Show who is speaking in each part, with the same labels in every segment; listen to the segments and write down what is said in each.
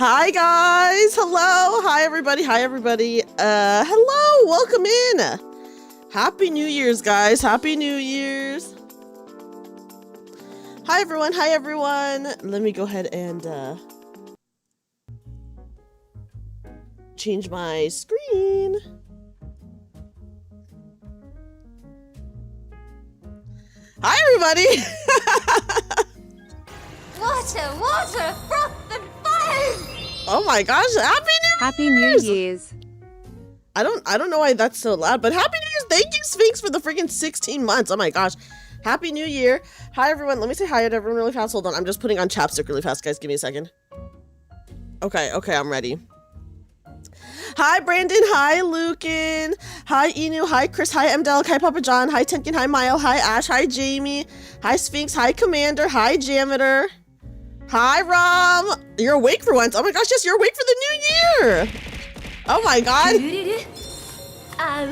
Speaker 1: Hi guys, hello, hi everybody, hello, welcome in. Happy New Year's, guys, Happy New Year's. Hi everyone, let me go ahead and change my screen. Hi everybody.
Speaker 2: Water, froth and fire!
Speaker 1: Oh my gosh, Happy New Year's! I don't know why that's so loud, but Happy New Year's! Thank you, Sphinx, for the freaking 16 months. Oh my gosh. Happy New Year. Hi everyone. Let me say hi to everyone really fast. Hold on. I'm just putting on chapstick really fast, guys. Give me a second. Okay, I'm ready. Hi Brandon, hi Lucan, hi Inu, hi Chris, hi Mdel, hi Papa John, hi Tenkin, hi Mile, hi Ash, hi Jamie, hi Sphinx, hi Commander, hi Janitor. Hi, Rom! You're awake for once. Oh my gosh, yes, you're awake for the new year! Oh my god! I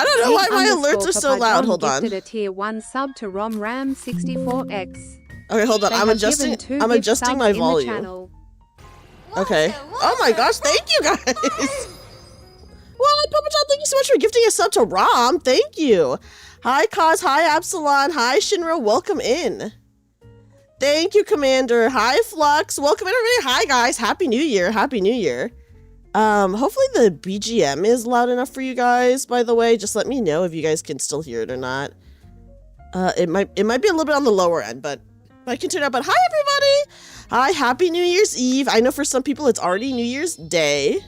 Speaker 1: don't know why my alerts are so loud. Hold on.
Speaker 3: A tier 1 sub to RomRam64X.
Speaker 1: Okay, hold on. I'm adjusting my volume. Okay. Oh my gosh, thank you guys! Well, Papa John, thank you so much for gifting a sub to Rom. Thank you. Hi, Kaz. Hi, Absalon. Hi, Shinra. Welcome in. Thank you, Commander. Hi, Flux. Welcome everybody. Hi, guys. Happy New Year. Happy New Year. Hopefully the BGM is loud enough for you guys, by the way. Just let me know if you guys can still hear it or not. It might be a little bit on the lower end, but I can turn it up. But hi, everybody. Hi, Happy New Year's Eve. I know for some people it's already New Year's Day.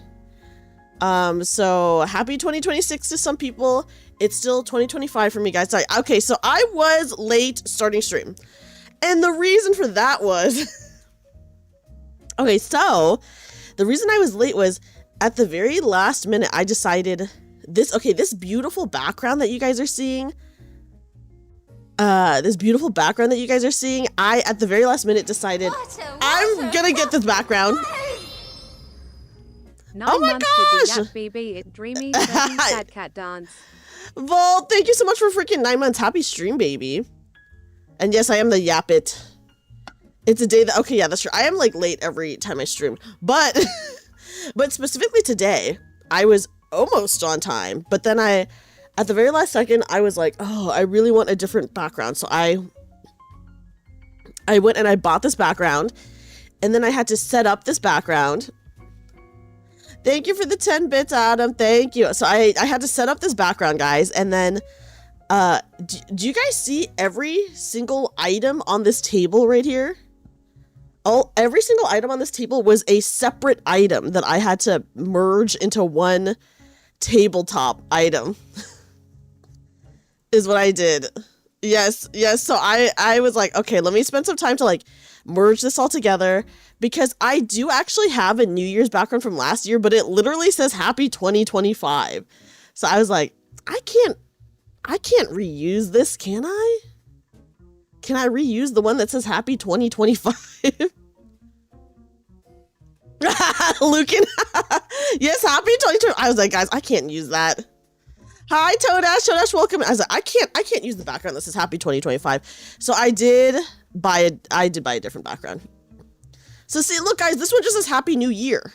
Speaker 1: So happy 2026 to some people. It's still 2025 for me, guys. Okay, so I was late starting stream. And the reason for that was, okay, so the reason I was late was at the very last minute, I decided this beautiful background that you guys are seeing, I, at the very last minute decided I'm gonna get this background.
Speaker 3: 9 months gosh! With the BB at Dreamy and I'm Cat Dance.
Speaker 1: Well, thank you so much for freaking 9 months. Happy stream, baby. And yes, I am the Yapit. It's a day that, okay, yeah, that's true. I am like late every time I stream, but, but specifically today, I was almost on time, but then at the very last second, I was like, oh, I really want a different background. So I went and I bought this background, and then I had to set up this background. Thank you for the 10 bits, Adam. Thank you. So I had to set up this background, guys, and then do you guys see every single item on this table right here? Every single item on this table was a separate item that I had to merge into one tabletop item. Is what I did. Yes. So I was like, okay, let me spend some time to like merge this all together, because I do actually have a New Year's background from last year, but it literally says Happy 2025. So I was like, I can't reuse this, can I? Can I reuse the one that says Happy 2025? Lucan. Yes, Happy 2025. I was like, guys, I can't use that. Hi, Toadash, welcome. I was like, I can't use the background that says Happy 2025. So I did buy a different background. So see, look, guys, this one just says Happy New Year.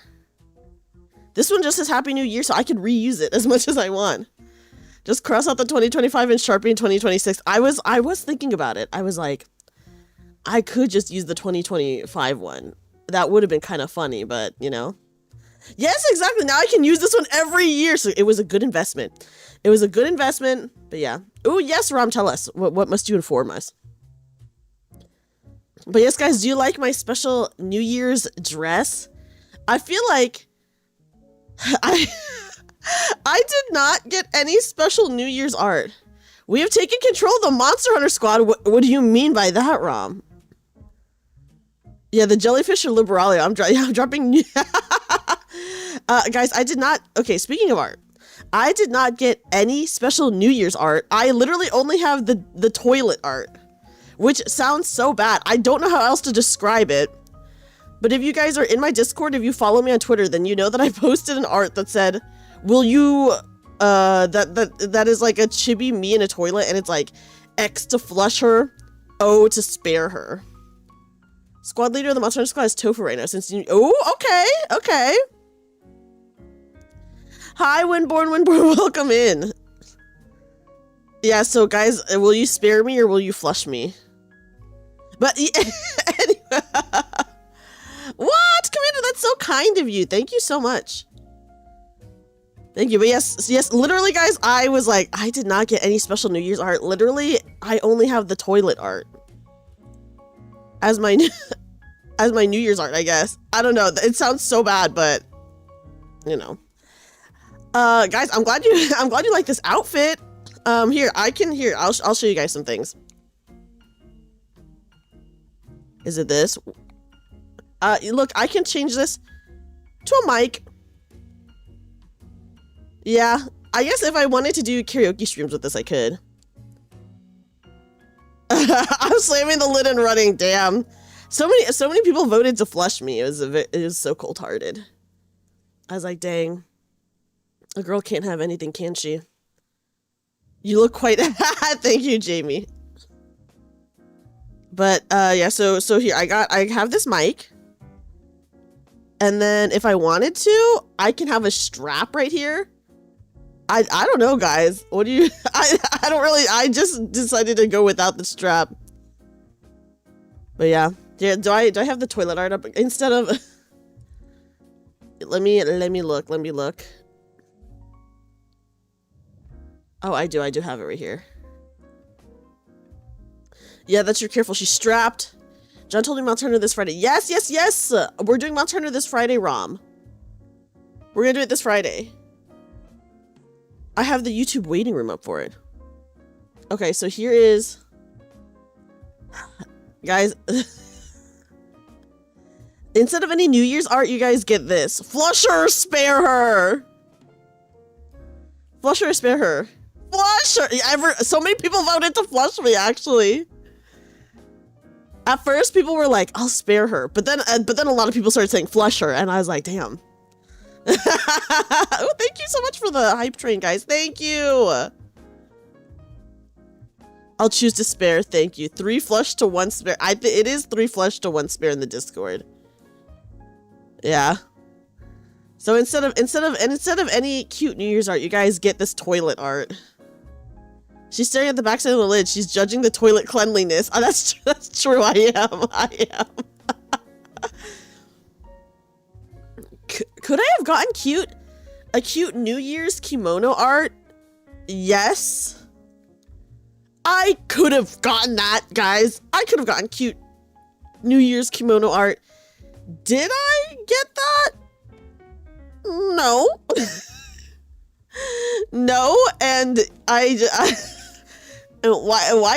Speaker 1: This one just says Happy New Year, so I can reuse it as much as I want. Just cross out the 2025 and Sharpie in 2026. I was thinking about it. I was like, I could just use the 2025 one. That would have been kind of funny, but you know. Yes, exactly. Now I can use this one every year. So it was a good investment. But yeah. Oh, yes, Rom, tell us. What must you inform us? But yes, guys, do you like my special New Year's dress? I feel like I did not get any special New Year's art. We have taken control of the Monster Hunter squad. What do you mean by that, Rom? Yeah, the jellyfish or Liberalia. I'm dropping. Guys, I did not. Okay, speaking of art, I did not get any special New Year's art. I literally only have the toilet art, which sounds so bad. I don't know how else to describe it. But if you guys are in my Discord, if you follow me on Twitter, then you know that I posted an art that said, will you, that is like a chibi me in a toilet, and it's like X to flush her, O to spare her. Squad leader of the Monster Hunter Squad is Tofu right now since you. Oh, okay, okay. Hi, Winborn, welcome in. Yeah, so guys, will you spare me or will you flush me? But anyway. What? Commander, that's so kind of you. Thank you so much. Thank you. But yes, literally, guys, I was like, I did not get any special New Year's art. Literally, I only have the toilet art as my New Year's art, I guess. I don't know. It sounds so bad, but you know. Guys, I'm glad you like this outfit. I'll show you guys some things. Is it this? Look, I can change this to a mic. Yeah, I guess if I wanted to do karaoke streams with this, I could. I'm slamming the lid and running. Damn, so many people voted to flush me. It was so cold-hearted. I was like, dang, a girl can't have anything, can she? You look quite. Thank you, Jamie. But yeah, so here I have this mic. And then if I wanted to, I can have a strap right here. I don't know, guys. What do you I just decided to go without the strap. But yeah. Do I have the toilet art up instead of let me look. Oh, I do have it right here. Yeah, that's your careful. She's strapped. John told me Monster Hunter this Friday. Yes. We're doing Monster Hunter this Friday, Rom. We're gonna do it this Friday. I have the YouTube waiting room up for it. Okay, so here is... Guys... Instead of any New Year's art, you guys get this. Flush her, spare her! Flush her, spare her. Flush her! So many people voted to flush me, actually. At first, people were like, I'll spare her. But then a lot of people started saying flush her, and I was like, damn. Oh, thank you so much for the hype train, guys. Thank you. I'll choose to spare. Thank you. 3 flush to 1 spare. It is 3 flush to 1 spare in the Discord. Yeah. So instead of any cute New Year's art, you guys get this toilet art. She's staring at the backside of the lid. She's judging the toilet cleanliness. Oh, that's true. I am. Could I have gotten a cute New Year's kimono art? Yes. I could have gotten that, guys. I could have gotten cute New Year's kimono art. Did I get that? No. No, and why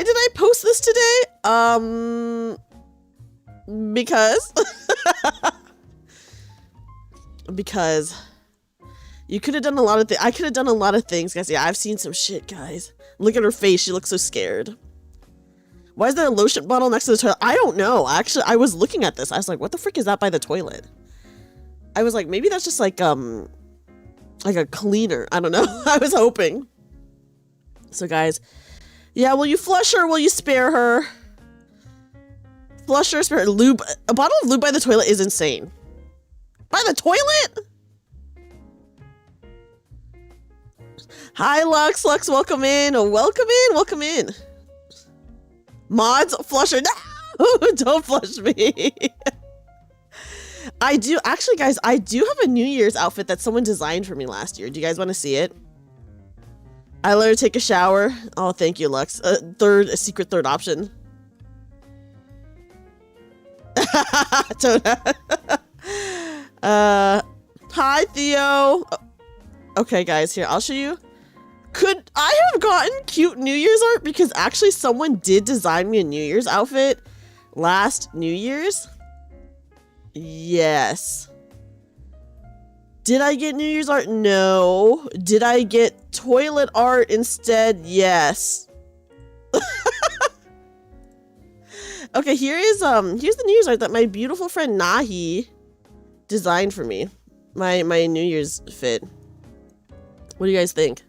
Speaker 1: did I post this today? Because because you could have done a lot of things. I could have done a lot of things, guys. Yeah, I've seen some shit, guys. Look at her face. She looks so scared. Why is there a lotion bottle next to the toilet? I don't know. Actually, I was looking at this. I was like, what the frick is that by the toilet? I was like, maybe that's just like a cleaner. I don't know. I was hoping. So, guys, yeah, will you flush her? Will you spare her? Flush her, spare her. Lube. A bottle of lube by the toilet is insane. By the toilet? Hi, Lux. Lux, welcome in. Welcome in. Mods, flush her. No, don't flush me. I do. Actually, guys, I do have a New Year's outfit that someone designed for me last year. Do you guys want to see it? I let her take a shower. Oh, thank you, Lux. A secret third option. Hi, Theo. Okay, guys, here, I'll show you. Could I have gotten cute New Year's art? Because actually someone did design me a New Year's outfit last New Year's. Yes. Did I get New Year's art? No. Did I get toilet art instead? Yes. Okay, here's the New Year's art that my beautiful friend Nahi designed for me. My New Year's fit. What do you guys think?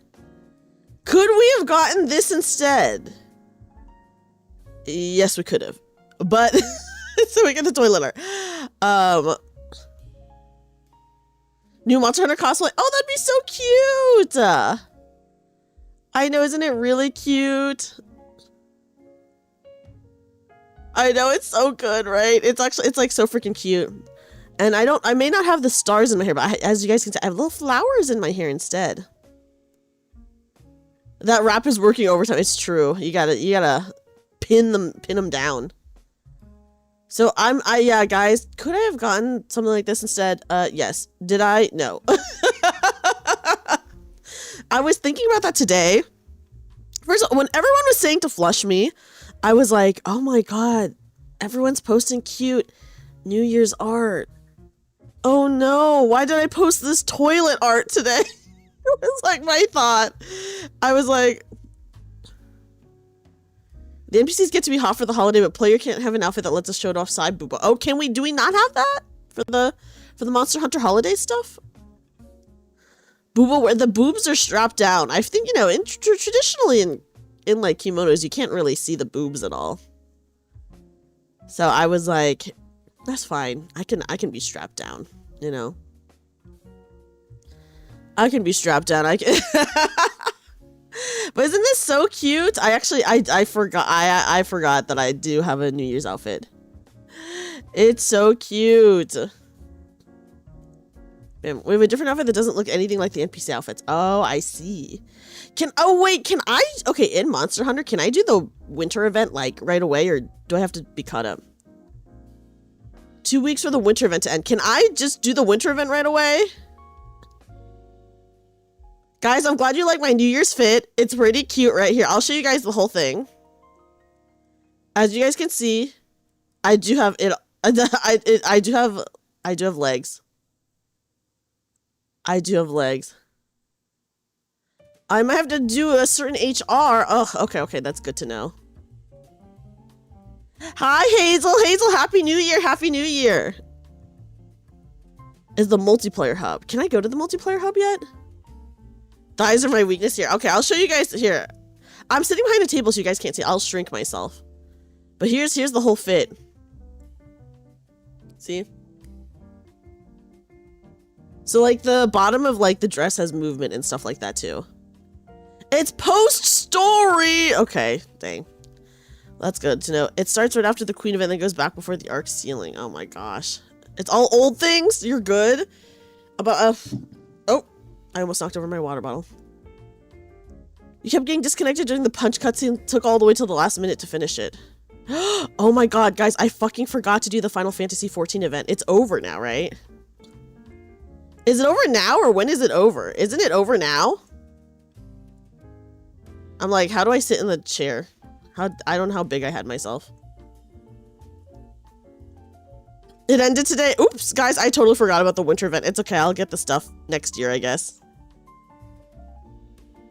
Speaker 1: Could we have gotten this instead? Yes, we could have. But So we get the toilet art. New Monster Hunter cosplay. Oh, that'd be so cute. I know, isn't it really cute? I know, it's so good, right? It's like so freaking cute. And I may not have the stars in my hair, but as you guys can see, I have little flowers in my hair instead. That wrap is working overtime. It's true. You gotta pin them down. So yeah, guys, could I have gotten something like this instead? Yes. Did I? No. I was thinking about that today. First of all, when everyone was saying to flush me, I was like, oh my God, everyone's posting cute New Year's art. Oh no, why did I post this toilet art today? It was like my thought. I was like, the NPCs get to be hot for the holiday, but player can't have an outfit that lets us show it off side booba. Oh, do we not have that for the Monster Hunter holiday stuff? Booba, where the boobs are strapped down. I think, traditionally in like kimonos, you can't really see the boobs at all. So I was like, that's fine. I can be strapped down, I can be strapped down. I can. But isn't this so cute? I forgot that I do have a New Year's outfit. It's so cute. Man, we have a different outfit that doesn't look anything like the NPC outfits. Oh, I see. Okay, in Monster Hunter, can I do the winter event like right away, or do I have to be caught up? 2 weeks for the winter event to end. Can I just do the winter event right away? Guys, I'm glad you like my New Year's fit. It's pretty cute right here. I'll show you guys the whole thing. As you guys can see, I do have it. I do have legs. I do have legs. I might have to do a certain HR. Oh, okay, that's good to know. Hi, Hazel. Hazel, Happy New Year. Happy New Year. Is the multiplayer hub. Can I go to the multiplayer hub yet? Thighs are my weakness here. Okay, I'll show you guys here. I'm sitting behind the table so you guys can't see. I'll shrink myself. But here's the whole fit. See? So like the bottom of like the dress has movement and stuff like that too. It's post story. Okay, dang. That's good to know. It starts right after the Queen event and then goes back before the arc ceiling. Oh my gosh. It's all old things. You're good. Oh, I almost knocked over my water bottle. You kept getting disconnected during the punch cutscene. Took all the way till the last minute to finish it. Oh my god, guys. I fucking forgot to do the Final Fantasy XIV event. It's over now, right? Is it over now or when is it over? Isn't it over now? I'm like, how do I sit in the chair? I don't know how big I had myself. It ended today. Oops, guys, I totally forgot about the winter event. It's okay, I'll get the stuff next year, I guess.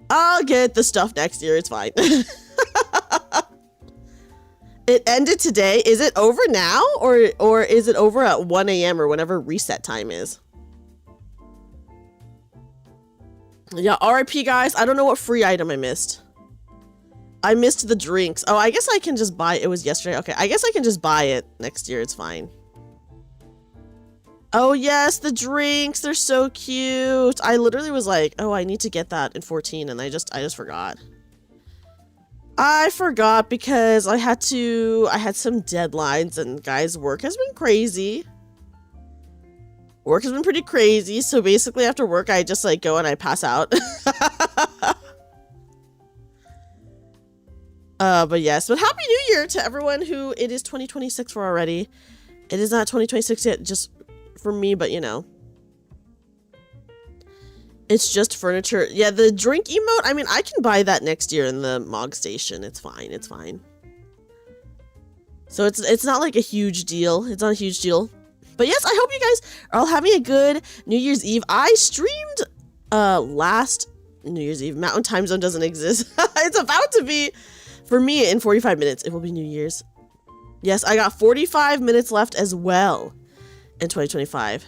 Speaker 1: I'll get the stuff next year, it's fine. It ended today. Is it over now? Or is it over at 1 a.m. or whenever reset time is? Yeah, RIP, guys. I don't know what free item I missed. I missed the drinks. Oh, I guess I can just buy it. It was yesterday. Okay, I guess I can just buy it next year. It's fine. Oh, yes, the drinks. They're so cute. I literally was like, oh, I need to get that in 14, and I just forgot. I forgot because I had some deadlines, and guys, work has been crazy. Work has been pretty crazy, so basically after work, I just like go and I pass out. But yes, but Happy New Year to everyone who it is 2026 for already. It is not 2026 yet, just for me, but you know. It's just furniture. Yeah, the drink emote, I mean, I can buy that next year in the Mog Station. It's fine, it's fine. So it's not like a huge deal. It's not a huge deal. But yes, I hope you guys are all having a good New Year's Eve. I streamed last New Year's Eve. Mountain Time Zone doesn't exist. It's about to be, for me, in 45 minutes. It will be New Year's. Yes, I got 45 minutes left as well in 2025.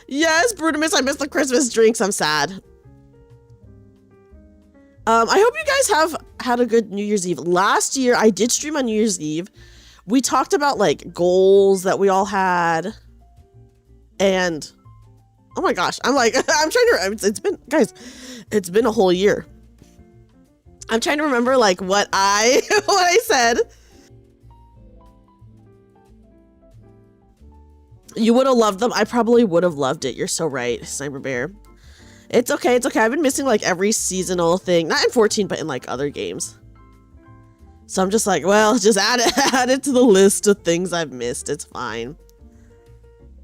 Speaker 1: Yes, Brutimus, I missed the Christmas drinks. I'm sad. I hope you guys have had a good New Year's Eve. Last year, I did stream on New Year's Eve we talked about like goals that we all had. And oh my gosh, I'm like, I'm trying to, it's been, guys, it's been a whole year. I'm trying to remember like what I said. You would have loved them. I probably would have loved it. You're so right, Sniper Bear. It's okay. It's okay. I've been missing like every seasonal thing, not in 14, but in like other games. So I'm just like, well, just add it to the list of things I've missed. It's fine.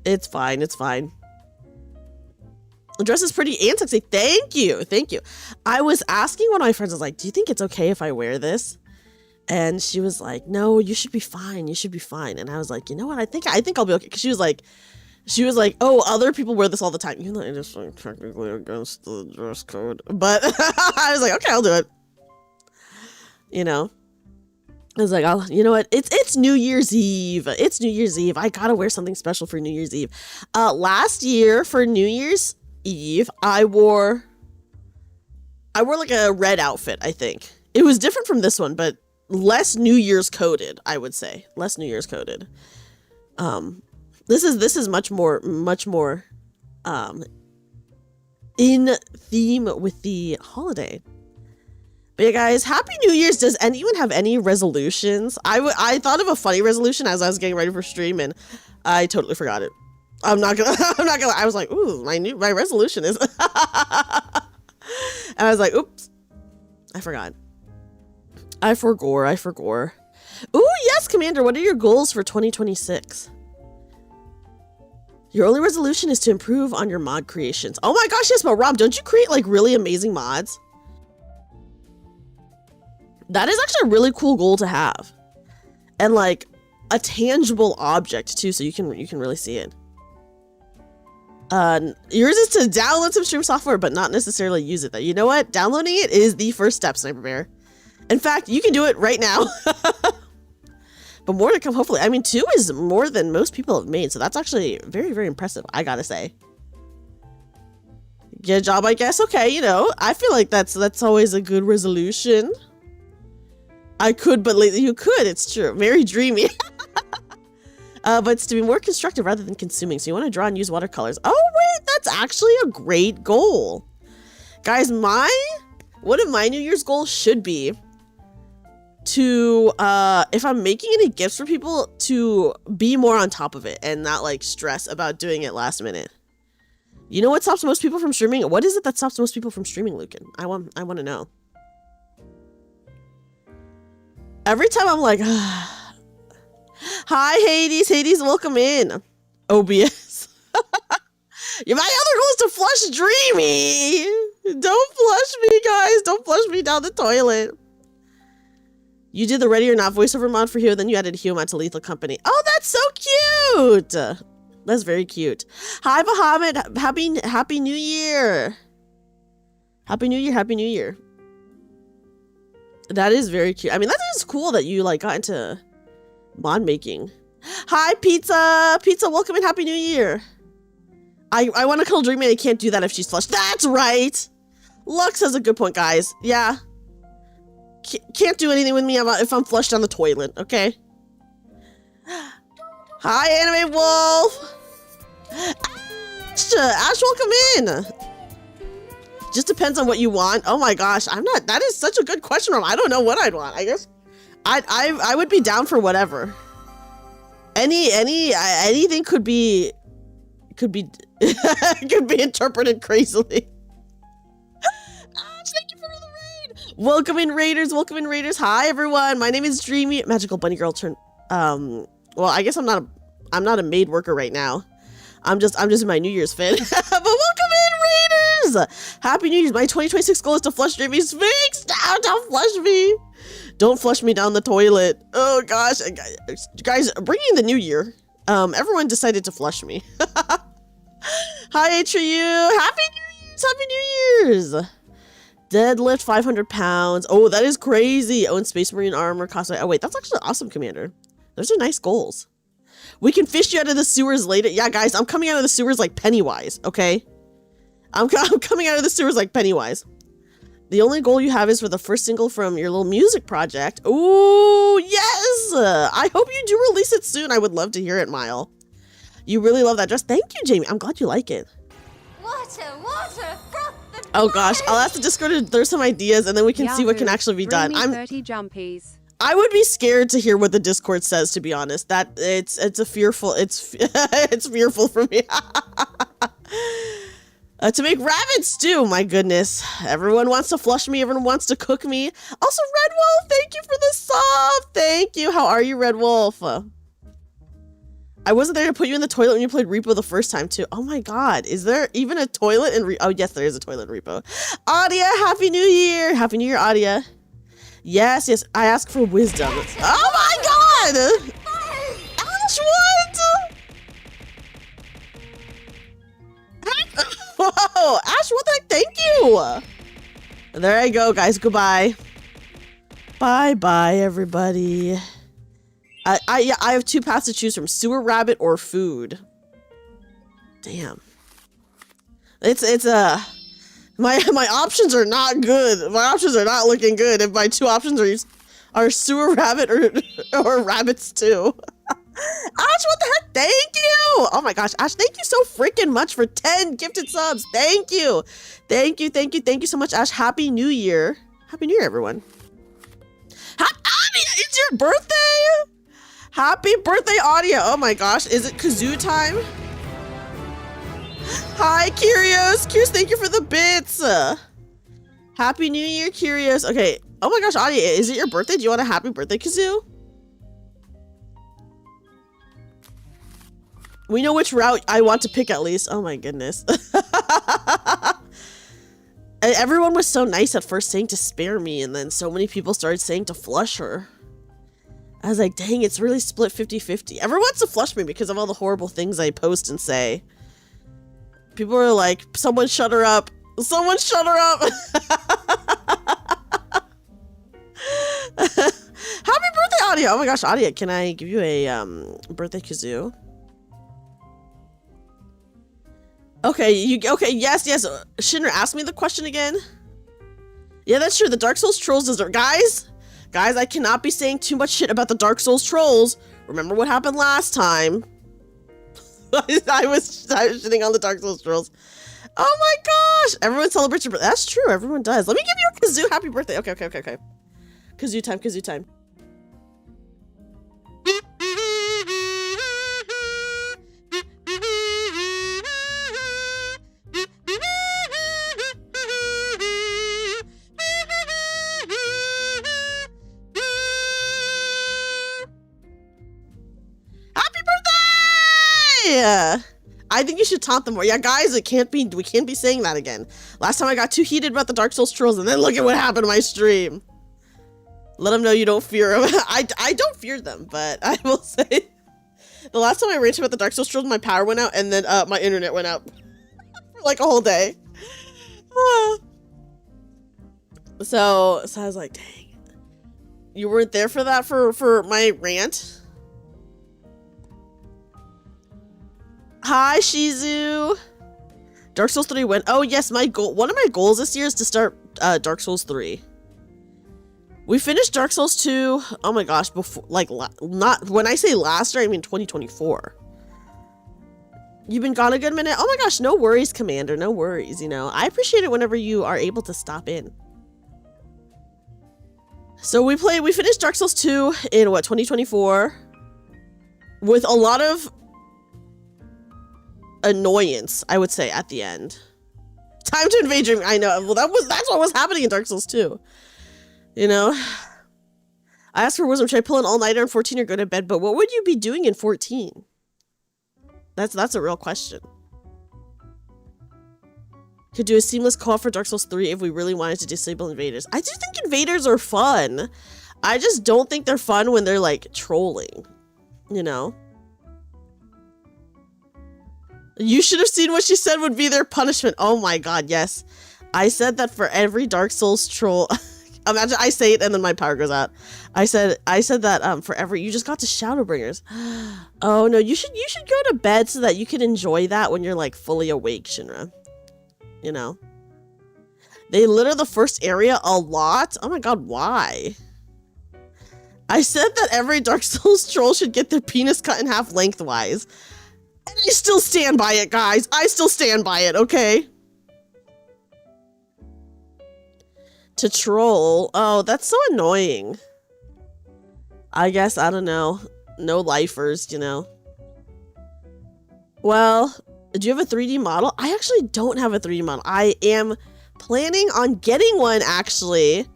Speaker 1: It's fine. It's fine. The dress is pretty and sexy. Thank you. Thank you. I was asking one of my friends, I was like, do you think it's okay if I wear this? And she was like, no, you should be fine. You should be fine. And I was like, you know what? I think I'll be okay. Cause she was like, oh, other people wear this all the time. Even though it is like technically against the dress code. But I was like, okay, I'll do it. You know? I was like, you know what? It's New Year's Eve. It's New Year's Eve. I gotta wear something special for New Year's Eve. Last year for New Year's Eve, I wore like a red outfit, I think. It was different from this one, but less New Year's coded, I would say. Less New Year's coded. This is much more in theme with the holiday. But yeah, guys, Happy New Year's. Does anyone have any resolutions? I thought of a funny resolution as I was getting ready for stream, and I totally forgot it. I'm not gonna I was like, ooh, my resolution is and I was like, oops, I forgot. I forgore. Ooh, yes, Commander, what are your goals for 2026? Your only resolution is to improve on your mod creations. Oh my gosh, yes, but Rob, don't you create like really amazing mods? That is actually a really cool goal to have. And like a tangible object too, so you can really see it. Yours is to download some stream software, but not necessarily use it though. You know what? Downloading it is the first step, Sniper Bear. In fact, you can do it right now. But more to come, hopefully. I mean, 2 is more than most people have made, so that's actually very, very impressive, I gotta say. Get a job, I guess. Okay, you know, I feel like that's always a good resolution. I could, but lately you could. It's true. Very dreamy. But it's to be more constructive rather than consuming. So you want to draw and use watercolors. Oh, wait, that's actually a great goal. Guys, one of my New Year's goals should be to, if I'm making any gifts for people, to be more on top of it and not like stress about doing it last minute. You know what stops most people from streaming? What is it that stops most people from streaming, Lucan? I want to know. Every time I'm like, hi, Hades. Hades, welcome in. OBS. Yeah, my other goal is to flush Dreamy. Don't flush me, guys. Don't flush me down the toilet. You did the Ready or Not voiceover mod for Hio, then you added Hio mod to Lethal Company. Oh, that's so cute. That's very cute. Hi, Bahamut. Happy New Year. Happy New Year. Happy New Year. That is very cute. I mean, that is cool that you like got into mod making. Hi, Pizza. Pizza, welcome and Happy New Year. I want to kill Dreamy. I can't do that if she's flushed. That's right. Lux has a good point, guys. Yeah. Can't do anything with me if I'm flushed down the toilet, okay? Hi, Anime Wolf. Ash, welcome in. Just depends on what you want. Oh my gosh, that is such a good question, Rom. I don't know what I'd want. I guess I would be down for whatever. Anything could be could be interpreted crazily. Ash, thank you for the raid. Welcome in, Raiders. Welcome in, Raiders. Hi, everyone. My name is Dreamy. Magical Bunny Girl turn. Well, I guess I'm not a maid worker right now. I'm just in my New Year's fit. But welcome in, Raiders. Happy New Year's. My 2026 goal is to flush Dreamy's Sphinx. Don't flush me. Don't flush me down the toilet. Oh gosh, guys, bringing the new year. Everyone decided to flush me. Hi, Atriu. Happy New Year's. Happy New Year's. Deadlift 500 pounds. Oh, that is crazy. Own Space Marine armor cosplay. Oh wait, that's actually awesome, Commander. Those are nice goals. We can fish you out of the sewers later. Yeah, guys, I'm coming out of the sewers like Pennywise, okay? I'm coming out of the sewers like Pennywise. The only goal you have is for the first single from your little music project. Ooh, yes! dress. I hope you do release it soon. I would love to hear it, Mile. You really love that dress. Thank you, Jamie. I'm glad you like it.
Speaker 2: Water, froth and
Speaker 1: Oh gosh, I'll ask the Discord if there's some ideas, and then we can see what can actually be done.
Speaker 3: Dreamy 30 jumpies.
Speaker 1: I would be scared to hear what the Discord says, to be honest. That it's a fearful. It's it's fearful for me. To make rabbit stew, my goodness. Everyone wants to flush me. Everyone wants to cook me. Also, Red Wolf, thank you for the sub. Thank you. How are you, Red Wolf? I wasn't there to put you in the toilet when you played Repo the first time, too. Oh my god. Is there even a toilet in Repo? Oh, yes, there is a toilet in Repo. Adia, Happy New Year. Happy New Year, Adia. Yes, yes. I ask for wisdom. Oh my god! Ash, what? Whoa, Ash, what the heck? Thank you. There I go, guys. Goodbye. Bye-bye, everybody. I have two paths to choose from: sewer rabbit or food. Damn. My options are not good. My options are not looking good. If my two options are sewer rabbit or rabbits too. Ash, what the heck? Thank you. Oh my gosh, Ash, thank you so freaking much for 10 gifted subs. Thank you. Thank you, thank you, thank you so much, Ash. Happy New Year. Happy New Year, everyone. It's your birthday? Happy birthday, Audio. Oh my gosh, is it kazoo time? Hi, Curios. Curios, thank you for the bits. Happy New Year, Curios. Okay. Oh my gosh, Audio, is it your birthday? Do you want a happy birthday kazoo? We know which route I want to pick at least. Oh my goodness. And everyone was so nice at first saying to spare me, and then so many people started saying to flush her. I was like, dang, it's really split 50-50. Everyone wants to flush me because of all the horrible things I post and say. People are like, someone shut her up. Someone shut her up. Happy birthday, Audio. Oh my gosh, Audio, can I give you a birthday kazoo? Okay, okay, yes. Shinra, ask me the question again. Yeah, that's true. The Dark Souls trolls deserve. Guys, I cannot be saying too much shit about the Dark Souls trolls. Remember what happened last time? I was shitting on the Dark Souls trolls. Oh my gosh! Everyone celebrates your birthday. That's true. Everyone does. Let me give you a kazoo. Happy birthday. Okay. Kazoo time. Kazoo time. Yeah, I think you should taunt them more. Yeah, guys, we can't be saying that again. Last time I got too heated about the Dark Souls trolls, and then look at what happened to my stream. Let them know you don't fear them. I don't fear them, but I will say, the last time I ranted about the Dark Souls trolls, my power went out, and then my internet went out for like a whole day. So I was like, dang, you weren't there for that for my rant. Hi, Shizu. Dark Souls 3 went. Oh yes, one of my goals this year is to start Dark Souls 3. We finished Dark Souls 2. Oh my gosh, before, like, not when I say last year, I mean 2024. You've been gone a good minute. Oh my gosh, no worries, Commander. No worries. You know, I appreciate it whenever you are able to stop in. So we finished Dark Souls 2 in what, 2024, with a lot of annoyance, I would say, at the end. Time to invade Dream. I know. Well, that's what was happening in Dark Souls 2. You know? I asked for wisdom. Should I pull an all-nighter in 14 or go to bed? But what would you be doing in 14? That's a real question. Could do a seamless co-op for Dark Souls 3 if we really wanted to disable invaders. I do think invaders are fun. I just don't think they're fun when they're like trolling. You know? You should have seen what she said would be their punishment. Oh my god, yes. I said that for every Dark Souls troll. Imagine I say it and then my power goes out. I said that for every, you just got to Shadowbringers. Oh no, you should go to bed so that you can enjoy that when you're like fully awake, Shinra. You know? They litter the first area a lot? Oh my god, why? I said that every Dark Souls troll should get their penis cut in half lengthwise. And I still stand by it, guys. I still stand by it, okay? To troll. Oh, that's so annoying. I guess, I don't know. No lifers, you know. Well, do you have a 3D model? I actually don't have a 3D model. I am planning on getting one, actually.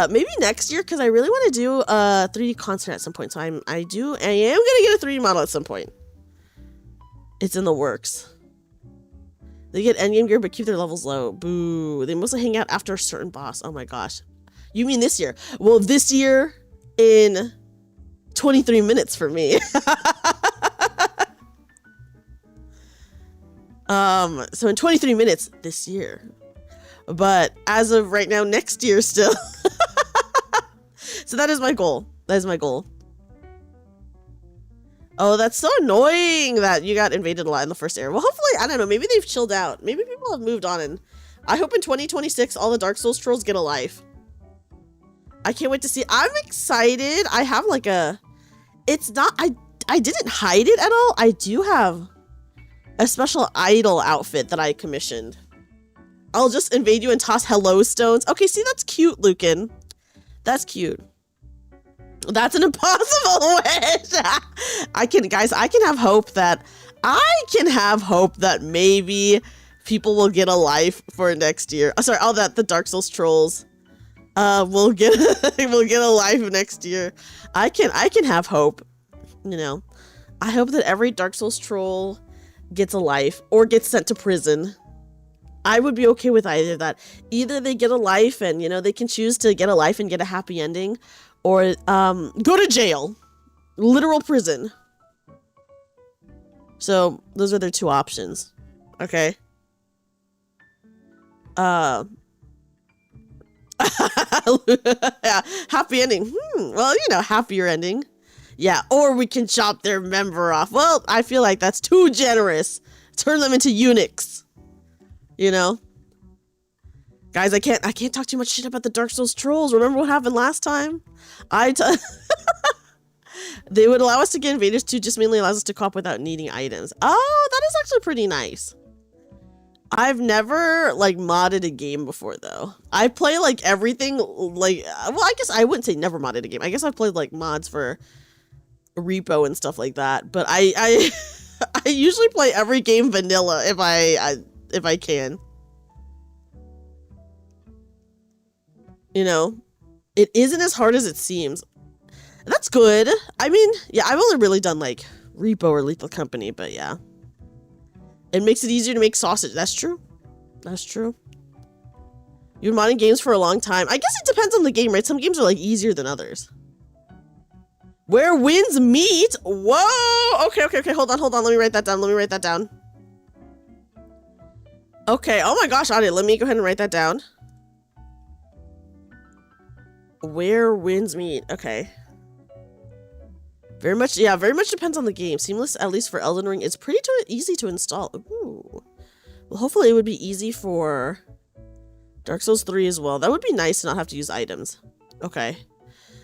Speaker 1: Maybe next year, because I really want to do a 3D concert at some point. So I am gonna get a 3D model at some point. It's in the works. They get endgame gear, but keep their levels low. Boo. They mostly hang out after a certain boss. Oh my gosh. You mean this year? Well, this year in 23 minutes for me. So in 23 minutes this year. But as of right now, next year still. So that is my goal. That is my goal. Oh, that's so annoying that you got invaded a lot in the first era. Well, hopefully, I don't know, maybe they've chilled out. Maybe people have moved on, and I hope in 2026 all the Dark Souls trolls get a life. I can't wait to see. I'm excited. I have like a... It's not... I didn't hide it at all. I do have a special idol outfit that I commissioned. I'll just invade you and toss hello stones. Okay, see, that's cute, Lucan. That's cute. That's an impossible wish. I can have hope that maybe people will get a life for next year. Sorry, all that the Dark Souls trolls will get a life next year. I can have hope, you know. I hope that every Dark Souls troll gets a life or gets sent to prison. I would be okay with either of that. Either they get a life and, you know, they can choose to get a life and get a happy ending, or go to jail. Literal prison. So those are their two options. Okay. Yeah, happy ending. Well, you know, happier ending. Yeah, or we can chop their member off. Well, I feel like that's too generous. Turn them into eunuchs. You know? Guys, I can't talk too much shit about the Dark Souls trolls. Remember what happened last time? They would allow us to get invaders too, just mainly allows us to co-op without needing items. Oh, that is actually pretty nice. I've never, like, modded a game before, though. I play, like, everything, like, well, I guess I wouldn't say never modded a game. I guess I've played, like, mods for Repo and stuff like that. But I usually play every game vanilla if I can. You know, it isn't as hard as it seems. That's good. I mean, yeah, I've only really done, like, Repo or Lethal Company, but yeah. It makes it easier to make sausage. That's true. That's true. You've been modding games for a long time. I guess it depends on the game, right? Some games are, like, easier than others. Where winds meet? Whoa! Okay. Hold on. Let me write that down. Okay. Oh my gosh, Audie, let me go ahead and write that down. Where winds meet. Okay. Very much depends on the game. Seamless, at least for Elden Ring, is pretty easy to install. Ooh. Well, hopefully it would be easy for Dark Souls 3 as well. That would be nice to not have to use items. Okay.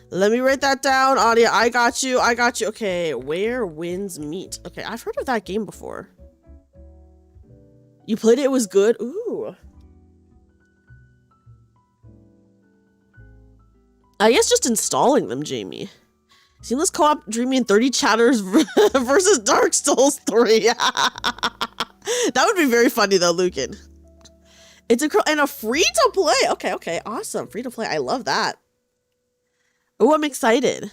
Speaker 1: Let me write that down, Audia. I got you. Okay, where winds meet. Okay, I've heard of that game before. You played it, it was good? Ooh. I guess just installing them, Jamie. Seamless co-op Dreamy and 30 chatters versus Dark Souls 3. That would be very funny though, Lucan. It's a free to play. Okay, awesome. Free to play. I love that. Oh, I'm excited.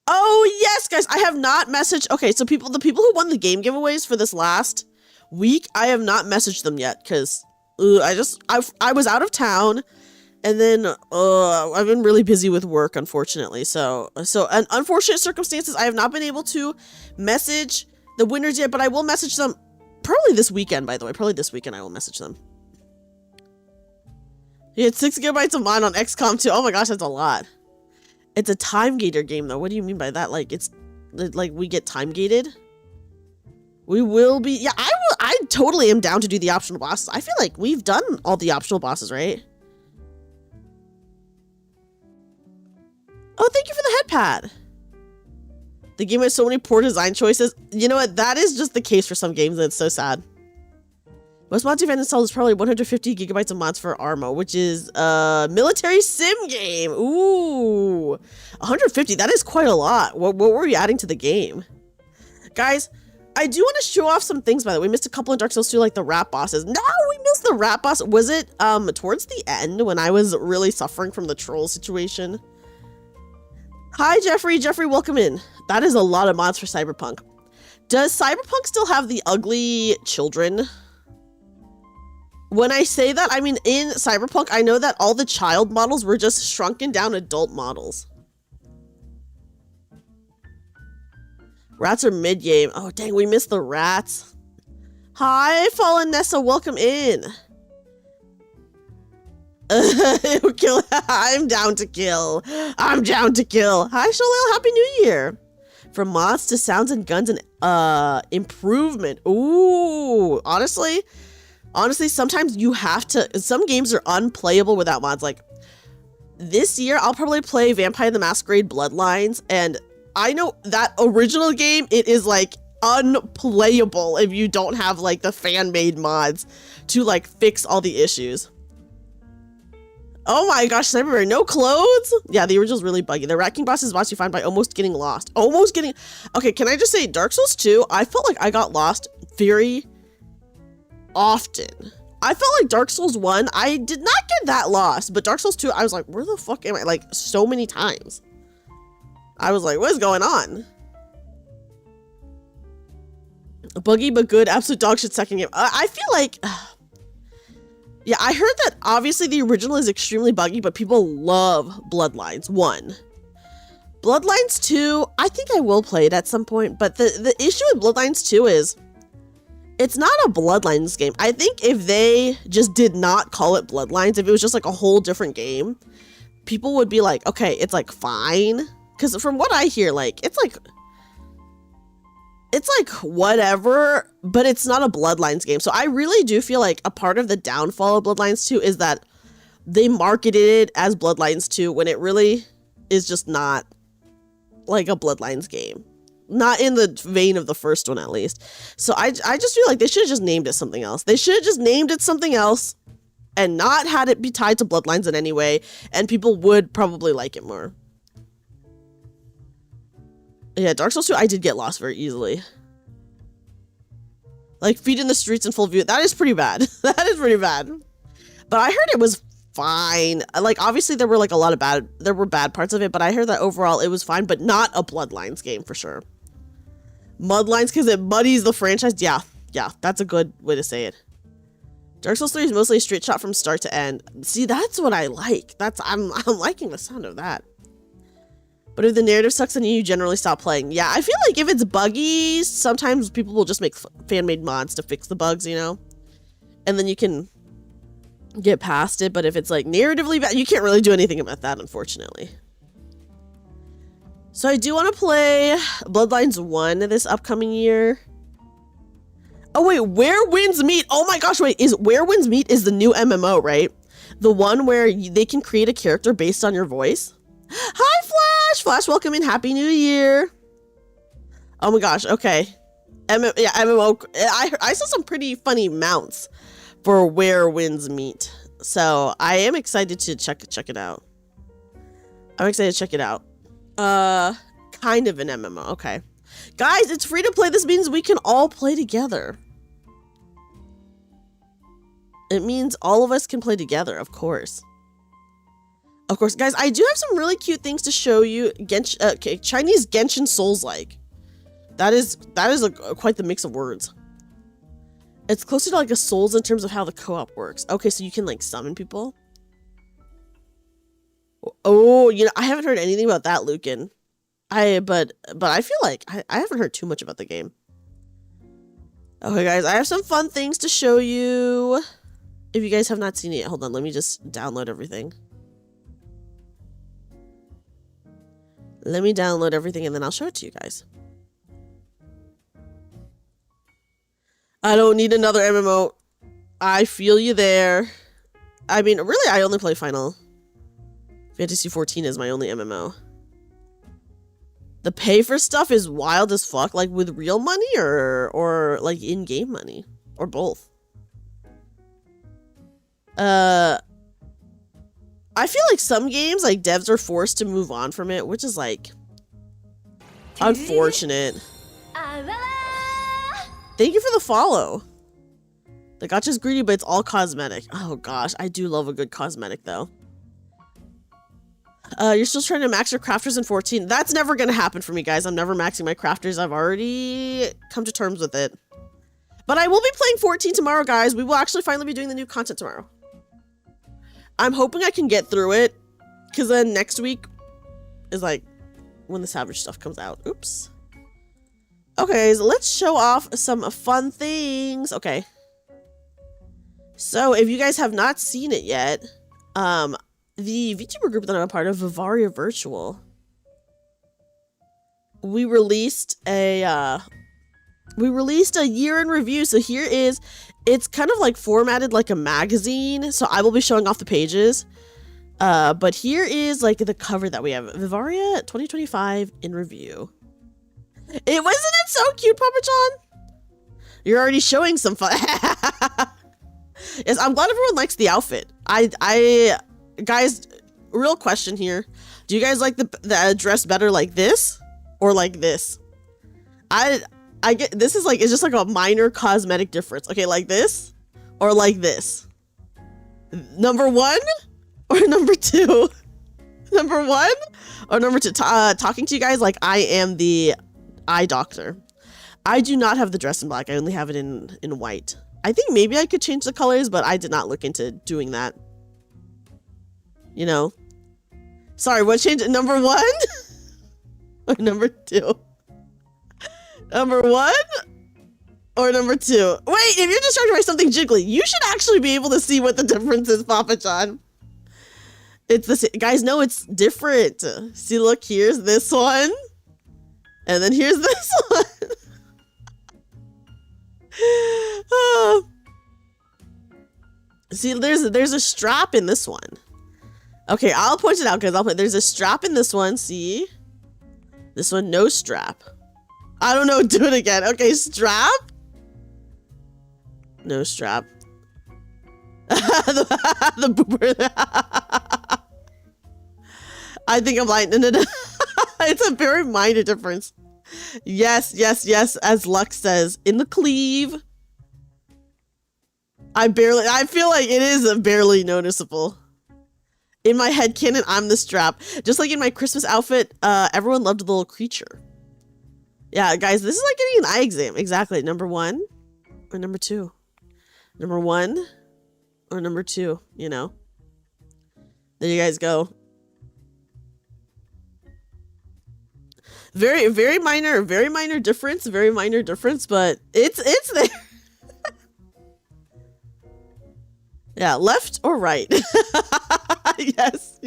Speaker 1: Oh yes, guys, I have not messaged. Okay, so the people who won the game giveaways for this last week, I have not messaged them yet because I was out of town. And then I've been really busy with work, unfortunately. So in unfortunate circumstances, I have not been able to message the winners yet, but I will message them probably this weekend, by the way. Probably this weekend I will message them. You had 6 gigabytes of mine on XCOM 2. Oh my gosh, that's a lot. It's a time gator game, though. What do you mean by that? Like, it's like we get time gated? We will be. Yeah, I totally am down to do the optional bosses. I feel like we've done all the optional bosses, right? Oh, thank you for the head pad. The game has so many poor design choices. You know what? That is just the case for some games, and it's so sad. Most mods you've installed is probably 150 gigabytes of mods for Arma, which is a military sim game. Ooh, 150. That is quite a lot. What were you adding to the game? Guys, I do want to show off some things, by the way. We missed a couple in Dark Souls 2, like the rat bosses. No, we missed the rat boss. Was it towards the end when I was really suffering from the troll situation? Hi, Jeffrey. Jeffrey, welcome in. That is a lot of mods for Cyberpunk. Does Cyberpunk still have the ugly children? When I say that, I mean in Cyberpunk, I know that all the child models were just shrunken down adult models. Rats are mid-game. Oh, dang, we missed the rats. Hi, Fallen Nessa, welcome in. I'm down to kill. I'm down to kill. Hi, Shalil, Happy New Year. From mods to sounds and guns and improvement. Ooh, honestly, sometimes you have to, some games are unplayable without mods. Like this year, I'll probably play Vampire the Masquerade Bloodlines, and I know that original game, it is like unplayable if you don't have like the fan-made mods to like fix all the issues. Oh my gosh, Cyberbear, no clothes? Yeah, the original's really buggy. The Rat King boss is boss you find by almost getting lost. Okay, can I just say, Dark Souls 2, I felt like I got lost very often. I felt like Dark Souls 1, I did not get that lost, but Dark Souls 2, I was like, where the fuck am I? Like, so many times. I was like, what is going on? Buggy but good, absolute dog shit second game. I feel like... Yeah, I heard that obviously the original is extremely buggy, but people love Bloodlines 1. Bloodlines 2, I think I will play it at some point, but the issue with Bloodlines 2 is it's not a Bloodlines game. I think if they just did not call it Bloodlines, if it was just like a whole different game, people would be like, okay, it's like fine. Because from what I hear, like, it's like whatever, but it's not a Bloodlines game. So I really do feel like a part of the downfall of Bloodlines 2 is that they marketed it as Bloodlines 2 when it really is just not like a Bloodlines game. Not in the vein of the first one, at least. So I just feel like they should have just named it something else. They should have just named it something else and not had it be tied to Bloodlines in any way, and people would probably like it more. Yeah, Dark Souls 2, I did get lost very easily. Like, feet in the streets in full view. That is pretty bad. That is pretty bad. But I heard it was fine. Like, obviously, there were, like, a lot of bad parts of it, but I heard that overall it was fine, but not a Bloodlines game, for sure. Mudlines, because it muddies the franchise. Yeah, that's a good way to say it. Dark Souls 3 is mostly a straight shot from start to end. See, that's what I like. I'm liking the sound of that. But if the narrative sucks, then you generally stop playing. Yeah, I feel like if it's buggy, sometimes people will just make fan-made mods to fix the bugs, you know? And then you can get past it. But if it's like narratively bad, you can't really do anything about that, unfortunately. So I do want to play Bloodlines 1 this upcoming year. Oh wait, Where Winds Meet. Oh my gosh, wait, Where Winds Meet is the new MMO, right? The one where they can create a character based on your voice. Hi, Flash! Flash, welcome in. Happy New Year. Oh my gosh, okay. MMO. I saw some pretty funny mounts for Where Winds Meet. So I am excited to check it out. I'm excited to check it out. Kind of an MMO. Okay. Guys, it's free to play. This means we can all play together. It means all of us can play together, of course. Of course, guys, I do have some really cute things to show you. Chinese Genshin Souls-like. That is quite the mix of words. It's closer to like a Souls in terms of how the co-op works. Okay, so you can like summon people. Oh, you know, I haven't heard anything about that, Lucan. But I feel like I haven't heard too much about the game. Okay, guys, I have some fun things to show you. If you guys have not seen it yet, hold on, let me just download everything. Let me download everything and then I'll show it to you guys. I don't need another MMO. I feel you there. I mean, really, I only play Final Fantasy 14 is my only MMO. The pay for stuff is wild as fuck, like with real money or like in-game money or both. I feel like some games, like devs are forced to move on from it, which is like unfortunate. Thank you for the follow. The gacha's greedy, but it's all cosmetic. Oh gosh, I do love a good cosmetic though. You're still trying to max your crafters in 14. That's never gonna happen for me, guys. I'm never maxing my crafters. I've already come to terms with it. But I will be playing 14 tomorrow, guys. We will actually finally be doing the new content tomorrow. I'm hoping I can get through it, because then next week is like when the Savage stuff comes out. Oops. Okay, so let's show off some fun things. Okay. So if you guys have not seen it yet, the VTuber group that I'm a part of, Vivaria Virtual, we released a year in review. So here is, it's kind of like formatted like a magazine. So I will be showing off the pages. But here is like the cover that we have. Vivaria 2025 in review. Wasn't it so cute, Papa John? You're already showing some fun. Yes, I'm glad everyone likes the outfit. Guys, real question here. Do you guys like the dress better like this or like this? I get, this is like, it's just like a minor cosmetic difference. Okay, like this or like this. Number one or number two? Number one or number two? Talking to you guys like I am the eye doctor. I do not have the dress in black. I only have it in white. I think maybe I could change the colors, but I did not look into doing that. You know? Sorry, what changed? Number one? Or number two? Number one? Or number two? Wait, if you're distracted by something jiggly, you should actually be able to see what the difference is, Papa John. It's the same. Guys, no, it's different. See, look, here's this one. And then here's this one. Oh. See, there's a strap in this one. Okay, I'll point it out because there's a strap in this one. See, this one no strap. I don't know. Do it again. Okay, strap. No strap. the boober. I think I'm lying. No. It's a very minor difference. Yes, as Lux says, in the cleave. I feel like it is barely noticeable. In my headcanon, I'm the strap. Just like in my Christmas outfit, everyone loved the little creature. Yeah, guys, this is like getting an eye exam. Exactly. Number one or number two? Number one or number two, you know? There you guys go. Very minor difference, but it's there. Yeah, left or right? Yes.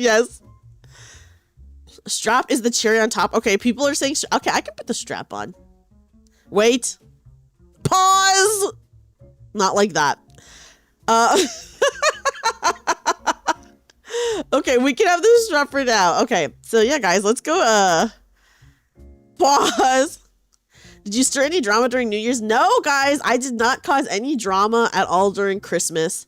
Speaker 1: Strap is the cherry on top. Okay, people are saying, okay, I can put the strap on. Wait. Pause. Not like that. Okay, we can have this strap for now. Okay, so yeah, guys, let's go. Pause. Did you stir any drama during New Year's? No, guys, I did not cause any drama at all during Christmas.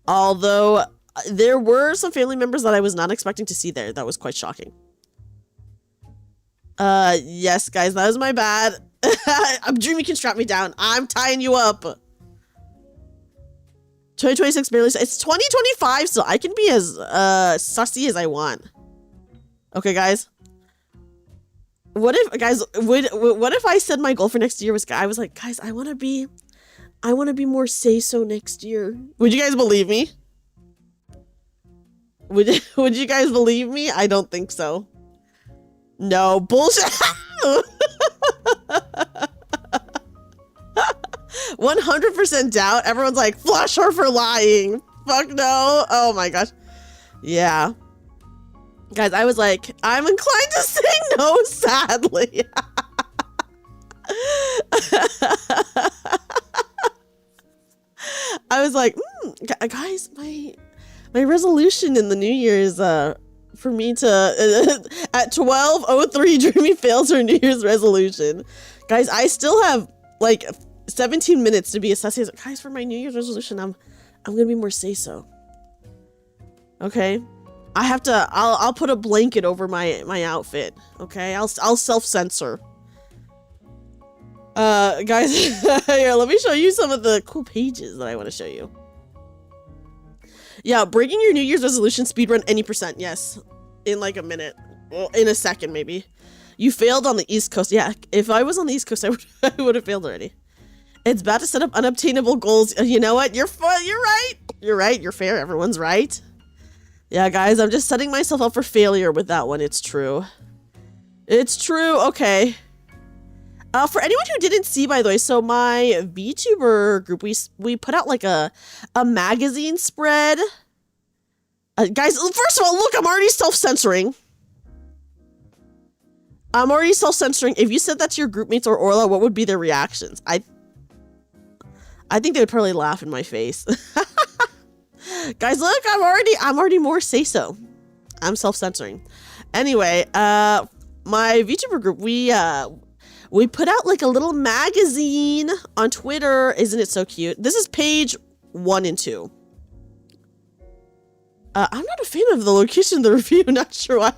Speaker 1: Although there were some family members that I was not expecting to see there. That was quite shocking. Yes, guys, that was my bad. Dreamy can strap me down. I'm tying you up. 2026 barely. It's 2025, so I can be as sussy as I want. Okay, guys. What if, guys, what if I said my goal for next year was, I was like, guys, I want to be more say-so next year. Would you guys believe me? Would you guys believe me? I don't think so. No, bullshit. 100% doubt. Everyone's like, flush her for lying. Fuck no. Oh my gosh. Yeah. Guys, I was like, I'm inclined to say no, sadly. I was like, guys, my resolution in the new year is for me to at 12:03 Dreamy fails her New Year's resolution. Guys, I still have like 17 minutes to be assessing. Guys, for my New Year's resolution, I'm gonna be more say-so. Okay, I have to. I'll put a blanket over my outfit. Okay, I'll self-censor. Guys, here, let me show you some of the cool pages that I want to show you. Yeah, breaking your New Year's resolution speedrun any percent. Yes, in like a minute. Well, in a second maybe. You failed on the East Coast. Yeah, if I was on the East Coast, I would have failed already. It's bad to set up unobtainable goals. You know what? You're fun. You're right. You're right. You're fair. Everyone's right. Yeah, guys, I'm just setting myself up for failure with that one. It's true. It's true. Okay. For anyone who didn't see, by the way, so my VTuber group, we put out like a magazine spread. Guys, first of all, look, I'm already self-censoring. I'm already self-censoring. If you said that to your group mates or Orla, what would be their reactions? I think they would probably laugh in my face. Guys, look, I'm already more say-so. I'm self-censoring. Anyway, my VTuber group, we put out like a little magazine on Twitter. Isn't it so cute? This is page 1 and 2. I'm not a fan of the location of the review. Not sure why.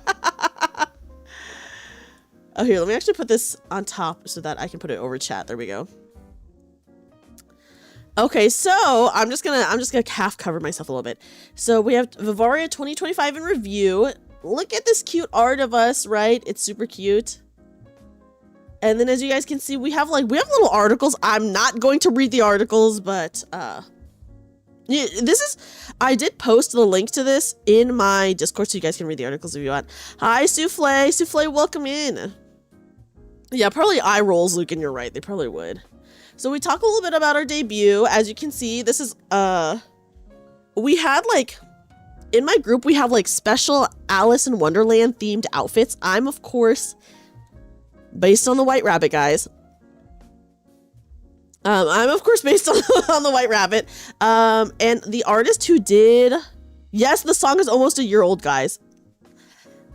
Speaker 1: Oh, here, let me actually put this on top so that I can put it over chat. There we go. Okay, so I'm just gonna half cover myself a little bit. So we have Vivaria 2025 in review. Look at this cute art of us, right? It's super cute. And then as you guys can see, we have little articles. I'm not going to read the articles, but yeah, I did post the link to this in my Discord so you guys can read the articles if you want. Hi, Souffle. Souffle, welcome in. Yeah, probably eye rolls, Luke, and you're right. They probably would. So we talk a little bit about our debut. As you can see, this is, we had in my group, we have special Alice in Wonderland themed outfits. I'm, of course, based on the White Rabbit, guys. I'm, of course, based on the White Rabbit. And the artist who did, yes, the song is almost a year old, guys.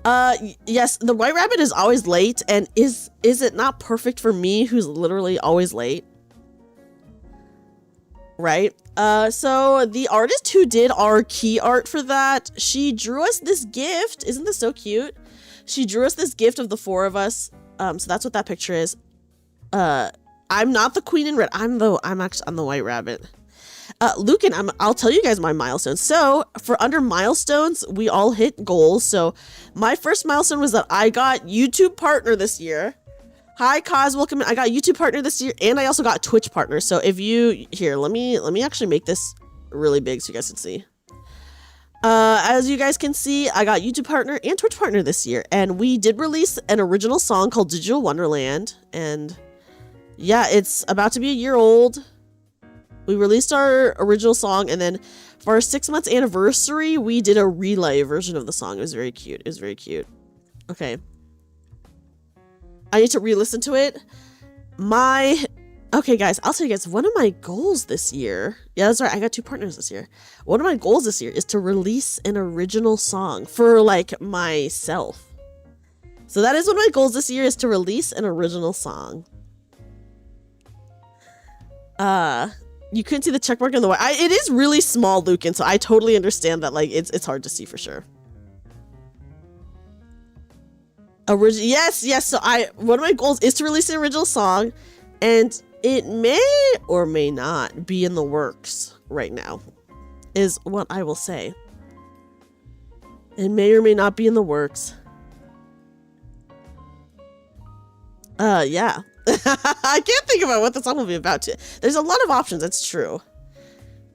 Speaker 1: Yes, the White Rabbit is always late, and is it not perfect for me, who's literally always late? Right? So the artist who did our key art for that, she drew us this gift. Isn't this so cute? She drew us this gift of the 4 of us. So that's what that picture is. I'm not the queen in red. I'm the White Rabbit. Luke, and I'll tell you guys my milestones. So for under milestones, we all hit goals. So my first milestone was that I got YouTube partner this year. Hi, Kaz, welcome in. I got YouTube partner this year, and I also got Twitch partner. So if you, here, let me actually make this really big so you guys can see. As you guys can see, I got YouTube partner and Twitch partner this year, and we did release an original song called Digital Wonderland, and yeah, it's about to be a year old. We released our original song, and then for our 6 months anniversary, we did a relay version of the song. It was very cute. It was very cute. Okay. I need to re-listen to it. Okay, guys, I'll tell you guys, one of my goals this year, yeah, that's right, I got 2 partners this year. One of my goals this year is to release an original song for, myself. So that is one of my goals this year, is to release an original song. You couldn't see the check mark on the white. It is really small, Lucan, so I totally understand that, it's hard to see for sure. Yes, so one of my goals is to release an original song, and it may or may not be in the works right now, is what I will say. It may or may not be in the works. Yeah. I can't think about what the song will be about. There's a lot of options, that's true.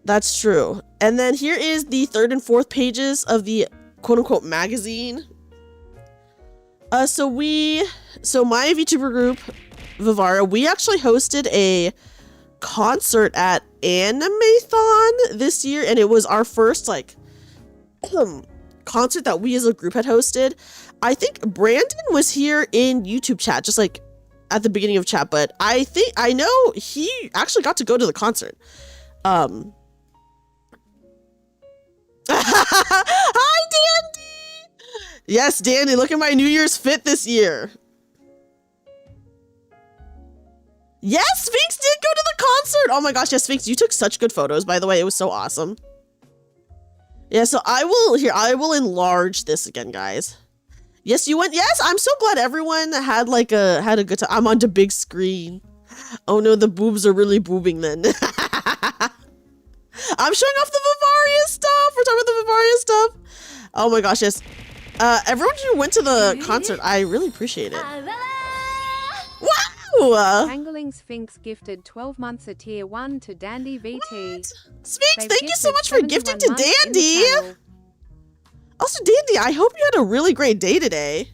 Speaker 1: That's true. And then here is the 3rd and 4th pages of the quote-unquote magazine. So my VTuber group, Vivara, we actually hosted a concert at Animathon this year, and it was our first concert that we as a group had hosted. I think Brandon was here in YouTube chat, just at the beginning of chat, but I know he actually got to go to the concert. Hi, Dandy! Yes, Dandy, look at my New Year's fit this year. Yes, Sphinx did go to the concert. Oh my gosh, yes, Sphinx, you took such good photos, by the way. It was so awesome. Yeah, so I will enlarge this again, guys. Yes, you went. Yes, I'm so glad everyone had a good time. I'm on the big screen. Oh no, the boobs are really boobing then. I'm showing off the Bavaria stuff. We're talking about the Bavaria stuff. Oh my gosh, yes. Everyone who went to the concert, I really appreciate it. Wow!
Speaker 3: Angling Sphinx gifted 12 months a tier 1 to Dandy VT.
Speaker 1: What? Sphinx,
Speaker 3: They've
Speaker 1: thank you so much for gifting to
Speaker 3: 71 months in the
Speaker 1: Dandy.
Speaker 3: channel.
Speaker 1: Also, Dandy, I hope you had a really great day today.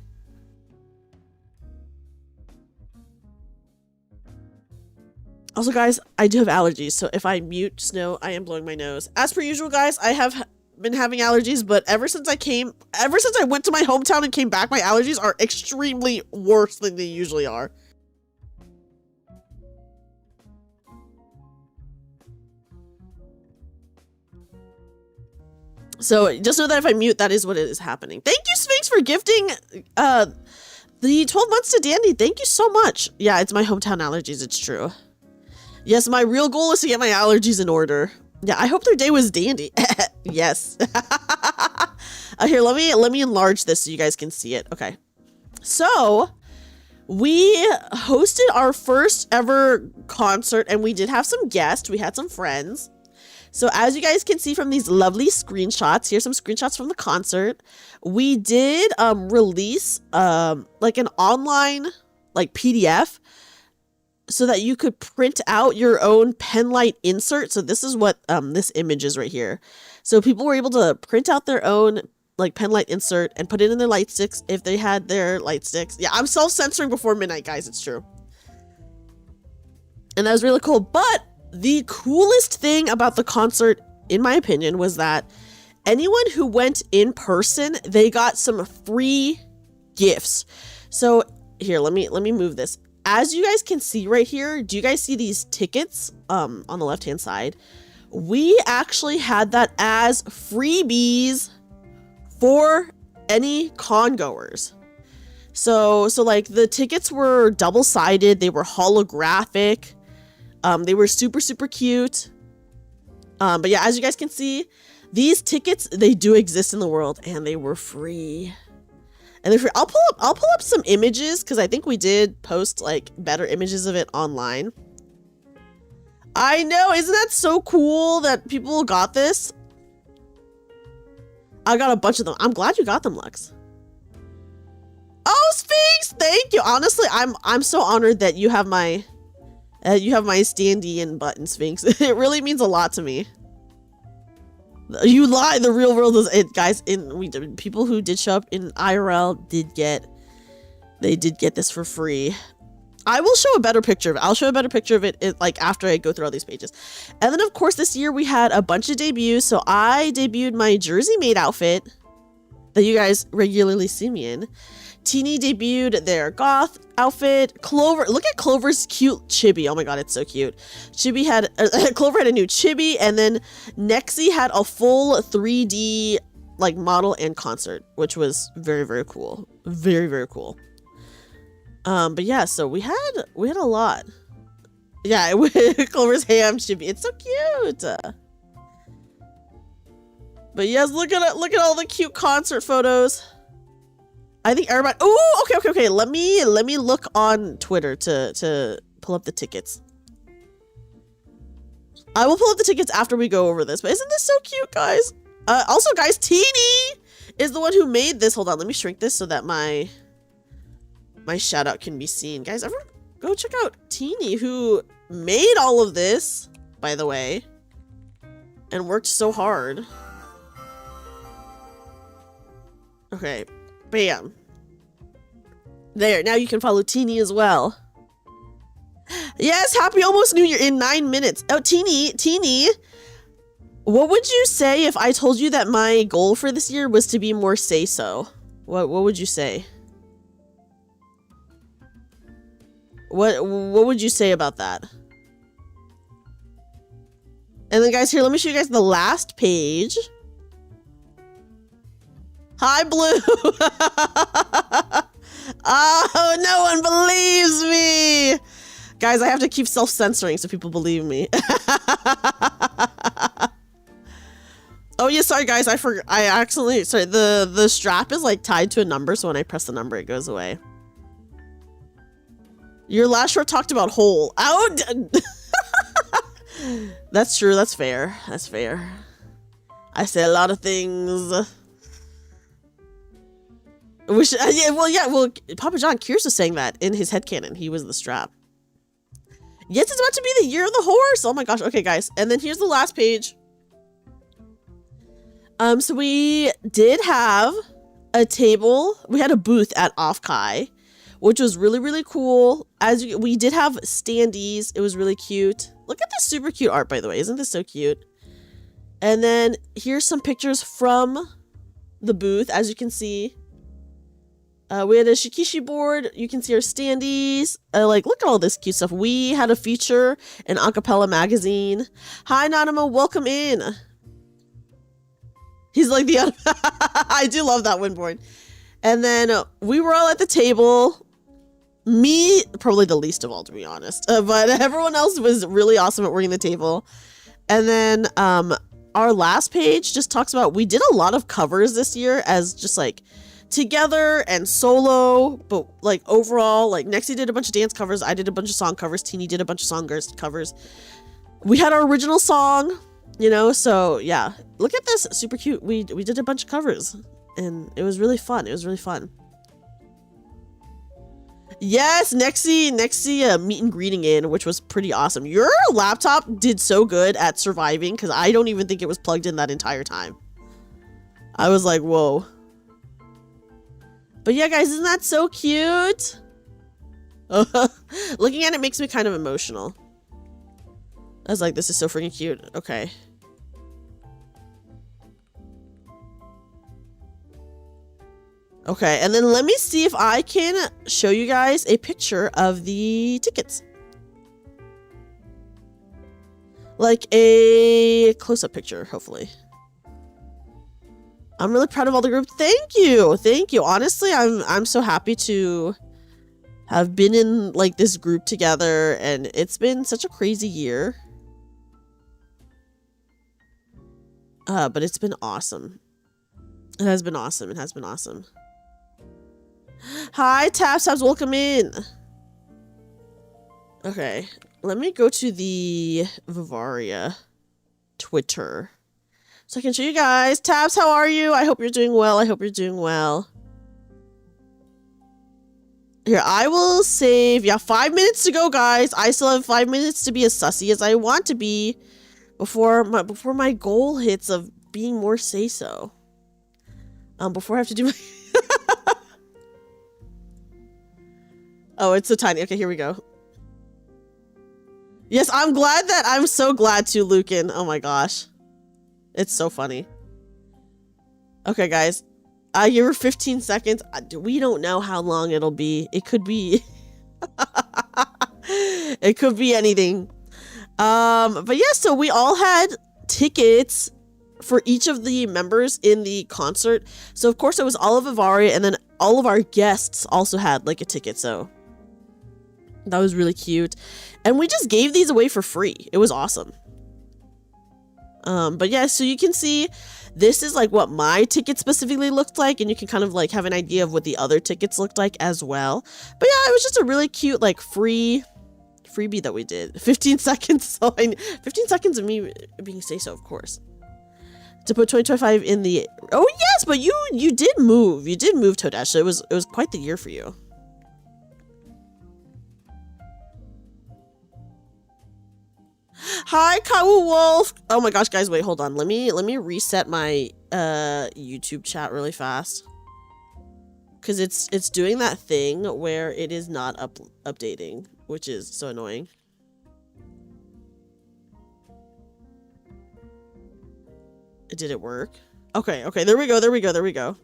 Speaker 1: Also, guys, I do have allergies, so if I mute, just know I am blowing my nose. As per usual, guys, I have been having allergies, but ever since I went to my hometown and came back, my allergies are extremely worse than they usually are. So just know that if I mute, that is what is happening. Thank you, Sphinx, for gifting the 12 months to Dandy. Thank you so much. Yeah, it's my hometown allergies. It's true. Yes, my real goal is to get my allergies in order. Yeah, I hope their day was dandy. Yes. Here, let me enlarge this so you guys can see it. Okay. So we hosted our first ever concert, and we did have some guests. We had some friends. So as you guys can see from these lovely screenshots, here's some screenshots from the concert. We did release like an online like PDF so that you could print out your own pen light insert. So this is what this image is right here. So people were able to print out their own like pen light insert and put it in their light sticks if they had their light sticks. Yeah, I'm self-censoring before midnight, guys. It's true. And that was really cool. But the coolest thing about the concert, in my opinion, was that anyone who went in person, they got some free gifts. So here, let me move this. As you guys can see right here, do you guys see these tickets on the left-hand side? We actually had that as freebies for any con goers. So like the tickets were double-sided, they were holographic. They were super, super cute. But yeah, as you guys can see, these tickets, they do exist in the world and they were free. And they're free. I'll pull up some images because I think we did post like better images of it online. I know, isn't that so cool that people got this? I got a bunch of them. I'm glad you got them, Lux. Oh, Sphinx, thank you. Honestly, I'm so honored that you have my standee and button, Sphinx. It really means a lot to me. You lie. The real world is it, guys. People who did show up in IRL did get this for free. I will show a better picture of it. I'll show a better picture of it like after I go through all these pages. And then of course this year we had a bunch of debuts. So I debuted my Jersey Maid outfit that you guys regularly see me in. Teeny debuted their goth outfit. Clover, look at Clover's cute chibi. Oh my god, it's so cute. Chibi had Clover had a new chibi, and then Nexie had a full 3D like model and concert, which was very, very cool. Very, very cool. But yeah, so we had a lot. Yeah, Clover's ham chibi. It's so cute. But yes, look at all the cute concert photos. I think everybody. Oh, okay. Let me look on Twitter to pull up the tickets. I will pull up the tickets after we go over this. But isn't this so cute, guys? Also, guys, Teeny is the one who made this. Hold on, let me shrink this so that my shout out can be seen. Guys, everyone go check out Teeny, who made all of this, by the way, and worked so hard. Okay. Bam. There, now you can follow Teeny as well. Yes, happy almost New Year in 9 minutes. Oh, Teeny, what would you say if I told you that my goal for this year was to be more say-so? What would you say? What would you say about that? And then guys, here, let me show you guys the last page. Hi, Blue. Oh, no one believes me. Guys, I have to keep self-censoring so people believe me. Oh yeah, sorry guys, I forgot. I accidentally, sorry, the strap is like tied to a number, so when I press the number, it goes away. Your last short talked about hole. Oh, that's true. That's fair. That's fair. I say a lot of things. Wish, well, Papa John Kears was saying that in his headcanon. He was the strap. Yes, it's about to be the year of the horse. Oh my gosh. Okay, guys. And then here's the last page. So we did have a table. We had a booth at Offkai, which was really, really cool. We did have standees. It was really cute. Look at this super cute art, by the way. Isn't this so cute? And then here's some pictures from the booth, as you can see. We had a Shikishi board. You can see our standees. Like, look at all this cute stuff. We had a feature in Acapella magazine. Hi, Nanamo. Welcome in. He's like the I do love that windboard. And then we were all at the table. Me, probably the least of all, to be honest. But everyone else was really awesome at working the table. And then our last page just talks about, we did a lot of covers this year as just like together and solo. But like overall, like Nexie did a bunch of dance covers. I did a bunch of song covers. Teeny did a bunch of song covers. We had our original song. You know, so yeah, look at this, super cute. We did a bunch of covers and it was really fun. It was really fun. Yes, Nexie meet and greeting in, which was pretty awesome. Your laptop did so good at surviving because I don't even think it was plugged in that entire time. I was like, whoa. But yeah, guys, isn't that so cute? Looking at it makes me kind of emotional. I was like, this is so freaking cute. Okay. Okay, and then let me see if I can show you guys a picture of the tickets. Like a close-up picture, hopefully. I'm really proud of all the group. Thank you. Thank you. Honestly, I'm so happy to have been in like this group together, and it's been such a crazy year. But it's been awesome. It has been awesome. It has been awesome. Hi, Taps. Welcome in. Okay, let me go to the Vivaria Twitter so I can show you guys. Taps, how are you? I hope you're doing well. I hope you're doing well. Here, I will save. Yeah, 5 minutes to go, guys. I still have 5 minutes to be as sussy as I want to be before my goal hits of being more say-so. Before I have to do my... Oh, it's so tiny. Okay, here we go. Yes, I'm so glad to, Lucan. Oh my gosh. It's so funny. Okay, guys. I give her 15 seconds. We don't know how long it'll be. It could be... It could be anything. But yeah, so we all had tickets for each of the members in the concert. So of course it was all of Vivaria, and then all of our guests also had like a ticket, so that was really cute. And we just gave these away for free. It was awesome. But yeah, so you can see this is like what my ticket specifically looked like, and you can kind of like have an idea of what the other tickets looked like as well. But yeah, it was just a really cute like freebie that we did. 15 seconds. So 15 seconds of me being say-so, of course. To put 2025 in the... Oh yes, but you did move. You did move, Todash. So it was quite the year for you. Hi, Kawu Wolf. Oh my gosh, guys, wait, hold on. Let me reset my YouTube chat really fast. Cause it's doing that thing where it is not updating, which is so annoying. Did it work? Okay, there we go.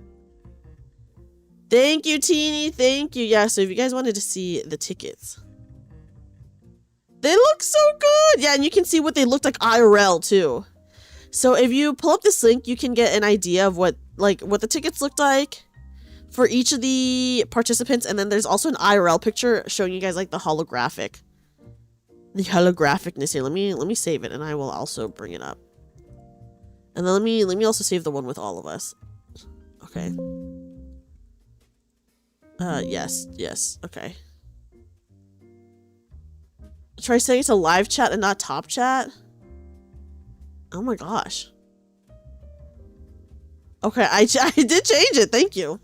Speaker 1: Thank you, Teeny. Thank you. Yeah, so if you guys wanted to see the tickets. They look so good. Yeah, and you can see what they looked like IRL too. So if you pull up this link, you can get an idea of what the tickets looked like for each of the participants, and then there's also an IRL picture showing you guys like the holographicness here. Let me save it, and I will also bring it up. And then let me also save the one with all of us. Okay. Yes, okay. Try saying it's a live chat and not top chat. Oh my gosh. Okay, I did change it. Thank you.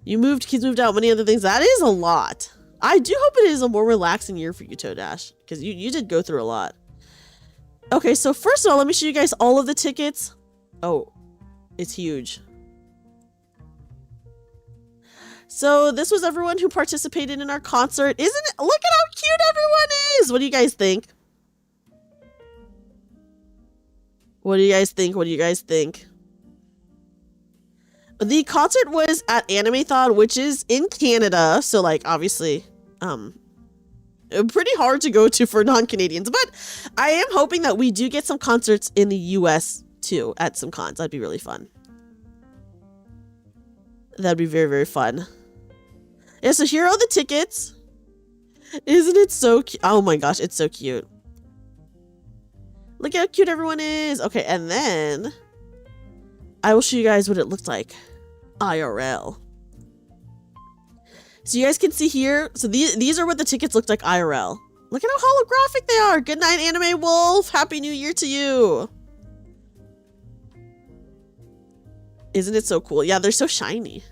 Speaker 1: Kids moved out, many other things. That is a lot. I do hope it is a more relaxing year for you, Toadash, because you did go through a lot. Okay, so first of all, let me show you guys all of the tickets. Oh, it's huge. So this was everyone who participated in our concert. Isn't it? Look at how cute everyone is. What do you guys think? What do you guys think? What do you guys think? The concert was at Animathon, which is in Canada. So like, obviously, pretty hard to go to for non-Canadians. But I am hoping that we do get some concerts in the US too at some cons. That'd be really fun. That'd be very, very fun. Yeah, so here are the tickets. Isn't it so cute? Oh my gosh, it's so cute. Look how cute everyone is. Okay, and then I will show you guys what it looks like IRL. So you guys can see here. So these are what the tickets looked like IRL. Look at how holographic they are. Good night, Anime Wolf. Happy New Year to you. Isn't it so cool? Yeah, they're so shiny.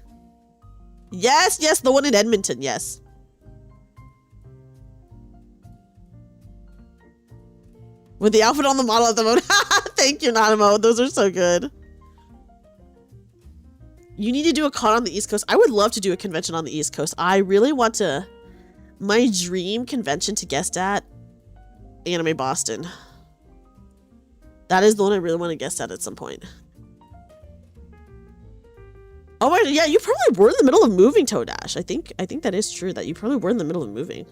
Speaker 1: Yes, yes, the one in Edmonton, yes. With the outfit on the model at the moment. Thank you, Nanamo. Those are so good. You need to do a con on the East Coast. I would love to do a convention on the East Coast. I really want to... My dream convention to guest at, Anime Boston. That is the one I really want to guest at some point. Oh my, yeah, you probably were in the middle of moving, Toadash. I think that is true, that you probably were in the middle of moving.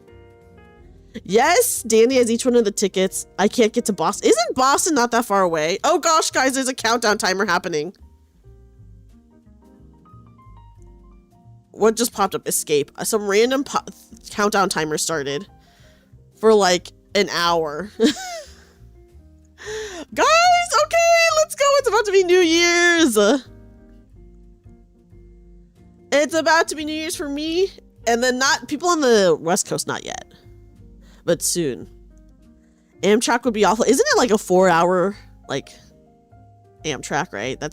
Speaker 1: Yes, Danny has each one of the tickets. I can't get to Boston. Isn't Boston not that far away? Oh gosh, guys, there's a countdown timer happening. What just popped up? Escape. Some random countdown timer started for like an hour. Guys, okay, let's go. It's about to be New Year's. It's about to be New Year's for me. And then not people on the West Coast, not yet. But soon. Amtrak would be awful. Isn't it like a 4-hour like Amtrak, right? That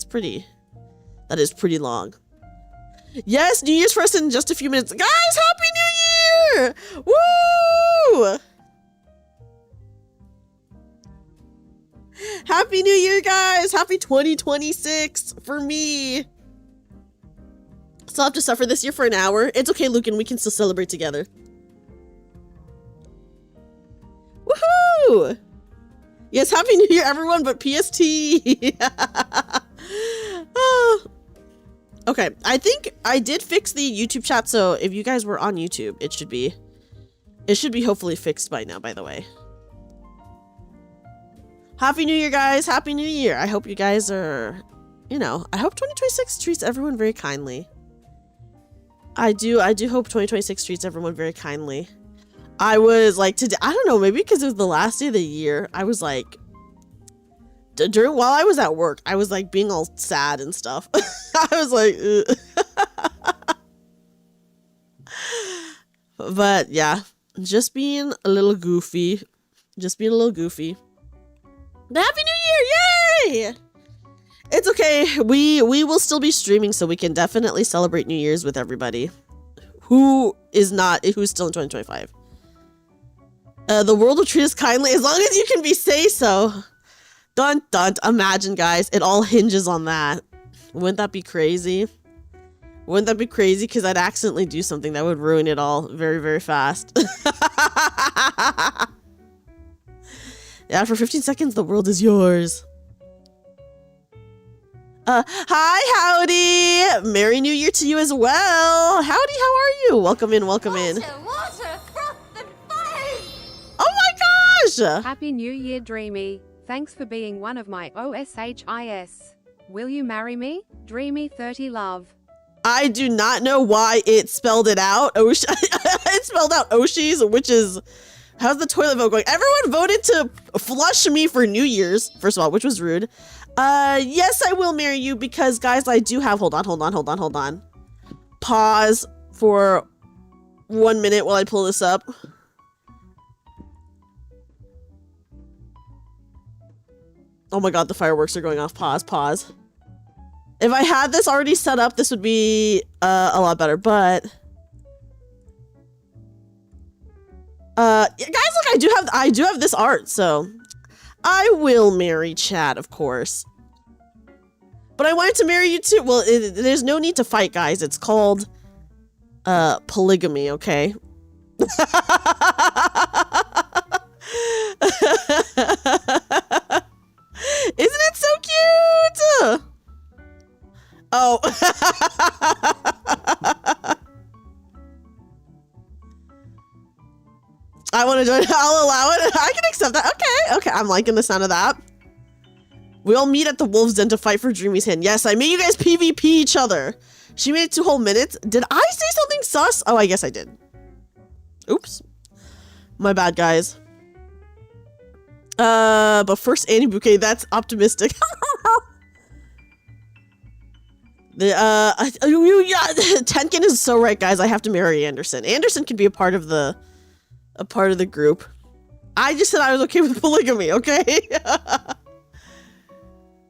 Speaker 1: is pretty long. Yes, New Year's for us in just a few minutes. Guys, Happy New Year! Woo! Happy New Year, guys! Happy 2026 for me. Still have to suffer this year for an hour. It's okay, Lucan. We can still celebrate together. Woohoo! Yes, Happy New Year, everyone, but PST. Oh. Okay, I think I did fix the YouTube chat, so if you guys were on YouTube, it should be hopefully fixed by now, by the way. Happy New Year, guys. Happy New Year. I hope you guys are, I hope 2026 treats everyone very kindly. I do hope 2026 treats everyone very kindly. I was like, today, I don't know, maybe because it was the last day of the year, I was like, while I was at work, I was like being all sad and stuff. I was like, ugh. But yeah, just being a little goofy. But Happy New Year! Yay! It's okay. We will still be streaming, so we can definitely celebrate New Year's with everybody who's still in 2025. The world will treat us kindly as long as you can say so. Dun dun. Imagine, guys, it all hinges on that. Wouldn't that be crazy? Wouldn't that be crazy? Because I'd accidentally do something that would ruin it all very, very fast. Yeah, for 15 seconds, the world is yours. Hi, howdy. Merry New Year to you as well. Howdy, how are you? Welcome in, welcome in.
Speaker 2: Water, froth, and fire.
Speaker 1: Oh my gosh.
Speaker 3: Happy New Year, Dreamy. Thanks for being one of my OSHIS. Will you marry me? Dreamy 30 love.
Speaker 1: I do not know why it spelled it out. It spelled out Oshis, which is... How's the toilet vote going? Everyone voted to flush me for New Year's, first of all, which was rude. Yes, I will marry you because, guys, I do have... Hold on. Pause for 1 minute while I pull this up. Oh my god, the fireworks are going off. Pause. If I had this already set up, this would be a lot better, but... guys, look, I do have this art, so... I will marry Chad, of course. But I wanted to marry you too. Well, there's no need to fight, guys. It's called... polygamy, okay? Isn't it so cute? Oh. I want to join. I'll allow it. I can accept that. Okay. I'm liking the sound of that. We all meet at the Wolves Den to fight for Dreamy's hand. Yes, I made you guys PvP each other. She made it 2 whole minutes. Did I say something sus? Oh, I guess I did. Oops. My bad, guys. But first Annie Bouquet, that's optimistic. Tenkin is so right, guys. I have to marry Anderson. Anderson can be a part of the group. I just said I was okay with polygamy, okay?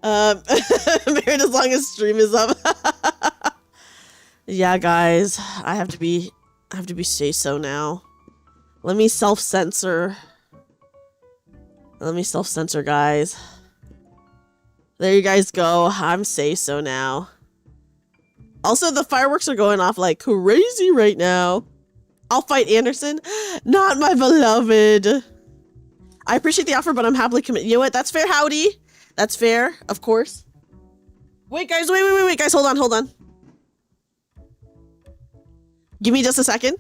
Speaker 1: Married as long as stream is up. Yeah, guys. I have to be say so now. Let me self-censor. Guys. There you guys go. I'm say so now. Also, the fireworks are going off like crazy right now. I'll fight Anderson. Not my beloved. I appreciate the offer, but I'm happily committed. You know what? That's fair, Howdy. That's fair, of course. Wait, guys. Wait, guys. Hold on. Give me just a second.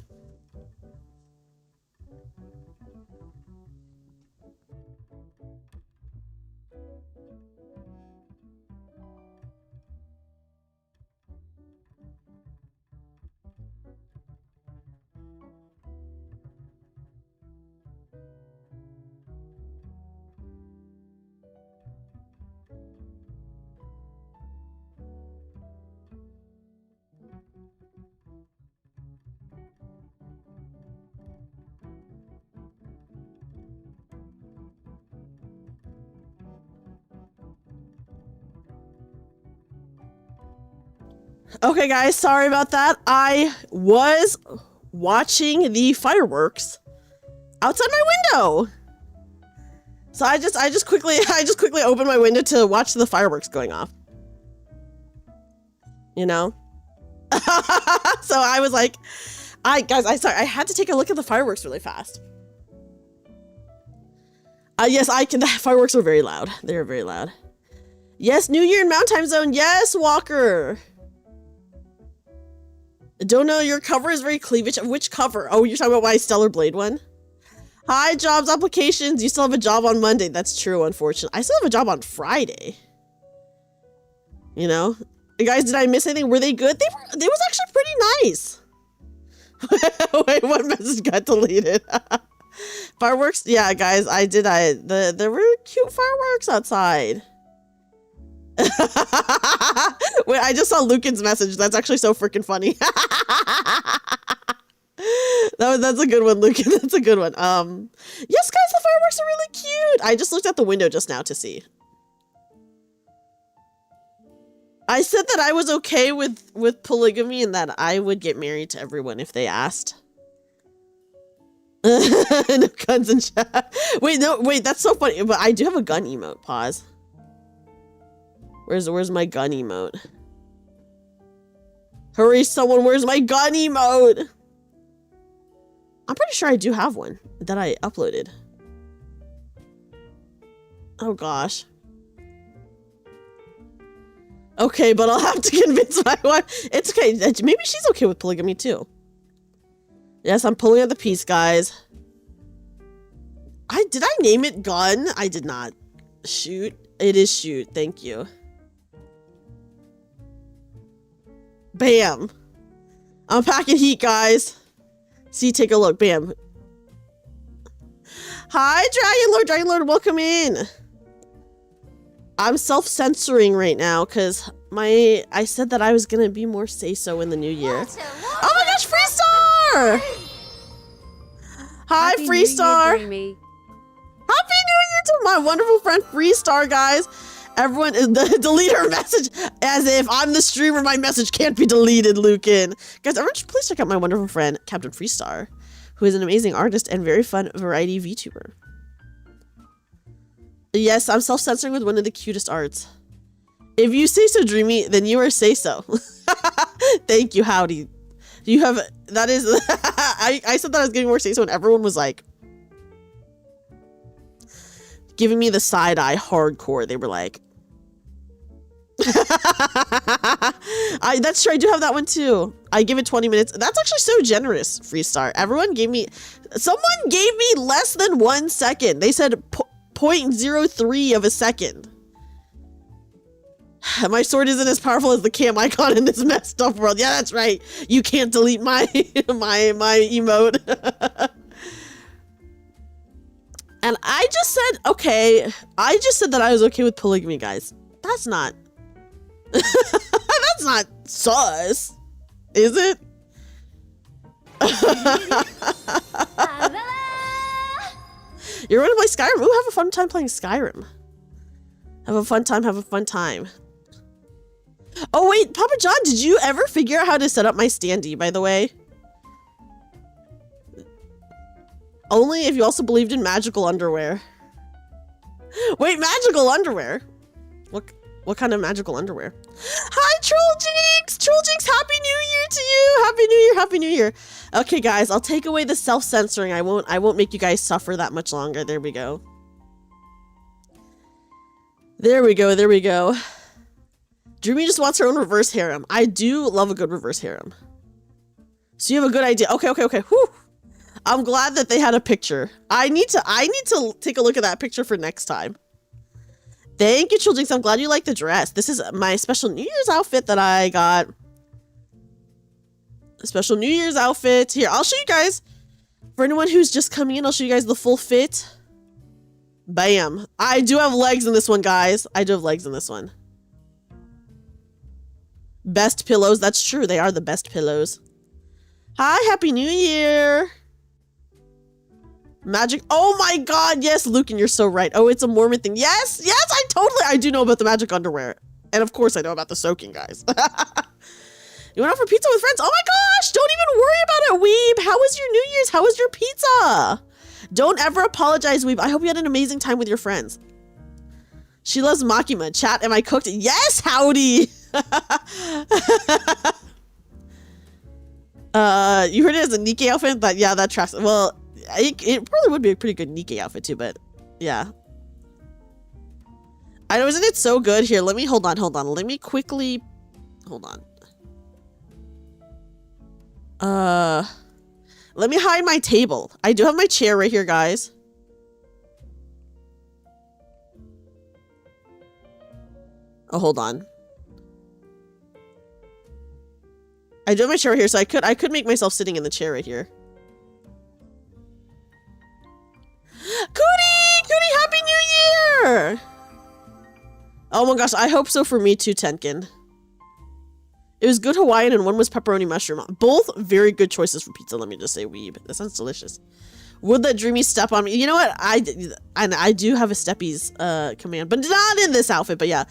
Speaker 1: Okay, guys, sorry about that. I was watching the fireworks outside my window. So I just quickly opened my window to watch the fireworks going off. You know? So I was like, sorry, I had to take a look at the fireworks really fast. Yes, the fireworks are very loud. They're very loud. Yes, New Year in Mountain Time Zone. Yes, Walker. Don't know, your cover is very cleavage. Which cover? Oh, you're talking about my Stellar Blade one? Hi, jobs, applications. You still have a job on Monday. That's true, unfortunately. I still have a job on Friday. You know? Guys, did I miss anything? Were they good? They was actually pretty nice. Wait, what message got deleted? Fireworks? Yeah, guys, I did. There were cute fireworks outside. Wait, I just saw Lucan's message. That's actually so freaking funny. That's a good one, Lucan. That's a good one. Yes, guys, the fireworks are really cute. I just looked out the window just now to see. I said that I was okay with polygamy and that I would get married to everyone if they asked. No guns in chat. Wait, that's so funny. But I do have a gun emote. Pause. Where's my gun emote? Hurry, someone, where's my gun emote? I'm pretty sure I do have one that I uploaded. Oh gosh. Okay, but I'll have to convince my wife. It's okay. Maybe she's okay with polygamy too. Yes, I'm pulling out the piece, guys. Did I name it gun? I did not. Shoot. It is shoot. Thank you. Bam. I'm packing heat, guys. See, take a look. Bam. Hi, Dragon Lord, welcome in. I'm self-censoring right now because I said that I was gonna be more say-so in the new year. Oh my gosh, Freestar! Hi,
Speaker 3: Happy
Speaker 1: Freestar.
Speaker 3: New Year,
Speaker 1: Happy New Year to my wonderful friend Freestar, guys. Everyone, delete her message as if I'm the streamer. My message can't be deleted, Lucan. Guys, everyone, please check out my wonderful friend Captain Freestar, who is an amazing artist and very fun variety VTuber. Yes, I'm self-censoring with one of the cutest arts. If you say so, Dreamy, then you are say so. Thank you, Howdy. You have, that is, I said that I was getting more say so and everyone was like, giving me the side eye hardcore. They were like, that's true. I do have that one too. I give it 20 minutes. That's actually so generous, Freestar. Someone gave me less than 1 second. They said 0.03 of a second. My sword isn't as powerful as the cam icon in this messed up world. Yeah, that's right. You can't delete my my emote. And I just said, okay. I just said that I was okay with polygamy, guys. That's not that's not sus, is it? You're gonna play Skyrim? Ooh, have a fun time playing Skyrim. Have a fun time. Oh wait, Papa John, did you ever figure out how to set up my standee, by the way? Only if you also believed in magical underwear. Wait, magical underwear? What kind of magical underwear? Hi, Trolljinx! Trolljinx, Happy New Year to you! Happy New Year! Okay, guys, I'll take away the self-censoring. I won't make you guys suffer that much longer. There we go. There we go. Dreamy just wants her own reverse harem. I do love a good reverse harem. So you have a good idea. Okay. Whew. I'm glad that they had a picture. I need to take a look at that picture for next time. Thank you, Trolljinx. I'm glad you like the dress. This is my special New Year's outfit that I got. A special New Year's outfit. Here, I'll show you guys. For anyone who's just coming in, I'll show you guys the full fit. Bam. I do have legs in this one, guys. I do have legs in this one. Best pillows. That's true. They are the best pillows. Hi, Happy New Year. Magic. Oh my god, yes, Lucan, you're so right. Oh, it's a Mormon thing. Yes, I do know about the magic underwear. And of course I know about the soaking, guys. You went out for pizza with friends? Oh my gosh, don't even worry about it, Weeb. How was your New Year's? How was your pizza? Don't ever apologize, Weeb. I hope you had an amazing time with your friends. She loves Makima. Chat, am I cooked? Yes, Howdy. You heard it as a Nikkei outfit, but yeah, that tracks. Well, it probably would be a pretty good Nikkei outfit too, but yeah. I know, isn't it so good? Here, let me, hold on. Let me quickly, hold on. Let me hide my table. I do have my chair right here, guys. Oh, hold on. I do have my chair right here, so I could make myself sitting in the chair right here. Cootie, Happy New Year! Oh my gosh, I hope so for me too, Tenkin. It was good Hawaiian and one was pepperoni mushroom. Both very good choices for pizza, let me just say, Weeb. That sounds delicious. Would that Dreamy step on me? You know what? I do have a steppies command, but not in this outfit, but yeah.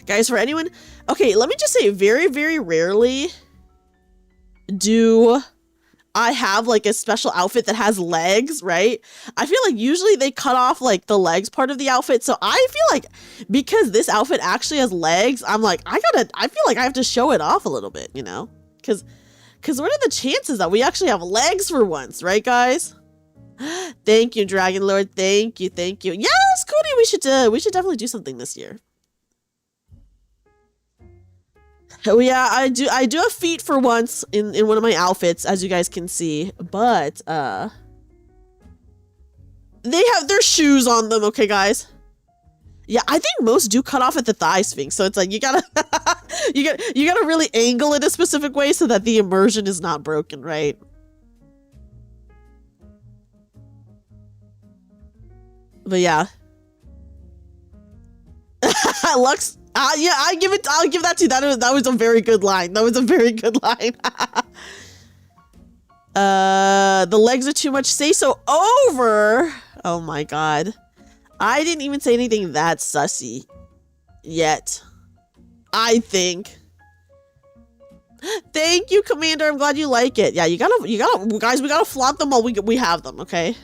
Speaker 1: Guys, for anyone... Okay, let me just say, very, very rarely do I have like a special outfit that has legs, right? I feel like usually they cut off like the legs part of the outfit. So I feel like because this outfit actually has legs, I'm like, I feel like I have to show it off a little bit, you know? Because what are the chances that we actually have legs for once, right, guys? Thank you, Dragon Lord. Thank you. Yes, Cody, we should definitely do something this year. Oh yeah, I do have feet for once in one of my outfits, as you guys can see, but they have their shoes on them, okay guys? Yeah, I think most do cut off at the thigh sphinx, so it's like you gotta you gotta really angle it a specific way so that the immersion is not broken, right? But yeah. Lux, yeah, I'll give that to you. That was a very good line. That was a very good line. The legs are too much. Say so over. Oh my god. I didn't even say anything that sussy yet. I think. Thank you, Commander. I'm glad you like it. Yeah, you gotta, guys, we gotta flaunt them while we have them, okay?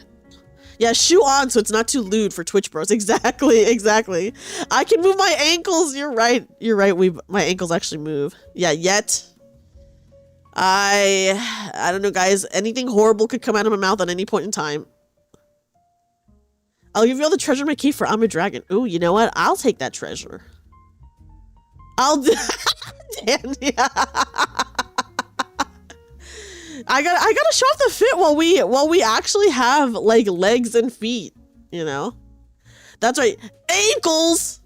Speaker 1: Yeah, shoe on so it's not too lewd for Twitch bros. Exactly, exactly. I can move my ankles. You're right. You're right. My ankles actually move. Yeah, yet. I don't know, guys. Anything horrible could come out of my mouth at any point in time. I'll give you all the treasure in my cave for I'm a dragon. Ooh, you know what? I'll take that treasure. I'll do. Damn, yeah. I gotta show off the fit while we actually have like legs and feet, you know? That's right. Ankles!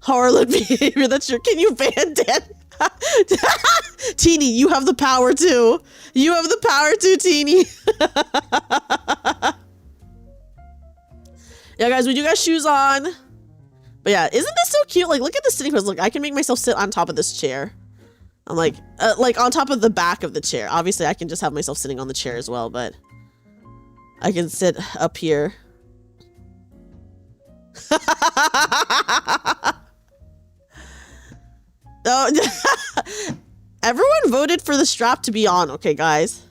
Speaker 1: Harlot behavior, that's your, can you ban Dan? Teeny, you have the power too. You have the power too, Teeny. Yeah, guys, we do got shoes on. But yeah, isn't this so cute? Like, look at the sitting pose. Look, I can make myself sit on top of this chair. I'm like on top of the back of the chair. Obviously, I can just have myself sitting on the chair as well, but I can sit up here. Oh, everyone voted for the strap to be on. Okay, guys.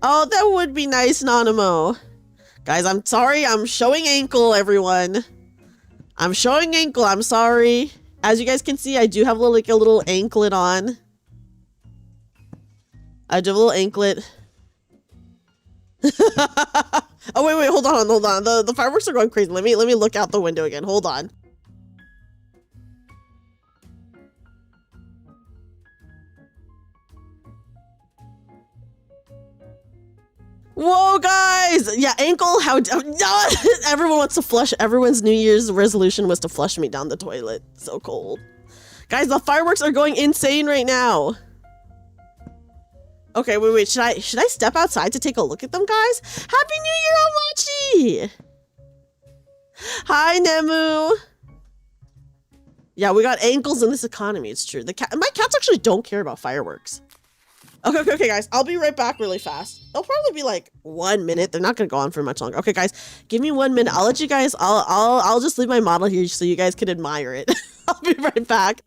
Speaker 1: Oh, that would be nice, Nanamo. Guys, I'm sorry. I'm showing ankle, everyone. I'm showing ankle. I'm sorry. As you guys can see, I do have a little anklet on. I do have a little anklet. Oh, wait, hold on. The fireworks are going crazy. Let me look out the window again. Hold on. Whoa, guys! Yeah, ankle, how... No, everyone wants to flush... Everyone's New Year's resolution was to flush me down the toilet. So cold. Guys, the fireworks are going insane right now. Okay, wait. Should I step outside to take a look at them, guys? Happy New Year, Omachi! Hi, Nemu! Yeah, we got ankles in this economy, it's true. My cats actually don't care about fireworks. Okay, guys. I'll be right back really fast. They'll probably be like 1 minute. They're not gonna go on for much longer. Okay, guys, give me 1 minute. I'll let you guys. I'll just leave my model here so you guys can admire it. I'll be right back.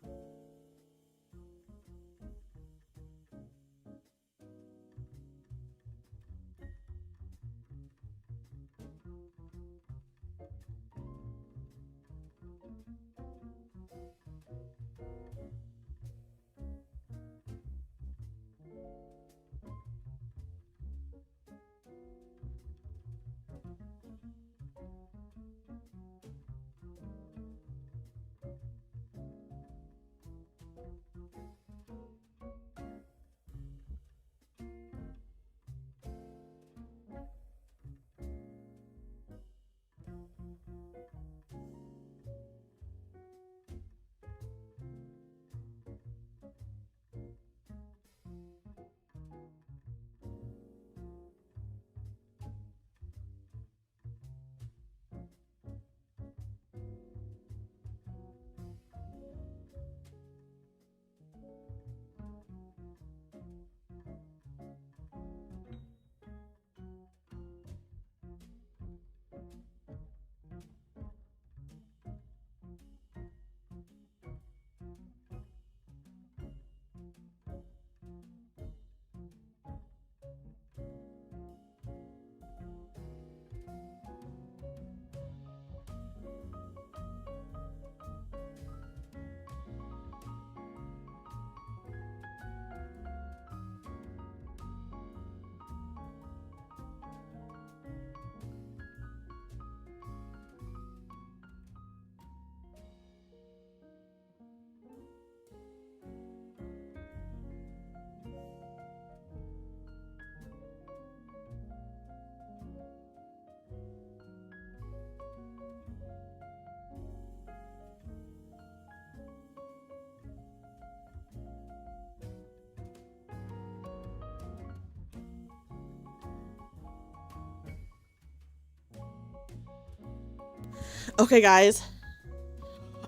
Speaker 1: Okay, guys.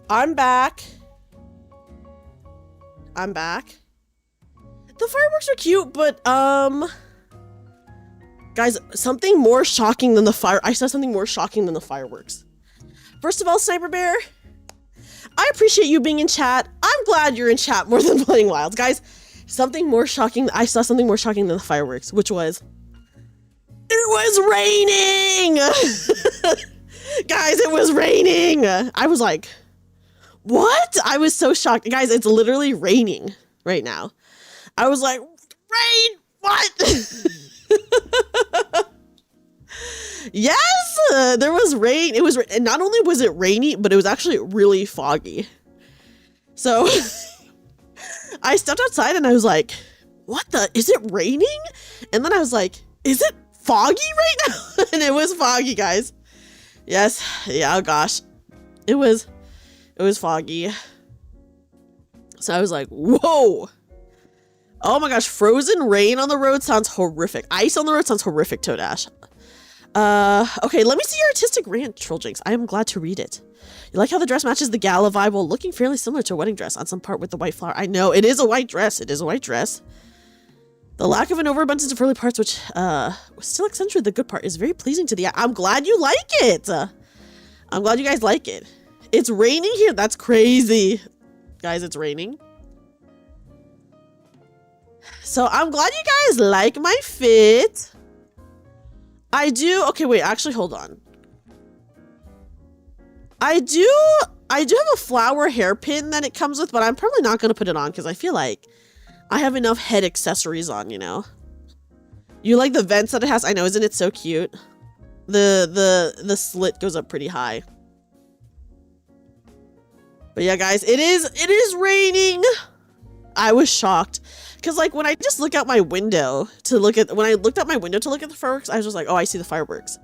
Speaker 1: I'm back. I'm back. The fireworks are cute, but, guys, something more shocking than I saw something more shocking than the fireworks. First of all, Sniper Bear, I appreciate you being in chat. I'm glad you're in chat more than playing Wilds. Guys, I saw something more shocking than the fireworks, which was, it was raining! Guys, it was raining! I was like, what? I was so shocked. Guys, it's literally raining right now. I was like, rain? What? Yes, there was rain. It was, and not only was it rainy, but it was actually really foggy. So I stepped outside and I was like, what is it raining? And then I was like, is it foggy right now? And it was foggy, guys. Yes. Yeah. Oh gosh. It was foggy. So I was like, whoa. Oh my gosh. Frozen rain on the road sounds horrific. Ice on the road sounds horrific, Toadash. Okay, let me see your artistic rant, Trolljinx. I am glad to read it. You like how the dress matches the gala vibe while looking fairly similar to a wedding dress on some part with the white flower. I know, it is a white dress. It is a white dress. The lack of an overabundance of early parts, which, still accentuated the good part, is very pleasing to the eye. I'm glad you like it. I'm glad you guys like it. It's raining here. That's crazy. Guys, it's raining. So I'm glad you guys like my fit. I do. Okay, wait, actually, hold on. I do have a flower hairpin that it comes with, but I'm probably not going to put it on because I feel like I have enough head accessories on, you know? You like the vents that it has? I know, isn't it so cute? The slit goes up pretty high. But yeah, guys, it is raining. I was shocked. Because, like, when I just look out my window to look at, when I looked out my window to look at the fireworks, I was just like, oh, I see the fireworks.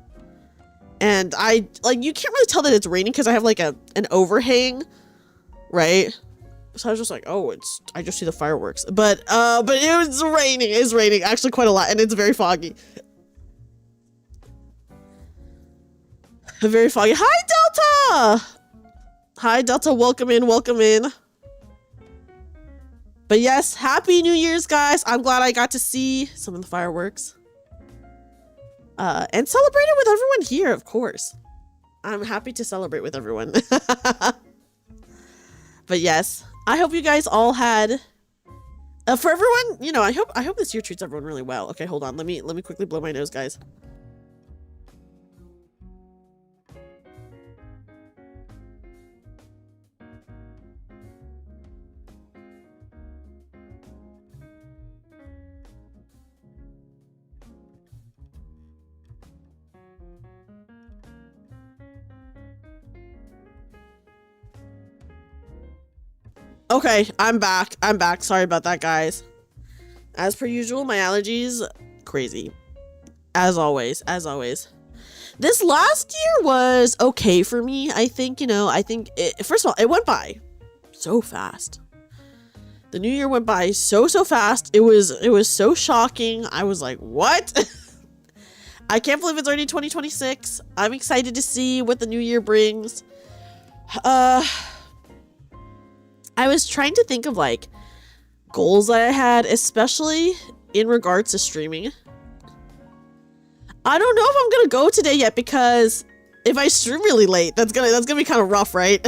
Speaker 1: And you can't really tell that it's raining because I have, like, an overhang, right? So I was just like, oh, I just see the fireworks. But it was raining. It's raining actually quite a lot, and it's very foggy. Very foggy. Hi, Delta! Hi, Delta. Welcome in. Welcome in. But yes, Happy New Year's, guys. I'm glad I got to see some of the fireworks. And celebrate it with everyone here, of course. I'm happy to celebrate with everyone. But yes, I hope you guys all had... for everyone, you know, I hope this year treats everyone really well. Okay, hold on. Let me quickly blow my nose, guys. Okay, I'm back. I'm back. Sorry about that, guys. As per usual, my allergies, crazy. As always, as always. This last year was okay for me. I think, you know, first of all, it went by so fast. The new year went by so fast. It was so shocking. I was like, what? I can't believe it's already 2026. I'm excited to see what the new year brings. I was trying to think of like goals that I had, especially in regards to streaming. I don't know if I'm gonna go today yet because if I stream really late, that's gonna be kind of rough, right?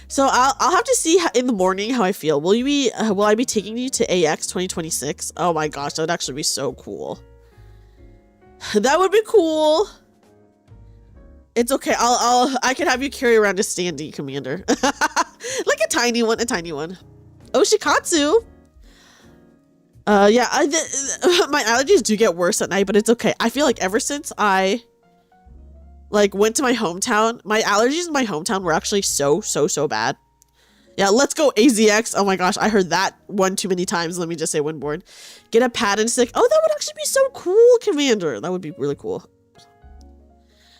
Speaker 1: So I'll have to see in the morning how I feel. Will I be taking you to AX 2026? Oh my gosh, that would actually be so cool. That would be cool. It's okay. I can have you carry around a standee, Commander. Like a tiny one, Oh, Shikatsu. Yeah, my allergies do get worse at night, but it's okay. I feel like ever since I went to my hometown, my allergies in my hometown were actually so bad. Yeah, let's go AZX. Oh my gosh, I heard that one too many times. Let me just say Windborn. Get a pad and stick. Oh, that would actually be so cool, Commander. That would be really cool.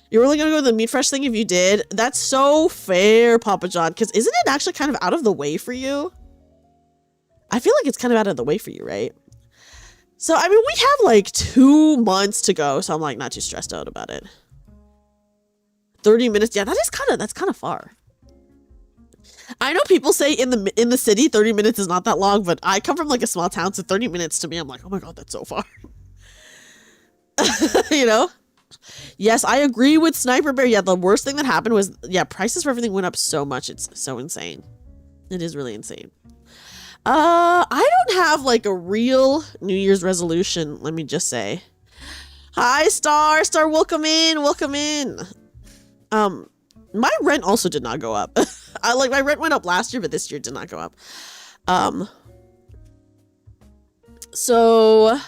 Speaker 1: You're really gonna go to the meat fresh thing if you did? That's so fair, Papa John, because isn't it actually kind of out of the way for you? I feel like it's kind of out of the way for you, right? So, I mean, we have like 2 months to go, so I'm like not too stressed out about it. 30 minutes. Yeah, that's kind of far. I know people say in the city 30 minutes is not that long, but I come from like a small town, so 30 minutes to me, I'm like, oh my god, that's so far. You know? Yes, I agree with Sniper Bear. Yeah, the worst thing that happened was, yeah, prices for everything went up so much. It's so insane. It is really insane. I don't have like a real New Year's resolution, let me just say. Hi, Star, welcome in, welcome in. My rent also did not go up. My rent went up last year, but this year did not go up. So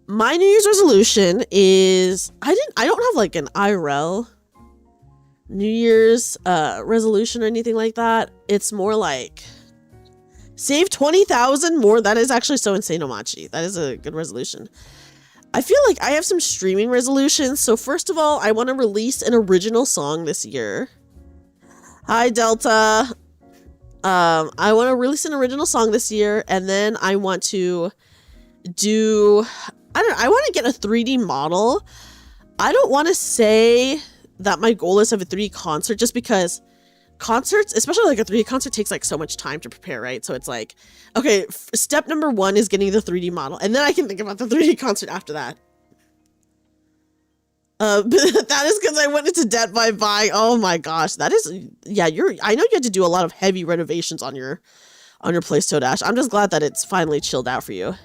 Speaker 1: my New Year's resolution is I don't have like an IRL New Year's resolution or anything like that. It's more like save 20,000 more. That is actually so insane, Omachi. That is a good resolution. I feel like I have some streaming resolutions. So first of all, I want to release an original song this year. Hi, Delta. I want to release an original song this year, and then I want to do, I want to get a 3D model. I don't want to say that my goal is to have a 3D concert just because concerts, especially like a 3D concert, takes like so much time to prepare, right? So it's like, okay, step number 1 is getting the 3D model, and then I can think about the 3D concert after that. But that is because I went into debt by buying. Oh my gosh, that is, yeah. I know you had to do a lot of heavy renovations on your place, Toadash. I'm just glad that it's finally chilled out for you.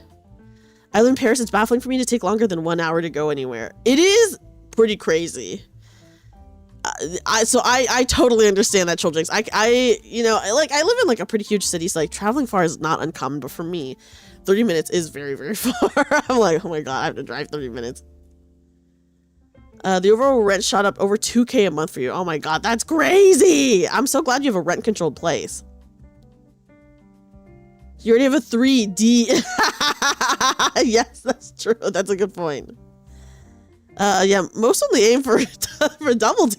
Speaker 1: I live in Paris. It's baffling for me to take longer than 1 hour to go anywhere. It is pretty crazy. I totally understand that, Children's. I live in like a pretty huge city, so like traveling far is not uncommon, but for me, 30 minutes is very, very far. I'm like, oh my god, I have to drive 30 minutes. The overall rent shot up over 2K a month for you. Oh my god, that's crazy! I'm so glad you have a rent-controlled place. You already have a 3D. Yes, that's true. That's a good point. Yeah, most only aim for double D.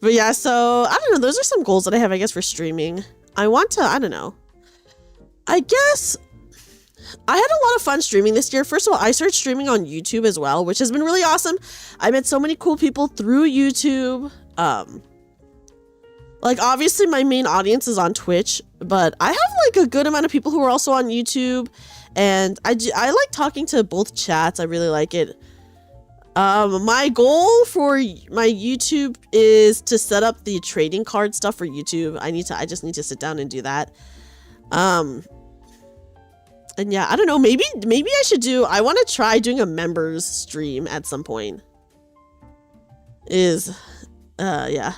Speaker 1: But yeah, so I don't know. Those are some goals that I have, I guess, for streaming. I want to, I don't know. I guess I had a lot of fun streaming this year. First of all, I started streaming on YouTube as well, which has been really awesome. I met so many cool people through YouTube. Like obviously my main audience is on Twitch, but I have like a good amount of people who are also on YouTube. And I like talking to both chats. I really like it. My goal for my YouTube is to set up the trading card stuff for YouTube. I just need to sit down and do that. And yeah, I don't know. Maybe I want to try doing a members stream at some point. Yeah.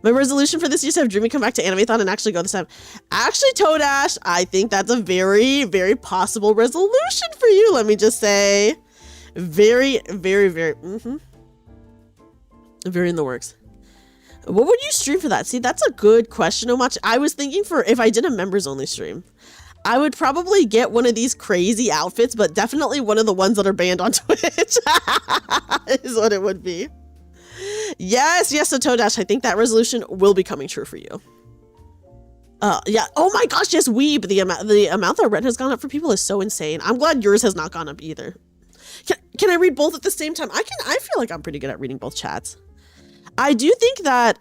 Speaker 1: My resolution for this year is to have Dreamy come back to Animathon and actually go this time. Actually, Toadash, I think that's a very, very possible resolution for you. Let me just say. Very, very, very, very in the works. What would you stream for that? See, that's a good question, Omachi. I was thinking for if I did a members only stream, I would probably get one of these crazy outfits, but definitely one of the ones that are banned on Twitch is what it would be. Yes, so Toadash, I think that resolution will be coming true for you. Yeah. Oh my gosh, yes, Weeb. The amount that rent has gone up for people is so insane. I'm glad yours has not gone up either. Can I read both at the same time? I feel like I'm pretty good at reading both chats. I do think that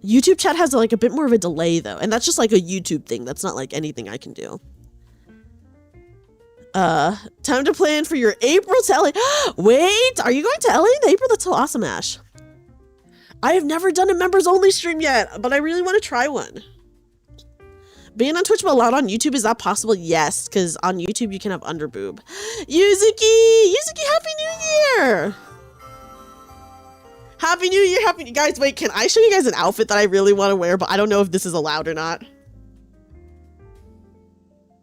Speaker 1: YouTube chat has like a bit more of a delay though, and that's just like a YouTube thing. That's not like anything I can do. Time to plan for your April to LA. Wait, are you going to LA in April? That's so awesome, Ash. I have never done a members only stream yet, but I really want to try one. Being on Twitch but allowed on YouTube, is that possible? Yes, because on YouTube you can have underboob. Yuzuki, Happy New Year! Happy New Year, guys, wait, can I show you guys an outfit that I really want to wear, but I don't know if this is allowed or not.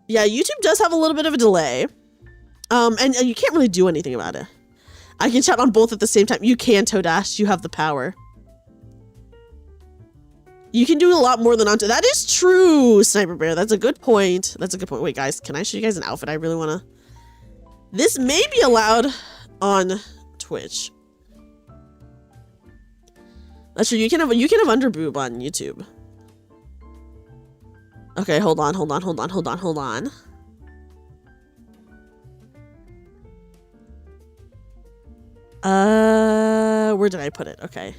Speaker 1: Yeah, YouTube does have a little bit of a delay. And you can't really do anything about it. I can chat on both at the same time. You can, Toadash. You have the power. You can do a lot more than onto. That is true, Sniper Bear. That's a good point. Wait, guys, can I show you guys an outfit? I really want to. This may be allowed on Twitch. That's true. You can have underboob on YouTube. Okay, hold on. Where did I put it? Okay.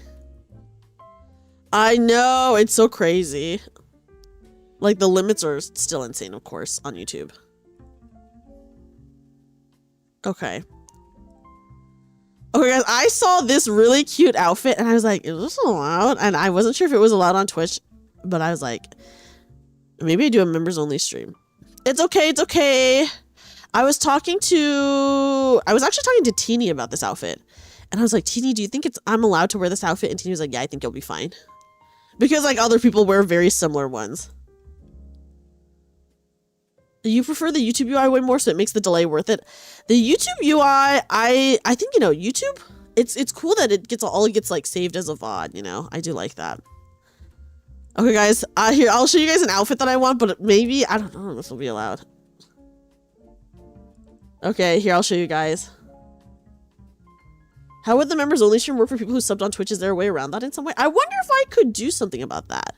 Speaker 1: I know, it's so crazy. Like, the limits are still insane, of course, on YouTube. Okay. Okay, guys, I saw this really cute outfit, and I was like, is this allowed? And I wasn't sure if it was allowed on Twitch, but I was like, maybe I do a members-only stream. It's okay, it's okay. I was actually talking to Teeny about this outfit. And I was like, Teeny, do you think I'm allowed to wear this outfit? And Teeny was like, yeah, I think you'll be fine. Because, like, other people wear very similar ones. You prefer the YouTube UI way more, so it makes the delay worth it. The YouTube UI, I think, you know, YouTube, it's cool that it gets like saved as a VOD, you know? I do like that. Okay, guys, here, I'll show you guys an outfit that I want, but maybe, I don't know if this will be allowed. Okay, here, I'll show you guys. How would the members only stream work for people who subbed on Twitch? Is there a way around that in some way? I wonder if I could do something about that.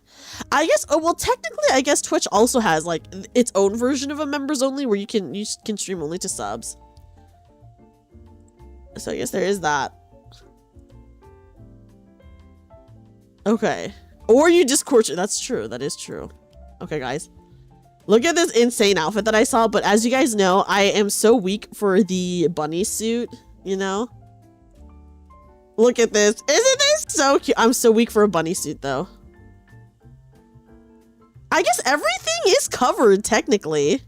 Speaker 1: I guess, oh, well, technically, I guess Twitch also has, like, its own version of a members only where you can stream only to subs. So I guess there is that. Okay. Or you Discord. That's true. That is true. Okay, guys. Look at this insane outfit that I saw. But as you guys know, I am so weak for the bunny suit, you know? Look at this. Isn't this so cute? I'm so weak for a bunny suit, though. I guess everything is covered, technically.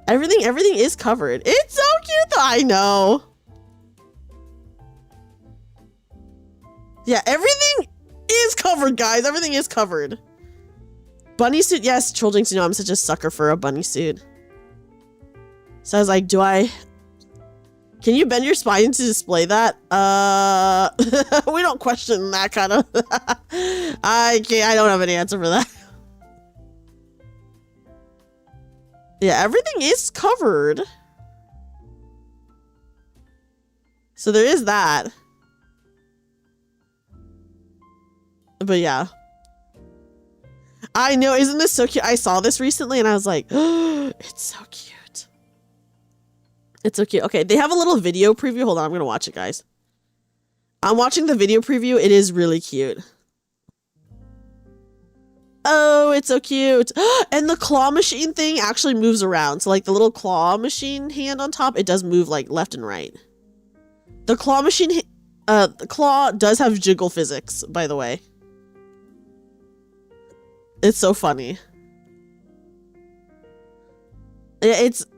Speaker 1: Everything is covered. It's so cute, though. I know. Yeah, everything is covered, guys. Everything is covered. Bunny suit, yes. Trolljinx, you know I'm such a sucker for a bunny suit. So I was like, can you bend your spine to display that? We don't question that kind of. I don't have an answer for that. Yeah, everything is covered. So there is that. But yeah. I know, isn't this so cute? I saw this recently and I was like, oh, it's so cute. It's so cute. Okay, they have a little video preview. Hold on, I'm gonna watch it, guys. I'm watching the video preview. It is really cute. Oh, it's so cute. And the claw machine thing actually moves around. So like the little claw machine hand on top, it does move like left and right. The claw machine, the claw does have jiggle physics, by the way. It's so funny.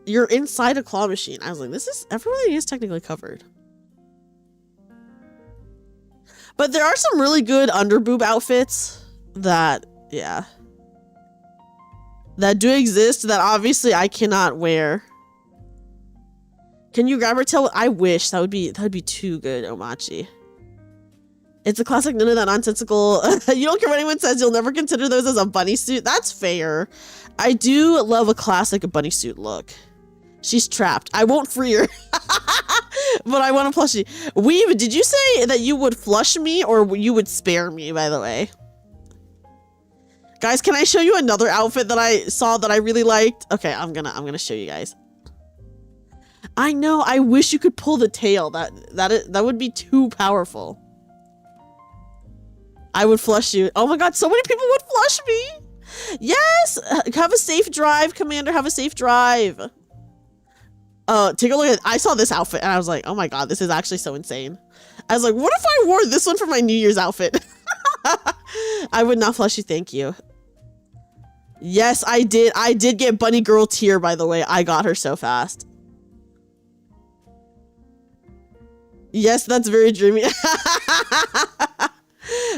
Speaker 1: You're inside a claw machine. I was like, everything is technically covered. But there are some really good underboob outfits that, yeah. That do exist that obviously I cannot wear. Can you grab her tail? I wish. That would be too good, Omachi. It's a classic, none of that nonsensical. You don't care what anyone says, you'll never consider those as a bunny suit. That's fair. I do love a classic bunny suit look. She's trapped. I won't free her. But I want a plushie. Weave, did you say that you would flush me or you would spare me, by the way? Guys, can I show you another outfit that I saw that I really liked? Okay, I'm gonna show you guys. I know, I wish you could pull the tail. That would be too powerful. I would flush you. Oh my god, so many people would flush me. Yes! Have a safe drive, Commander. Have a safe drive. Take a look at, I saw this outfit and I was like, oh my god, this is actually so insane. I was like, what if I wore this one for my New Year's outfit? I would not flush you, thank you. Yes, I did. I did get Bunny Girl tier, by the way. I got her so fast. Yes, that's very dreamy.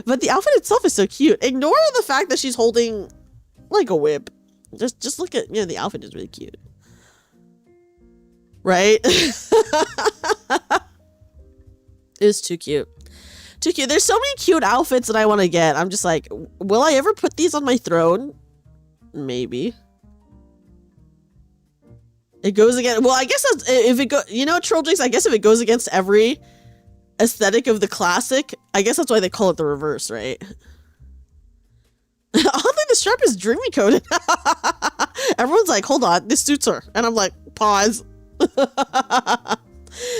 Speaker 1: But the outfit itself is so cute. Ignore the fact that she's holding like a whip. Just look at, the outfit is really cute. Right? It's too cute. Too cute. There's so many cute outfits that I want to get. I'm just like, will I ever put these on my throne? Maybe. It goes against, well, I guess that's, if it go, Trolljinx, I guess if it goes against every aesthetic of the classic, I guess that's why they call it the reverse, right? Oddly, the strap is dreamy coded. Everyone's like, hold on, this suits her. And I'm like, pause.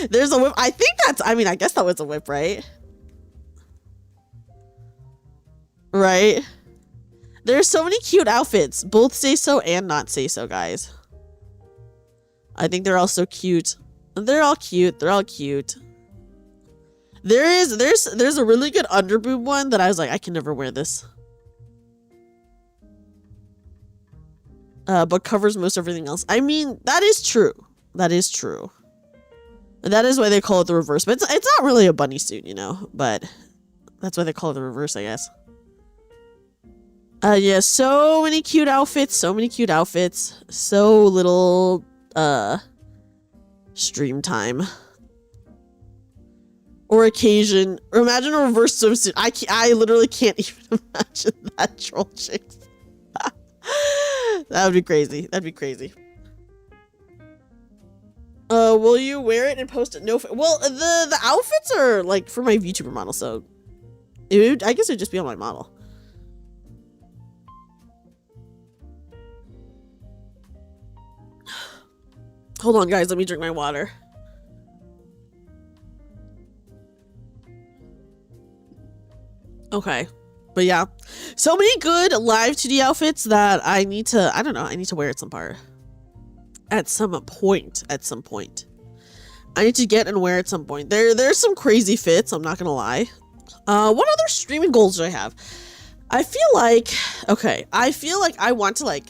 Speaker 1: There's a whip. I think that's, I mean, I guess that was a whip, right? Right? There's so many cute outfits. Both say so and not say so, guys. I think they're all so cute. They're all cute. They're all cute. There's a really good underboob one that I was like, I can never wear this. But covers most everything else. I mean, that is true. That is true. That is why they call it the reverse. But it's not really a bunny suit, you know. But that's why they call it the reverse, I guess. Yeah, so many cute outfits. So many cute outfits. So little, stream time. Or occasion. Or imagine a reverse swimsuit. I literally can't even imagine that, troll chicks. That would be crazy. That'd be crazy. Will you wear it and post it? No. Well, the outfits are like for my VTuber model, so I guess it would just be on my model. Hold on, guys. Let me drink my water. Okay. But yeah, so many good live 2D outfits that I need to, I don't know, I need to wear at some part. At some point. I need to get and wear at some point. There's some crazy fits, I'm not gonna lie. What other streaming goals do I have? I feel like I want to like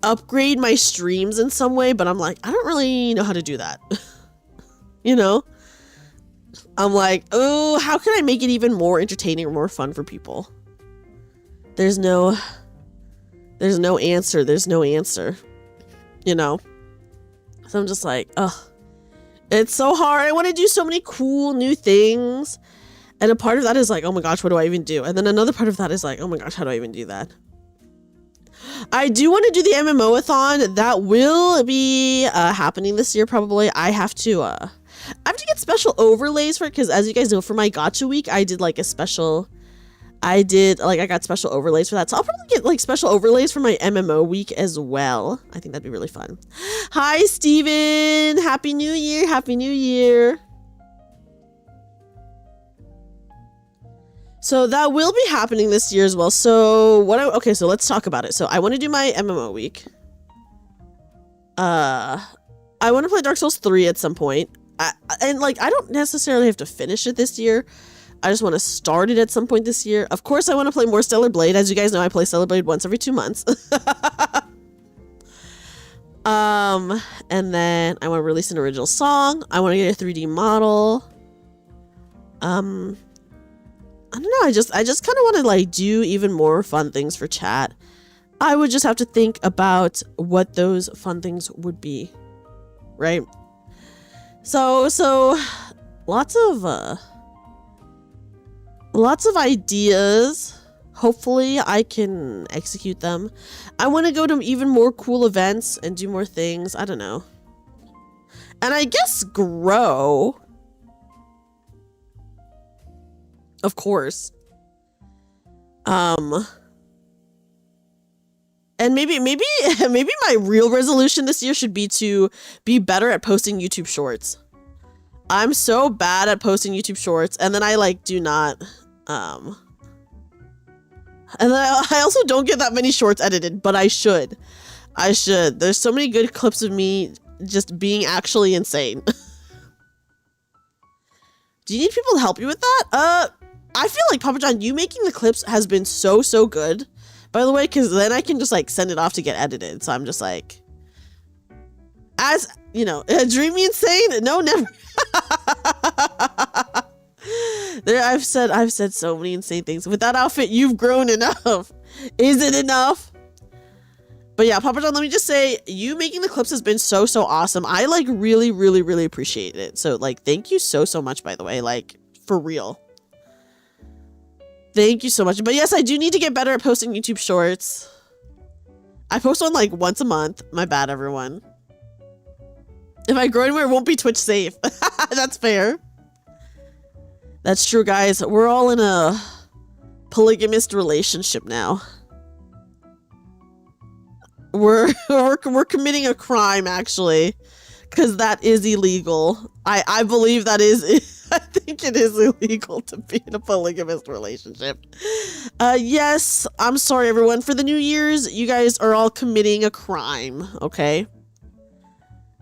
Speaker 1: upgrade my streams in some way, but I'm like, I don't really know how to do that. You know? I'm like, oh, how can I make it even more entertaining or more fun for people? There's no answer. There's no answer. You know? So I'm just like, ugh. It's so hard. I want to do so many cool new things. And a part of that is like, oh my gosh, what do I even do? And then another part of that is like, oh my gosh, how do I even do that? I do want to do the MMO-a-thon. That will be happening this year probably. I have to get special overlays for it because as you guys know, for my gacha week, I did like a special, I got special overlays for that. So I'll probably get like special overlays for my MMO week as well. I think that'd be really fun. Hi, Steven. Happy New Year. Happy New Year. So that will be happening this year as well. So okay, so let's talk about it. So I want to do my MMO week. I want to play Dark Souls 3 at some point. And like, I don't necessarily have to finish it this year. I just want to start it at some point this year. Of course, I want to play more Stellar Blade. As you guys know, I play Stellar Blade once every 2 months. And then I want to release an original song. I want to get a 3D model. I don't know. I just kind of want to like do even more fun things for chat. I would just have to think about what those fun things would be, right? So lots of ideas. Hopefully I can execute them. I want to go to even more cool events and do more things. I don't know. And I guess grow. Of course. And maybe my real resolution this year should be to be better at posting YouTube shorts. I'm so bad at posting YouTube shorts, and then I like do not and then I also don't get that many shorts edited, but I should. There's so many good clips of me just being actually insane. Do you need people to help you with that? I feel like Papa John, you making the clips has been so good, by the way, because then I can just like send it off to get edited. So I'm just like, as you know, Dreamy Insane? No, never. I've said so many insane things. With that outfit, you've grown enough. Is it enough? But yeah, Papa John, let me just say, you making the clips has been so awesome. I like really appreciate it. So like, thank you so much, by the way, like for real. Thank you so much. But yes, I do need to get better at posting YouTube shorts. I post one like once a month. My bad, everyone. If I grow anywhere, it won't be Twitch safe. That's fair. That's true, guys. We're all in a polygamist relationship now. We're committing a crime, actually. because that is illegal. I believe that is, I think it is illegal to be in a polygamous relationship. Yes, I'm sorry everyone. For the New Year's, you guys are all committing a crime, okay?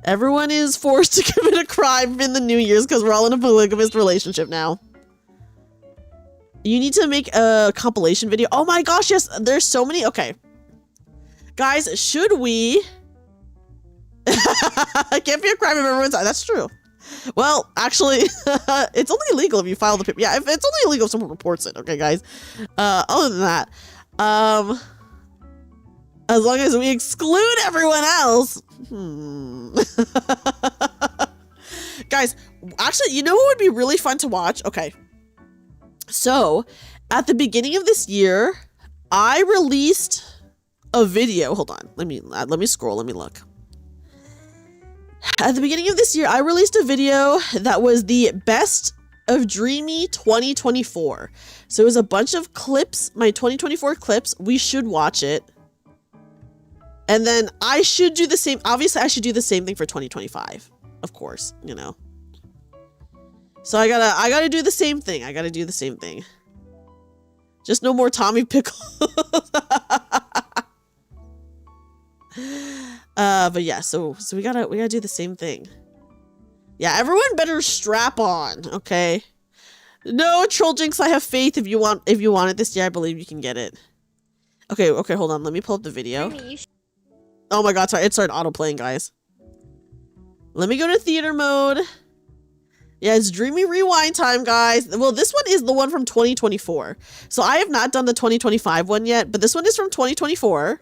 Speaker 1: Everyone is forced to commit a crime in the New Year's because we're all in a polygamous relationship now. You need to make a compilation video. Oh my gosh, yes, there's so many. Okay. Guys, should we... It can't be a crime if everyone's... That's true. Well, actually, it's only illegal if you file the paper. Yeah, if it's only illegal if someone reports it. Okay, guys. Other than that, as long as we exclude everyone else. Guys, actually, you know what would be really fun to watch? Okay. So, at the beginning of this year, I released a video. Hold on. Let me scroll. Let me look. At the beginning of this year, I released a video that was the best of Dreamy 2024. So it was a bunch of clips, my 2024 clips. We should watch it. And then I should do the same. Obviously, I should do the same thing for 2025. Of course, you know. So I gotta do the same thing. I gotta do the same thing. Just no more Tommy Pickles. But yeah, so we gotta do the same thing. Yeah, everyone better strap on, okay? No, Troll Jinx, I have faith. If you want it this year, I believe you can get it. Okay, hold on. Let me pull up the video. Oh my god, sorry, it started auto-playing, guys. Let me go to theater mode. Yeah, it's Dreamy Rewind time, guys. Well, this one is the one from 2024. So I have not done the 2025 one yet, but this one is from 2024.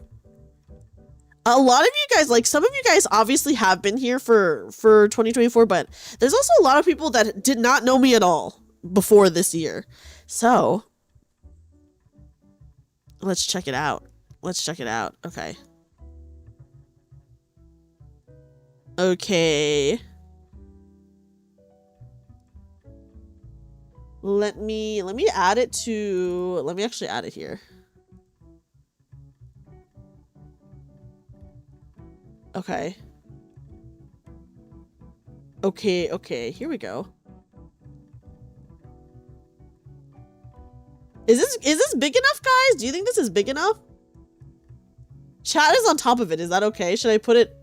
Speaker 1: A lot of you guys, like some of you guys obviously have been here for 2024, but there's also a lot of people that did not know me at all before this year. So let's check it out. Let's check it out. Okay. Okay. Let me add it to, let me actually add it here. Okay. Okay, here we go. Is this big enough, guys? Do you think this is big enough? Chat is on top of it. Is that okay? Should I put it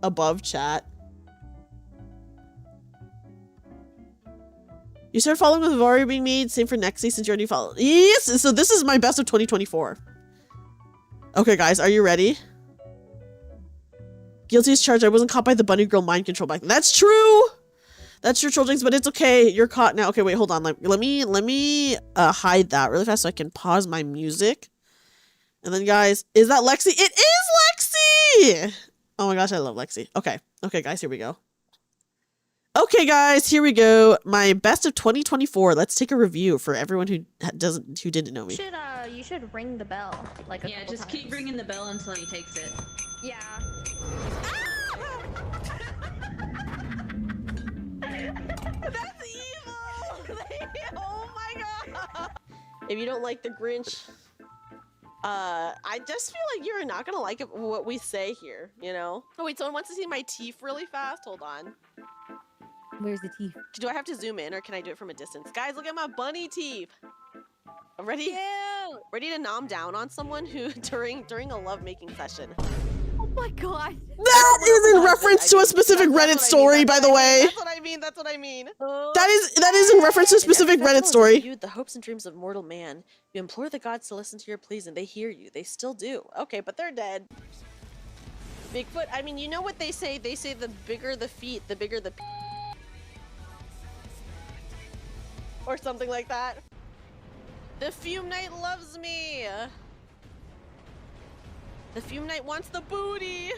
Speaker 1: above chat? You started following with Vari being made. Same for Nexi since you already followed. Yes! So this is my best of 2024. Okay, guys. Are you ready? Guilty as charged. I wasn't caught by the bunny girl mind control back then. That's true! That's true, Troll Jinx, but it's okay. You're caught now. Okay, wait, hold on. Let me hide that really fast so I can pause my music. And then, guys, is that Lexi? It is Lexi! Oh my gosh, I love Lexi. Okay. Okay, guys, here we go. Okay, guys, here we go. My best of 2024. Let's take a review for everyone who didn't know me.
Speaker 2: You should ring the bell like a couple
Speaker 4: just
Speaker 2: times.
Speaker 4: keep ringing the bell until he takes it.
Speaker 2: Yeah.
Speaker 1: That's evil! Oh my god! If you don't like the Grinch, I just feel like you're not gonna like what we say here, you know? Oh wait, someone wants to see my teeth really fast? Hold on.
Speaker 5: Where's the teeth?
Speaker 1: Do I have to zoom in or can I do it from a distance? Guys, look at my bunny teeth! Ready?
Speaker 5: Ew!
Speaker 1: Ready to nom down on someone who during a lovemaking session.
Speaker 5: Oh my god!
Speaker 1: That is in reference to a specific Reddit story, by the way.
Speaker 2: That's what I mean. That's what I mean.
Speaker 1: That is in reference to a specific Reddit story.
Speaker 6: You, the hopes and dreams of mortal man. You implore the gods to listen to your pleas, and they hear you. They still do.
Speaker 1: Okay, but they're dead. Bigfoot. I mean, you know what they say? They say the bigger the feet, the bigger the. Or something like that. The Fume Knight loves me. The Fume Knight wants the booty.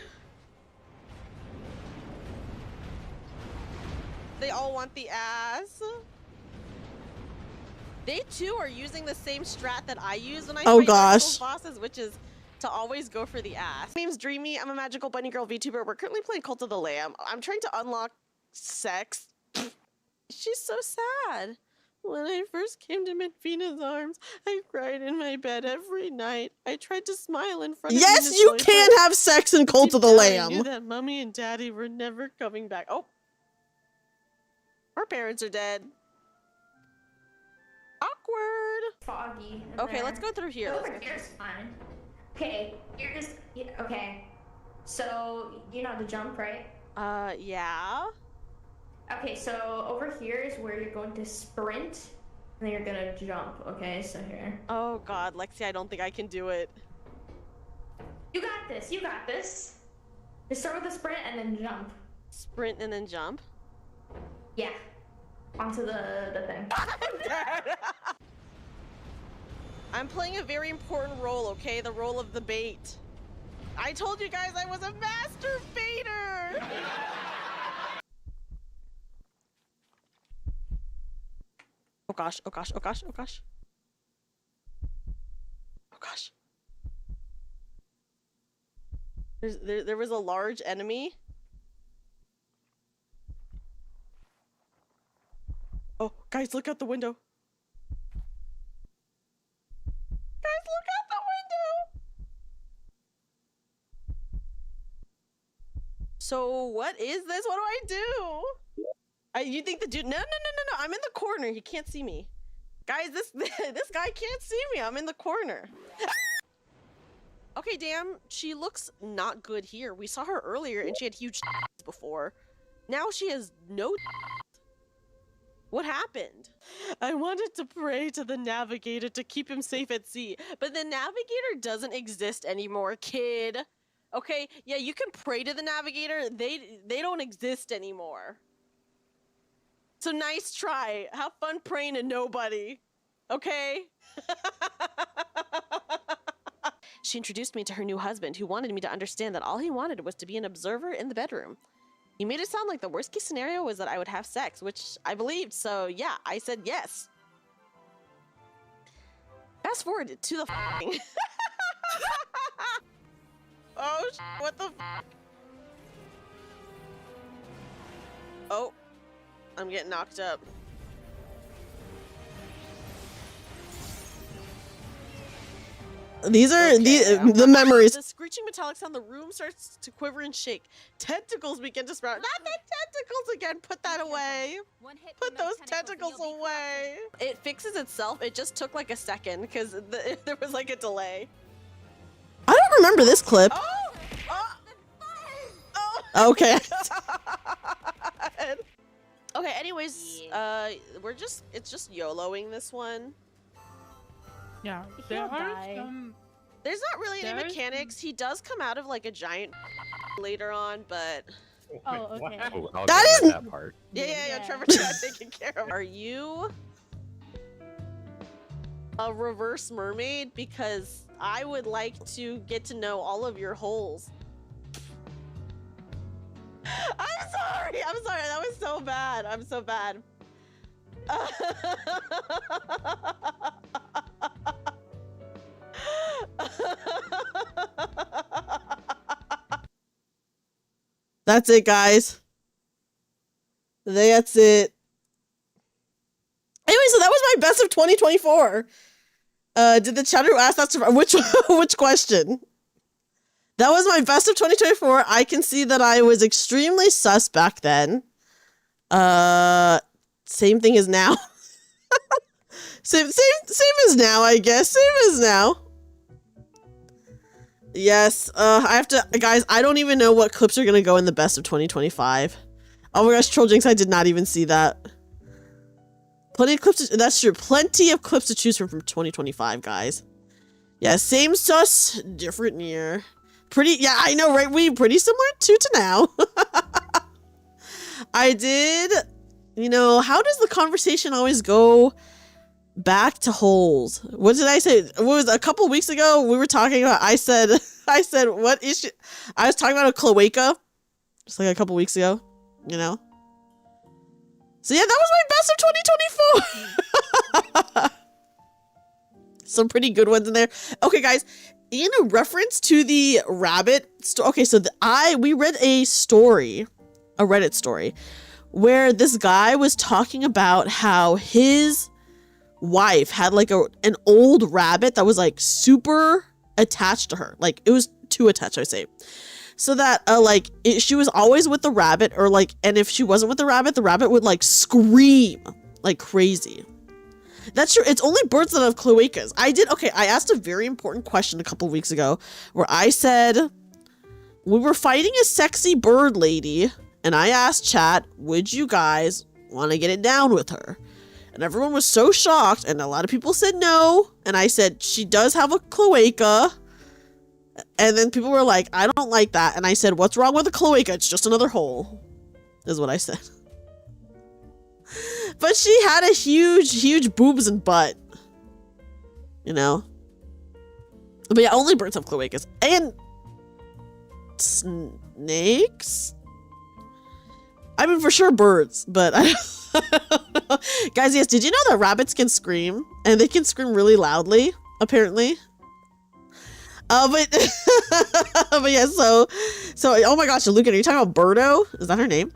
Speaker 1: They all want the ass. They too are using the same strat that I use when I fight Dark Souls bosses, which is to always go for the ass. My name's Dreamy. I'm a magical bunny girl VTuber. We're currently playing Cult of the Lamb. I'm trying to unlock sex. She's so sad. When I first came to Midfina's arms, I cried in my bed every night. I tried to smile in front of
Speaker 6: Yes,
Speaker 1: Mina's
Speaker 6: you
Speaker 1: boyfriend.
Speaker 6: can have sex in Cult of the
Speaker 1: Deep down,
Speaker 6: Lamb.
Speaker 1: I knew that Mommy and Daddy were never coming back. Oh. Our parents are dead. Awkward.
Speaker 2: Foggy.
Speaker 1: Okay, let's go through here.
Speaker 2: Over here's fine. Okay, here's okay. So you know how to jump, right?
Speaker 1: Yeah.
Speaker 2: Okay, so over here is where you're going to sprint, and then you're gonna jump. Okay, so here.
Speaker 1: Oh God, Lexi, I don't think I can do it.
Speaker 2: You got this. You got this. Just start with a sprint and then jump.
Speaker 1: Sprint and then jump.
Speaker 2: Yeah. Onto the thing.
Speaker 1: I'm playing a very important role, okay? The role of the bait. I told you guys I was a master baiter! Oh gosh, oh gosh, oh gosh, oh gosh. Oh gosh. There was a large enemy. Oh, guys, look out the window. Guys, look out the window! So, what is this? What do I do? You think the dude... No, I'm in the corner. He can't see me. Guys, this guy can't see me. I'm in the corner. Okay, damn. She looks not good here. We saw her earlier, and she had huge before. Now she has no... What happened? I wanted to pray to the navigator to keep him safe at sea, but the navigator doesn't exist anymore, kid. Okay, yeah, you can pray to the navigator. They don't exist anymore. So nice try. Have fun praying to nobody. Okay? She introduced me to her new husband, who wanted me to understand that all he wanted was to be an observer in the bedroom. He made it sound like the worst case scenario was that I would have sex, which I believed, so yeah, I said yes. Fast forward to the f***ing. Oh, what the f***? Oh, I'm getting knocked up.
Speaker 6: These are
Speaker 1: Okay,
Speaker 6: the memories.
Speaker 1: The screeching metallic sound, the room starts to quiver and shake. Tentacles begin to sprout. Not the tentacles again! Put that away! Put those tentacles away! It fixes itself. It just took like a second because there was like a delay.
Speaker 6: I don't remember this clip.
Speaker 1: Oh! Oh!
Speaker 6: Okay.
Speaker 1: Okay, anyways, it's just YOLOing this one.
Speaker 7: Yeah,
Speaker 2: He'll die.
Speaker 1: There's not really any
Speaker 7: There is-
Speaker 1: mechanics. He does come out of like a giant later on, but
Speaker 2: Oh, okay.
Speaker 8: Oh, I'll
Speaker 6: That
Speaker 8: get
Speaker 6: is-
Speaker 8: that part.
Speaker 1: yeah,
Speaker 2: Yeah.
Speaker 1: Trevor got taken care of. Are you a reverse mermaid? Because I would like to get to know all of your holes. I'm sorry. That was so bad. I'm so bad.
Speaker 6: That's it, guys. That's it. Anyway, so that was my best of 2024. Did the chatter ask that to which question? That was my best of 2024. I can see that I was extremely sus back then. Same thing as now. same as now, I guess. Same as now. Yes, I have to, guys, I don't even know what clips are gonna go in the best of 2025. Oh my gosh, Troll Jinx, I did not even see that. Plenty of clips, that's true, plenty of clips to choose from 2025, guys. Yeah, same sus, different year. Pretty, yeah, I know, right? We pretty similar to now. I did, you know, how does the conversation always go back to holes? What did I say? What was a couple weeks ago? We were talking about, I said, what issue? I was talking about a cloaca, just like a couple weeks ago, you know? So yeah, that was my best of 2024. Some pretty good ones in there. Okay, guys, in a reference to the rabbit story, okay, so we read a story, a Reddit story, where this guy was talking about how his wife had like an old rabbit that was like super attached to her. Like it was too attached, I say. So that she was always with the rabbit, or like, and if she wasn't with the rabbit would like scream like crazy. That's true. It's only birds that have cloacas. I asked a very important question a couple weeks ago where I said, we were fighting a sexy bird lady, and I asked chat, would you guys want to get it down with her? And everyone was so shocked, and a lot of people said no. And I said, she does have a cloaca. And then people were like, I don't like that. And I said, what's wrong with a cloaca? It's just another hole, is what I said. But she had a huge boobs and butt. You know? But yeah, only birds have cloacas. And snakes? I mean, for sure birds, but I don't know. Guys, yes, did you know that rabbits can scream? And they can scream really loudly, apparently. But yeah, so oh my gosh, Lucan, are you talking about Birdo? Is that her name?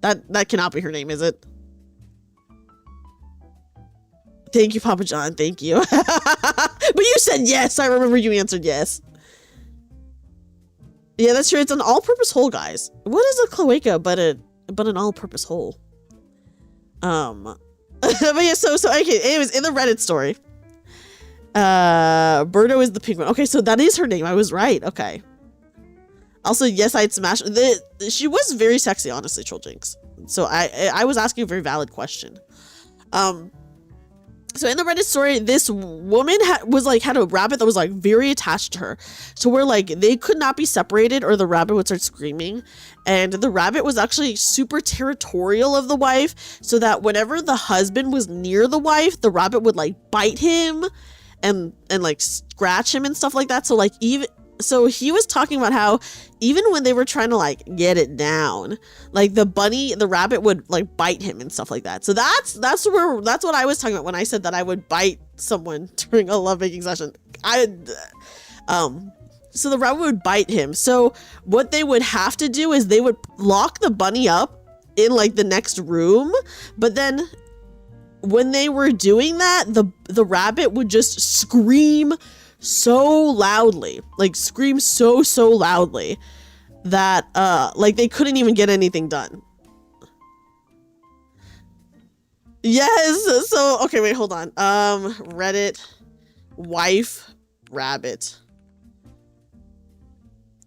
Speaker 6: That cannot be her name, is it? Thank you, Papa John. Thank you. But you said yes. I remember you answered yes. Yeah, that's true. It's an all-purpose hole, guys. What is a cloaca but an all-purpose hole? But yeah, so okay. Anyways, in the Reddit story, Birdo is the pink one. Okay, so that is her name. I was right. Okay. Also, yes, I'd smash. She was very sexy, honestly, Troll Jinx. So I was asking a very valid question. So in the Reddit story, this woman had a rabbit that was like very attached to her. So where like they could not be separated or the rabbit would start screaming. And the rabbit was actually super territorial of the wife. So that whenever the husband was near the wife, the rabbit would like bite him and like scratch him and stuff like that. So like so he was talking about how even when they were trying to like get it down, like the rabbit would like bite him and stuff like that. So that's what I was talking about when I said that I would bite someone during a lovemaking session. So the rabbit would bite him. So what they would have to do is they would lock the bunny up in like the next room, but then when they were doing that, the rabbit would just scream so loudly, like scream so loudly that like they couldn't even get anything done. Yes. So okay, wait, hold on. Reddit wife rabbit.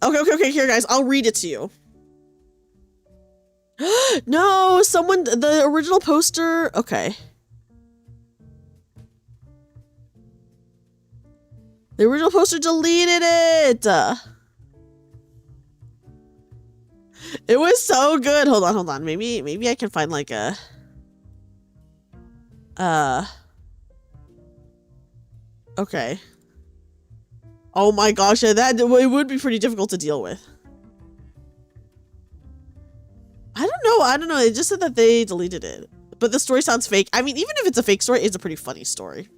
Speaker 6: Okay, here guys, I'll read it to you. No, the original poster. Okay. The original poster deleted it. It was so good. Hold on. Maybe I can find like a okay. Oh my gosh, yeah, it would be pretty difficult to deal with. I don't know. It just said that they deleted it. But the story sounds fake. I mean, even if it's a fake story, it's a pretty funny story.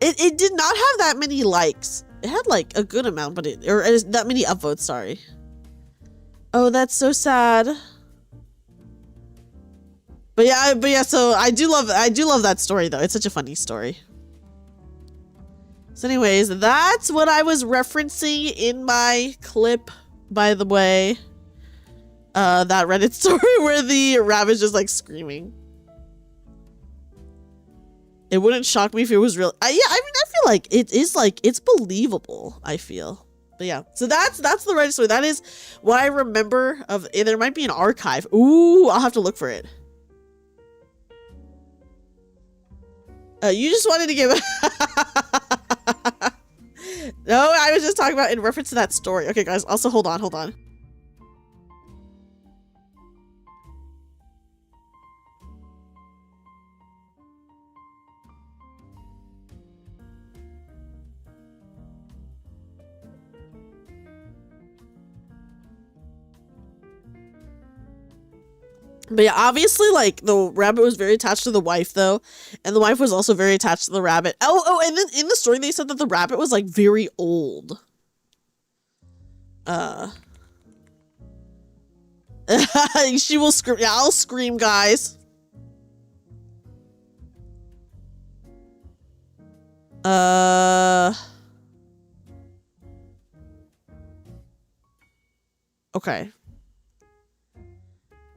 Speaker 6: It did not have that many likes. It had like a good amount, but or that many upvotes, sorry. Oh, that's so sad. But yeah, so I do love that story though. It's such a funny story. So anyways, that's what I was referencing in my clip, by the way. That Reddit story where the rabbit's just like screaming. It wouldn't shock me if it was real. Yeah, I mean, I feel like it is like, it's believable, I feel. But yeah, so that's the Reddit story. That is what I remember of. There might be an archive. Ooh, I'll have to look for it. You just wanted to give No, I was just talking about in reference to that story. Okay, guys, also hold on. But yeah, obviously, like, the rabbit was very attached to the wife, though. And the wife was also very attached to the rabbit. Oh, and then in the story, they said that the rabbit was, like, very old. She will scream. Yeah, I'll scream, guys. Okay.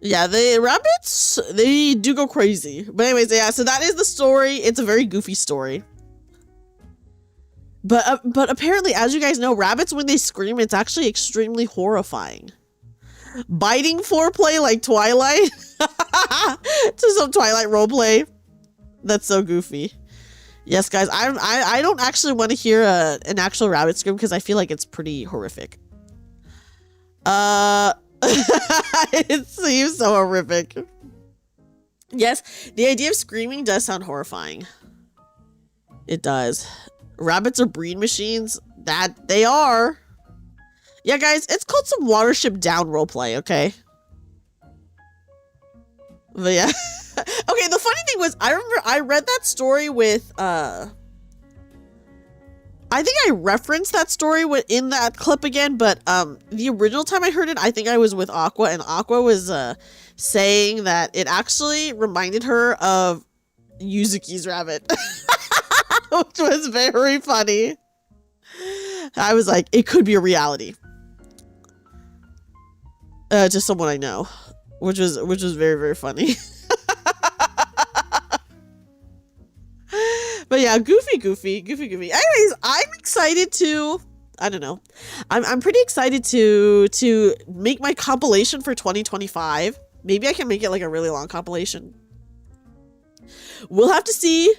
Speaker 6: Yeah, the rabbits, they do go crazy. But anyways, yeah, so that is the story. It's a very goofy story. But apparently, as you guys know, rabbits, when they scream, it's actually extremely horrifying. Biting foreplay like Twilight. To some Twilight roleplay. That's so goofy. Yes, guys, I don't actually want to hear an actual rabbit scream because I feel like it's pretty horrific. It seems so horrific. Yes, the idea of screaming does sound horrifying. It does. Rabbits are breed machines. That they are. Yeah, guys, it's called some Watership Down roleplay, okay? But yeah. Okay, the funny thing was, I remember I read that story with, I think I referenced that story in that clip again, but the original time I heard it, I think I was with Aqua, and Aqua was saying that it actually reminded her of Yuzuki's rabbit, which was very funny. I was like, it could be a reality. To someone I know, which was very, very funny. But yeah, goofy. Anyways, I'm excited to, I don't know. I'm pretty excited to make my compilation for 2025. Maybe I can make it like a really long compilation. We'll have to see.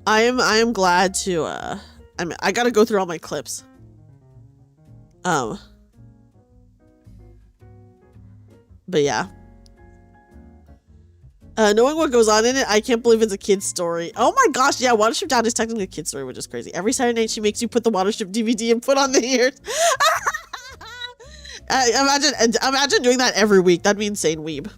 Speaker 6: I am glad to I gotta go through all my clips. But yeah. Knowing what goes on in it, I can't believe it's a kid's story. Oh my gosh, yeah, Watership Down is technically a kid's story, which is crazy. Every Saturday night, she makes you put the Watership DVD and put on the ears. Imagine doing that every week. That'd be insane, weeb.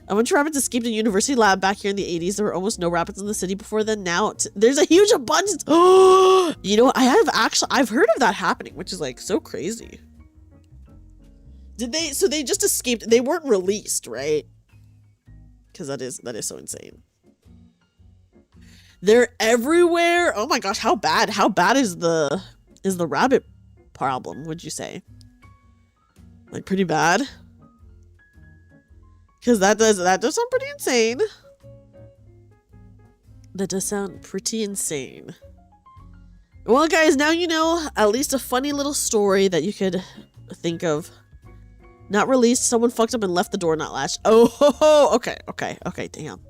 Speaker 6: A bunch of rabbits escaped a university lab back here in the 80s. There were almost no rabbits in the city before then. Now, there's a huge abundance. Oh, you know, I've heard of that happening, which is like so crazy. So they just escaped. They weren't released, right? Because that is so insane. They're everywhere. Oh my gosh, how bad is the rabbit problem, would you say? Like pretty bad? Because that does sound pretty insane. That does sound pretty insane. Well, guys, now you know at least a funny little story that you could think of. Not released. Someone fucked up and left the door not latched. Oh, okay, damn.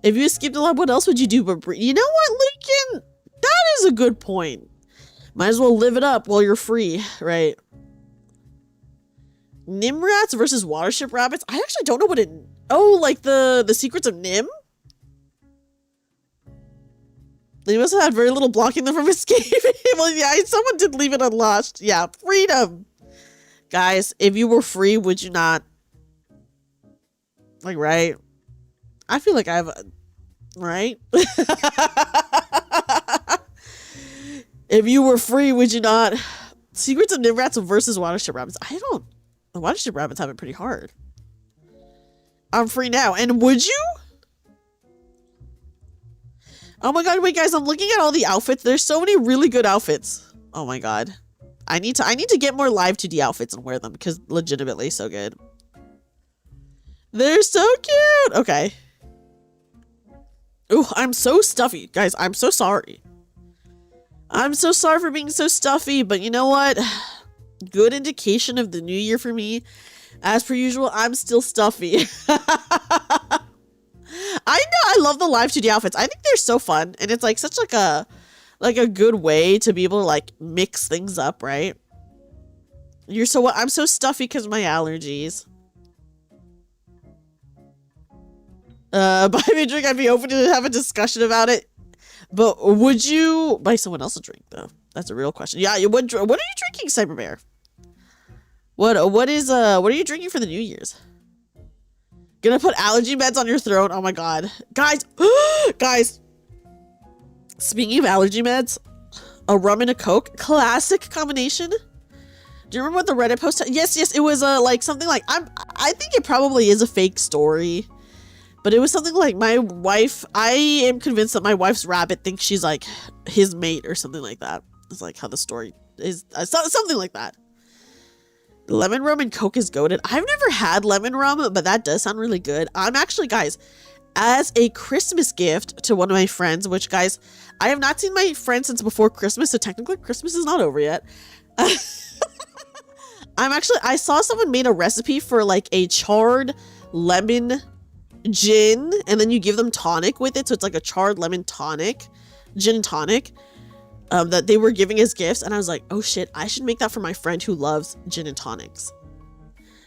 Speaker 6: If you escaped the lab, what else would you do but breathe? You know what, Lincoln? That is a good point. Might as well live it up while you're free, right? Nim rats versus Watership rabbits? I actually don't know what it... Oh, like the secrets of Nim? They must have had very little blocking them from escaping. Well, yeah, someone did leave it unlatched. Yeah, freedom. Guys, if you were free, would you not? Like, right? I feel like I have... Right? If you were free, would you not? Secrets of Nim rats versus Watership rabbits. I don't... The Watership rabbits have it pretty hard. I'm free now. And would you? Oh my god, wait guys, I'm looking at all the outfits. There's so many really good outfits. Oh my god. I need to get more live 2D outfits and wear them because legitimately so good. They're so cute. Okay. Ooh, I'm so stuffy. Guys, I'm so sorry. I'm so sorry for being so stuffy, but you know what? Good indication of the new year for me. As per usual, I'm still stuffy. I know, I love the live 2D outfits. I think they're so fun, and it's like such like a good way to be able to like mix things up, right? I'm so stuffy because of my allergies. Buy me a drink, I'd be open to have a discussion about it. But would you buy someone else a drink though? That's a real question. Yeah, what are you drinking, Cyberbear? What are you drinking for the New Year's? Gonna put allergy meds on your throat? Oh my god. Guys, guys. Speaking of allergy meds, a rum and a Coke, classic combination. Do you remember what the Reddit post? Yes, it was like something like I think it probably is a fake story, but it was something like my wife. I am convinced that my wife's rabbit thinks she's like his mate or something like that. It's like how the story is, something like that. Lemon rum and Coke is goated. I've never had lemon rum, but that does sound really good. I'm actually, guys, as a Christmas gift to one of my friends, which, guys, I have not seen my friend since before Christmas, so technically Christmas is not over yet. I saw someone made a recipe for like a charred lemon gin, and then you give them tonic with it, so it's like a charred lemon tonic, gin and tonic, that they were giving as gifts, and I was like, oh shit, I should make that for my friend who loves gin and tonics.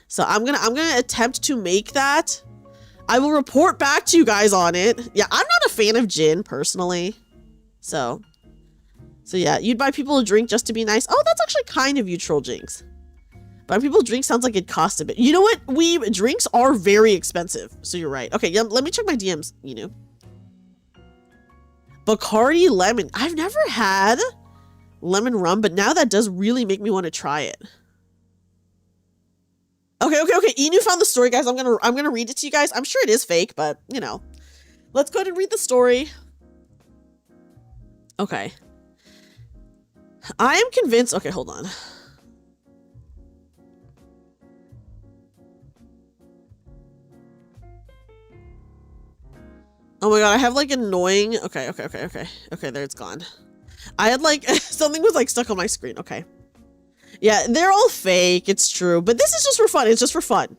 Speaker 6: So I'm gonna attempt to make that. I will report back to you guys on it. Yeah, I'm not a fan of gin personally, so yeah, you'd buy people a drink just to be nice. Oh, that's actually kind of you, Troll Jinx. Buy people a drink sounds like it costs a bit. You know what? Drinks are very expensive, so you're right. Okay, yeah, let me check my DMs, you know. Bacardi lemon. I've never had lemon rum, but now that does really make me want to try it. Okay. Enu found the story, guys. I'm gonna read it to you guys. I'm sure it is fake, but you know. Let's go ahead and read the story. Okay. I am convinced. Okay, hold on. Oh my god, I have like annoying. Okay, there, it's gone. I had like something was like stuck on my screen. Okay. Yeah, they're all fake, it's true. But this is just for fun. It's just for fun.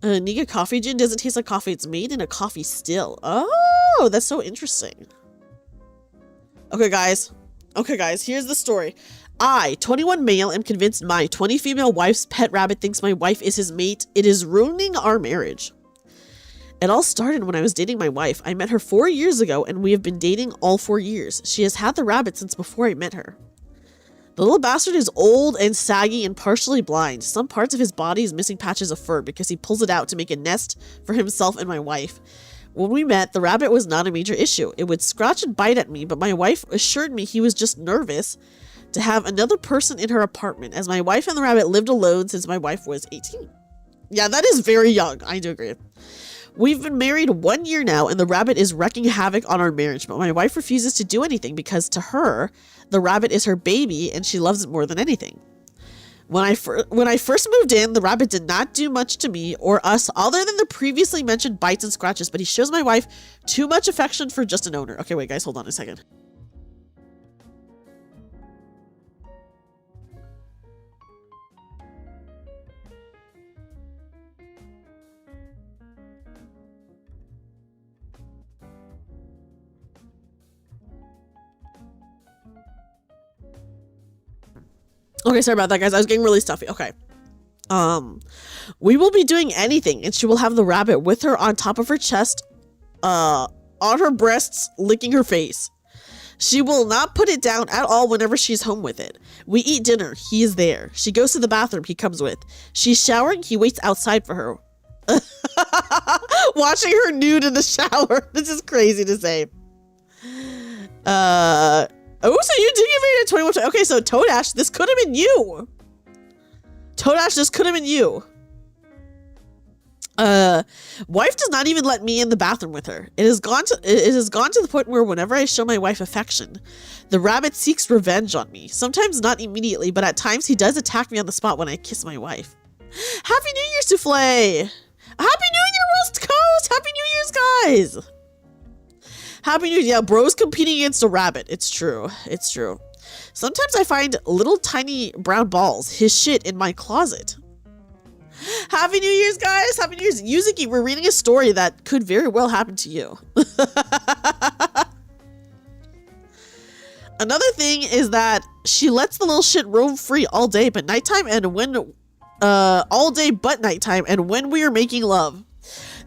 Speaker 6: Niga coffee gin doesn't taste like coffee. It's made in a coffee still. Oh, that's so interesting. Okay, guys. Here's the story. I, 21 male, am convinced my 20 female wife's pet rabbit thinks my wife is his mate. It is ruining our marriage. It all started when I was dating my wife. I met her 4 years ago, and we have been dating all 4 years. She has had the rabbit since before I met her. The little bastard is old and saggy and partially blind. Some parts of his body is missing patches of fur because he pulls it out to make a nest for himself and my wife. When we met, the rabbit was not a major issue. It would scratch and bite at me, but my wife assured me he was just nervous to have another person in her apartment, as my wife and the rabbit lived alone since my wife was 18. Yeah, that is very young. I do agree. We've been married 1 year now, and the rabbit is wreaking havoc on our marriage, but my wife refuses to do anything because to her, the rabbit is her baby and she loves it more than anything. When I first moved in, the rabbit did not do much to me or us other than the previously mentioned bites and scratches, but he shows my wife too much affection for just an owner. Okay, wait, guys, hold on a second. Okay, sorry about that, guys. I was getting really stuffy. Okay. We will be doing anything, and she will have the rabbit with her on top of her chest, on her breasts, licking her face. She will not put it down at all whenever she's home with it. We eat dinner. He is there. She goes to the bathroom. He comes with. She's showering. He waits outside for her. Watching her nude in the shower. This is crazy to say. Oh, so you did get married at 21. Okay, so Toadash, this could have been you. Toadash, this could have been you. Wife does not even let me in the bathroom with her. It has gone to the point where whenever I show my wife affection, the rabbit seeks revenge on me. Sometimes not immediately, but at times he does attack me on the spot when I kiss my wife. Happy New Year, Souffle! Happy New Year, West Coast! Happy New Year's, guys! Happy New Year. Yeah, bro's competing against a rabbit. It's true. It's true. Sometimes I find little tiny brown balls, his shit, in my closet. Happy New Year's, guys. Happy New Year's. Yuzuki, we're reading a story that could very well happen to you. Another thing is that she lets the little shit roam free all day but nighttime, and when all day but nighttime, and when we are making love.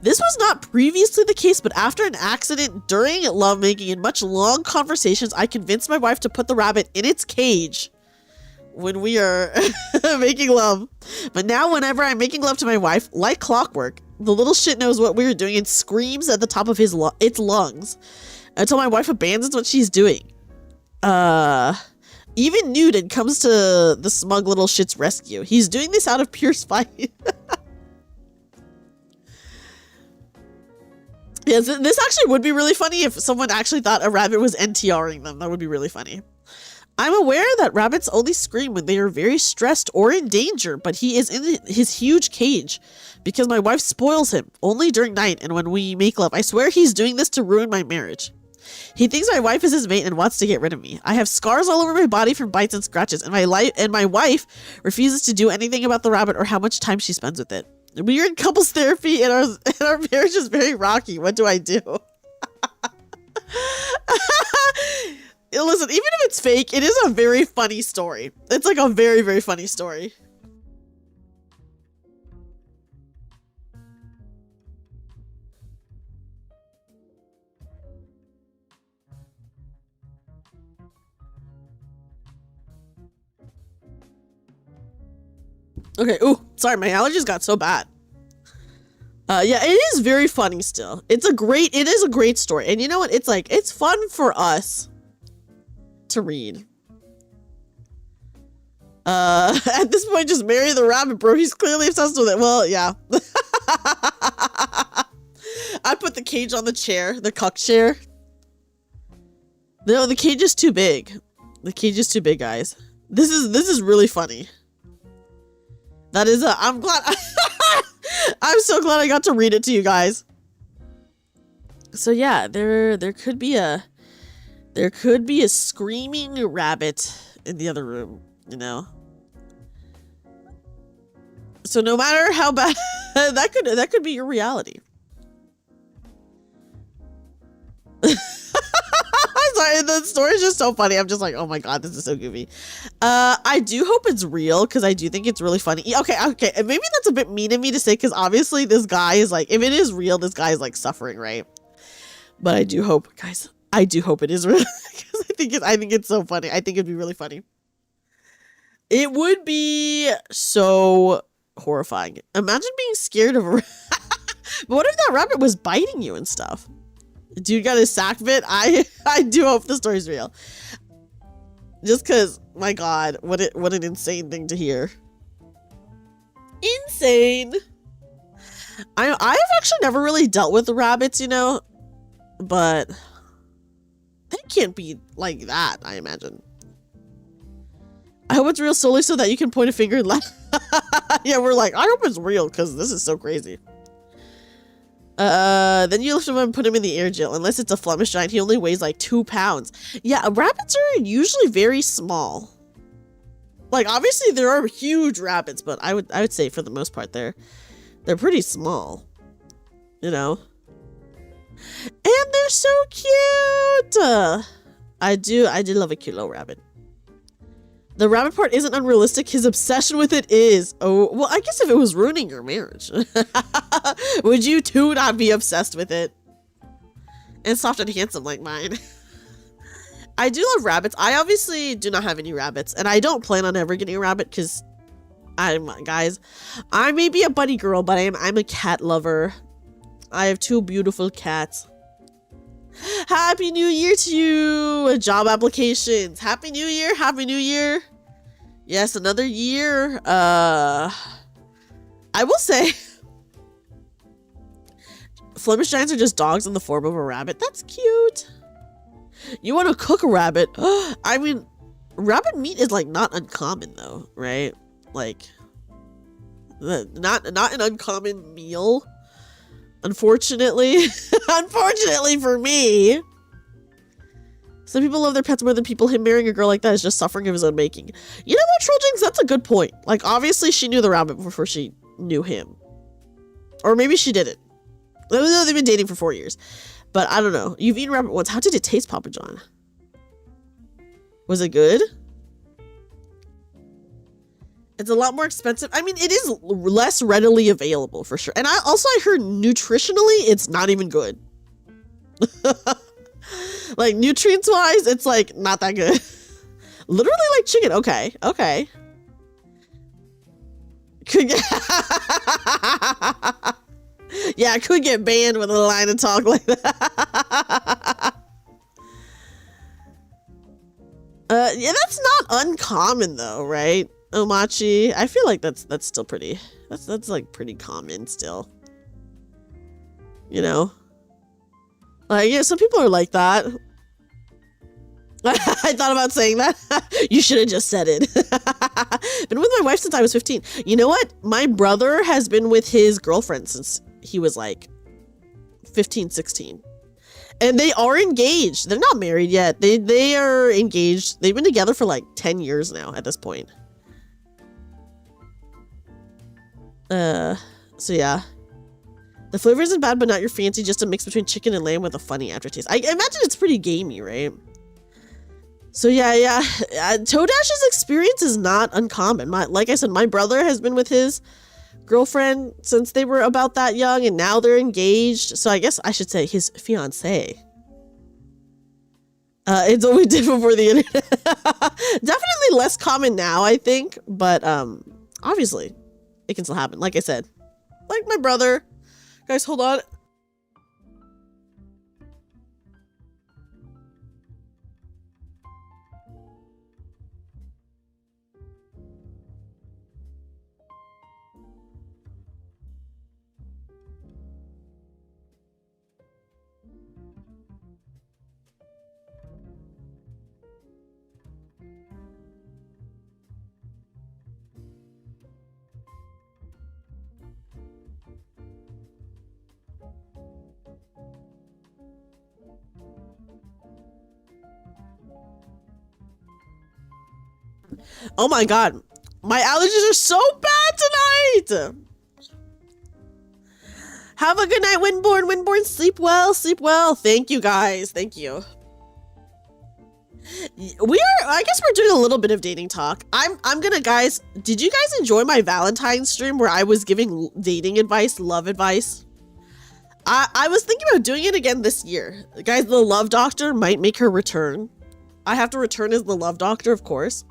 Speaker 6: This was not previously the case, but after an accident during lovemaking and much long conversations, I convinced my wife to put the rabbit in its cage when we are making love. But now whenever I'm making love to my wife, like clockwork, the little shit knows what we're doing and screams at the top of its lungs until my wife abandons what she's doing. Even Newton comes to the smug little shit's rescue. He's doing this out of pure spite. Yes, this actually would be really funny if someone actually thought a rabbit was NTRing them. That would be really funny. I'm aware that rabbits only scream when they are very stressed or in danger, but he is in his huge cage because my wife spoils him only during night and when we make love. I swear he's doing this to ruin my marriage. He thinks my wife is his mate and wants to get rid of me. I have scars all over my body from bites and scratches, and my wife refuses to do anything about the rabbit or how much time she spends with it. We are in couples therapy and our marriage is very rocky. What do I do? Listen, even if it's fake, it is a very funny story. It's like a very, very funny story. Okay, ooh, sorry, my allergies got so bad. Yeah, it is very funny still. It is a great story. And you know what? It's fun for us to read. At this point, just marry the rabbit, bro. He's clearly obsessed with it. Well, yeah. I put the cage on the chair, the cuck chair. No, the cage is too big. The cage is too big, guys. This is really funny. That is I'm glad. I'm so glad I got to read it to you guys. So yeah, there could be a screaming rabbit in the other room, you know. So no matter how bad that could be your reality. Sorry, the story is just so funny. I'm just like, oh my god, this is so goofy. I do hope it's real because I do think it's really funny. Okay, and maybe that's a bit mean of me to say because obviously this guy is like, if it is real, this guy is like suffering, right? But I do hope, guys, I do hope it is real because I think it's so funny. I think it'd be really funny. It would be so horrifying. Imagine being scared of a but what if that rabbit was biting you and stuff? Dude got his sack bit. I do hope the story's real. Just cause, my god, what an insane thing to hear. Insane. I've actually never really dealt with the rabbits, you know, but they can't be like that, I imagine. I hope it's real solely so that you can point a finger and laugh. Yeah, we're like, I hope it's real because this is so crazy. Then you lift him up and put him in the air jail. Unless it's a Flemish giant, he only weighs like 2 pounds. Yeah, rabbits are usually very small. Like, obviously there are huge rabbits, but I would say for the most part they're pretty small. You know? And they're so cute! I do love a cute little rabbit. The rabbit part isn't unrealistic. His obsession with it is. Oh, well, I guess if it was ruining your marriage, would you too not be obsessed with it? And soft and handsome like mine. I do love rabbits. I obviously do not have any rabbits, and I don't plan on ever getting a rabbit because I may be a bunny girl, but I'm a cat lover. I have 2 beautiful cats. Happy New Year to you! Job applications. Happy New Year! Happy New Year! Yes, another year. I will say, Flemish giants are just dogs in the form of a rabbit. That's cute. You want to cook a rabbit? I mean, rabbit meat is like not uncommon though, right? Like, not an uncommon meal. Unfortunately. Unfortunately for me. Some people love their pets more than people. Him marrying a girl like that is just suffering of his own making. You know what, Trolljinx? That's a good point. Like, obviously she knew the rabbit before she knew him. Or maybe she didn't. No, they've been dating for 4 years. But I don't know. You've eaten rabbit once. How did it taste, Papa John? Was it good? It's a lot more expensive. I mean, it is less readily available for sure. And I heard nutritionally, it's not even good. Like, nutrients-wise, it's like not that good. Literally like chicken. Okay. Could get yeah, I could get banned with a line of talk like that. Yeah, that's not uncommon though, right? Omachi. I feel like that's still pretty. That's like pretty common still. You know, like yeah, some people are like that. I thought about saying that. You should have just said it. Been with my wife since I was 15. You know what? My brother has been with his girlfriend since he was like 15, 16. And they are engaged. They're not married yet. They are engaged. They've been together for like 10 years now at this point. So yeah. The flavor isn't bad, but not your fancy. Just a mix between chicken and lamb with a funny aftertaste. I imagine it's pretty gamey, right? So yeah. Toadash's experience is not uncommon. Like I said, my brother has been with his girlfriend since they were about that young, and now they're engaged. So I guess I should say his fiance. It's what we did before the internet. Definitely less common now, I think, but obviously it can still happen. Like I said, like my brother. Guys, hold on. Oh my god. My allergies are so bad tonight. Have a good night, Windborn. Windborn, sleep well, sleep well. Thank you guys. Thank you. I guess we're doing a little bit of dating talk. I'm gonna, guys, did you guys enjoy my Valentine's stream where I was giving dating advice, love advice? I was thinking about doing it again this year. Guys, the love doctor might make her return. I have to return as the love doctor, of course.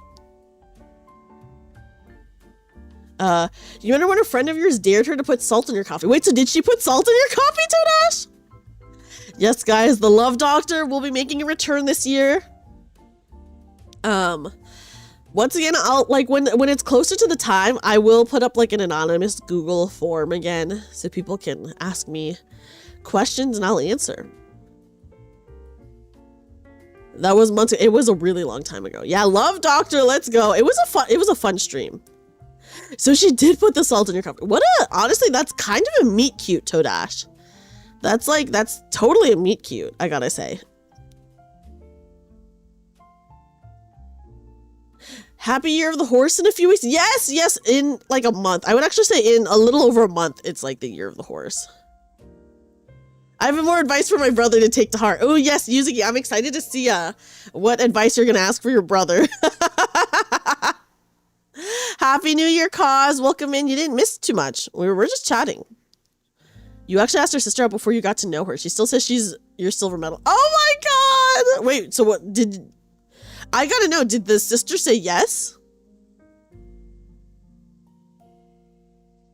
Speaker 6: You wonder when a friend of yours dared her to put salt in your coffee. Wait, so did she put salt in your coffee, Todash? Yes, guys, the love doctor will be making a return this year. Once again, I'll like when it's closer to the time, I will put up like an anonymous Google form again so people can ask me questions and I'll answer. That was months ago. It was a really long time ago. Yeah, love doctor, let's go. It was a fun stream. So she did put the salt in your coffee. Honestly, that's kind of a meet cute, Todash. That's totally a meet cute, I gotta say. Happy Year of the Horse in a few weeks. Yes, in like a month. I would actually say in a little over a month, it's like the Year of the Horse. I have more advice for my brother to take to heart. Oh yes, Yuzuki, I'm excited to see what advice you're gonna ask for your brother. Happy New Year, Cause. Welcome in. You didn't miss too much. We're just chatting. You actually asked her sister out before you got to know her. She still says she's your silver medal. Oh my god! Wait, so what did... I gotta know, did the sister say yes?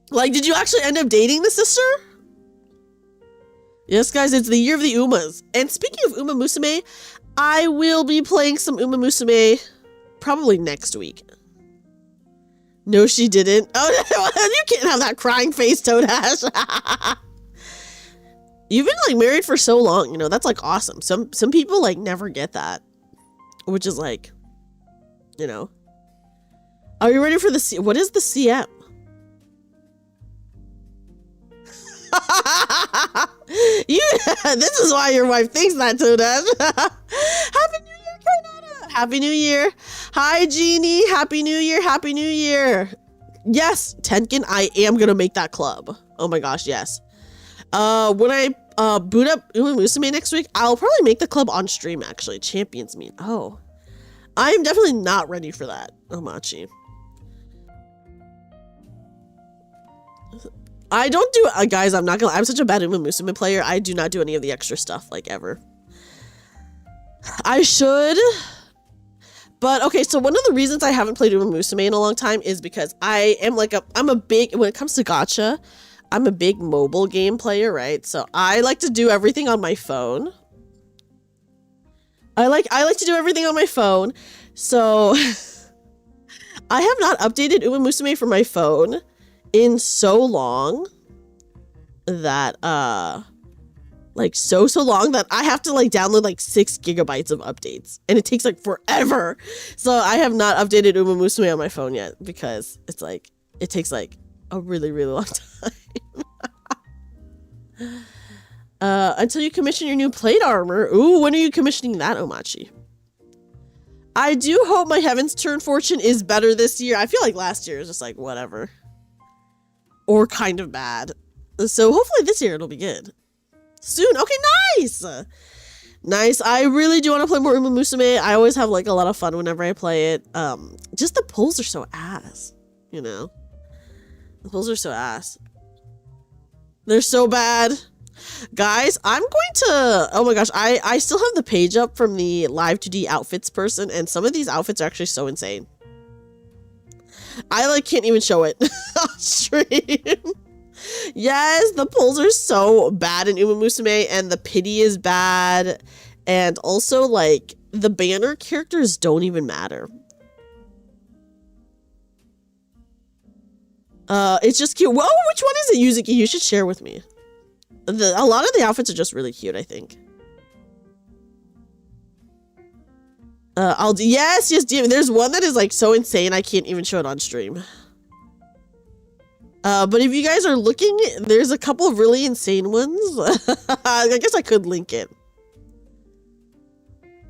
Speaker 6: Like, did you actually end up dating the sister? Yes, guys, it's the year of the Umas. And speaking of Uma Musume, I will be playing some Uma Musume probably next week. No, she didn't. Oh, you can't have that crying face, Toadash. You've been like married for so long, you know, that's like awesome. Some people like never get that, which is like, you know. Are you ready for the what is the CM? This is why your wife thinks that, Toadash. Happy New Year, Canada. Happy New Year. Hi, Jeannie. Happy New Year. Happy New Year. Yes, Tenkin, I am going to make that club. Oh my gosh, yes. When I boot up Uma Musume next week, I'll probably make the club on stream, actually. Champions meet. Oh. I am definitely not ready for that, Omachi. I don't do, guys, I'm not gonna, I'm such a bad Uma Musume player. I do not do any of the extra stuff, like, ever. I should, but okay, so one of the reasons I haven't played Uma Musume in a long time is because I am like I'm a big, when it comes to gacha, I'm a big mobile game player, right? So I like to do everything on my phone. I like to do everything on my phone. So I have not updated Uma Musume for my phone in so long that like so long that I have to like download like 6 gigabytes of updates, and it takes like forever. So I have not updated Uma Musume on my phone yet because it's like it takes like a really long time. Until you commission your new plate armor. Ooh, when are you commissioning that, Omachi? I do hope my Heaven's Turn fortune is better this year. I feel like last year was just like whatever. Or kind of bad. So hopefully this year it'll be good. Soon. Okay, nice! Nice. I really do want to play more Uma Musume. I always have like a lot of fun whenever I play it. Just the pulls are so ass, you know? The pulls are so ass. They're so bad. Guys, I'm going to, oh my gosh, I still have the page up from the live 2D outfits person, and some of these outfits are actually so insane. I like can't even show it on stream. Yes, the pulls are so bad in Uma Musume, and the pity is bad, and also like the banner characters don't even matter. It's just cute. Whoa, which one is it, Yuzuki? You should share with me. A lot of the outfits are just really cute, I think. Yes, there's one that is like so insane I can't even show it on stream. But if you guys are looking, there's a couple of really insane ones. I guess I could link it.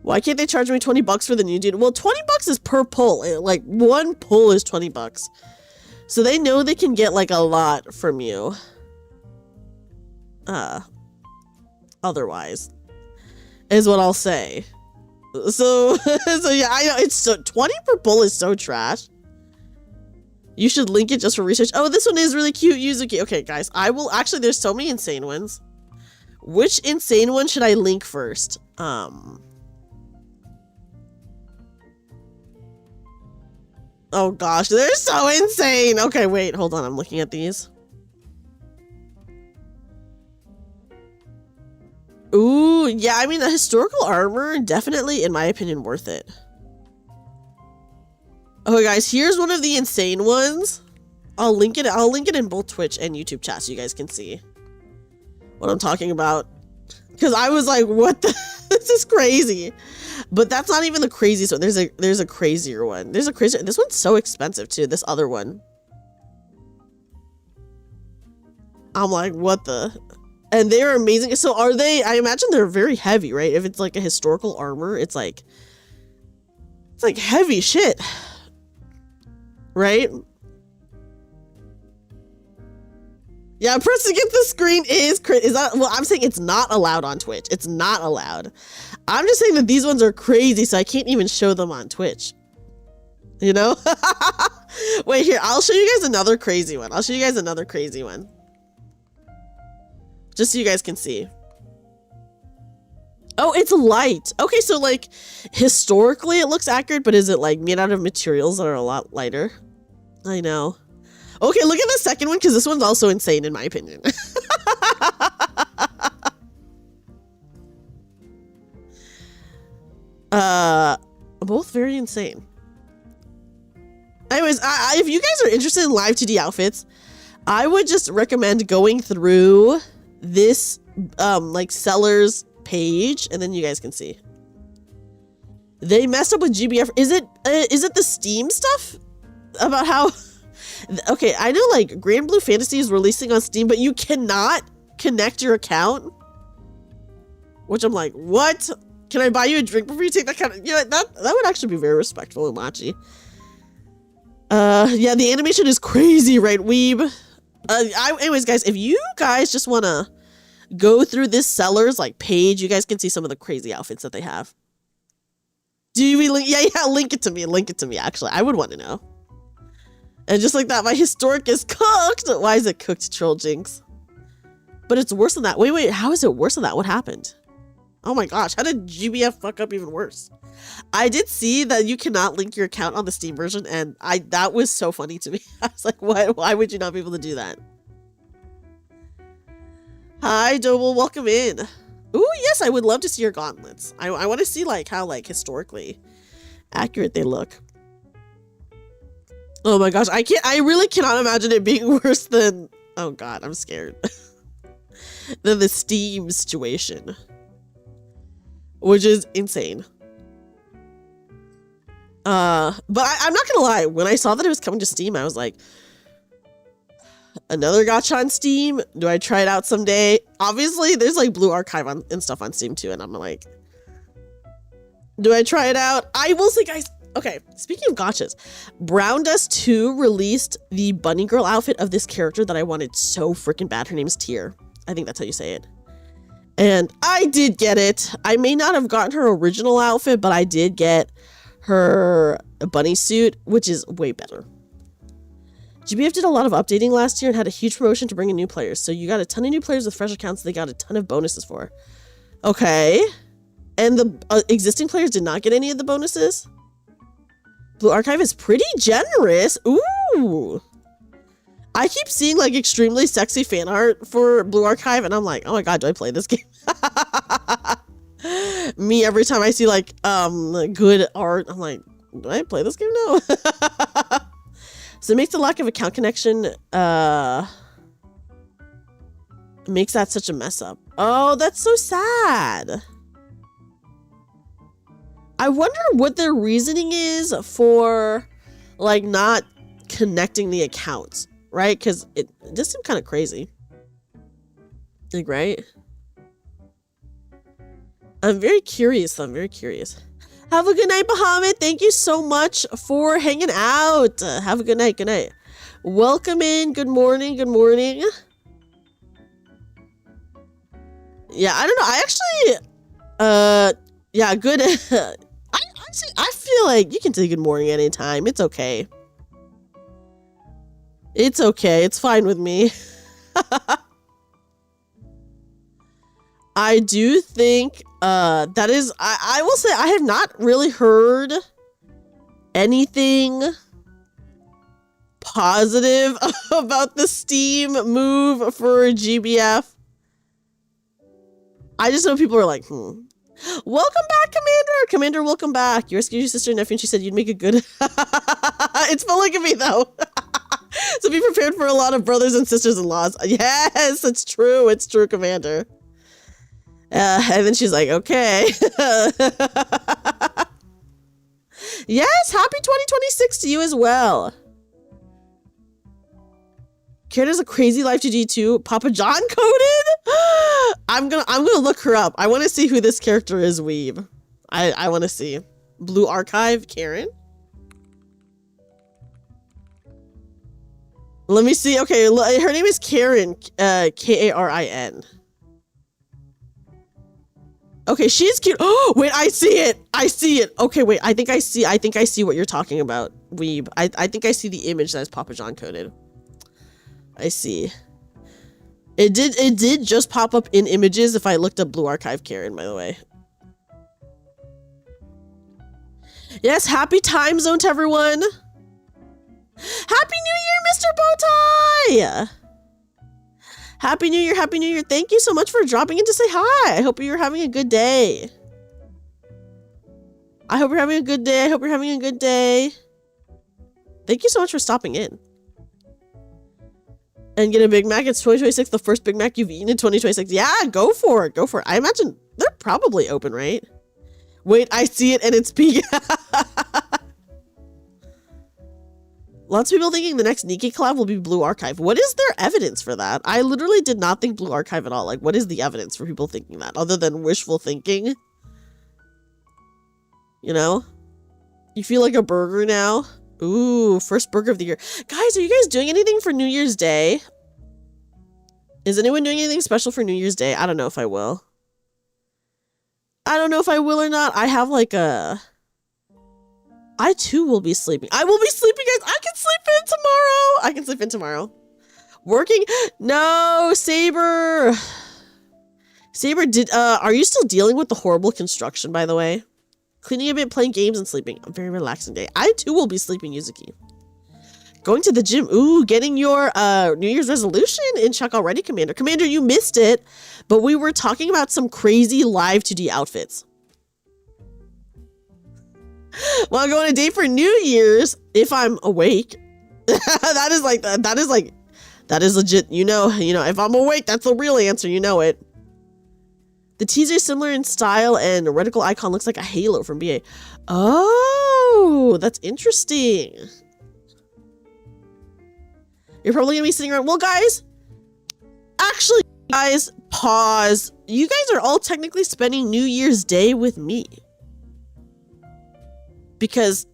Speaker 6: Why can't they charge me 20 bucks for the new dude? Well, 20 bucks is per pull. Like one pull is 20 bucks. So they know they can get like a lot from you. Otherwise is what I'll say. So yeah, I know it's so 20 per pull is so trash. You should link it just for research. Oh, this one is really cute, Yuzuki. Okay, guys, I will actually. There's so many insane ones. Which insane one should I link first? Oh gosh, they're so insane. Okay, wait, hold on. I'm looking at these. Ooh, yeah, I mean, the historical armor, definitely, in my opinion, worth it. Okay, guys, here's one of the insane ones. I'll link it in both Twitch and YouTube chat so you guys can see what I'm talking about. Because I was like, what the? This is crazy. But that's not even the craziest one. There's a crazier one. This one's so expensive, too, this other one. I'm like, what the? And they're amazing. So are they, I imagine they're very heavy, right? If it's like a historical armor, it's like heavy shit. Right? Yeah, press to get the screen is that, well, I'm saying it's not allowed on Twitch. It's not allowed. I'm just saying that these ones are crazy, so I can't even show them on Twitch. You know? Wait, here, I'll show you guys another crazy one. Just so you guys can see. Oh, it's light. Okay, so like historically it looks accurate, but is it like made out of materials that are a lot lighter? I know. Okay, look at the second one, because this one's also insane in my opinion. Both very insane. Anyways, if you guys are interested in live 2D outfits, I would just recommend going through this like seller's page, and then you guys can see. They messed up with GBF. Is it the Steam stuff? About how okay, I know like Grand Blue Fantasy is releasing on Steam, but you cannot connect your account. Which I'm like, what? Can I buy you a drink before you take that kind of, that would actually be very respectful, Umachi. Yeah, the animation is crazy, right, weeb? Anyways, guys, if you guys just want to go through this seller's like page, you guys can see some of the crazy outfits that they have. Do you link? Yeah, link it to me, actually. I would want to know. And just like that, my historic is cooked. Why is it cooked, Troll Jinx? But it's worse than that. Wait, how is it worse than that? What happened? Oh my gosh, how did GBF fuck up even worse? I did see that you cannot link your account on the Steam version, and that was so funny to me. I was like, why would you not be able to do that? Hi, Doble, welcome in. Ooh, yes, I would love to see your gauntlets. I want to see like how like historically accurate they look. Oh my gosh, I really cannot imagine it being worse than, oh god, I'm scared. Than the Steam situation. Which is insane. But I'm not gonna lie, when I saw that it was coming to Steam, I was like, another gacha on Steam? Do I try it out someday? Obviously, there's like Blue Archive and stuff on Steam too, and I'm like, do I try it out? I will say, guys, okay, speaking of gachas, Brown Dust 2 released the bunny girl outfit of this character that I wanted so freaking bad. Her name's Tear. I think that's how you say it. And I did get it. I may not have gotten her original outfit, but I did get her bunny suit, which is way better. GBF did a lot of updating last year and had a huge promotion to bring in new players. So you got a ton of new players with fresh accounts they got a ton of bonuses for. Okay. And the existing players did not get any of the bonuses? Blue Archive is pretty generous. Ooh. I keep seeing like extremely sexy fan art for Blue Archive and I'm like, oh my god, do I play this game? Me, every time I see like good art, I'm like, do I play this game? No. So it makes the lack of account connection makes that such a mess up. Oh, that's so sad. I wonder what their reasoning is for like not connecting the accounts, right? Because it just seemed kind of crazy. Like, right? I'm very curious. I'm very curious. Have a good night, Bahamut. Thank you so much for hanging out. Have a good night. Good night. Welcome in. Good morning. Good morning. Yeah, I don't know. I actually, yeah, good. I feel like you can say good morning anytime. It's okay. It's okay. It's fine with me. I do think that is, I will say I have not really heard anything positive about the Steam move for GBF. I just know people are like, Welcome back, Commander! Commander, welcome back. You rescued your sister and nephew and she said you'd make a good... It's polygamy, though. So be prepared for a lot of brothers and sisters-in-laws. Yes, it's true. It's true, Commander. And then she's like, okay. Yes, happy 2026 to you as well. Kara's a crazy life to G2. Papa John coded? I'm gonna look her up. I want to see who this character is, Weeb. I want to see. Blue Archive, Karen. Let me see. Okay, her name is Karen. Karin. Okay, she's cute. Oh, wait, I see it. I see it. Okay, wait. I think I see what you're talking about, Weeb. I think I see the image that is Papa John coded. I see. It did just pop up in images if I looked up Blue Archive Karen, by the way. Yes, happy time zone to everyone. Happy New Year, Mr. Bowtie! Happy New Year, Happy New Year. Thank you so much for dropping in to say hi. I hope you're having a good day. I hope you're having a good day. I hope you're having a good day. Thank you so much for stopping in. And get a Big Mac. It's 2026, the first Big Mac you've eaten in 2026. Yeah, go for it. Go for it. I imagine they're probably open, right? Wait, I see it and it's big. Lots of people thinking the next Nikki collab will be Blue Archive. What is their evidence for that? I literally did not think Blue Archive at all. Like, what is the evidence for people thinking that? Other than wishful thinking? You know? You feel like a burger now? Ooh, first burger of the year. Guys, are you guys doing anything for New Year's Day? Is anyone doing anything special for New Year's Day? I don't know if I will. I don't know if I will or not. I have like a... I too will be sleeping. I will be sleeping, guys. I can sleep in tomorrow. I can sleep in tomorrow. Working? No, Saber. Saber, are you still dealing with the horrible construction, by the way? Cleaning a bit, playing games, and sleeping. A very relaxing day. I too will be sleeping, Yuzuki. Going to the gym. Ooh, getting your New Year's resolution in check already, Commander. Commander, you missed it, but we were talking about some crazy live 2D outfits. Want to go on a date for New Year's if I'm awake? That is legit. You know, if I'm awake, that's the real answer. You know it. The teaser is similar in style and the reticle icon looks like a halo from BA. Oh, that's interesting. You're probably gonna be sitting around. Well, guys, actually, guys, pause. You guys are all technically spending New Year's Day with me because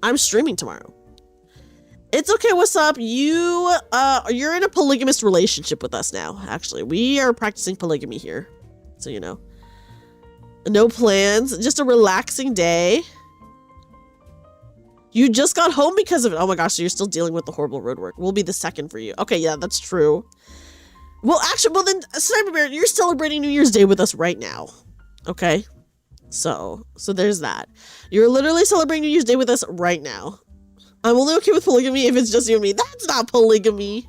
Speaker 6: I'm streaming tomorrow. It's okay. What's up? You're in a polygamous relationship with us now. Actually, we are practicing polygamy here, so you know. No plans, just a relaxing day. You just got home because of it. Oh my gosh, so you're still dealing with the horrible roadwork. We'll be the second for you. Okay, yeah, that's true. Well, actually, well then, Sniper Bear, you're celebrating New Year's Day with us right now. Okay? So there's that. You're literally celebrating New Year's Day with us right now. I'm only okay with polygamy if it's just you and me. That's not polygamy.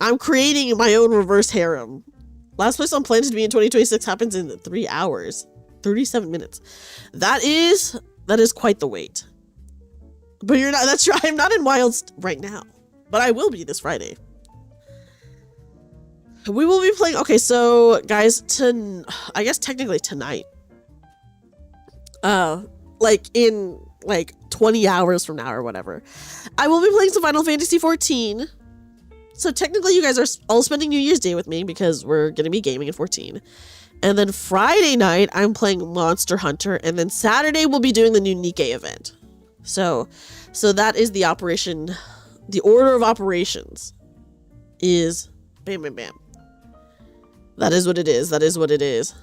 Speaker 6: I'm creating my own reverse harem. Last place I'm planning to be in 2026 happens in 3 hours. 37 minutes. That is quite the wait. But you're not, that's true. I'm not in Wilds right now. But I will be this Friday. We will be playing, okay, so guys, I guess technically tonight. Like in 20 hours from now or whatever. I will be playing some Final Fantasy 14. So technically you guys are all spending New Year's Day with me because we're going to be gaming in 14. And then Friday night, I'm playing Monster Hunter. And then Saturday, we'll be doing the new Nikkei event. So that is the operation. The order of operations is bam, bam, bam. That is what it is. That is what it is.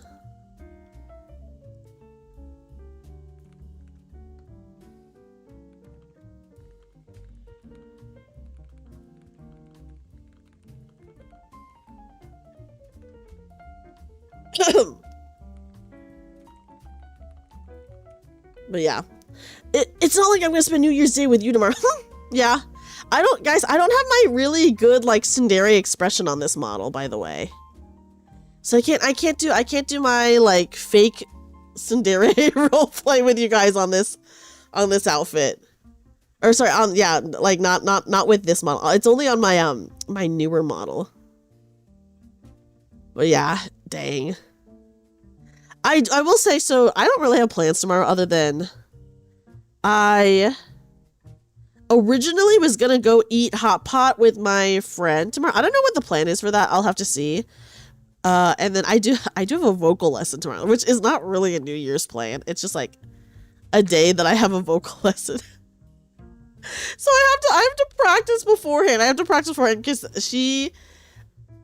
Speaker 6: But yeah, it's not like I'm gonna spend New Year's Day with you tomorrow. Yeah, I don't have my really good like tsundere expression on this model, by the way. So I can't do my like fake tsundere roleplay with you guys on this outfit. Or sorry, yeah, like not with this model. It's only on my my newer model. But yeah, dang. I will say, so I don't really have plans tomorrow other than I originally was gonna go eat hot pot with my friend tomorrow. I don't know what the plan is for that. I'll have to see. And then I do have a vocal lesson tomorrow, which is not really a New Year's plan. It's just like a day that I have a vocal lesson. So I have to practice beforehand. I have to practice beforehand because she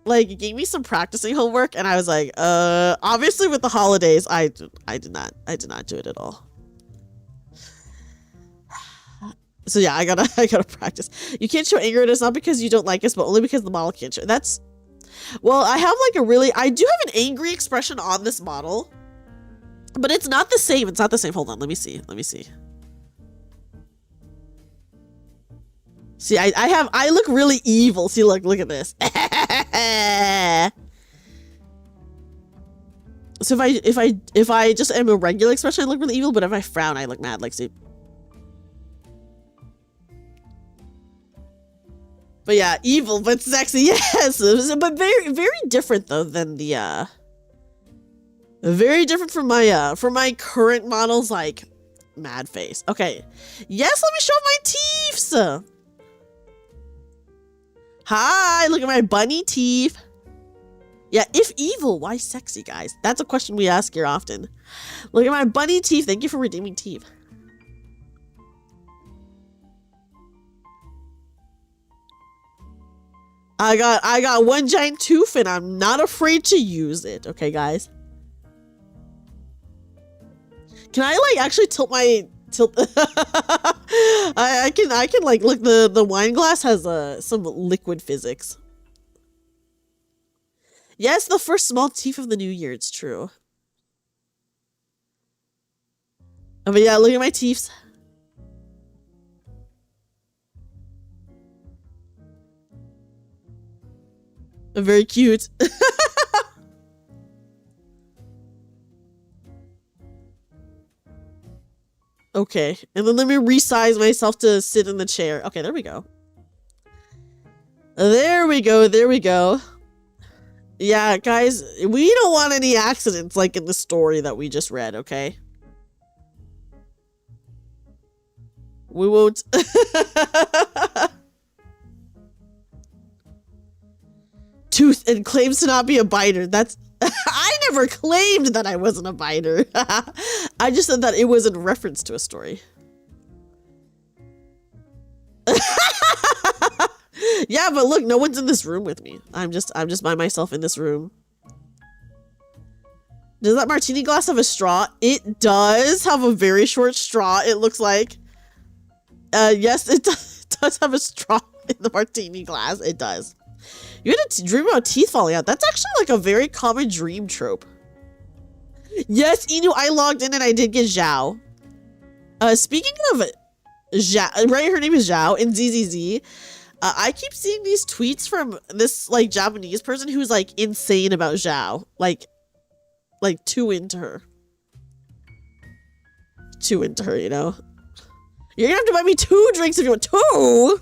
Speaker 6: like gave me some practicing homework and I was like, obviously with the holidays, I did not do it at all. So yeah, I gotta practice. You can't show anger, and it's not because you don't like us, but only because the model can't show. That's, well, I have like I do have an angry expression on this model, but it's not the same. It's not the same. Hold on, let me see. See, I look really evil. See, look at this. So if I just am a regular expression, I look really evil, but if I frown, I look mad. Like, see. But yeah, evil but sexy, yes. But very, very different though than the very different from my current models, like mad face. Okay. Yes, let me show my teeths. Hi, look at my bunny teeth. Yeah, if evil, why sexy, guys? That's a question we ask here often. Look at my bunny teeth. Thank you for redeeming teeth. I got one giant tooth and I'm not afraid to use it. Okay, guys. Can I like actually tilt I can like look, the wine glass has some liquid physics. Yes, the first small teeth of the new year, it's true. Oh, but yeah, look at my teeth. Very cute. Okay, and then let me resize myself to sit in the chair. Okay, there we go. There we go, there we go. Yeah, guys, we don't want any accidents like in the story that we just read, okay? We won't. Tooth and claims to not be a biter. That's... I never claimed that I wasn't a biter. I just said that it was in reference to a story. Yeah, but look, no one's in this room with me. I'm just by myself in this room. Does that martini glass have a straw? It does have a very short straw, it looks like. Yes, it does have a straw in the martini glass. It does. You had to dream about teeth falling out. That's actually like a very common dream trope. Yes, Inu, I logged in and I did get Zhao. Speaking of Zhao, right? Her name is Zhao in ZZZ. I keep seeing these tweets from this like Japanese person who's like insane about Zhao. Like too into her. Too into her, you know? You're gonna have to buy me 2 drinks if you want 2.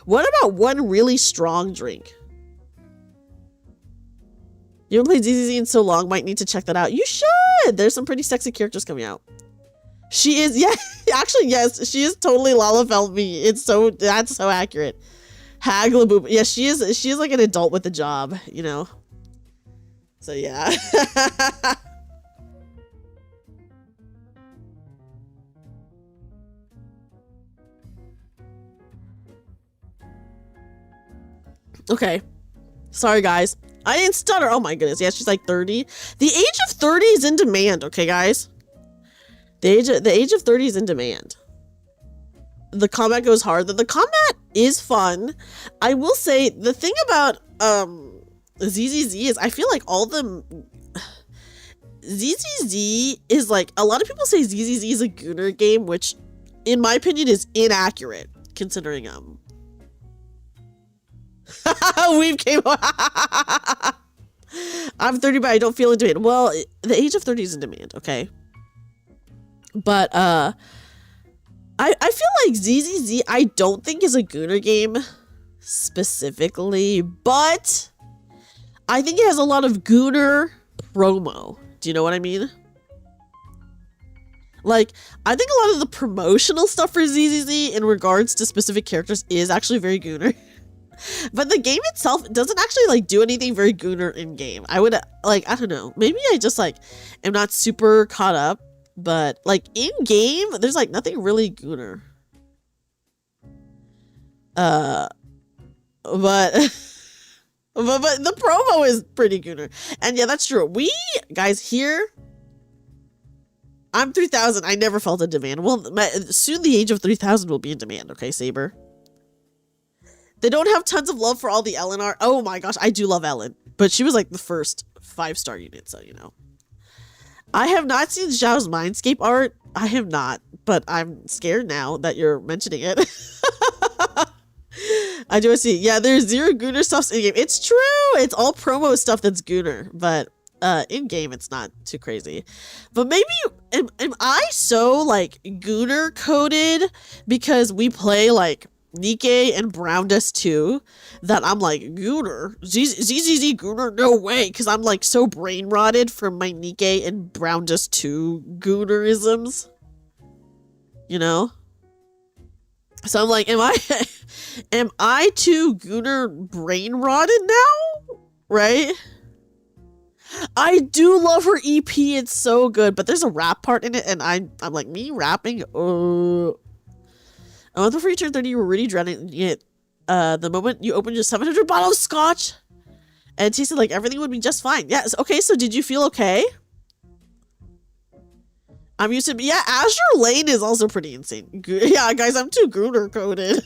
Speaker 6: What about 1 really strong drink? You haven't played ZZZ in so long, might need to check that out. You should! There's some pretty sexy characters coming out. She is, yeah, actually, yes, she is totally Lalafell me. It's so, that's so accurate. Haglaboob. Yeah, she is like an adult with a job, you know? So, yeah. Okay. Sorry, guys. I didn't stutter. Oh my goodness. Yeah, she's like 30. The age of 30 is in demand, okay, guys? The age of 30 is in demand. The combat goes hard. The combat is fun. I will say the thing about ZZZ is I feel like all the ZZZ is like, a lot of people say ZZZ is a Gooner game, which in my opinion is inaccurate considering we've came I'm 30 but I don't feel in demand. Well, the age of 30 is in demand, okay? But I feel like ZZZ I don't think is a Gooner game specifically, but I think it has a lot of Gooner promo. Do you know what I mean? Like, I think a lot of the promotional stuff for ZZZ in regards to specific characters is actually very Gooner. But the game itself doesn't actually like do anything very Gooner in game. I would like, I don't know, maybe I just like am not super caught up, but like in game there's like nothing really Gooner. But the promo is pretty Gooner. And yeah, that's true. We guys here, I'm 3000. I never felt a demand. Well, soon the age of 3000 will be in demand, okay, Saber? They don't have tons of love for all the Ellen art. Oh my gosh, I do love Ellen. But she was like the first 5-star unit, so you know. I have not seen Zhao's Mindscape art. I have not, but I'm scared now that you're mentioning it. I do see. Yeah, there's 0 Gooner stuff in game. It's true. It's all promo stuff that's Gooner, but in game it's not too crazy. But maybe am I so like Gooner coded because we play like Nikkei and Brown Dust 2 that I'm like Gooner ZZZ Gooner, no way, because I'm like so brain rotted from my Nikkei and Brown Dust 2 Goonerisms, you know? So I'm like, am I too Gooner brain rotted now? Right? I do love her EP, it's so good, but there's a rap part in it and I'm like, me rapping, I want before you turn 30, you were really dreading it. The moment you opened your 700 bottle of scotch and it tasted like everything would be just fine. Yes. Okay. So did you feel okay? I'm used to, yeah, Azure Lane is also pretty insane. Yeah, guys, I'm too Gooner coded.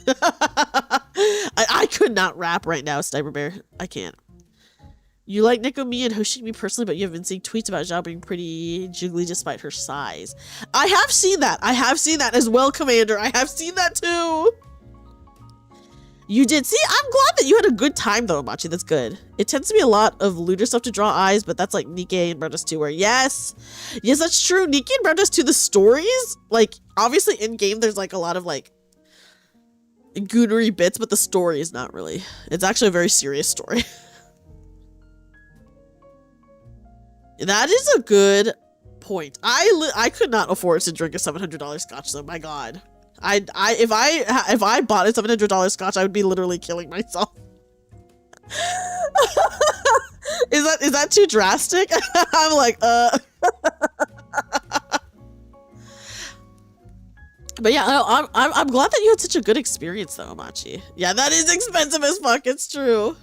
Speaker 6: I could not rap right now, Sniper Bear. I can't. You like Nekomi and Hoshimi personally, but you have been seeing tweets about Zhao being pretty jiggly despite her size. I have seen that. I have seen that as well, Commander. I have seen that too. You did. See, I'm glad that you had a good time though, Machi. That's good. It tends to be a lot of looter stuff to draw eyes, but that's like Nikkei and Brown Dust 2 where yes. Yes, that's true. Nikkei and Brown Dust 2, the stories, like obviously in game there's like a lot of like goonery bits, but the story is not really. It's actually a very serious story. That is a good point. I could not afford to drink a $700 scotch though. My God, if I bought a $700 scotch, I would be literally killing myself. Is that too drastic? I'm like, But yeah, I'm glad that you had such a good experience though, Amachi. Yeah, that is expensive as fuck. It's true.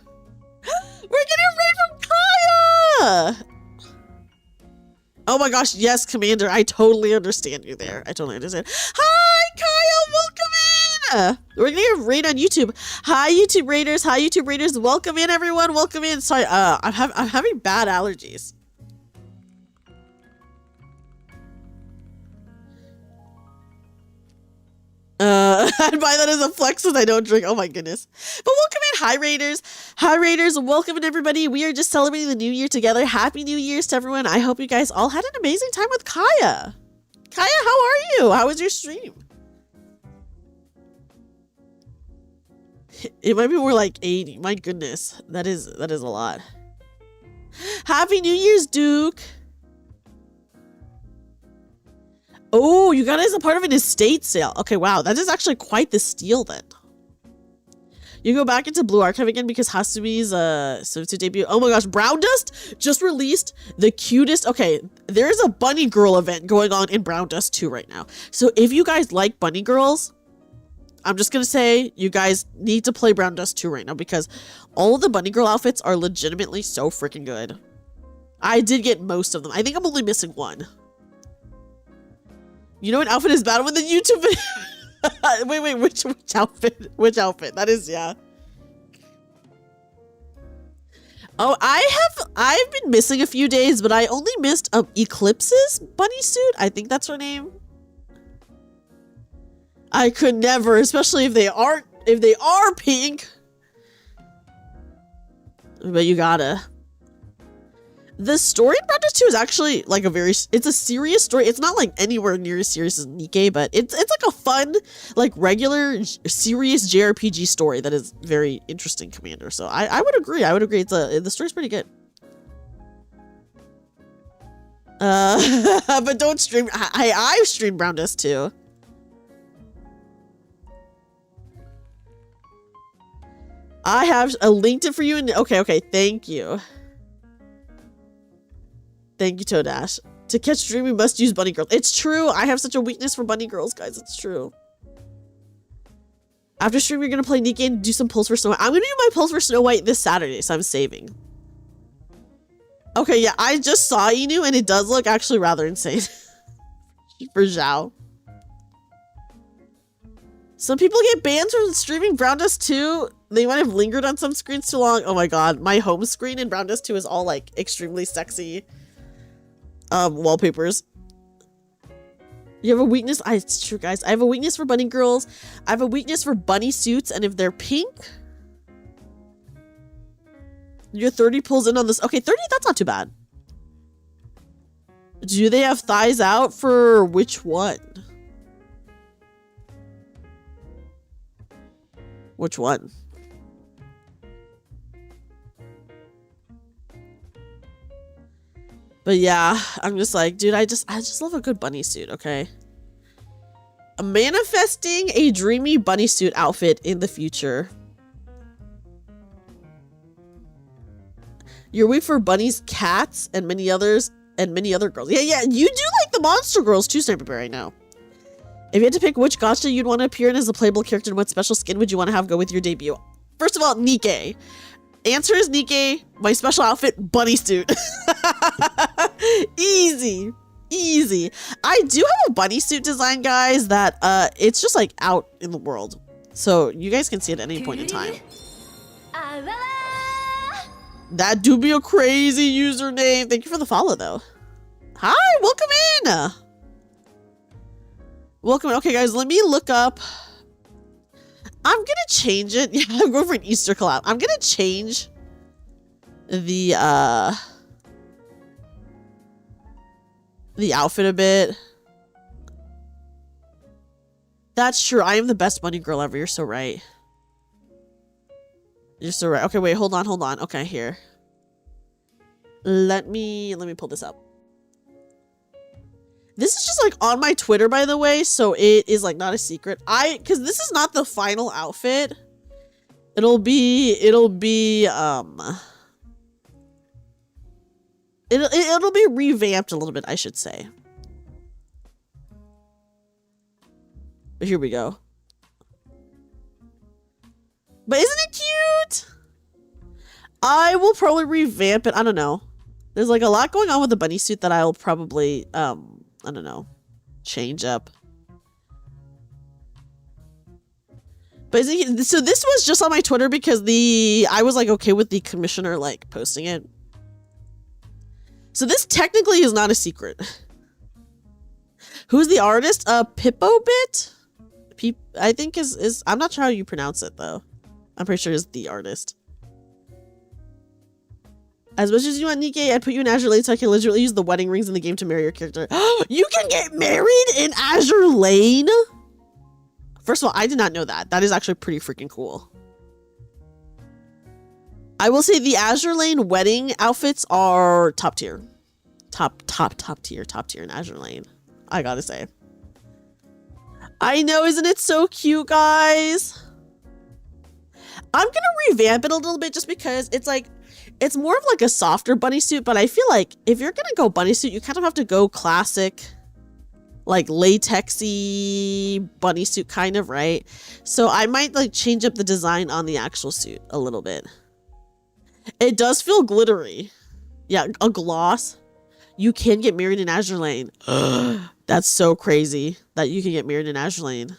Speaker 6: We're getting a raid from Kaya. Oh my gosh, yes, Commander. I totally understand you there. I totally understand. Hi, Kyle. Welcome in. We're gonna get a raid on YouTube. Hi, YouTube raiders. Hi, YouTube raiders. Welcome in, everyone. Welcome in. Sorry, I'm having bad allergies. I'd buy that as a flex since I don't drink. Oh my goodness. But welcome in. Hi Raiders. Hi Raiders. Welcome in everybody. We are just celebrating the new year together. Happy New Year's to everyone. I hope you guys all had an amazing time with Kaya. Kaya, how are you? How was your stream? It might be more like 80. My goodness. That is a lot. Happy New Year's, Duke. Oh, you got it as a part of an estate sale. Okay, wow. That is actually quite the steal then. You go back into Blue Archive again because Hasumi's swimsuit debut. Oh my gosh, Brown Dust just released the cutest. Okay, there's a Bunny Girl event going on in Brown Dust 2 right now. So if you guys like Bunny Girls, I'm just going to say you guys need to play Brown Dust 2 right now because all of the Bunny Girl outfits are legitimately so freaking good. I did get most of them. I think I'm only missing one. You know what outfit is bad with the YouTube video? wait, which outfit? Which outfit? That is, yeah. Oh, I've been missing a few days, but I only missed Eclipse's bunny suit. I think that's her name. I could never, especially if they are pink. But you gotta. The story in Brown Dust 2 is actually like it's a serious story. It's not like anywhere near as serious as Nikkei, but it's like a fun, like regular, serious JRPG story that is very interesting, Commander. So I would agree. I would agree. The story's pretty good. But don't stream. I've streamed Brown Dust 2. I have linked it for you. And okay. Thank you. Thank you, Toadash. To catch Dreamy, must use bunny girls. It's true. I have such a weakness for bunny girls, guys. It's true. After stream, you're going to play Nikkei and do some pulls for Snow White. I'm going to do my pulls for Snow White this Saturday, so I'm saving. Okay, yeah. I just saw Inu, and it does look actually rather insane. For Zhao. Some people get banned from streaming Brown Dust 2. They might have lingered on some screens too long. Oh my god. My home screen in Brown Dust 2 is all like extremely sexy wallpapers. You have a weakness? It's true, guys. I have a weakness for bunny girls. I have a weakness for bunny suits, and if they're pink, your 30 pulls in on this. Okay, 30, that's not too bad. Do they have thighs out for which one? Which one? But yeah, I'm just like, dude, I just love a good bunny suit, okay? I'm manifesting a dreamy bunny suit outfit in the future. You're weak for bunnies, cats, and many other girls. Yeah, you do like the monster girls too, Sniper Bear, I know. If you had to pick which gacha you'd want to appear in as a playable character and what special skin would you want to have go with your debut? First of all, Nikkei. Answer is Nikkei. My special outfit, bunny suit. Easy. I do have a bunny suit design, guys, that it's just like out in the world. So you guys can see it at any point in time. That do be a crazy username. Thank you for the follow, though. Hi, welcome in. Welcome. Okay, guys, let me look up. I'm gonna change it. Yeah, I'm going for an Easter collab. I'm gonna change the outfit a bit. That's true. I am the best bunny girl ever. You're so right. You're so right. Okay, wait, hold on. Okay, here. Let me pull this up. This is just like on my Twitter, by the way, so it is like not a secret. Cause this is not the final outfit. It'll be revamped a little bit, I should say. But here we go. But isn't it cute? I will probably revamp it. I don't know. There's like a lot going on with the bunny suit that I'll probably, I don't know, change up. But so this was just on my Twitter because I was like okay with the commissioner like posting it. So this technically is not a secret. Who's the artist? Pippobit? I think is I'm not sure how you pronounce it though. I'm pretty sure it's the artist. As much as you want Nikkei, I'd put you in Azure Lane so I can literally use the wedding rings in the game to marry your character. You can get married in Azure Lane? First of all, I did not know that. That is actually pretty freaking cool. I will say the Azure Lane wedding outfits are top tier. Top tier in Azure Lane. I gotta say. I know, isn't it so cute, guys? I'm gonna revamp it a little bit just because it's like, it's more of like a softer bunny suit, but I feel like if you're gonna go bunny suit, you kind of have to go classic, like latexy bunny suit kind of, right? So I might like change up the design on the actual suit a little bit. It does feel glittery. Yeah, a gloss. You can get married in Azure Lane. That's so crazy that you can get married in Azure Lane.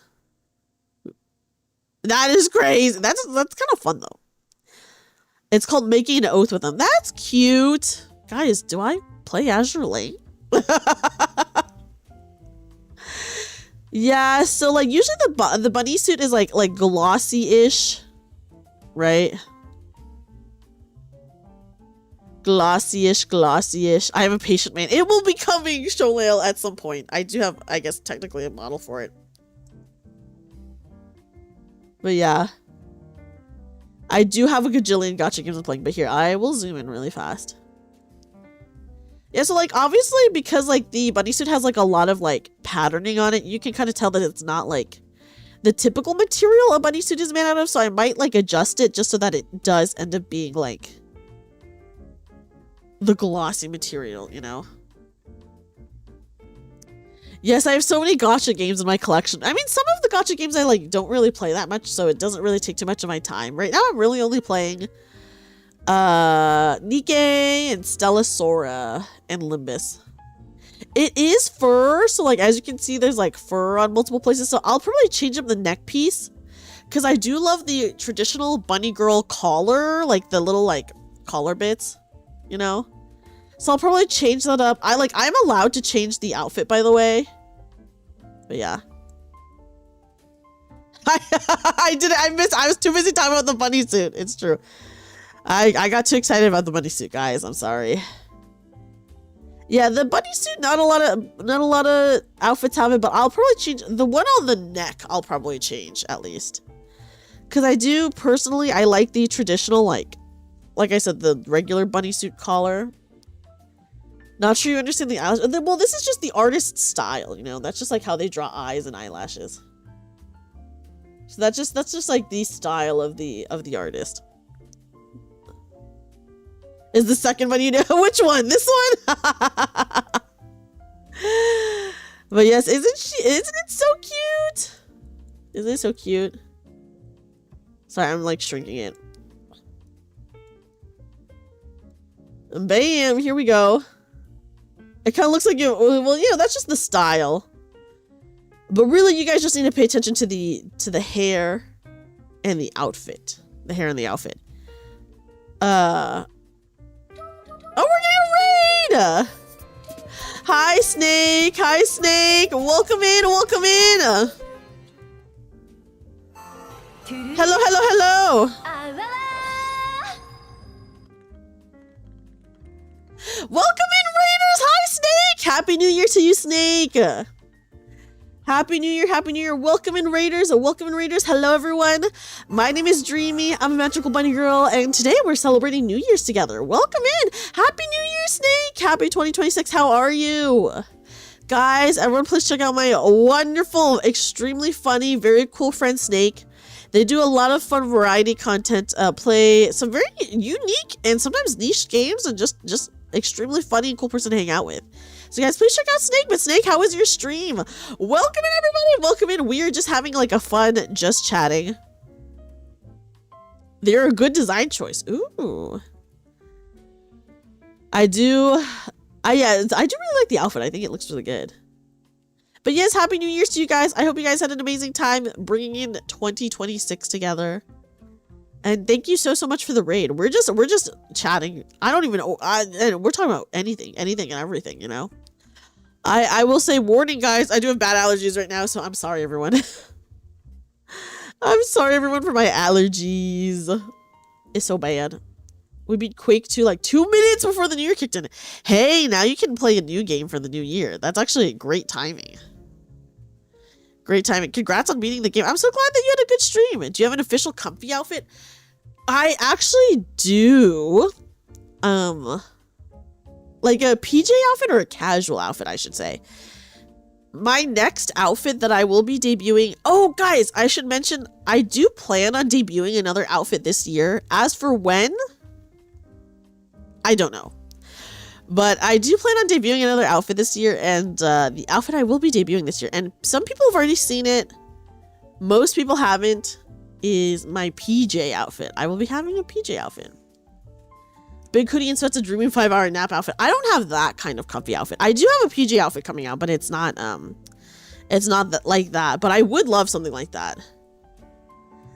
Speaker 6: That is crazy. That's kind of fun though. It's called Making an Oath with Them. That's cute. Guys, do I play Azure Lane? Yeah, so like usually the bunny suit is like glossy-ish, right? Glossy-ish. I have a patient man. It will be coming, Sholale, at some point. I do have, I guess, technically a model for it. But yeah. I do have a gajillion gacha games I'm playing, but here, I will zoom in really fast. Yeah, so like, obviously, because like the bunny suit has like a lot of like patterning on it, you can kind of tell that it's not like the typical material a bunny suit is made out of, so I might like adjust it just so that it does end up being like the glossy material, you know? Yes, I have so many gacha games in my collection. I mean, some of the gacha games I like don't really play that much, so it doesn't really take too much of my time. Right now, I'm really only playing Nikkei and Stella Sora and Limbus. It is fur, so like as you can see, there's like fur on multiple places. So I'll probably change up the neck piece because I do love the traditional bunny girl collar, like the little like collar bits, you know. So I'll probably change that up. I'm allowed to change the outfit, by the way. But yeah. I did it. I was too busy talking about the bunny suit. It's true. I got too excited about the bunny suit, guys. I'm sorry. Yeah, the bunny suit, not a lot of outfits have it, but I'll probably change the one on the neck. I'll probably change at least. Cause I do personally, I like the traditional, like I said, the regular bunny suit collar. Not sure you understand the eyelash. Well, this is just the artist's style, you know. That's just like how they draw eyes and eyelashes. So that's just like the style of the artist. Is the second one, you know? Which one? This one? But yes, isn't it so cute? Isn't it so cute? Sorry, I'm like shrinking it. And bam, here we go. It kind of looks like you, well, you know, that's just the style. But really, you guys just need to pay attention to the hair and the outfit. The hair and the outfit. Oh, we're getting a raid! Hi, Snake! Hi, Snake! Welcome in! Welcome in! Hello, hello, hello. Welcome in, Raiders. Hi, Snake. Happy New Year to you, Snake. Happy New Year, Happy New Year. Welcome in, Raiders. Welcome in, Raiders. Hello, everyone. My name is Dreamy. I'm a magical bunny girl, and today we're celebrating New Year's together. Welcome in. Happy New Year, Snake. Happy 2026. How are you? Guys, everyone, please check out my wonderful, extremely funny, very cool friend, Snake. They do a lot of fun variety content, play some very unique and sometimes niche games, and just extremely funny and cool person to hang out with. So guys, please check out Snake. But Snake, how was your stream? Welcome in, everybody. Welcome in. We are just having like a fun, just chatting. They're a good design choice. Ooh. I do really like the outfit. I think it looks really good. But yes, Happy New Year's to you guys. I hope you guys had an amazing time bringing in 2026 together. And thank you so much for the raid. We're just chatting. I don't even know. And we're talking about anything and everything, you know. I will say, warning, guys. I do have bad allergies right now, so I'm sorry, everyone. I'm sorry, everyone, for my allergies. It's so bad. We beat Quake 2 like 2 minutes before the new year kicked in. Hey, now you can play a new game for the new year. That's actually great timing. Great timing. Congrats on beating the game. I'm so glad that you had a good stream. Do you have an official comfy outfit? I actually do. Like a PJ outfit or a casual outfit, I should say. My next outfit that I will be debuting. Oh, guys, I should mention I do plan on debuting another outfit this year. As for when, I don't know. But I do plan on debuting another outfit this year, and the outfit I will be debuting this year, and some people have already seen it, most people haven't, is my PJ outfit. I will be having a PJ outfit. Big hoodie and sweats, a dreamy 5-hour nap outfit. I don't have that kind of comfy outfit. I do have a PJ outfit coming out, but it's not like that. But I would love something like that.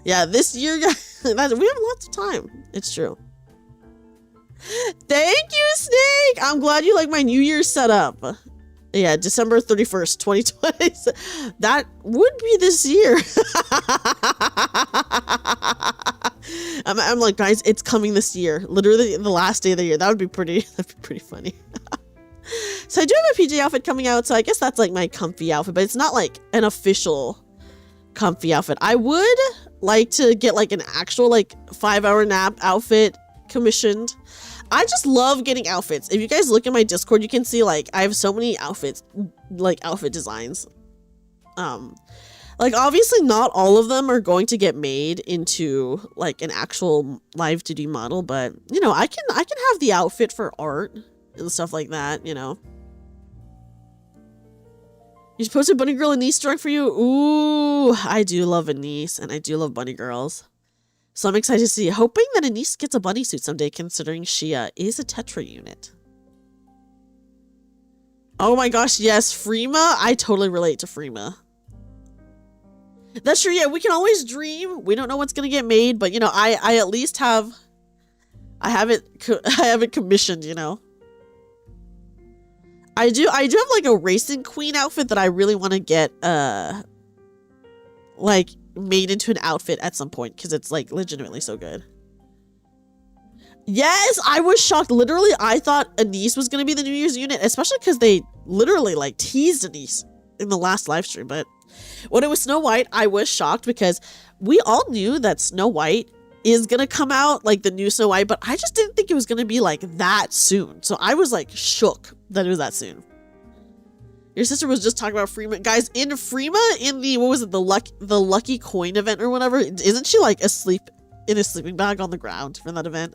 Speaker 6: Yeah, this year, guys, we have lots of time. It's true. Thank you, Snake. I'm glad you like my New Year's setup. Yeah, December 31st, 2020. That would be this year. I'm like, guys, it's coming this year. Literally the last day of the year. That'd be pretty funny. So I do have a PJ outfit coming out, so I guess that's like my comfy outfit, but it's not like an official comfy outfit. I would like to get like an actual like 5-hour nap outfit commissioned. I just love getting outfits. If you guys look at my Discord, you can see like I have so many outfits, like outfit designs. Like obviously not all of them are going to get made into like an actual live 2D model, but you know, I can have the outfit for art and stuff like that, you know. You just posted Bunny Girl and Niece drawing for you. Ooh, I do love a niece and I do love bunny girls. So I'm excited to see, hoping that Anise gets a bunny suit someday, considering she is a Tetra unit. Oh my gosh, yes, Freema. I totally relate to Freema. That's true, yeah, we can always dream. We don't know what's gonna get made, but you know, I at least have, I have it commissioned, you know. I do have like a racing queen outfit that I really want to get, like, made into an outfit at some point, because it's like legitimately so good. Yes, I was shocked. Literally, I thought Anise was gonna be the New Year's unit, especially because they literally like teased Anise in the last live stream. But when it was Snow White, I was shocked because we all knew that Snow White is gonna come out, like the new Snow White, but I just didn't think it was gonna be like that soon. So I was like shook that it was that soon. Your sister was just talking about Freema. Guys, in Freema, in the, what was it, the lucky coin event or whatever, isn't she like asleep in a sleeping bag on the ground for that event?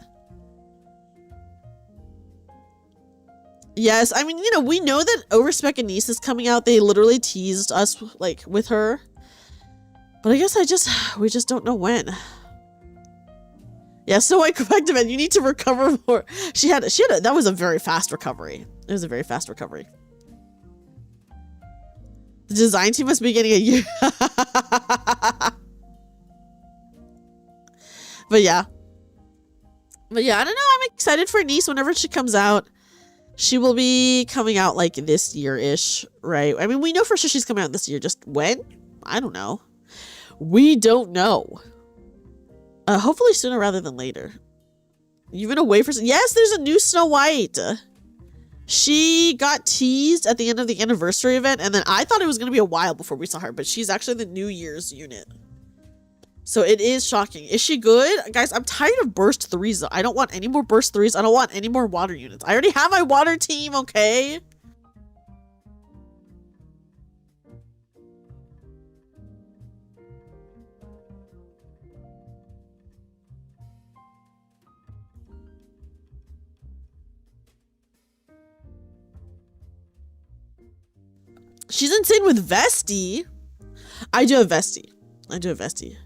Speaker 6: Yes, I mean, you know, we know that Overspec Anise is coming out. They literally teased us like with her. But I guess we just don't know when. Yeah, so I correct event. You need to recover more. That was a very fast recovery. It was a very fast recovery. The design team must be getting a year. But yeah, I don't know. I'm excited for Niece whenever she comes out. She will be coming out like this year-ish, right? I mean, we know for sure she's coming out this year. Just when? I don't know. We don't know. Hopefully sooner rather than later. You've been away for some. Yes, there's a new Snow White. She got teased at the end of the anniversary event, and then I thought it was going to be a while before we saw her, but she's actually the New Year's unit. So it is shocking. Is she good? Guys, I'm tired of burst 3s. I don't want any more burst 3s. I don't want any more water units. I already have my water team, okay? She's insane with Vesti. I do have Vesti.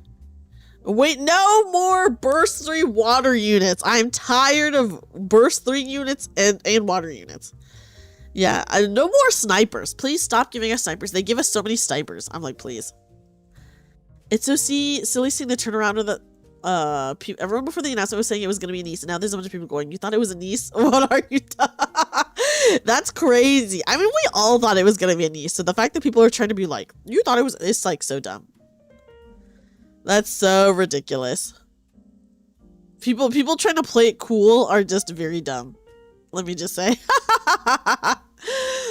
Speaker 6: Wait, no more burst 3 water units. I'm tired of burst 3 units and water units. Yeah, no more snipers. Please stop giving us snipers. They give us so many snipers. I'm like, please. It's so silly seeing the turnaround of the everyone before the announcement was saying it was going to be a niece, and now there's a bunch of people going, you thought it was a niece? What are you That's crazy. I mean, we all thought it was going to be a niece, so the fact that people are trying to be like, you thought it was, it's like so dumb. That's so ridiculous. People trying to play it cool are just very dumb. Let me just say.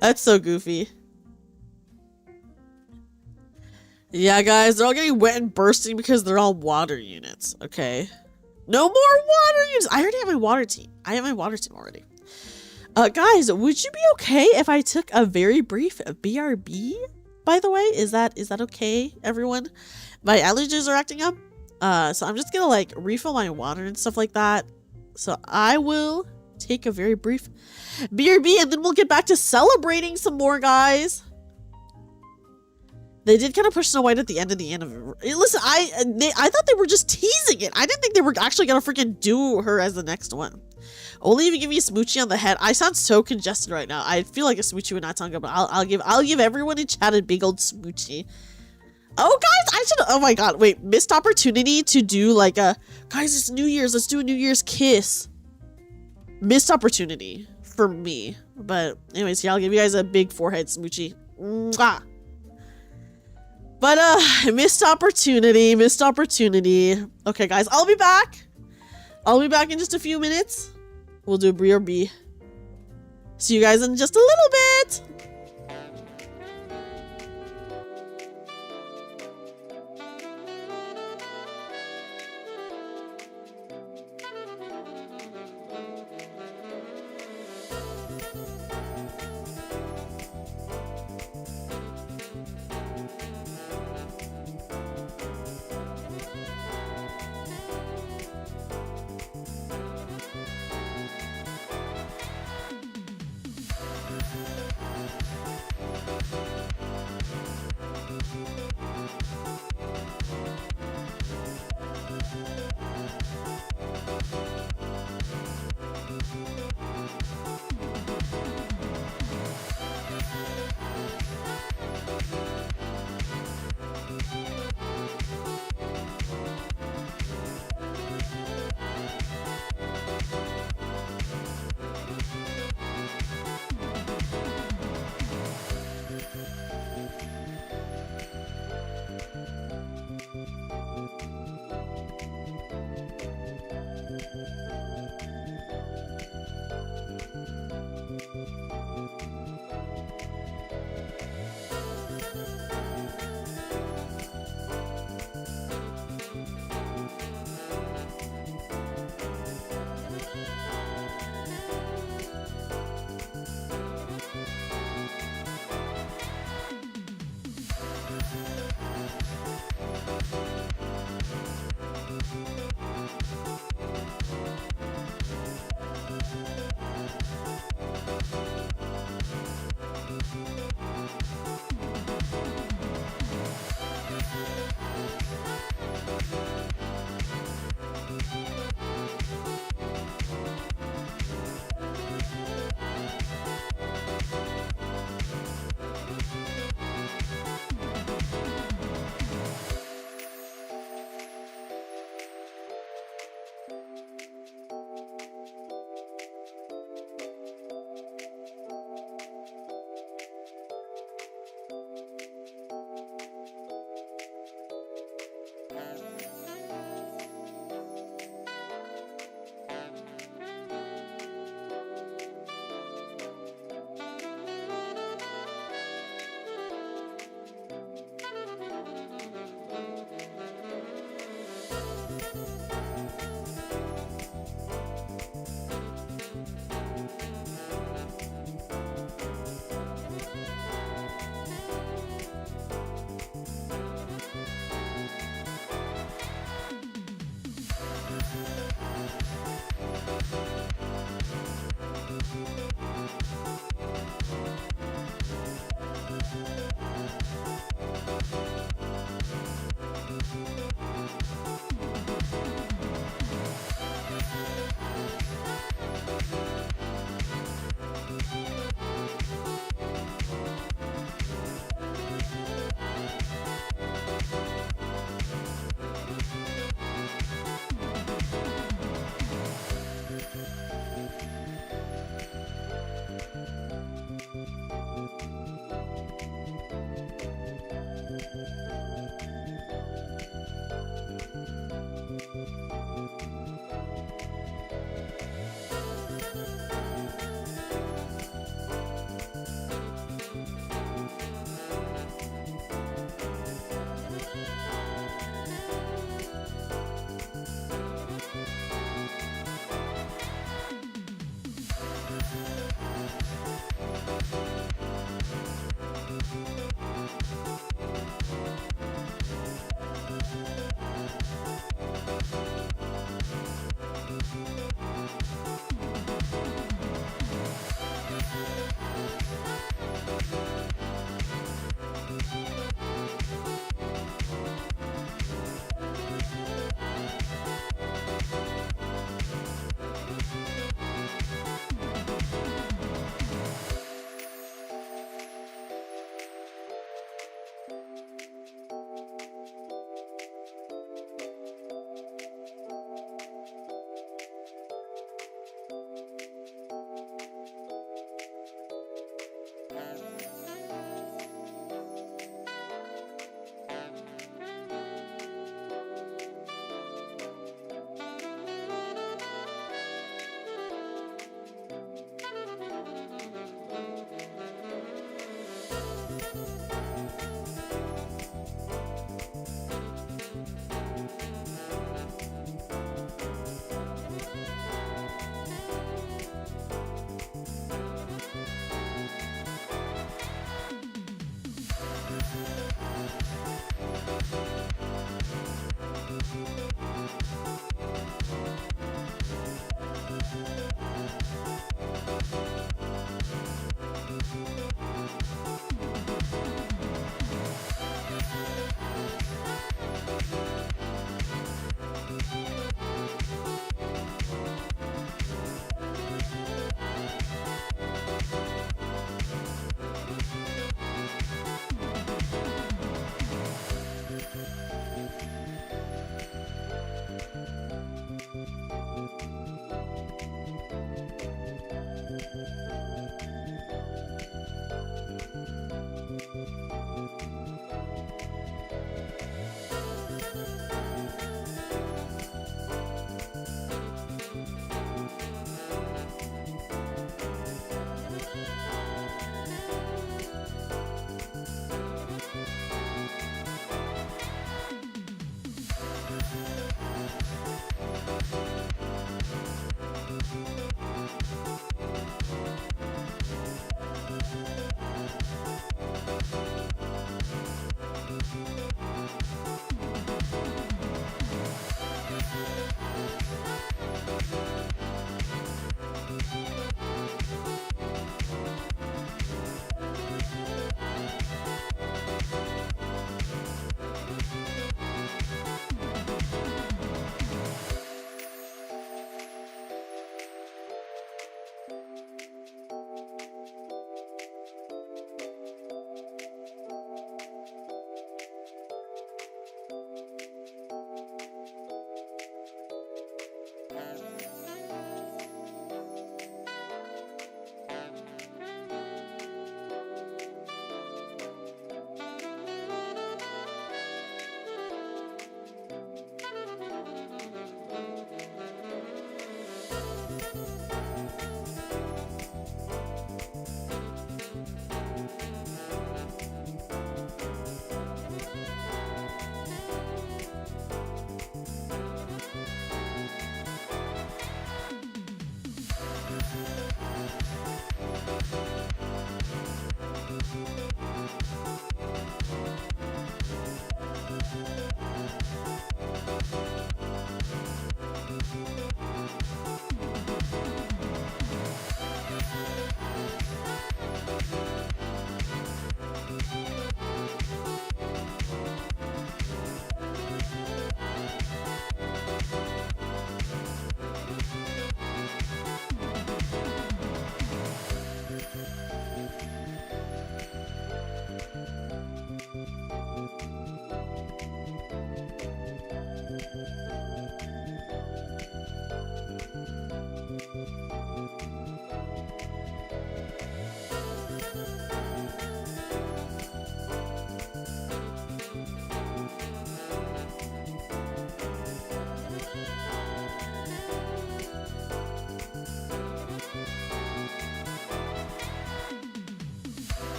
Speaker 6: That's so goofy. Yeah, guys, they're all getting wet and bursting because they're all water units, okay? No more water units! I already have my water team. I have my water team already. Guys, would you be okay if I took a very brief BRB, by the way? Is that okay, everyone? My allergies are acting up. So I'm just gonna, like, refill my water and stuff like that. So I will take a very brief BRB, and then we'll get back to celebrating some more, guys. They did kind of push Snow White at the end of the anniversary. Listen, I thought they were just teasing it. I didn't think they were actually gonna freaking do her as the next one. Only if you give me a smoochie on the head. I sound so congested right now. I feel like a smoochie would not sound good, but I'll give everyone in chat a big old smoochie. Oh, guys, I should. Oh my god, wait, missed opportunity to do like a guys. It's New Year's. Let's do a New Year's kiss. Missed opportunity for me, but anyways, here I'll give you guys a big forehead smoochie. Mwah. But missed opportunity. Okay, guys, I'll be back. In just a few minutes. We'll do a BRB. See you guys in just a little bit.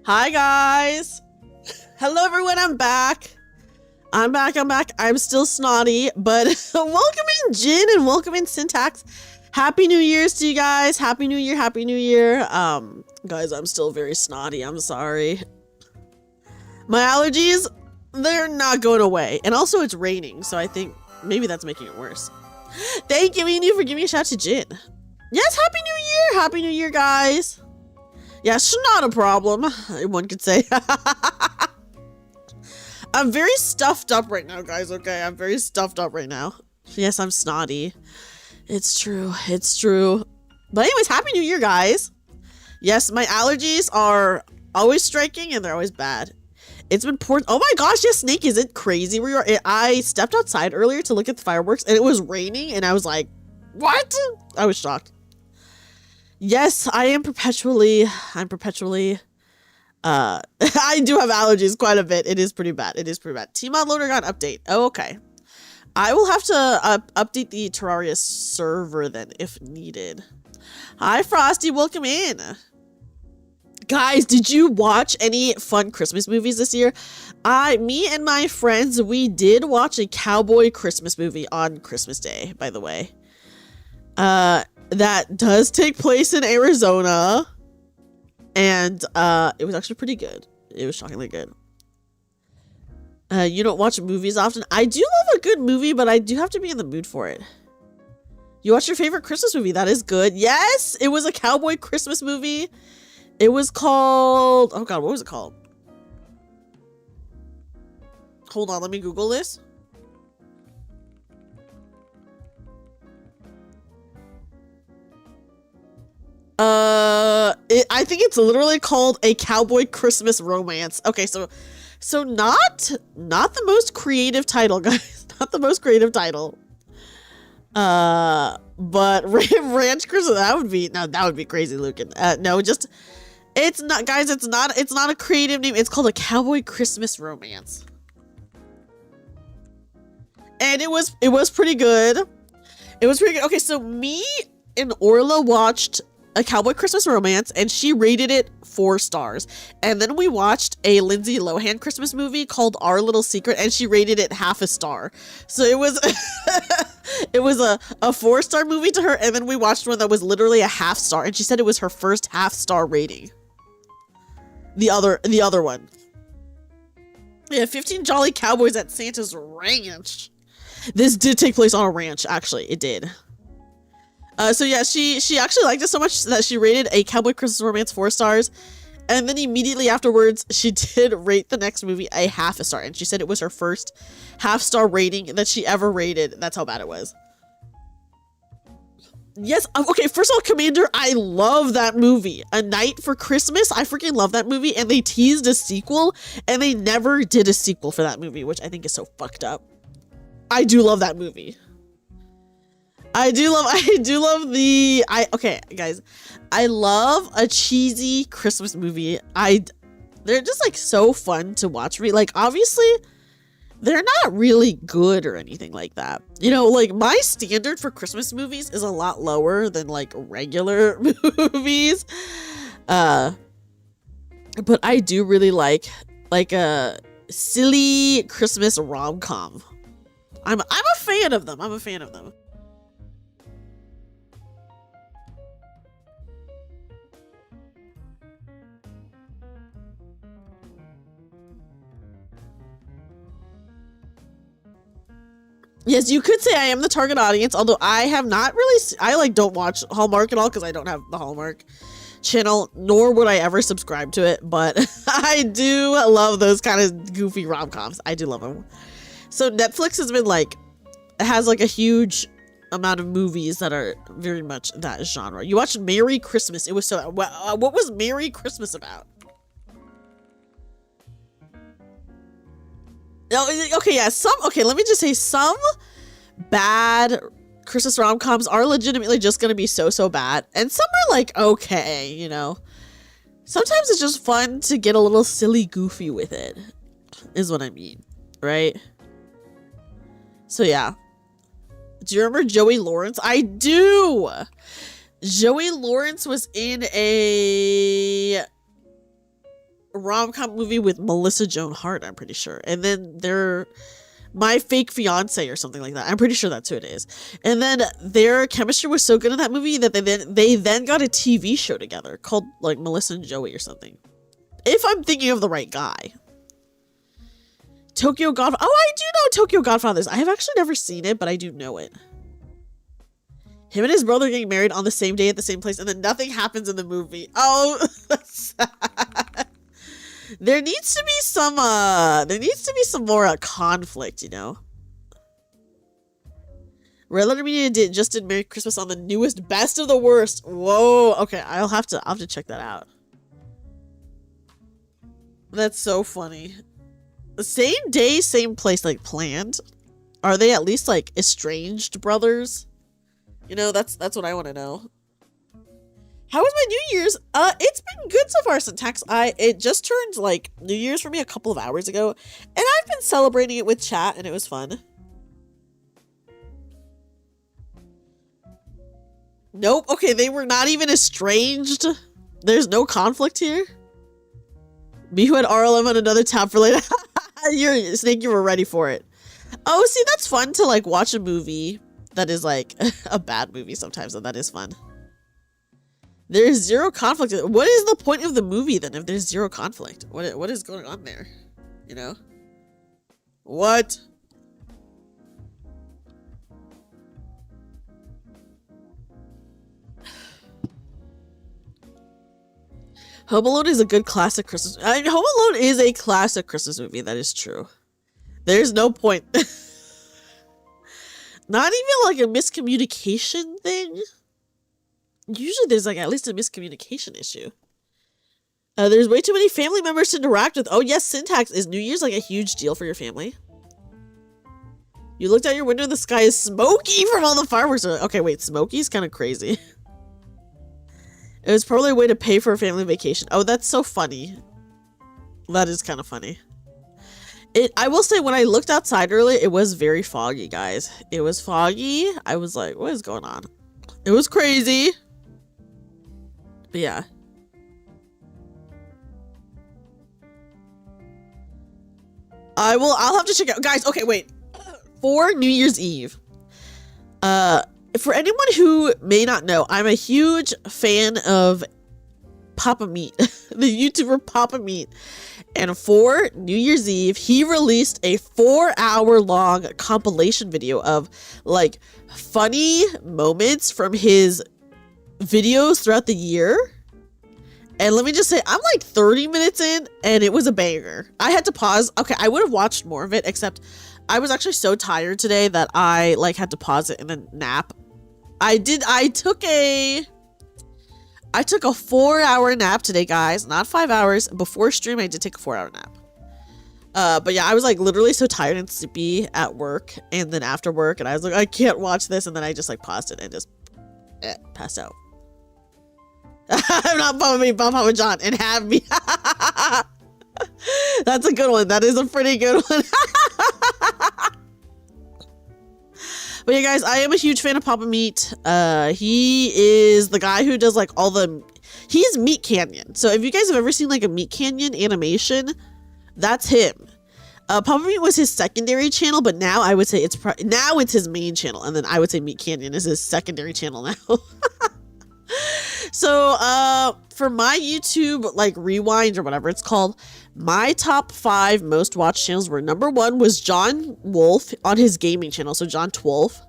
Speaker 6: Hi guys. Hello everyone, I'm back. I'm back. I'm still snotty, but welcome in Jin and welcome in Syntax. Happy New Year's to you guys. Happy New Year. Guys, I'm still very snotty. I'm sorry. My allergies, they're not going away. And also it's raining, so I think maybe that's making it worse. Thank you, Inu, for giving me a shout to Jin. Yes, Happy New Year. Happy New Year, guys. Yes, not a problem, one could say. I'm very stuffed up right now, guys, okay? I'm very stuffed up right now. Yes, I'm snotty. It's true. But anyways, Happy New Year, guys. Yes, my allergies are always striking and they're always bad. It's been pouring. Oh my gosh, yes, Snake, is it crazy where you are? I stepped outside earlier to look at the fireworks and it was raining and I was like, what? I was shocked. Yes, I'm perpetually, I do have allergies quite a bit. It is pretty bad. Tmod loader got an update. Oh, okay. I will have to update the Terraria server then if needed. Hi, Frosty. Welcome in. Guys, did you watch any fun Christmas movies this year? Me and my friends, we did watch a cowboy Christmas movie on Christmas Day, by the way. That does take place in Arizona. And it was actually pretty good. It was shockingly good. You don't watch movies often? I do love a good movie, but I do have to be in the mood for it. You watch your favorite Christmas movie? That is good. Yes, it was a cowboy Christmas movie. It was called... Oh god, what was it called? Hold on, let me Google this. I think it's literally called A Cowboy Christmas Romance. Okay, so not the most creative title, guys. Not the most creative title. But Ranch Christmas, that would be crazy, Lucan. No, just it's not, guys. It's not a creative name. It's called A Cowboy Christmas Romance, and it was pretty good. It was pretty good. Okay, so me and Orla watched A Cowboy Christmas Romance, and she rated it 4 stars. And then we watched a Lindsay Lohan Christmas movie called Our Little Secret, and she rated it half a star. So it was it was a 4-star movie to her, and then we watched one that was literally a half star, and she said it was her first half-star rating. The other one. Yeah, 15 Jolly Cowboys at Santa's Ranch. This did take place on a ranch, actually. It did. So yeah, she actually liked it so much that she rated A Cowboy Christmas Romance 4 stars. And then immediately afterwards, she did rate the next movie a half a star. And she said it was her first half-star rating that she ever rated. That's how bad it was. Yes, okay, first of all, Commander, I love that movie. A Night for Christmas, I freaking love that movie. And they teased a sequel, and they never did a sequel for that movie, which I think is so fucked up. I do love that movie. I do love okay, guys. I love a cheesy Christmas movie. They're just like so fun to watch. Like, obviously, they're not really good or anything like that. You know, like my standard for Christmas movies is a lot lower than like regular movies. But I do really like a silly Christmas rom-com. I'm a fan of them. Yes, you could say I am the target audience, although I have not really, I don't watch Hallmark at all because I don't have the Hallmark channel, nor would I ever subscribe to it, but I do love those kind of goofy rom-coms. I do love them. So Netflix has been has a huge amount of movies that are very much that genre. You watched Merry Christmas. It was so, what was Merry Christmas about? Okay, yeah, let me just say some bad Christmas rom-coms are legitimately just gonna be so bad, and some are okay, you know. Sometimes it's just fun to get a little silly goofy with it, is what I mean, right? So yeah. Do you remember Joey Lawrence? I do! Joey Lawrence was in a rom-com movie with Melissa Joan Hart, I'm pretty sure. And then My Fake Fiance or something like that. I'm pretty sure that's who it is. And then their chemistry was so good in that movie that they then got a TV show together called Melissa and Joey or something. If I'm thinking of the right guy. Tokyo Godfather. Oh, I do know Tokyo Godfathers. I have actually never seen it, but I do know it. Him and his brother getting married on the same day at the same place, and then nothing happens in the movie. Oh, that's sad. There needs to be some more conflict, you know. Red Letter Media just did Merry Christmas on the newest Best of the Worst. Whoa, okay, I'll have to check that out. That's so funny. The same day, same place, planned. Are they at least estranged brothers? You know, that's what I want to know. How was my New Year's? It's been good so far, Syntax. It just turned New Year's for me a couple of hours ago, and I've been celebrating it with chat, and it was fun. Nope. Okay, they were not even estranged. There's no conflict here. Me who had RLM on another tab for later. Snake, you were ready for it. Oh, see, that's fun to watch a movie that is a bad movie sometimes, and that is fun. There's zero conflict. What is the point of the movie then if there's zero conflict? What is going on there? You know? What? Home Alone is a good classic Christmas. Home Alone is a classic Christmas movie. That is true. There's no point. Not even a miscommunication thing. Usually there's like at least a miscommunication issue. There's way too many family members to interact with. Oh yes, syntax. Is New Year's like a huge deal for your family? You looked out your window and the sky is smoky from all the fireworks. Okay, wait, smoky is kind of crazy. It was probably a way to pay for a family vacation. Oh, that's so funny. That is kind of funny. I will say, when I looked outside earlier, it was very foggy, guys. It was foggy. I was like, what is going on? It was crazy. But yeah. I'll have to check out. Guys, okay, wait. For New Year's Eve. For anyone who may not know, I'm a huge fan of Papa Meat. The YouTuber Papa Meat. And for New Year's Eve, he released a 4-hour long compilation video of like funny moments from his videos throughout the year. And let me just say, I'm like 30 minutes in and it was a banger. I had to pause. Okay, I would have watched more of it, except I was actually so tired today that I like had to pause it and then nap. I took a 4-hour nap today, guys. Not 5 hours. Before stream, I did take a 4-hour nap. But yeah, I was like literally so tired and sleepy at work and then after work. And I was like, I can't watch this. And then I just like paused it and just passed out. I'm not Papa Me, Papa John, and have me. That's a good one. That is a pretty good one. But yeah, guys, I am a huge fan of Papa Meat. He is the guy who does like all the... He's Meat Canyon. So if you guys have ever seen like a Meat Canyon animation, that's him. Papa Meat was his secondary channel, but now I would say it's his main channel. And then I would say Meat Canyon is his secondary channel now. So, for my YouTube, like, rewind or whatever it's called, my top 5 most watched channels were, number 1 was John Wolf on his gaming channel, so John 12.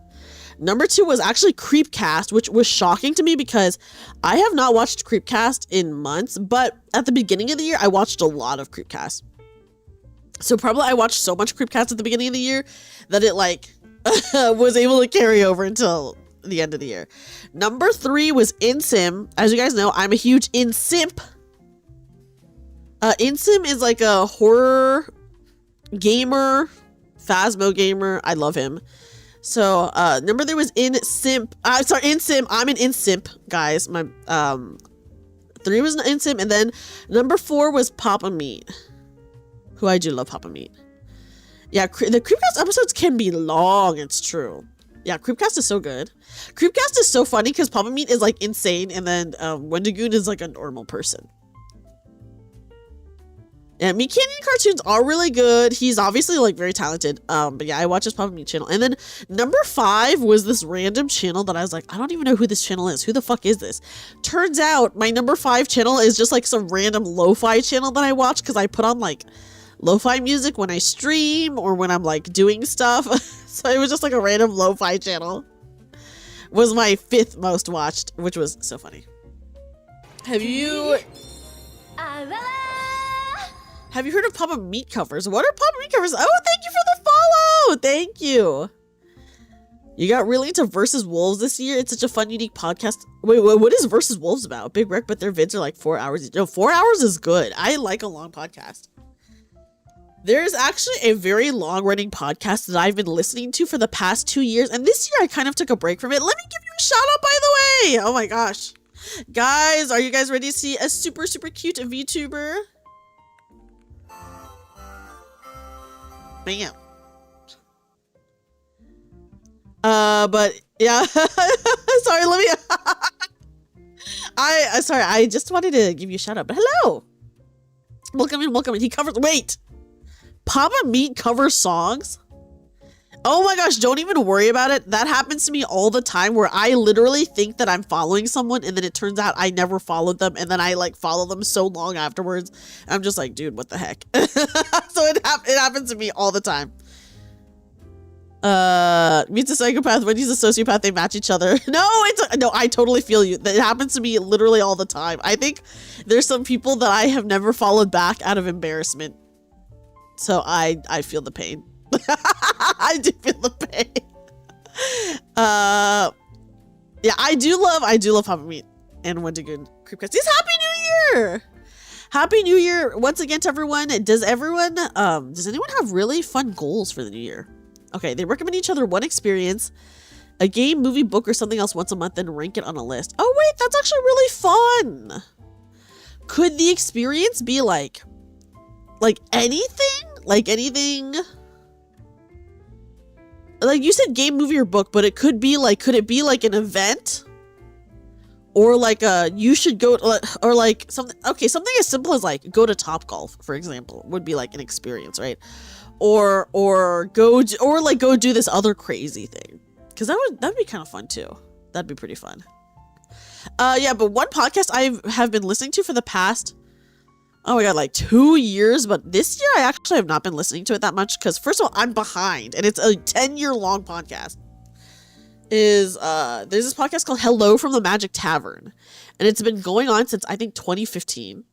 Speaker 6: Number 2 was actually Creepcast, which was shocking to me because I have not watched Creepcast in months, but at the beginning of the year, I watched a lot of Creepcast. So probably I watched so much Creepcast at the beginning of the year that it, like, was able to carry over until the end of the year. Number 3 was InSim. As you guys know, I'm a huge InSimp. InSim is like a horror gamer, Phasmo gamer. I love him. So number 3 was InSim. I'm an InSimp, guys. My 3 was InSim, and then number 4 was Papa Meat, who I do love. Papa Meat. Yeah, the Creepcast episodes can be long. It's true. Yeah, Creepcast is so good. Creepcast is so funny because Papa Meat is like insane, and then Wendigoon is like a normal person. And Meat Canyon cartoons are really good. He's obviously like very talented. But yeah, I watch his Papa Meat channel. And then number 5 was this random channel that I was like, I don't even know who this channel is. Who the fuck is this? Turns out my number 5 channel is just like some random lo-fi channel that I watch because I put on like lo-fi music when I stream or when I'm like doing stuff. So it was just like a random lo-fi channel. Was my 5th most watched, which was so funny. Have you heard of Papa Meat covers? What are Papa Meat covers? Oh, thank you for the follow. Thank you. You got really into Versus Wolves this year. It's such a fun, unique podcast. Wait, what is Versus Wolves about? Big wreck, but their vids are like 4 hours. No, 4 hours is good. I like a long podcast. There's actually a very long-running podcast that I've been listening to for the past 2 years, and this year I kind of took a break from it. Let me give you a shout-out, by the way! Oh my gosh. Guys, are you guys ready to see a super, super cute VTuber? Bam. But, yeah. Sorry, let me... Sorry, I just wanted to give you a shout-out, but hello! Welcome in, welcome in. He covers... Wait! Papa Meat covers songs? Oh my gosh, don't even worry about it. That happens to me all the time where I literally think that I'm following someone and then it turns out I never followed them and then I like follow them so long afterwards. I'm just like, dude, what the heck? So it happens to me all the time. Meets a psychopath, when he's a sociopath, they match each other. No, I totally feel you. It happens to me literally all the time. I think there's some people that I have never followed back out of embarrassment. So I feel the pain. I do feel the pain. Yeah, I do love Papa Meat and Wendigoon Creepcast. It's Happy New Year! Happy New Year once again to everyone. Does anyone have really fun goals for the new year? Okay, they recommend each other one experience, a game, movie, book, or something else once a month, then rank it on a list. Oh wait, that's actually really fun. Could the experience be like anything? Like anything? Like you said game, movie, or book, but could it be like an event? Or like you should go, or like something as simple as like go to Topgolf, for example, would be like an experience, right? Or go do this other crazy thing. Cause that'd be kind of fun too. That'd be pretty fun. Yeah, but one podcast I have been listening to for the past, oh my god, like 2 years, but this year I actually have not been listening to it that much because first of all, I'm behind and it's a 10-year long podcast. There's this podcast called Hello from the Magic Tavern, and it's been going on since I think 2015.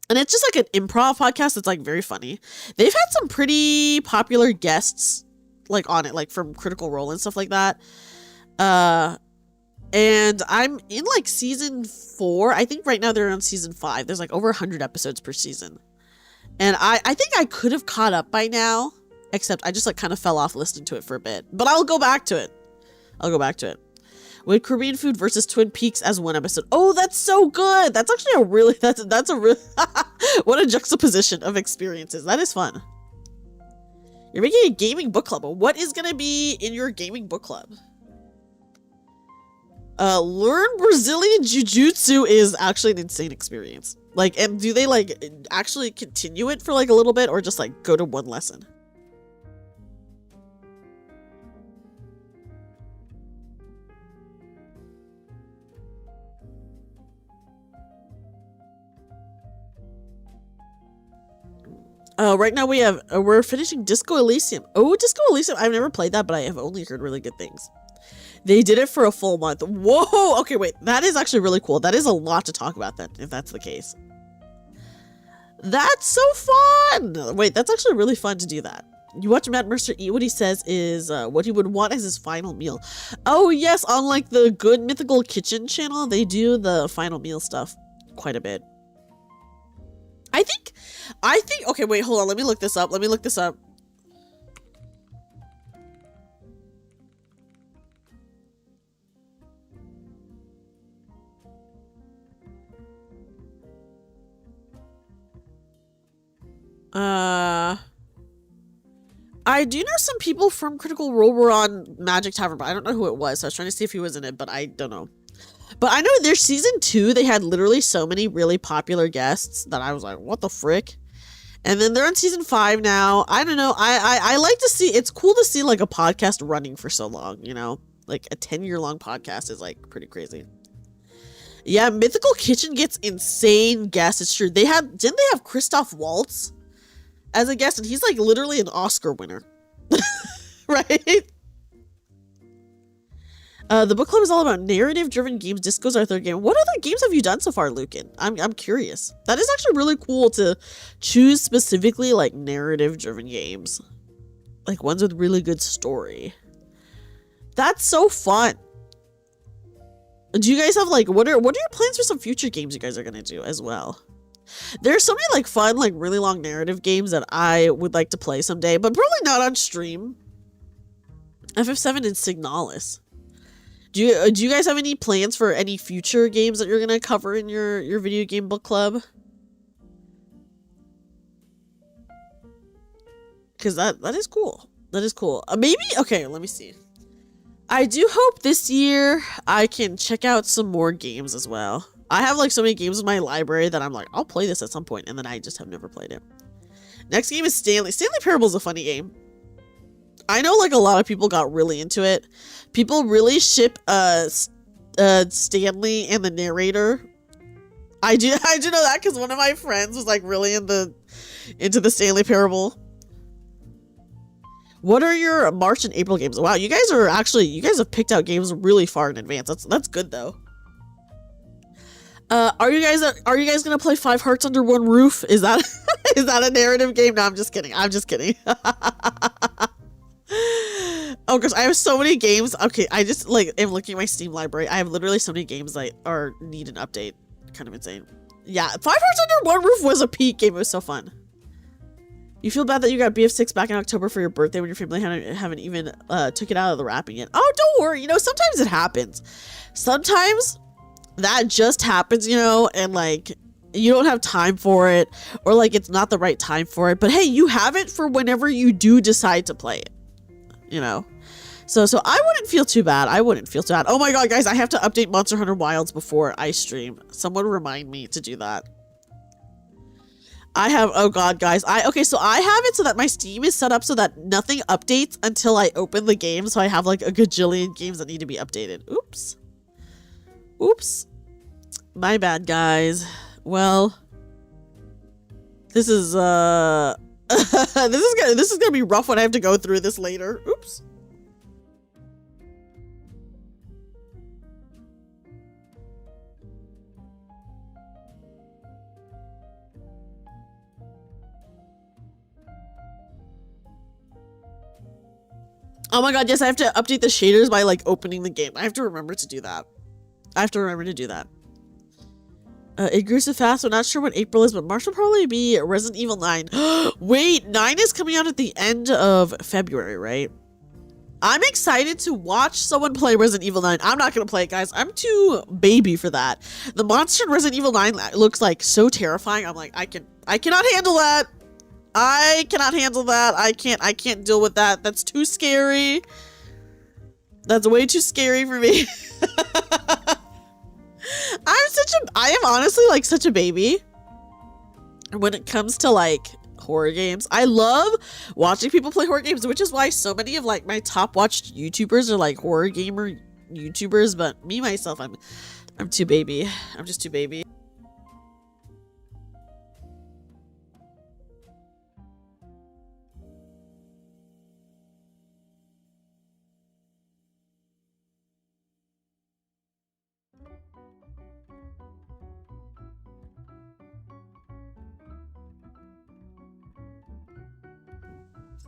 Speaker 6: And it's just like an improv podcast that's like very funny. They've had some pretty popular guests like on it, like from Critical Role and stuff like that. And I'm in like season 4. I think right now they're on season 5. There's like over 100 episodes per season. And I think I could have caught up by now, except I just like kind of fell off listening to it for a bit. But I'll go back to it. With Korean food versus Twin Peaks as one episode. Oh, that's so good. That's actually a really, that's a really, what a juxtaposition of experiences. That is fun. You're making a gaming book club. What is going to be in your gaming book club? Learn Brazilian Jiu-Jitsu is actually an insane experience. Like, and do they like actually continue it for like a little bit or just like go to one lesson? Right now we're finishing Disco Elysium. Oh, Disco Elysium. I've never played that, but I have only heard really good things. They did it for a full month. Whoa! Okay, wait. That is actually really cool. That is a lot to talk about then, if that's the case. That's so fun! Wait, that's actually really fun to do that. You watch Matt Mercer eat, what he says is what he would want as his final meal. Oh, yes, on like the Good Mythical Kitchen channel, they do the final meal stuff quite a bit. I think, okay, wait, hold on. Let me look this up. I do know some people from Critical Role were on Magic Tavern, but I don't know who it was. So I was trying to see if he was in it, but I don't know. But I know their season 2, they had literally so many really popular guests that I was like, what the frick? And then they're on season 5 now. I don't know. I like to see, it's cool to see like a podcast running for so long, you know? Like a 10-year long podcast is like pretty crazy. Yeah, Mythical Kitchen gets insane guests. It's true. Didn't they have Christoph Waltz as a guest? And he's like literally an Oscar winner. Right? The book club is all about narrative-driven games. Disco's our third game. What other games have you done so far, Lucan? I'm curious. That is actually really cool to choose specifically like narrative-driven games, like ones with really good story. That's so fun. Do you guys have like what are your plans for some future games you guys are gonna do as well? There's so many like fun, like really long narrative games that I would like to play someday, but probably not on stream. FF7 and Signalis. Do you guys have any plans for any future games that you're gonna cover in your video game book club? Because that is cool. That is cool. Maybe, okay, let me see. I do hope this year I can check out some more games as well. I have like so many games in my library that I'm like, I'll play this at some point, and then I just have never played it. Next game is Stanley. Stanley Parable is a funny game. I know like a lot of people got really into it. People really ship Stanley and the narrator. I do know that because one of my friends was like really into the Stanley Parable. What are your March and April games? Wow, you guys have picked out games really far in advance. That's good though. Are you guys gonna play 5 Hearts Under One Roof? Is that a narrative game? No, I'm just kidding. Oh, because I have so many games. Okay, I just like am looking at my Steam library. I have literally so many games that are need an update. Kind of insane. Yeah, 5 Hearts Under One Roof was a peak game. It was so fun. You feel bad that you got BF6 back in October for your birthday when your family haven't even took it out of the wrapping yet. Oh, don't worry. You know, sometimes it happens. Sometimes that just happens, you know, and like you don't have time for it, or like it's not the right time for it. But hey, you have it for whenever you do decide to play it, you know. So I wouldn't feel too bad. I wouldn't feel too bad. Oh my god, guys, I have to update Monster Hunter Wilds before I stream. Someone remind me to do that. I have, oh god, guys. Okay, so I have it so that my Steam is set up so that nothing updates until I open the game. So I have like a gajillion games that need to be updated. Oops. Oops. My bad, guys. Well, this is this is gonna be rough when I have to go through this later. Oops. Oh my god, yes, I have to update the shaders by like opening the game. I have to remember to do that. It grew so fast, I'm not sure what April is, but March will probably be Resident Evil 9. Wait, 9 is coming out at the end of February, right? I'm excited to watch someone play Resident Evil 9. I'm not gonna play it, guys. I'm too baby for that. The monster in Resident Evil 9 looks like so terrifying. I'm like, I cannot handle that. I cannot handle that. I can't deal with that. That's too scary. That's way too scary for me. I am honestly like such a baby when it comes to like horror games. I love watching people play horror games, which is why so many of like my top watched YouTubers are like horror gamer YouTubers, but me myself, I'm too baby. I'm just too baby.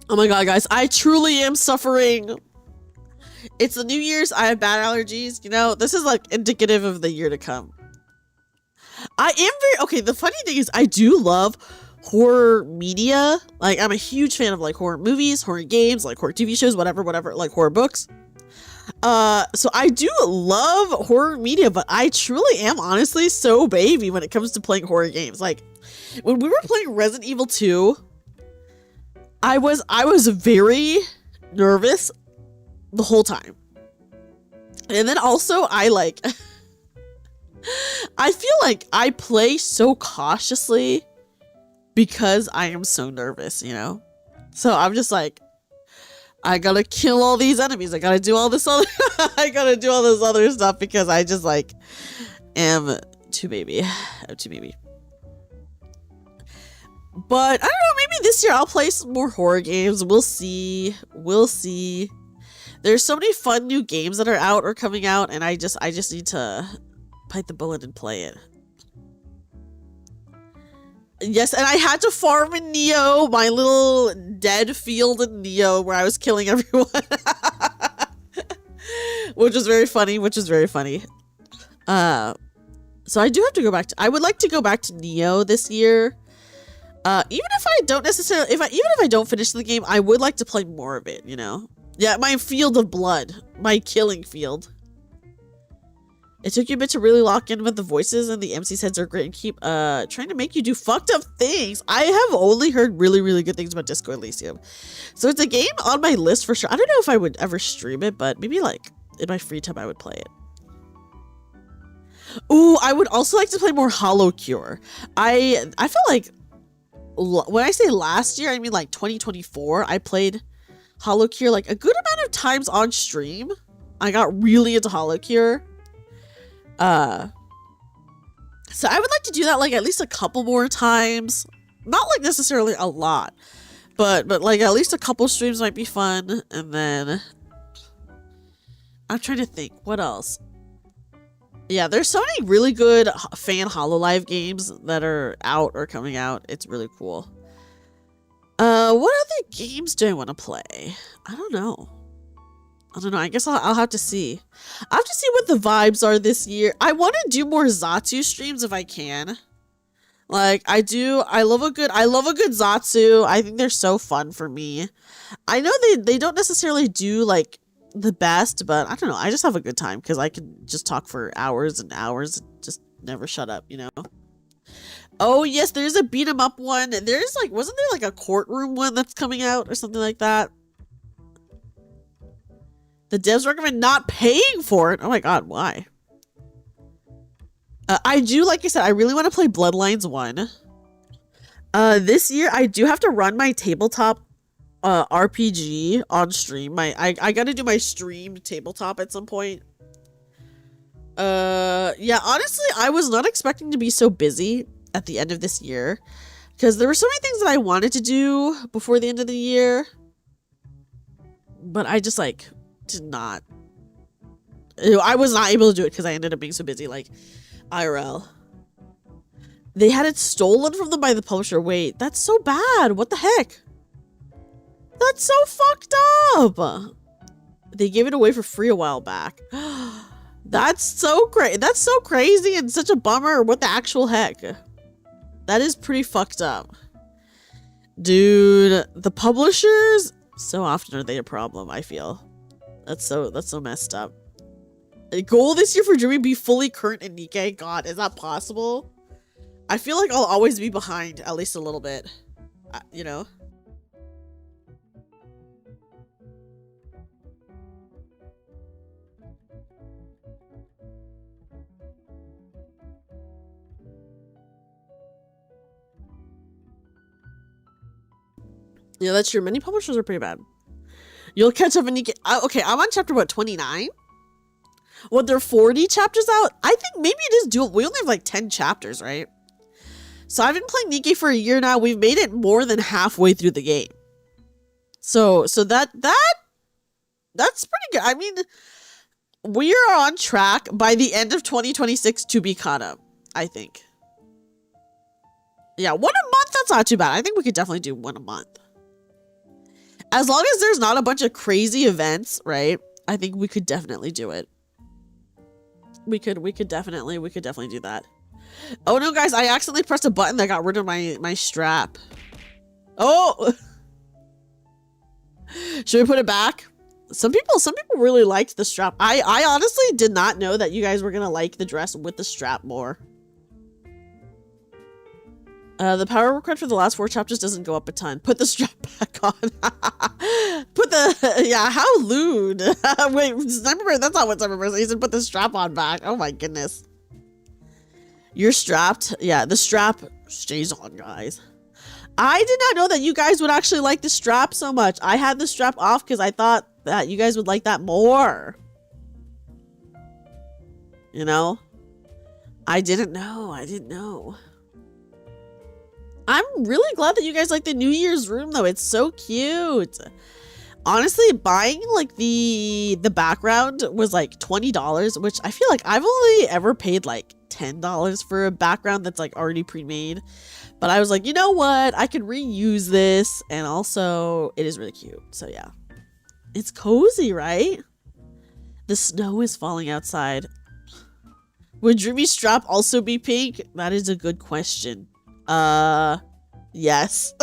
Speaker 6: Oh my god, guys, I truly am suffering. It's the New Year's. I have bad allergies. You know, this is like indicative of the year to come. I am very okay. The funny thing is, I do love horror media. Like, I'm a huge fan of like horror movies, horror games, like horror TV shows, whatever, like horror books. So I do love horror media, but I truly am honestly so baby when it comes to playing horror games. Like, when we were playing Resident Evil 2. I was very nervous the whole time. And then also I feel like I play so cautiously because I am so nervous, you know? So I'm just like, I gotta kill all these enemies. I gotta do all this other I gotta do all this other stuff because I just like am too baby. I'm too baby. But I don't know, maybe this year I'll play some more horror games. We'll see. We'll see. There's so many fun new games that are out or coming out, and I just need to bite the bullet and play it. Yes, and I had to farm in Neo, my little dead field in Neo where I was killing everyone. Which was very funny, So I do have to go back to, I would like to go back to Neo this year. Even if I don't necessarily, even if I don't finish the game, I would like to play more of it, you know? Yeah, my field of blood. My killing field. It took you a bit to really lock in with the voices, and the MC's heads are great and keep, trying to make you do fucked up things. I have only heard really, really good things about Disco Elysium. So it's a game on my list for sure. I don't know if I would ever stream it, but maybe like, in my free time I would play it. Ooh, I would also like to play more Hollow Cure. I feel like, when I say last year, I mean like 2024, I played Hollow Cure like a good amount of times on stream. I got really into Hollow Cure. So I would like to do that like at least a couple more times. Not like necessarily a lot, but like at least a couple streams might be fun. And then I'm trying to think what else. Yeah, there's so many really good Hololive games that are out or coming out. It's really cool. What other games do I want to play? I don't know. I guess I'll have to see. I have to see what the vibes are this year. I want to do more Zatsu streams if I can. Like, I love a good Zatsu. I think they're so fun for me. I know they don't necessarily do, like, the best, but I don't know. I just have a good time because I can just talk for hours and hours and just never shut up, you know? Oh, yes, there's a beat 'em up one. There's, like, wasn't there, like, a courtroom one that's coming out or something like that? The devs recommend not paying for it. Oh my god, why? I do, like I said, I really want to play Bloodlines 1. This year, I do have to run my tabletop RPG on stream. I gotta do my streamed tabletop at some point. Yeah, honestly, I was not expecting to be so busy at the end of this year. Because there were so many things that I wanted to do before the end of the year. But I just, like, did not. I was not able to do it because I ended up being so busy, like, IRL. They had it stolen from them by the publisher. Wait, that's so bad. What the heck? That's so fucked up. They gave it away for free a while back. That's so great. That's so crazy and such a bummer. What the actual heck? That is pretty fucked up. Dude, the publishers, so often are they a problem, I feel. That's so messed up. A goal this year for Dreamy be fully current in Nikkei? God, is that possible? I feel like I'll always be behind, at least a little bit. You know? Yeah, that's true. Many publishers are pretty bad. You'll catch up in Nikkei. Okay, I'm on chapter, what, 29? What, there are 40 chapters out? I think maybe it is doable. We only have like 10 chapters, right? So I've been playing Nikkei for a year now. We've made it more than halfway through the game. So that's pretty good. I mean, we are on track by the end of 2026 to be caught up, I think. Yeah, one a month, that's not too bad. I think we could definitely do one a month. As long as there's not a bunch of crazy events, right? I think we could definitely do it. We could definitely do that. Oh no, guys, I accidentally pressed a button that got rid of my strap. Oh! Should we put it back? Some people really liked the strap. I honestly did not know that you guys were gonna like the dress with the strap more. The power required for the last 4 chapters doesn't go up a ton. Put the strap back on. Yeah, how lewd. Wait, remember, that's not what Summer said. He said put the strap on back. Oh my goodness. You're strapped. Yeah, the strap stays on, guys. I did not know that you guys would actually like the strap so much. I had the strap off because I thought that you guys would like that more. You know? I didn't know. I'm really glad that you guys like the New Year's room, though. It's so cute. Honestly, buying like the background was like $20, which I feel like I've only ever paid like $10 for a background that's like already pre-made. But I was like, you know what? I could reuse this, and also it is really cute. So yeah, it's cozy, right? The snow is falling outside. Would Dreamy's strap also be pink? That is a good question. Yes.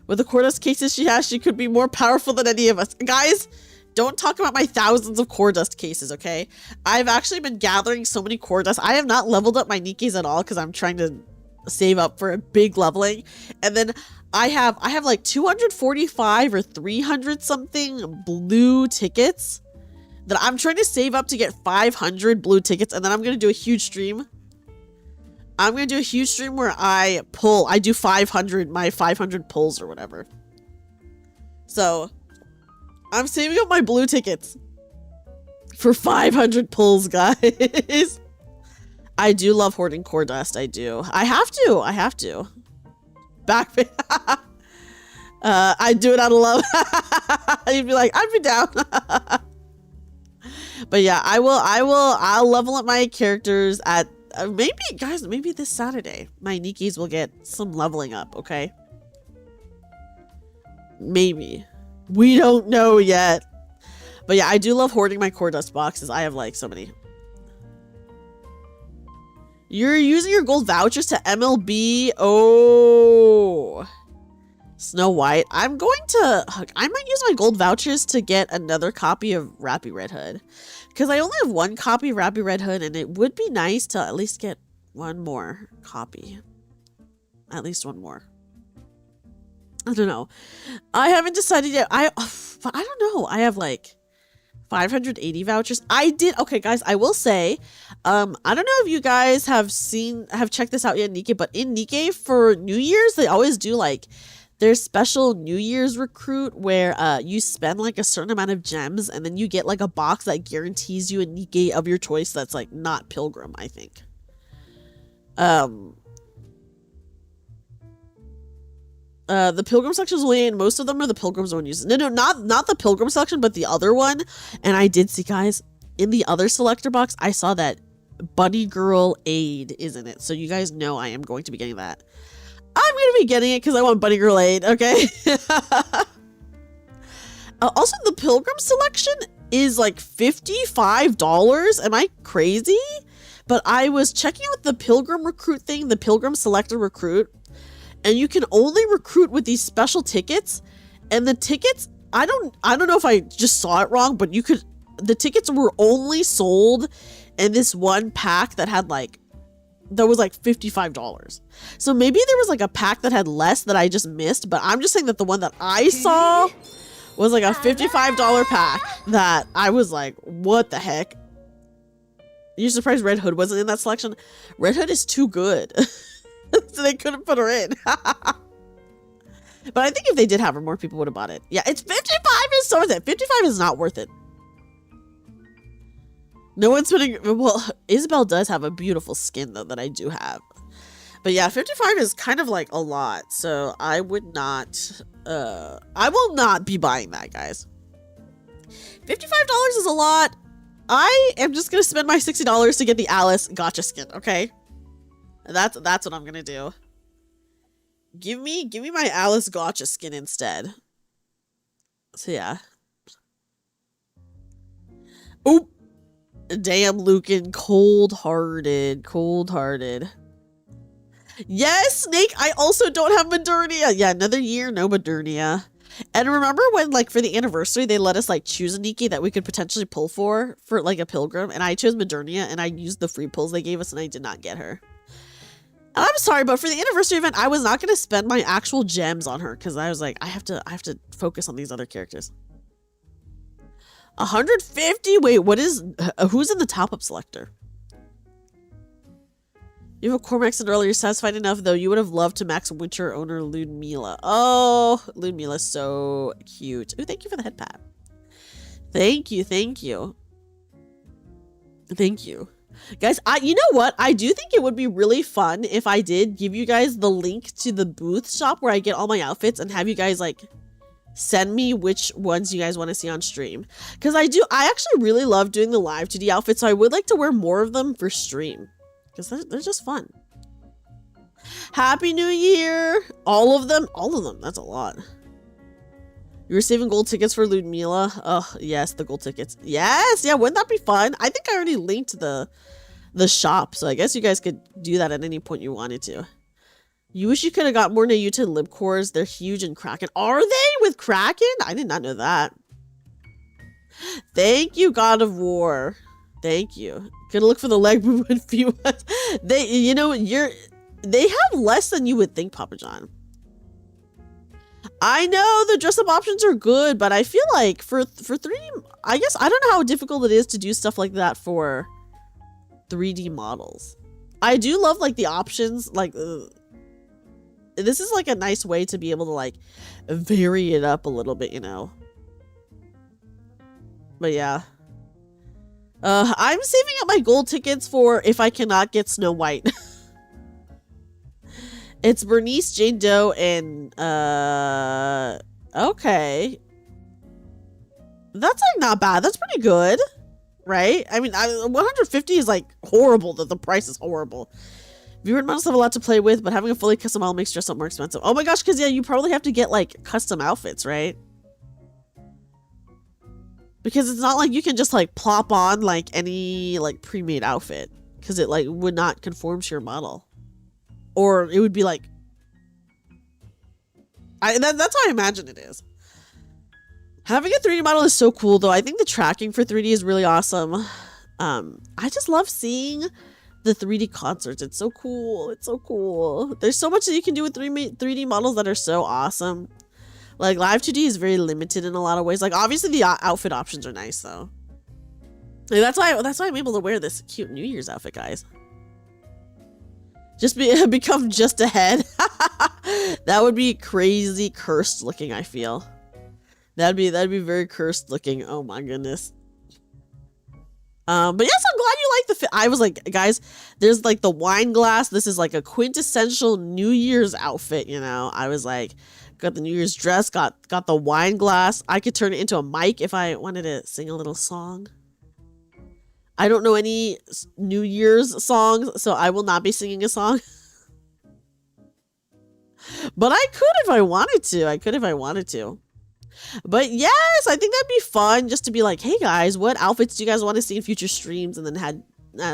Speaker 6: With the Cordust cases she has, she could be more powerful than any of us. Guys, don't talk about my thousands of Cordust cases, okay? I've actually been gathering so many Cordust. I have not leveled up my Nikkeis at all because I'm trying to save up for a big leveling. And then I have like 245 or 300 something blue tickets that I'm trying to save up to get 500 blue tickets, and then I'm going to do a huge stream. I'm going to do a huge stream where I do 500, my 500 pulls or whatever. So, I'm saving up my blue tickets for 500 pulls, guys. I do love hoarding core dust, I do. I have to. Back I do it out of love. You'd be like, I'd be down. But yeah, I'll level up my characters at maybe, guys, maybe this Saturday, my Nikis will get some leveling up, okay? Maybe. We don't know yet. But yeah, I do love hoarding my core dust boxes. I have like so many. You're using your gold vouchers to MLB. Oh. Snow White. I might use my gold vouchers to get another copy of Rappy Red Hood. Because I only have one copy of Rappy Red Hood, and it would be nice to at least get one more copy. At least one more. I don't know. I haven't decided yet. But I don't know. I have like 580 vouchers. Okay, guys, I will say, I don't know if you guys have checked this out yet, Nikkei, but in Nikkei for New Year's, they always do like their special New Year's recruit where you spend like a certain amount of gems and then you get like a box that guarantees you a Nikkei of your choice that's like not Pilgrim, I think. The Pilgrim section is only in most of them, or the Pilgrim's one uses. No, not the Pilgrim section, but the other one. And I did see, guys, in the other selector box, I saw that Bunny Girl Aid is in it. So you guys know I am going to be getting that. I'm going to be getting it because I want Bunny Girl Aid, okay? Also, the Pilgrim selection is like $55. Am I crazy? But I was checking out the Pilgrim recruit thing, the Pilgrim selector recruit. And you can only recruit with these special tickets. And the tickets, I don't know if I just saw it wrong, but the tickets were only sold in this one pack that had like, that was like $55. So maybe there was like a pack that had less that I just missed, but I'm just saying that the one that I saw was like a $55 pack that I was like, what the heck? You're surprised Red Hood wasn't in that selection? Red Hood is too good. So they couldn't put her in. But I think if they did have her, more people would have bought it. Yeah, it's 55 is so worth it. 55 is not worth it. No one's putting... Well, Isabel does have a beautiful skin, though, that I do have. But yeah, 55 is kind of like a lot. So I would not... I will not be buying that, guys. $55 is a lot. I am just going to spend my $60 to get the Alice gacha skin, okay? That's what I'm gonna do. Give me my Alice gacha skin instead. So yeah. Oop. Damn, Lucan, cold-hearted. Yes, Snake. I also don't have Modernia. Yeah, another year, no Modernia. And remember when, like, for the anniversary, they let us like choose a Nikki that we could potentially pull for like a Pilgrim, and I chose Modernia, and I used the free pulls they gave us, and I did not get her. And I'm sorry, but for the anniversary event, I was not going to spend my actual gems on her because I was like, I have to focus on these other characters. 150? Wait, what is... who's in the top-up selector? You have a Cormax and earlier satisfied enough, though. You would have loved to max Witcher owner Ludmilla. Oh, Ludmilla's so cute. Ooh, thank you for the head pat. Thank you. Guys, you know what? I do think it would be really fun if I did give you guys the link to the booth shop where I get all my outfits and have you guys like send me which ones you guys want to see on stream. Because I actually really love doing the live 2D outfits, so I would like to wear more of them for stream. Because they're just fun. Happy New Year! All of them? All of them. That's a lot. You're receiving gold tickets for Ludmilla. Oh, yes, the gold tickets. Yes, yeah, wouldn't that be fun? I think I already linked the shop, so I guess you guys could do that at any point you wanted to. You wish you could have got more Nayuta lib cores. They're huge in Kraken. Are they with Kraken? I did not know that. Thank you, God of War. Thank you. Gonna look for the leg movement few ones. They have less than you would think, Papa John. I know the dress-up options are good, but I feel like for 3D, I guess I don't know how difficult it is to do stuff like that for 3D models. I do love like the options, like this is like a nice way to be able to like vary it up a little bit, you know. But yeah. I'm saving up my gold tickets for if I cannot get Snow White. It's Bernice, Jane Doe, and okay. That's like not bad. That's pretty good. right? I mean, 150 is like horrible. That the price is horrible. Viewer models have a lot to play with, but having a fully custom model makes dress up more expensive. Oh my gosh, because yeah, you probably have to get like custom outfits, right? Because it's not like you can just like plop on like any like pre-made outfit, because it like would not conform to your model, or it would be like, that's how I imagine it is. Having a 3D model is so cool though. I think the tracking for 3D is really awesome. I just love seeing the 3D concerts. It's so cool. It's so cool. There's so much that you can do with 3D models that are so awesome. Like live 2D is very limited in a lot of ways. Like obviously the outfit options are nice though. Like, that's why I'm able to wear this cute New Year's outfit, guys. Just become just ahead. That would be crazy cursed looking, I feel. That'd be very cursed looking. Oh my goodness. But yes, I'm glad you like the fit. I was like, guys, there's like the wine glass. This is like a quintessential New Year's outfit, you know. I was like, got the New Year's dress, got the wine glass. I could turn it into a mic if I wanted to sing a little song. I don't know any New Year's songs, so I will not be singing a song. But I could if I wanted to. But yes, I think that'd be fun just to be like, hey guys, what outfits do you guys want to see in future streams? And then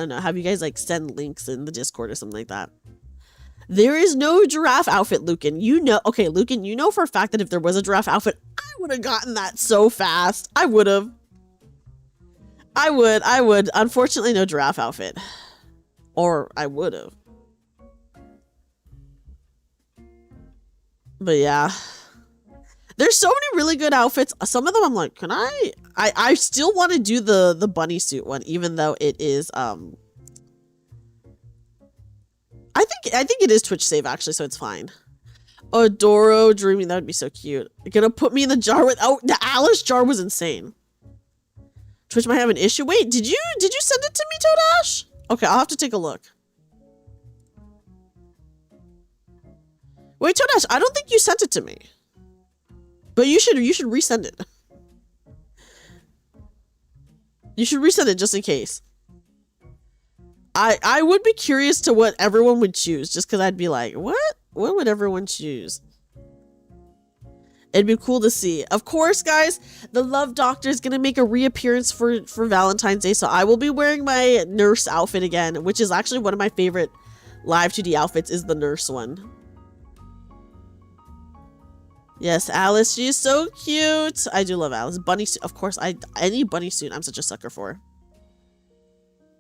Speaker 6: have you guys like send links in the Discord or something like that. There is no giraffe outfit, Lucan. You know, okay, Lucan, you know for a fact that if there was a giraffe outfit, I would have gotten that so fast. I would. Unfortunately, no giraffe outfit. Or I would have. But yeah. There's so many really good outfits. Some of them I'm like, can I still want to do the bunny suit one, even though it is I think it is Twitch save actually, so it's fine. Adoro Dreamy, that would be so cute. You're gonna put me in the jar with the Alice jar was insane. Twitch might have an issue. Wait, did you send it to me, Todash? Okay, I'll have to take a look. Wait, Todash, I don't think you sent it to me. But you should resend it. You should resend it just in case. I would be curious to what everyone would choose, just because I'd be like, what would everyone choose? It'd be cool to see. Of course, guys, the Love Doctor is gonna make a reappearance for Valentine's Day, so I will be wearing my nurse outfit again, which is actually one of my favorite live 2D outfits, is the nurse one. Yes, Alice, she's so cute. I do love Alice. Bunny suit, of course. Any bunny suit, I'm such a sucker for.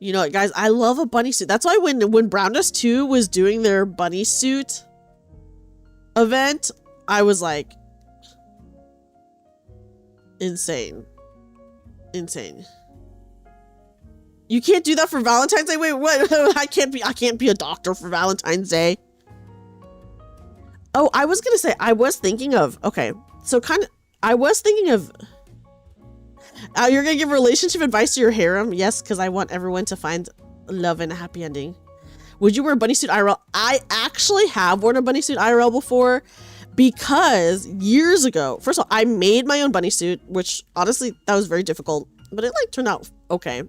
Speaker 6: You know what, guys? I love a bunny suit. That's why when Brown Dust 2 was doing their bunny suit event, I was like, insane. You can't do that for Valentine's Day? Wait, what? I can't be a doctor for Valentine's Day. Oh, I was gonna say, I was thinking of, okay, so you're gonna give relationship advice to your harem? Yes, because I want everyone to find love and a happy ending. Would you wear a bunny suit IRL? I actually have worn a bunny suit IRL before, because years ago, first of all, I made my own bunny suit, which honestly, that was very difficult, but it like turned out okay.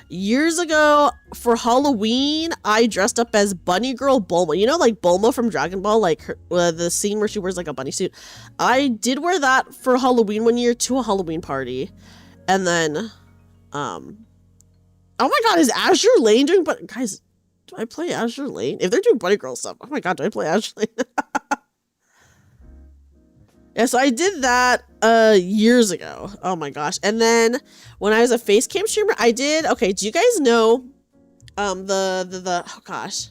Speaker 6: Years ago, for Halloween, I dressed up as Bunny Girl Bulma. You know, like Bulma from Dragon Ball, like the scene where she wears like a bunny suit. I did wear that for Halloween one year to a Halloween party. And then, oh my god, is Azure Lane doing, but guys, do I play Azure Lane? If they're doing Bunny Girl stuff, oh my god, do I play Azure Lane? Yeah, so I did that years ago. Oh my gosh. And then when I was a face cam streamer, I did, okay, do you guys know oh gosh.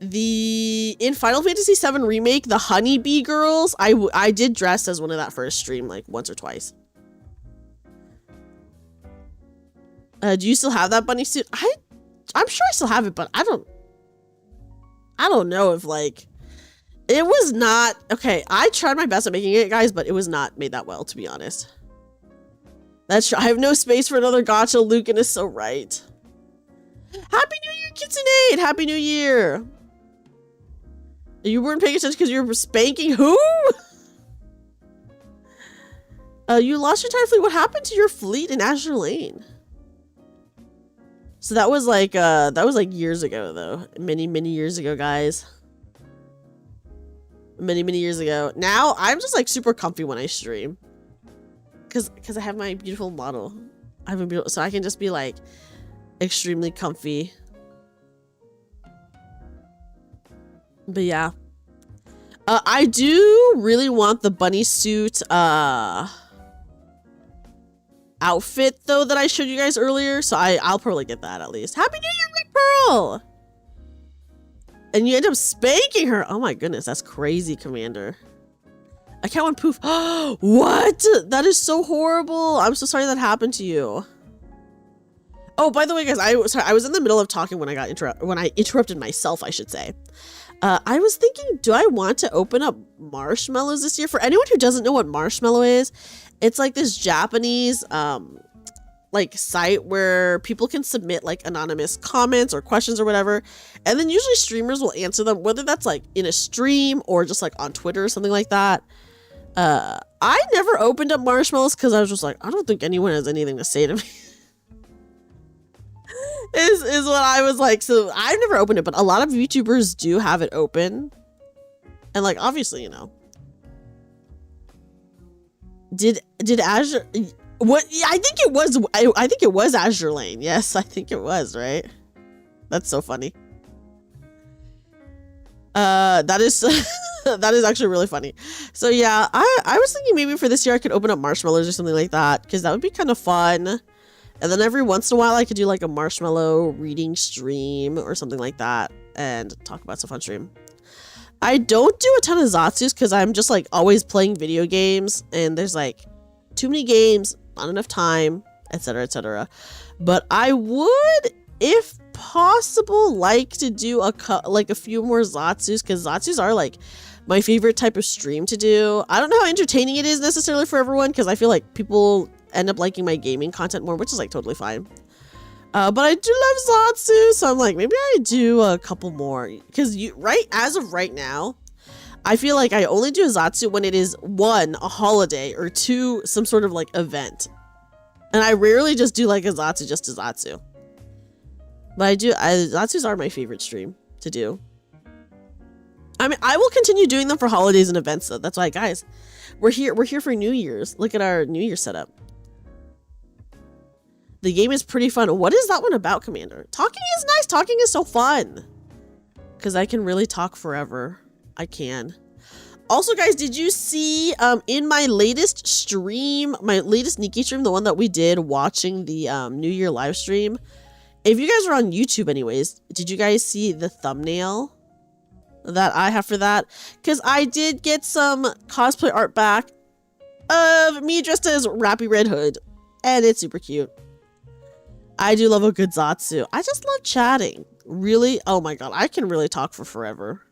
Speaker 6: In Final Fantasy VII Remake, the Honeybee Girls, I did dress as one of that for a stream like once or twice. Do you still have that bunny suit? I'm sure I still have it, but I don't know if like, it was not, okay, I tried my best at making it, guys, but it was not made that well, to be honest. That's true. I have no space for another gacha. Lucan is so right. Happy New Year, Kitsune! Happy New Year! You weren't paying attention because you were spanking who? You lost your entire fleet. What happened to your fleet in Azure Lane? So that was like years ago though. Many years ago, guys. Many years ago. Now I'm just like super comfy when I stream. Cause I have my beautiful model. I have a beautiful, so I can just be like extremely comfy. But yeah. I do really want the bunny suit outfit though that I showed you guys earlier, so I'll probably get that at least. Happy New Year, Rick Pearl! And you end up spanking her. Oh my goodness, that's crazy, Commander. I can't want poof. What? That is so horrible. I'm so sorry that happened to you. Oh, by the way, guys, I was in the middle of talking when I interrupted myself, I should say. I was thinking, do I want to open up marshmallows this year? For anyone who doesn't know what marshmallow is, it's like this Japanese like site where people can submit like anonymous comments or questions or whatever, and then usually streamers will answer them, whether that's like in a stream or just like on Twitter or something like that. I never opened up marshmallows because I was just like, I don't think anyone has anything to say to me. is what I was like. So I've never opened it, but a lot of YouTubers do have it open. And like, obviously, you know. Did Azure, what? Yeah, I think it was, I think it was Azure Lane. Yes, I think it was, right? That's so funny. That is that is actually really funny. So yeah, I was thinking maybe for this year I could open up marshmallows or something like that, because that would be kind of fun. And then every once in a while I could do like a marshmallow reading stream or something like that and talk about stuff on stream. I don't do a ton of Zatsus because I'm just like always playing video games and there's like too many games, not enough time, etc, etc. But I would, if possible, like to do a few more Zatsus, because Zatsus are like my favorite type of stream to do. I don't know how entertaining it is necessarily for everyone, because I feel like people end up liking my gaming content more, which is like totally fine. But I do love Zatsu, so I'm like, maybe I do a couple more, because as of right now, I feel like I only do a Zatsu when it is 1, a holiday, or 2, some sort of like event. And I rarely just do like a Zatsu just a Zatsu. But Zatsus are my favorite stream to do. I mean, I will continue doing them for holidays and events though. That's why, guys, we're here for New Year's. Look at our New Year setup. The game is pretty fun. What is that one about, Commander? Talking is nice. Talking is so fun. Because I can really talk forever. I can. Also, guys, did you see in my latest stream, my latest Nikki stream, the one that we did watching the New Year live stream? If you guys are on YouTube anyways, did you guys see the thumbnail that I have for that? Because I did get some cosplay art back of me dressed as Rappy Red Hood. And it's super cute. I do love a good Zatsu. I just love chatting. Really? Oh my god, I can really talk for forever.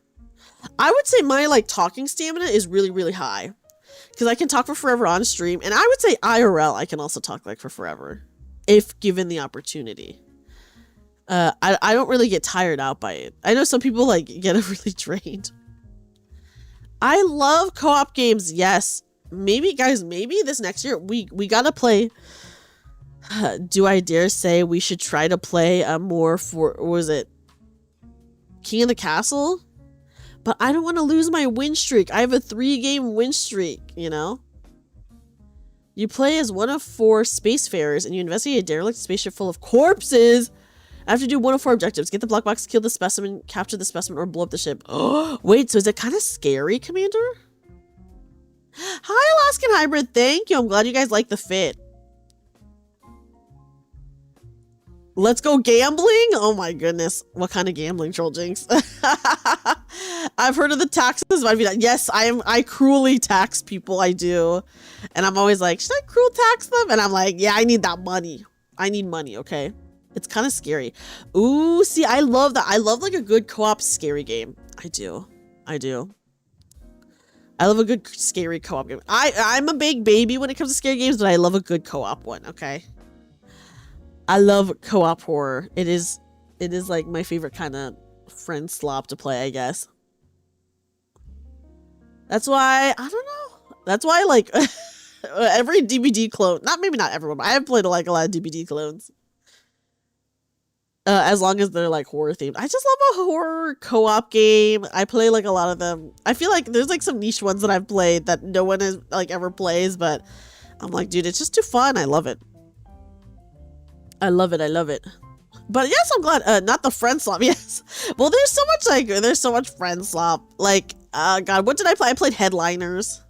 Speaker 6: I would say my like talking stamina is really, really high. Because I can talk for forever on stream. And I would say IRL I can also talk like for forever. If given the opportunity. I don't really get tired out by it. I know some people like get really drained. I love co-op games. Yes. Maybe, guys, maybe this next year we gotta play. Do I dare say we should try to play more for, what was it? King of the Castle? But I don't want to lose my win streak. I have a 3-game win streak, you know? You play as one of 4 spacefarers and you investigate a derelict spaceship full of corpses. I have to do 1 of 4 objectives. Get the block box, kill the specimen, capture the specimen, or blow up the ship. Oh, wait, so is it kind of scary, Commander? Hi, Alaskan Hybrid. Thank you. I'm glad you guys like the fit. Let's go gambling? Oh my goodness. What kind of gambling, Troll Jinx? I've heard of the taxes. Yes, I cruelly tax people. I do. And I'm always like, should I cruel tax them? And I'm like, yeah, I need that money. I need money, okay? It's kind of scary. Ooh, see, I love that. I love like a good co-op scary game. I do. I do. I love a good scary co-op game. I'm a big baby when it comes to scary games, but I love a good co-op one, okay? I love co-op horror. It is like my favorite kind of friend slop to play, I guess. That's why, I don't know. That's why like Every DBD clone. Maybe not everyone, but I have played like a lot of DBD clones. As long as they're like horror themed. I just love a horror co-op game. I play like a lot of them. I feel like there's like some niche ones that I've played that no one is like ever plays, but I'm like, dude, it's just too fun. I love it. I love it. I love it. But yes, I'm glad. Not the friend slop. Yes. Well, there's so much friend slop. Like, God, what did I play? I played Headliners.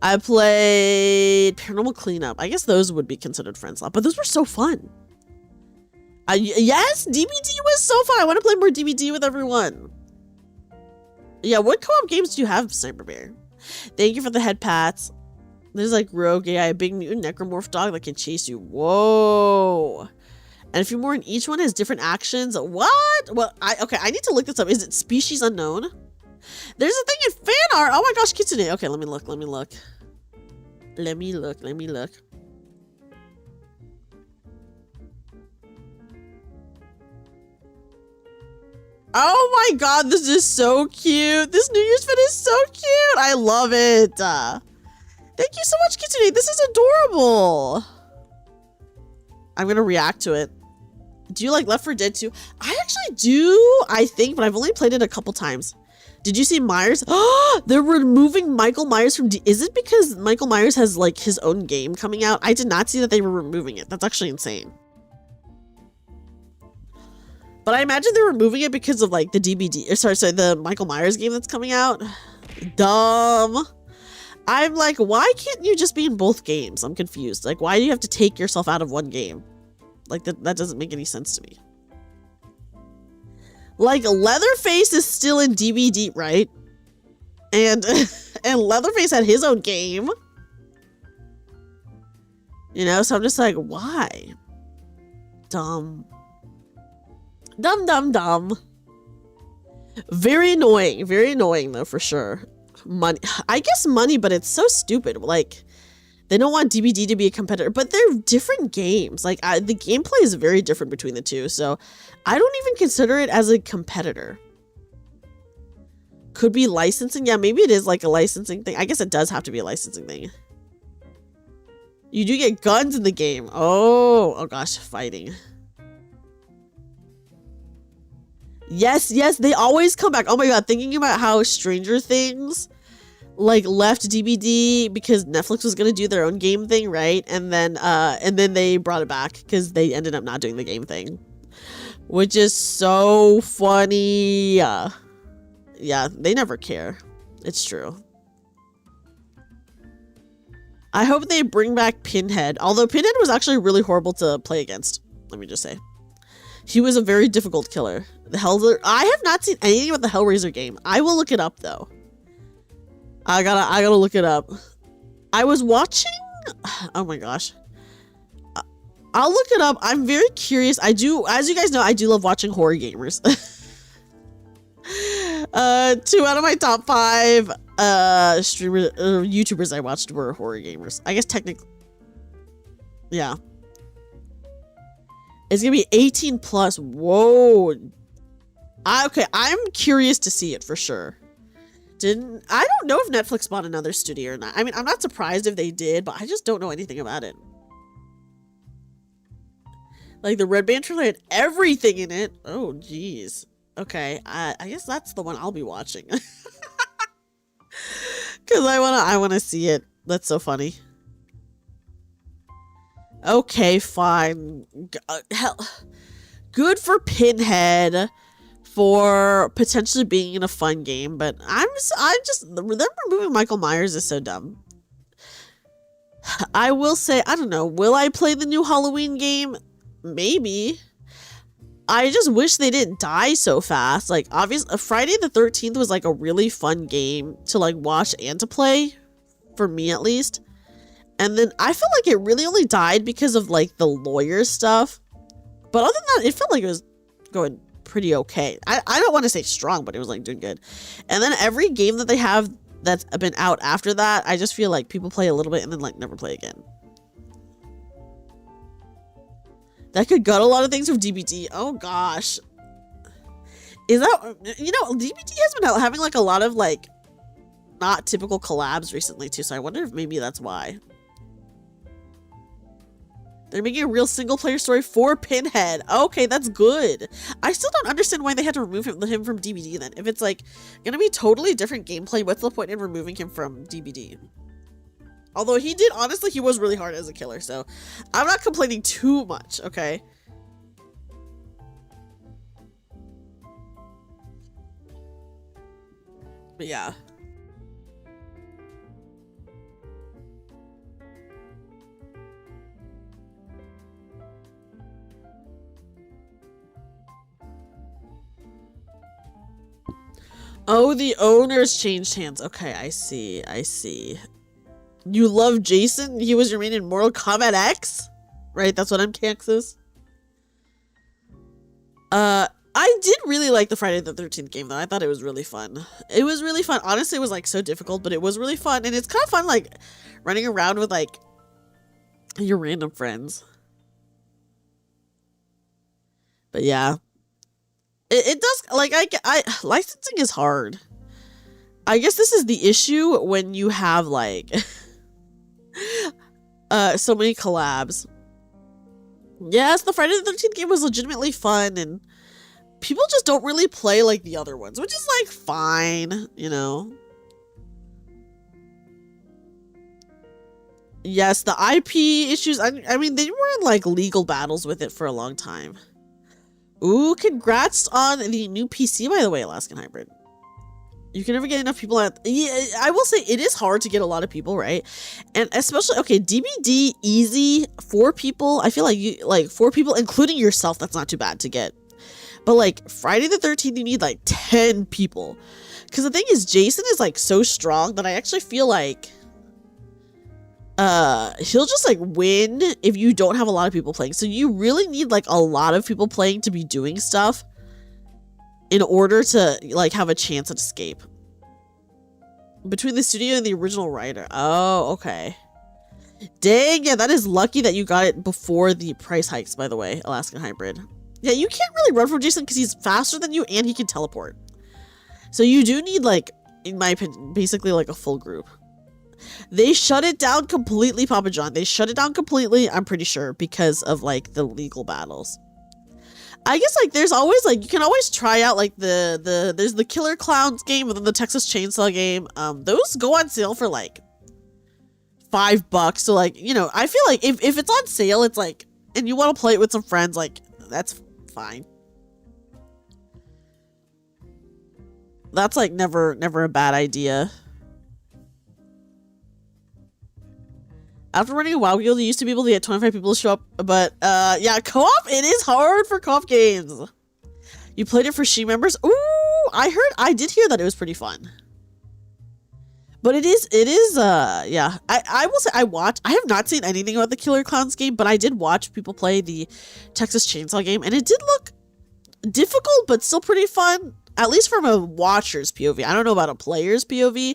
Speaker 6: I played Paranormal Cleanup. I guess those would be considered friend slop, but those were so fun. Yes, DBD was so fun. I want to play more DBD with everyone. Yeah, what co-op games do you have, Sniper Bear? Thank you for the head pats. There's like Rogue AI, a big mutant necromorph dog that can chase you. Whoa. And a few more, and each one has different actions. What? Well, I need to look this up. Is it species unknown? There's a thing in fan art. Oh my gosh, Kitsune. Okay, let me look. Oh my god, this is so cute. This New Year's fit is so cute. I love it. Thank you so much, Kitsune. This is adorable. I'm gonna react to it. Do you like Left 4 Dead 2? I actually do, I think, but I've only played it a couple times. Did you see Myers? Oh, they're removing Michael Myers from is it because Michael Myers has like his own game coming out? I did not see that they were removing it. That's actually insane. But I imagine they're removing it because of like the the Michael Myers game that's coming out. Dumb. I'm like, why can't you just be in both games? I'm confused. Like, why do you have to take yourself out of one game? Like, that doesn't make any sense to me. Like, Leatherface is still in DBD, right? And Leatherface had his own game. You know, so I'm just like, why? Dumb. Dumb. Very annoying though, for sure. Money, I guess money, but it's so stupid. Like, they don't want DBD to be a competitor, but they're different games. Like, the gameplay is very different between the two, so I don't even consider it as a competitor. Could be licensing. Yeah, maybe it is like a licensing thing. I guess it does have to be a licensing thing. You do get guns in the game. Oh gosh, fighting. Yes, they always come back. Oh my god, thinking about how Stranger Things like left DBD because Netflix was gonna do their own game thing, right? And then they brought it back because they ended up not doing the game thing, which is so funny. Yeah, they never care. It's true. I hope they bring back Pinhead, although Pinhead was actually really horrible to play against. Let me just say. He was a very difficult killer. I have not seen anything about the Hellraiser game. I will look it up though. I gotta look it up. I was watching. Oh my gosh. I'll look it up. I'm very curious. I do, as you guys know, I do love watching horror gamers. 2 out of my top 5 streamers, YouTubers I watched were horror gamers. I guess technically, yeah. It's gonna be 18 plus. Whoa. Okay, I'm curious to see it for sure. I don't know if Netflix bought another studio or not. I mean, I'm not surprised if they did, but I just don't know anything about it. Like the Red Band trailer had everything in it. Oh, geez. Okay, I guess that's the one I'll be watching. Because I wanna see it. That's so funny. Okay, fine. Hell, good for Pinhead for potentially being in a fun game, but them removing Michael Myers is so dumb. I will say, I don't know, will I play the new Halloween game? Maybe. I just wish they didn't die so fast. Like, obviously, Friday the 13th was like a really fun game to like watch and to play, for me at least. And then I felt like it really only died because of like the lawyer stuff. But other than that, it felt like it was going pretty okay. I don't want to say strong, but it was like doing good. And then every game that they have that's been out after that, I just feel like people play a little bit and then like never play again. That could gut a lot of things from DBD. Oh gosh. Is that, you know, DBD has been having like a lot of like, not typical collabs recently too, so I wonder if maybe that's why. They're making a real single player story for Pinhead. Okay, that's good. I still don't understand why they had to remove him from DBD then. If it's like gonna be totally different gameplay, what's the point in removing him from DBD? Although he did, honestly, he was really hard as a killer, so I'm not complaining too much, okay? But yeah. Oh, the owners changed hands. Okay, I see. I see. You love Jason? He was your main in Mortal Kombat X? Right, that's what MKX. I did really like the Friday the 13th game, though. I thought it was really fun. It was really fun. Honestly, it was, like, so difficult, but it was really fun. And it's kind of fun, like, running around with, like, your random friends. But, yeah. It does, like, licensing is hard. I guess this is the issue when you have, like, so many collabs. Yes, the Friday the 13th game was legitimately fun, and people just don't really play like the other ones, which is, like, fine, you know? Yes, the IP issues, I mean, they were in, like, legal battles with it for a long time. Ooh, congrats on the new PC, by the way, Alaskan Hybrid. You can never get enough people at... Yeah, I will say it is hard to get a lot of people, right? And especially, okay, DBD, easy, 4 people. I feel like 4 people, including yourself, that's not too bad to get. But, like, Friday the 13th, you need, like, 10 people. Because the thing is, Jason is, like, so strong that I actually feel like... he'll just, like, win if you don't have a lot of people playing. So you really need, like, a lot of people playing to be doing stuff in order to, like, have a chance at escape. Between the studio and the original writer. Oh, okay. Dang, yeah, that is lucky that you got it before the price hikes, by the way, Alaskan Hybrid. Yeah, you can't really run from Jason because he's faster than you and he can teleport. So you do need, like, in my opinion, basically, like, a full group. They shut it down completely, Papa John. They shut it down completely, I'm pretty sure, because of, like, the legal battles. I guess, like, there's always, like, you can always try out, like, there's the Killer Clowns game and then the Texas Chainsaw game. Those go on sale for, like, $5. So, like, you know, I feel like if it's on sale, it's, like, and you want to play it with some friends, like, that's fine. That's, like, never a bad idea. After running a WoW guild, you used to be able to get 25 people to show up, but, yeah, co-op, it is hard for co-op games. You played it for She members? Ooh, I did hear that it was pretty fun. But it is, yeah. I will say, I have not seen anything about the Killer Clowns game, but I did watch people play the Texas Chainsaw game, and it did look difficult, but still pretty fun, at least from a watcher's POV. I don't know about a player's POV,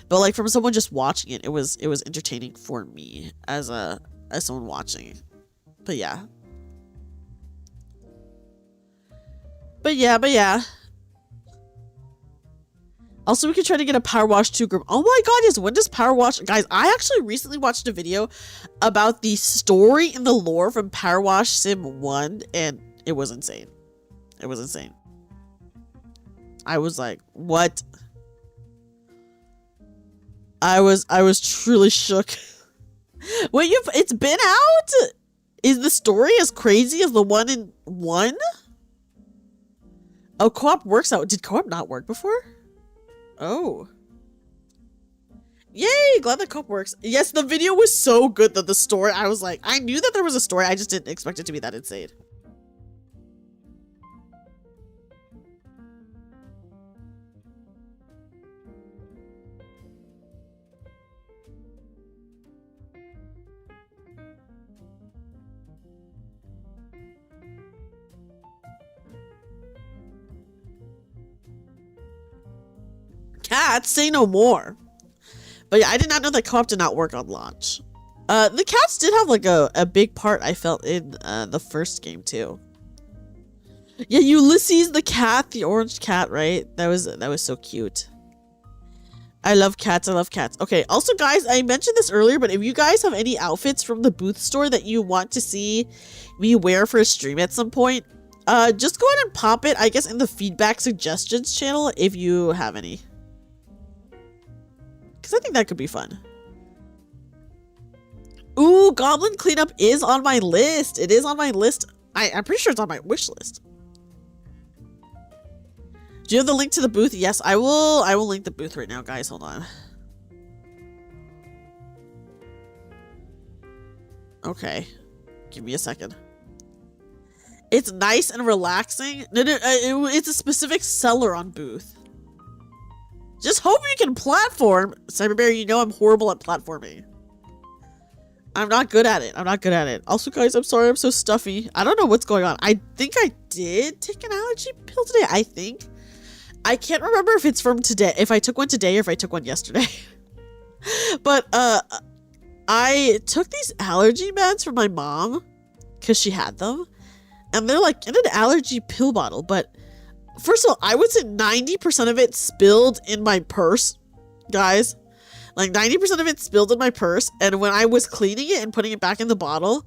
Speaker 6: but, like, from someone just watching it, it was entertaining for me as someone watching. But yeah. But yeah. Also, we could try to get a Power Wash 2 group. Oh my god, yes, when does Power Wash... Guys, I actually recently watched a video about the story and the lore from Power Wash Sim 1, and it was insane. It was insane. I was like, what? I was truly shook. Wait, it's been out? Is the story as crazy as the one in 1? Oh, co-op works out. Did co-op not work before? Oh. Yay, glad that co-op works. Yes, the video was so good that the story, I was like, I knew that there was a story, I just didn't expect it to be that insane. Cats, say no more. But yeah, I did not know that co-op did not work on launch. The cats did have, like, a big part, I felt, in the first game too. Yeah, Ulysses the cat, the orange cat, right? That was so cute. I love cats. I love cats. Okay. Also, guys, I mentioned this earlier, but if you guys have any outfits from the booth store that you want to see me wear for a stream at some point, just go ahead and pop it, I guess, in the feedback suggestions channel if you have any. Because I think that could be fun. Ooh, goblin cleanup is on my list. It is on my list. I'm pretty sure it's on my wish list. Do you have the link to the booth? Yes, I will link the booth right now, guys. Hold on. Okay. Give me a second. It's nice and relaxing. No, it's a specific seller on booth. Just hope you can platform. Cyberbear, you know I'm horrible at platforming. I'm not good at it. I'm not good at it. Also, guys, I'm sorry I'm so stuffy. I don't know what's going on. I think I did take an allergy pill today. I think. I can't remember if it's from today, if I took one today or if I took one yesterday. But I took these allergy meds from my mom because she had them. And they're like in an allergy pill bottle. But first of all, I would say 90% of it spilled in my purse, guys. Like 90% of it spilled in my purse. And when I was cleaning it and putting it back in the bottle,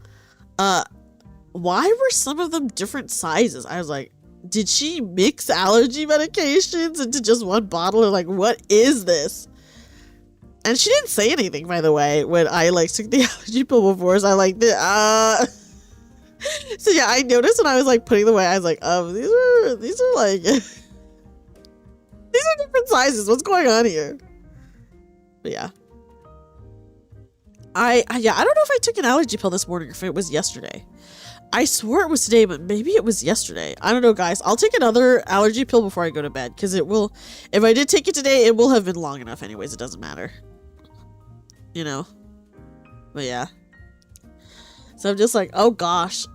Speaker 6: why were some of them different sizes? I was like, did she mix allergy medications into just one bottle? Or like, what is this? And she didn't say anything, by the way, when I like took the allergy pill before. So I like, so yeah, I noticed when I was like putting them away, I was like, these are like, these are different sizes. What's going on here? But yeah. I don't know if I took an allergy pill this morning or if it was yesterday. I swore it was today, but maybe it was yesterday. I don't know, guys. I'll take another allergy pill before I go to bed, because it will, if I did take it today, it will have been long enough anyways. It doesn't matter. You know? But yeah. So I'm just like, oh gosh.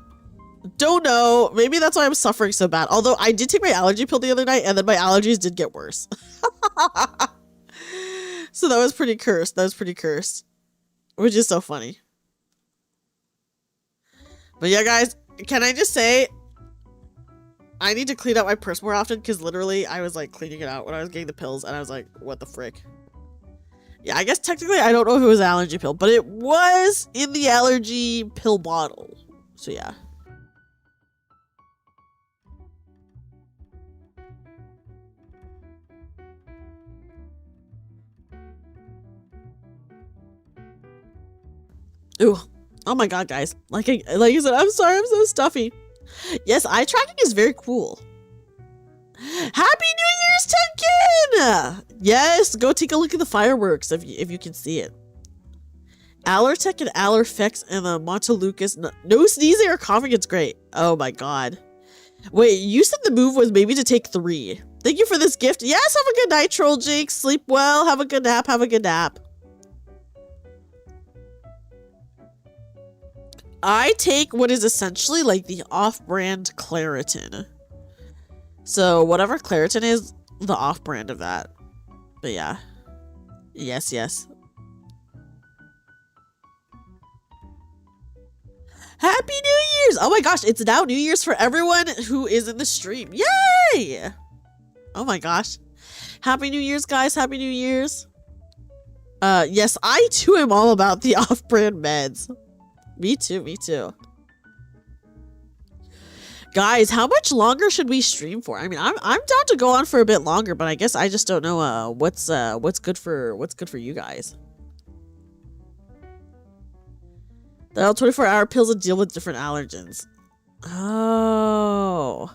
Speaker 6: Don't know. Maybe that's why I'm suffering so bad. Although I did take my allergy pill the other night, and then my allergies did get worse. So that was pretty cursed. That was pretty cursed. Which is so funny. But yeah, guys, can I just say, I need to clean out my purse more often, because literally I was like cleaning it out when I was getting the pills, and I was like, what the frick? Yeah, I guess technically I don't know if it was an allergy pill, but it was in the allergy pill bottle. So yeah. Ooh. Oh my god, guys. Like I said, I'm sorry, I'm so stuffy. Yes, eye tracking is very cool. Happy New Year's, Tenkin! Yes, go take a look at the fireworks if you can see it. Allertech and Allerfex and the Montelucas. No sneezing or coughing, it's great. Oh my god. Wait, you said the move was maybe to take 3. Thank you for this gift. Yes, have a good night, Troll Jinx. Sleep well, have a good nap, have a good nap. I take what is essentially like the off-brand Claritin. So whatever Claritin is, the off-brand of that. But yeah. Yes, yes. Happy New Year's! Oh my gosh, it's now New Year's for everyone who is in the stream. Yay! Oh my gosh. Happy New Year's, guys. Happy New Year's. Yes, I too am all about the off-brand meds. Me too, me too. Guys, how much longer should we stream for? I mean, I'm down to go on for a bit longer, but I guess I just don't know what's good for you guys. They're all 24-hour pills that deal with different allergens. Oh.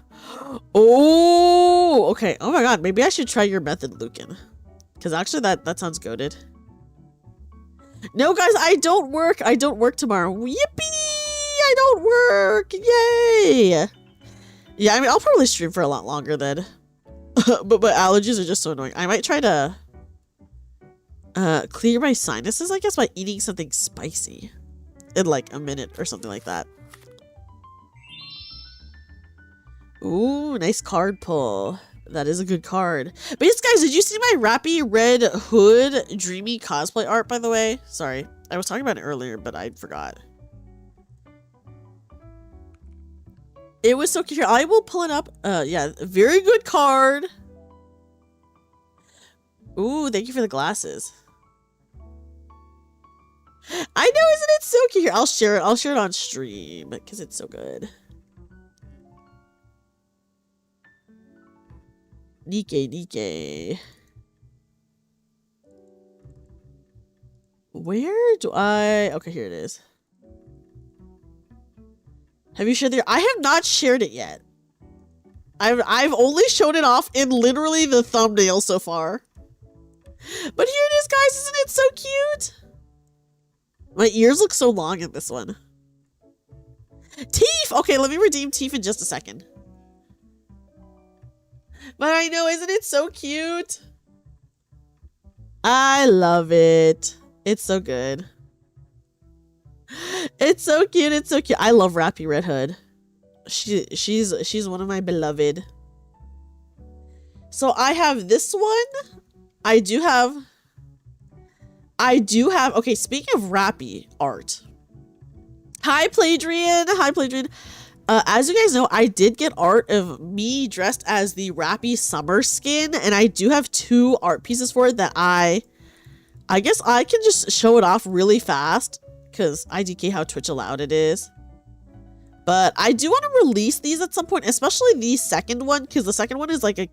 Speaker 6: Oh, okay. Oh my god, maybe I should try your method, Lucan. Because actually that sounds goated. No, guys, I don't work. I don't work tomorrow. Yippee! I don't work. Yay! Yeah, I mean, I'll probably stream for a lot longer then. but allergies are just so annoying. I might try to clear my sinuses, I guess, by eating something spicy in like a minute or something like that. Ooh, nice card pull. That is a good card. But yes, guys, did you see my Rappy Red Hood Dreamy cosplay art, by the way? Sorry. I was talking about it earlier, but I forgot. It was so cute. I will pull it up. Yeah, very good card. Ooh, thank you for the glasses. I know, isn't it so cute? Here, I'll share it. I'll share it on stream because it's so good. Nikkei. Where do I... Okay, here it is. Have you shared I have not shared it yet. I've only shown it off in literally the thumbnail so far. But here it is, guys. Isn't it so cute? My ears look so long in this one. Teeth! Okay, let me redeem Teeth in just a second. But I know, isn't it so cute? I love it. It's so good. It's so cute. It's so cute. I love Rappy Red Hood. She's one of my beloved. So I have this one. I do have. Okay, speaking of Rappy art. Hi, Pladrian. As you guys know, I did get art of me dressed as the Rappy Summer skin, and I do have 2 art pieces for it that I guess I can just show it off really fast because IDK how Twitch allowed it is. But I do want to release these at some point, especially the second one, because the second one is like a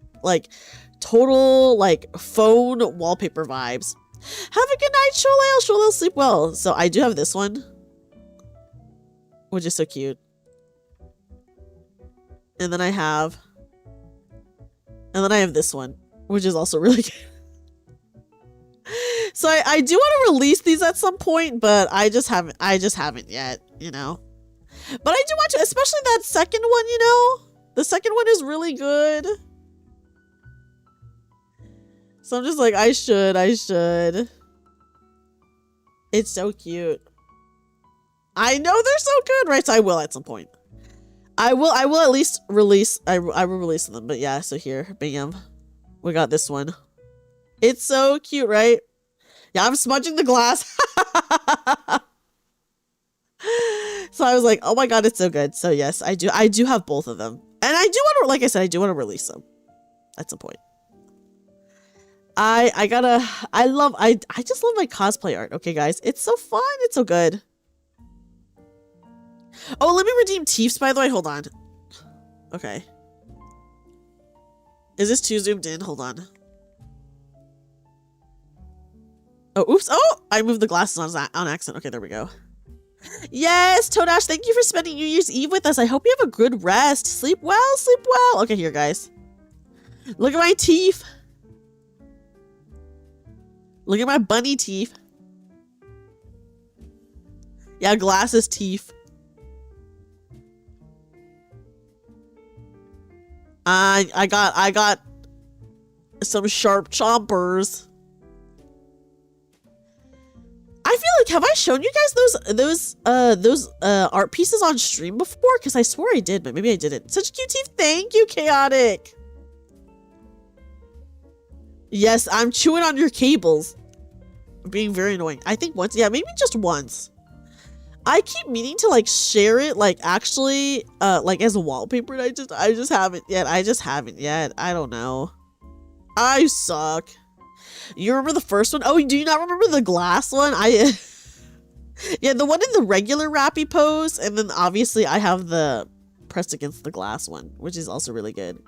Speaker 6: total phone wallpaper vibes. Have a good night, Sholale. Sholale, sleep well. So I do have this one, which is so cute. And then I have this one, which is also really cute. So I do want to release these at some point, but I just haven't yet, you know. But I do want to, especially that second one, you know. The second one is really good. So I'm just like, I should. It's so cute. I know they're so good, right? So I will at some point. I will at least release, I will release them. But yeah, so here, bam. We got this one. It's so cute, right? Yeah, I'm smudging the glass. So I was like, oh my god, it's so good. So yes, I do have both of them. And I do want to, like I said, I do want to release them at some point. I just love my cosplay art. Okay, guys, it's so fun. It's so good. Oh, let me redeem Teefs, by the way. Hold on. Okay. Is this too zoomed in? Hold on. Oh, oops. Oh, I moved the glasses on accident. Okay, there we go. Yes, Toadash, thank you for spending New Year's Eve with us. I hope you have a good rest. Sleep well, sleep well. Okay, here, guys. Look at my teeth. Look at my bunny teeth. Yeah, glasses teeth. I got some sharp chompers. I feel like, have I shown you guys those art pieces on stream before? Because I swore I did, but maybe I didn't. Such cute teeth. Thank you, Chaotic. Yes, I'm chewing on your cables. Being very annoying. I think once, yeah, maybe just once. I keep meaning to share it, actually, as a wallpaper, and I just haven't yet. I don't know. I suck. You remember the first one? Oh, do you not remember the glass one? Yeah, the one in the regular Rappy pose, and then obviously I have the pressed against the glass one, which is also really good.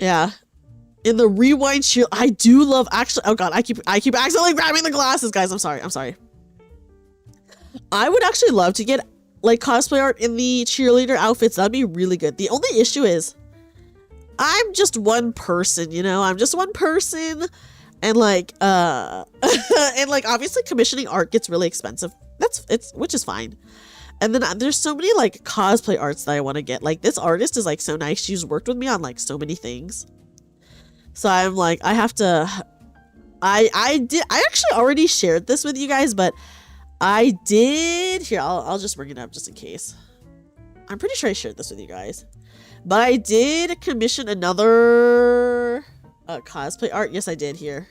Speaker 6: Yeah. In the rewind shield, I do love actually. Oh god, I keep accidentally grabbing the glasses, guys. I'm sorry. I would actually love to get cosplay art in the cheerleader outfits. That'd be really good. The only issue is I'm just one person, you know. I'm just one person, and and obviously commissioning art gets really expensive. Which is fine. And then there's so many cosplay arts that I want to get. This artist is so nice. She's worked with me on so many things. So I'm I have to. I actually already shared this with you guys, but I did. Here, I'll just bring it up just in case. I'm pretty sure I shared this with you guys. But I did commission another cosplay art. Yes, I did here.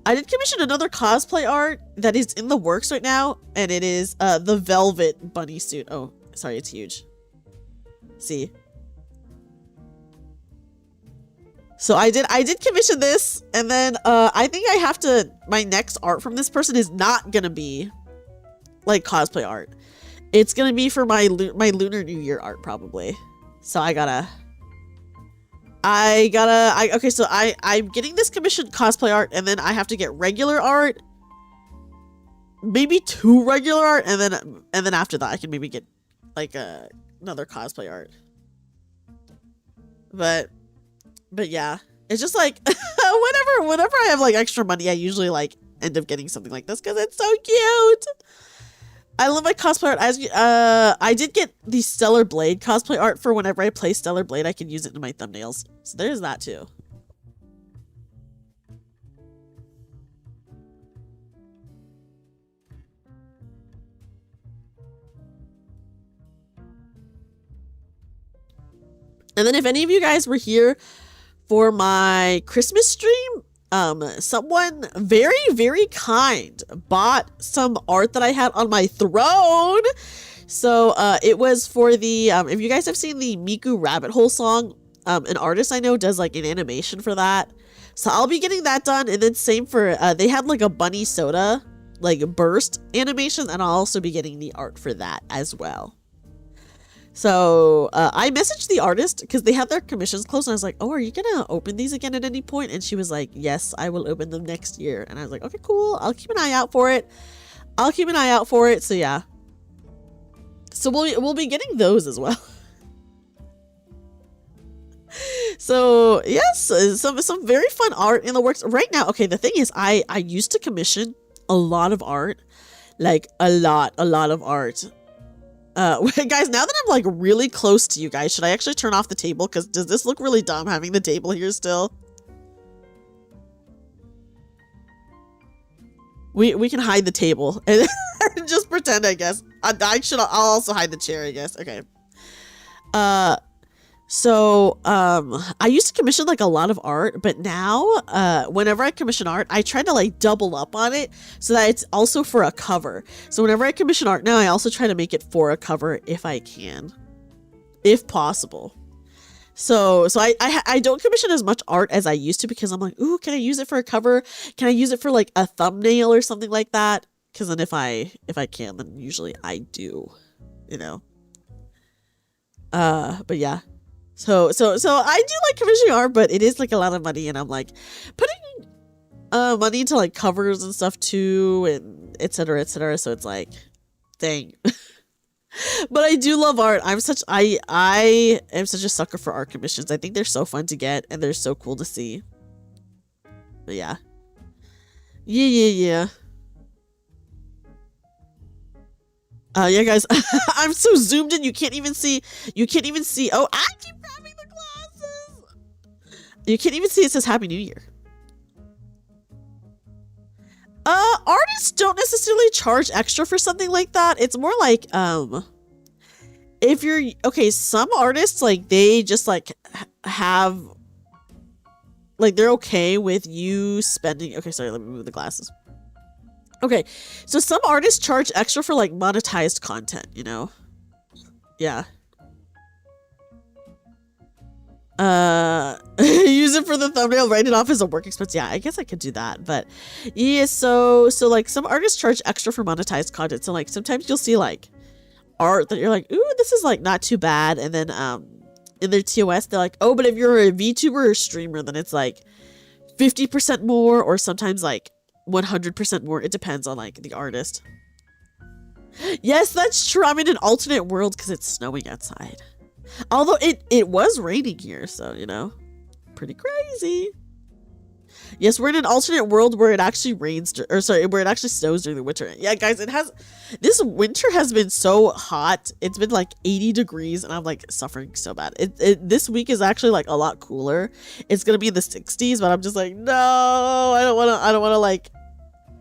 Speaker 6: I did commission another cosplay art that is in the works right now. And it is the velvet bunny suit. Oh, sorry, it's huge. See? So I did commission this, and then I think I have to, my next art from this person is not gonna be like cosplay art. It's gonna be for my Lunar New Year art probably. So okay, so I'm getting this commissioned cosplay art, and then I have to get regular art, maybe 2 regular art, and then after that I can maybe get like another cosplay art. But yeah, it's just like whenever I have like extra money, I usually like end up getting something like this because it's so cute. I love my cosplay art. I did get the Stellar Blade cosplay art for whenever I play Stellar Blade. I can use it in my thumbnails. So there's that too. And then if any of you guys were here for my Christmas stream, someone very, very kind bought some art that I had on my throne. So it was for the if you guys have seen the Miku Rabbit Hole song, an artist I know does like an animation for that. So I'll be getting that done, and then same for they had like a bunny soda like burst animation, and I'll also be getting the art for that as well. So I messaged the artist because they had their commissions closed, and I was like, oh, are you gonna open these again at any point? And she was like, yes, I will open them next year. And I was like, okay, cool, I'll keep an eye out for it. So yeah, so we'll be getting those as well. So yes, some very fun art in the works right now. Okay, the thing is, I used to commission a lot of art, like a lot of art. Guys, now that I'm like really close to you guys, should I actually turn off the table? Because does this look really dumb having the table here still? We can hide the table and just pretend, I guess. I'll also hide the chair, I guess. Okay. So I used to commission like a lot of art, but now whenever I commission art, I try to like double up on it so that it's also for a cover. So whenever I commission art now, I also try to make it for a cover if I can, if possible. So I don't commission as much art as I used to, because I'm like, ooh, can I use it for a cover? Can I use it for like a thumbnail or something like that? Because then if I can, then usually I do, you know. But yeah. So I do like commissioning art, but it is like a lot of money, and I'm like putting money into like covers and stuff too, and etc. So it's like, dang. But I do love art. I am such a sucker for art commissions. I think they're so fun to get, and they're so cool to see. But yeah. Yeah. Yeah, guys, I'm so zoomed in. You can't even see. Oh, I keep grabbing the glasses. You can't even see. It says Happy New Year. Artists don't necessarily charge extra for something like that. It's more like, if you're, okay, some artists, like, they just, like, have, like, they're okay with you spending, okay, sorry, let me move the glasses. Okay, so some artists charge extra for like monetized content, you know? Yeah. Use it for the thumbnail, write it off as a work expense. Yeah, I guess I could do that. But yeah, so like some artists charge extra for monetized content. So like sometimes you'll see like art that you're like, ooh, this is like not too bad. And then in their TOS, they're like, oh, but if you're a VTuber or streamer, then it's like 50% more, or sometimes like 100% more. It depends on like the artist. Yes, that's true. I'm in an alternate world because it's snowing outside. Although it was raining here, so you know, pretty crazy. Yes, we're in an alternate world where it actually rains, where it actually snows during the winter. Yeah, guys, this winter has been so hot. It's been like 80 degrees, and I'm like suffering so bad. This week is actually like a lot cooler. It's gonna be in the 60s, but I'm just like, no, I don't wanna like.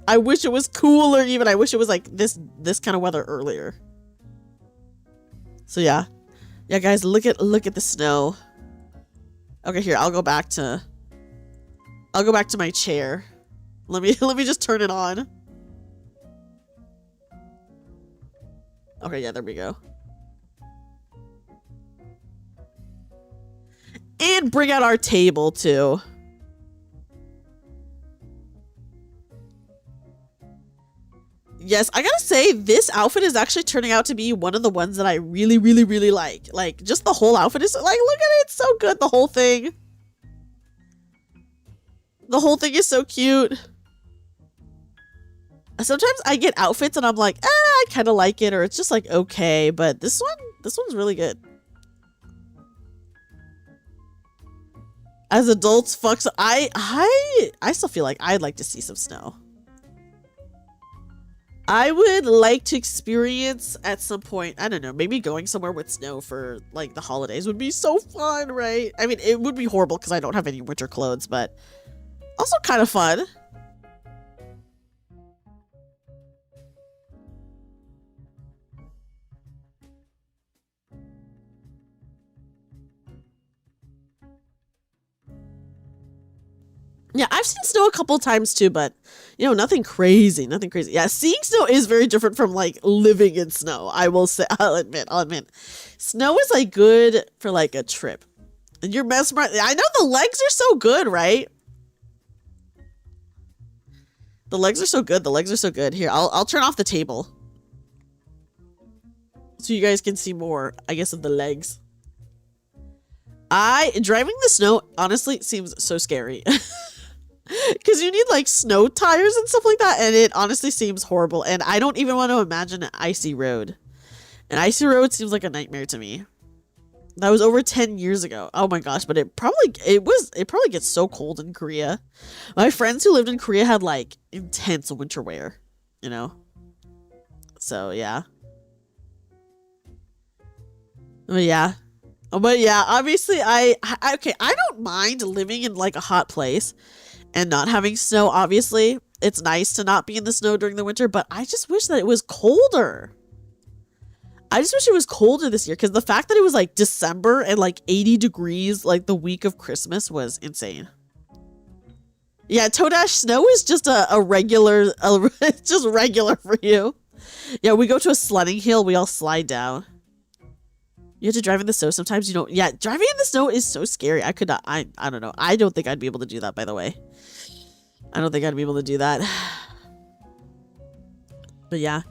Speaker 6: I wish it was cooler. Even I wish it was like this kind of weather earlier. So yeah, guys, look at the snow. Okay, here, I'll go back to my chair. Let me just turn it on. Okay, yeah, there we go. and bring out our table too. Yes, I gotta say, this outfit is actually turning out to be one of the ones that I really, really, really like. Like, just the whole outfit is, like, look at it, it's so good, the whole thing. The whole thing is so cute. Sometimes I get outfits and I'm like, I kind of like it, or it's just like, okay, but this one's really good. As adults, fuck, so I still feel like I'd like to see some snow. I would like to experience at some point, I don't know, maybe going somewhere with snow for like the holidays would be so fun, right? I mean, it would be horrible because I don't have any winter clothes, but also kind of fun. Yeah, I've seen snow a couple times too, but you know, nothing crazy, nothing crazy. Yeah, seeing snow is very different from like living in snow. I will say, I'll admit. Snow is like good for like a trip. And you're mesmerized. I know the legs are so good, right? The legs are so good. The legs are so good. Here, I'll turn off the table. So you guys can see more, I guess, of the legs. Driving the snow honestly seems so scary. Because you need like snow tires and stuff like that, and it honestly seems horrible. And I don't even want to imagine an icy road. An icy road seems like a nightmare to me. That was over 10 years ago. Oh my gosh, but it probably gets so cold in Korea. My friends who lived in Korea had like intense winter wear, you know. So yeah. But yeah, obviously I don't mind living in like a hot place and not having snow. Obviously, it's nice to not be in the snow during the winter, but I just wish that it was colder. I just wish it was colder this year, because the fact that it was like December and like 80 degrees like the week of Christmas was insane. Yeah, Toadash, snow is just a regular, it's just regular for you. Yeah, we go to a sledding hill, we all slide down. You have to drive in the snow sometimes, you don't. Yeah, driving in the snow is so scary. I could not, I don't know. I don't think I'd be able to do that, by the way. I don't think I'd be able to do that. But yeah,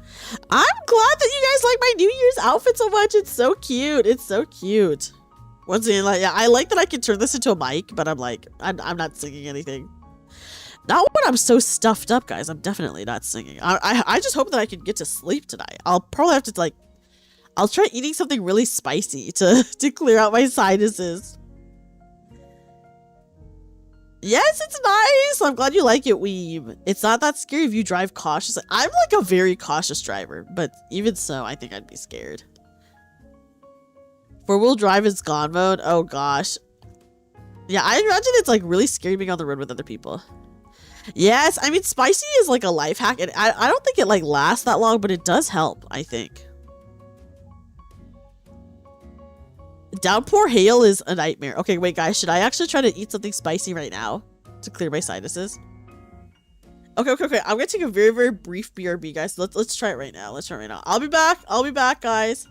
Speaker 6: I'm glad that you guys like my New Year's outfit so much. It's so cute. It's so cute. Once again, like, yeah, I like that I can turn this into a mic, but I'm like, I'm not singing anything. Not when I'm so stuffed up, guys. I'm definitely not singing. I just hope that I can get to sleep tonight. I'll probably have to like, I'll try eating something really spicy to clear out my sinuses. Yes, it's nice. I'm glad you like it, Weeb. It's not that scary if you drive cautiously. I'm like a very cautious driver, but even so, I think I'd be scared. Four-wheel drive is gone mode. Oh gosh. Yeah, I imagine it's like really scary being on the road with other people. Yes, I mean, spicy is like a life hack, and I don't think it like lasts that long, but it does help, I think. Downpour hail is a nightmare. Okay, wait, guys. Should I actually try to eat something spicy right now to clear my sinuses? Okay. I'm gonna take a very, very brief BRB, guys. Let's try it right now. Let's try it right now. I'll be back, guys.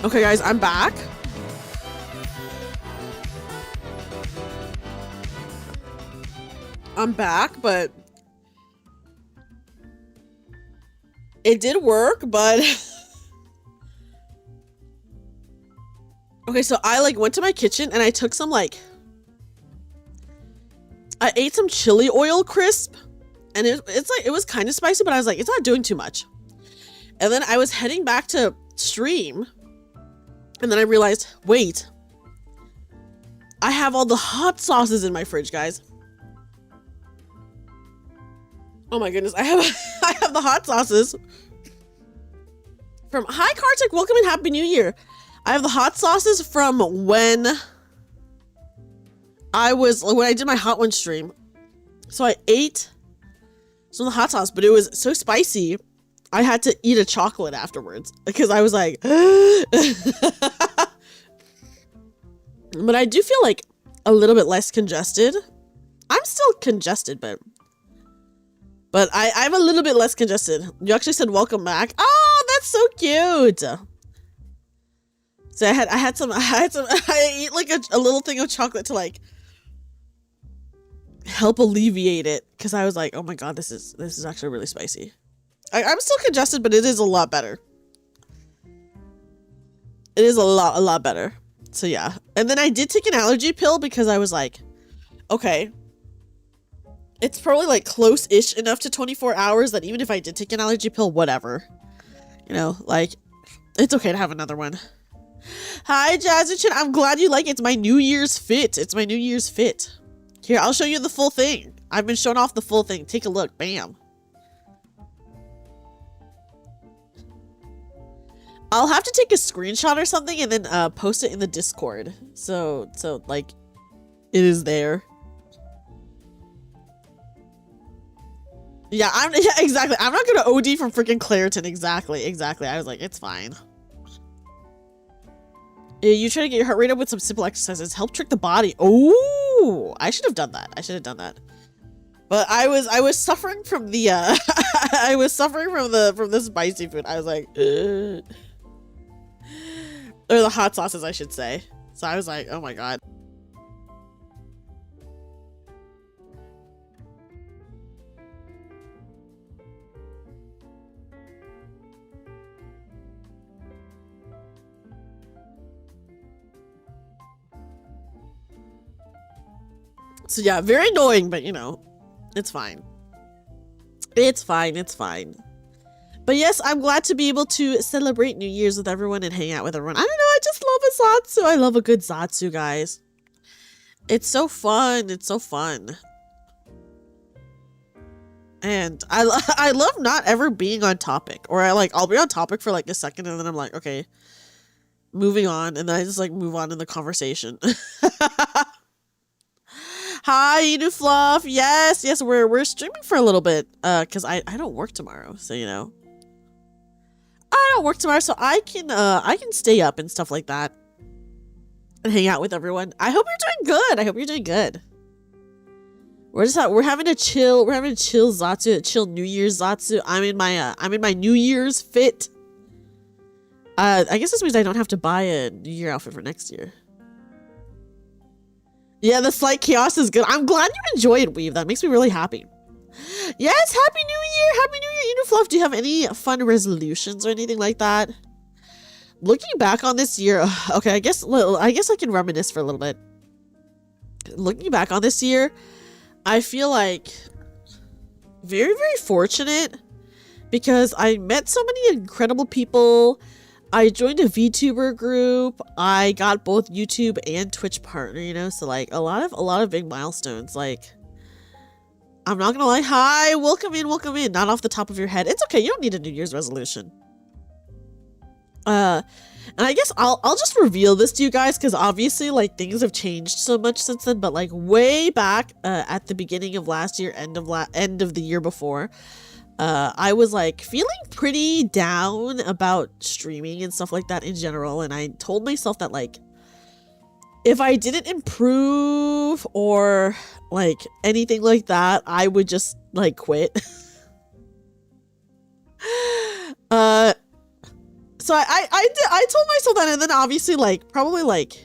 Speaker 6: Okay, guys, I'm back. I'm back, but it did work, but okay, so I like went to my kitchen and I took some I ate some chili oil crisp, and it was kind of spicy, but I was like, it's not doing too much. And then I was heading back to stream, and then I realized, wait, I have all the hot sauces in my fridge, guys. Oh my goodness, I have the hot sauces from Hi Kartik, welcome and Happy New Year. I have the hot sauces from when I did my Hot One stream. So I ate some of the hot sauce, but it was so spicy, I had to eat a chocolate afterwards because I was like, but I do feel like a little bit less congested. I'm still congested, but I'm a little bit less congested. You actually said welcome back. Oh, that's so cute. So I ate like a little thing of chocolate to like help alleviate it because I was like, oh my god, this is actually really spicy. I'm still congested, but it is a lot better. It is a lot better. So yeah. And then I did take an allergy pill because I was like, okay, it's probably like close-ish enough to 24 hours that even if I did take an allergy pill, whatever. You know, like, it's okay to have another one. Hi, Jazzy-chan. I'm glad you like it. It's my New Year's fit. It's my New Year's fit. Here, I'll show you the full thing. I've been showing off the full thing. Take a look. Bam. I'll have to take a screenshot or something and then post it in the Discord. So like, it is there. Yeah, exactly. I'm not gonna OD from freaking Claritin. Exactly. I was like, it's fine. You try to get your heart rate up with some simple exercises. Help trick the body. Oh, I should have done that. But I was suffering from the I was suffering from the spicy food. I was like, ugh. Or the hot sauces, I should say. So I was like, oh my god. So yeah, very annoying, but you know, it's fine. It's fine. But yes, I'm glad to be able to celebrate New Year's with everyone and hang out with everyone. I don't know, I just love a Zatsu. I love a good Zatsu, guys. It's so fun. And I love not ever being on topic. Or I'll be on topic for like a second and then I'm like, okay, moving on. And then I just like move on in the conversation. Hi, Inu Fluff. Yes, we're streaming for a little bit. Cause I don't work tomorrow, so you know. I don't work tomorrow, so I can stay up and stuff like that. And hang out with everyone. I hope you're doing good. We're having a chill Zatsu, a chill New Year's Zatsu. I'm in my New Year's fit. I guess this means I don't have to buy a New Year outfit for next year. Yeah, the slight chaos is good. I'm glad you enjoyed Weave. That makes me really happy. Yes, Happy New Year! Happy New Year, Unifluff. Do you have any fun resolutions or anything like that? Looking back on this year, okay, I guess I can reminisce for a little bit. Looking back on this year, I feel like very, very fortunate because I met so many incredible people. I joined a VTuber group. I got both YouTube and Twitch partner, you know, so like a lot of big milestones. Like, I'm not gonna lie. Hi, welcome in, welcome in. Not off the top of your head. It's okay. You don't need a New Year's resolution. And I guess I'll just reveal this to you guys because obviously like things have changed so much since then. But like way back at the beginning of last year, end of the year before, I was like feeling pretty down about streaming and stuff like that in general. And I told myself that like if I didn't improve or like anything like that, I would just like quit. So I told myself that, and then obviously like probably like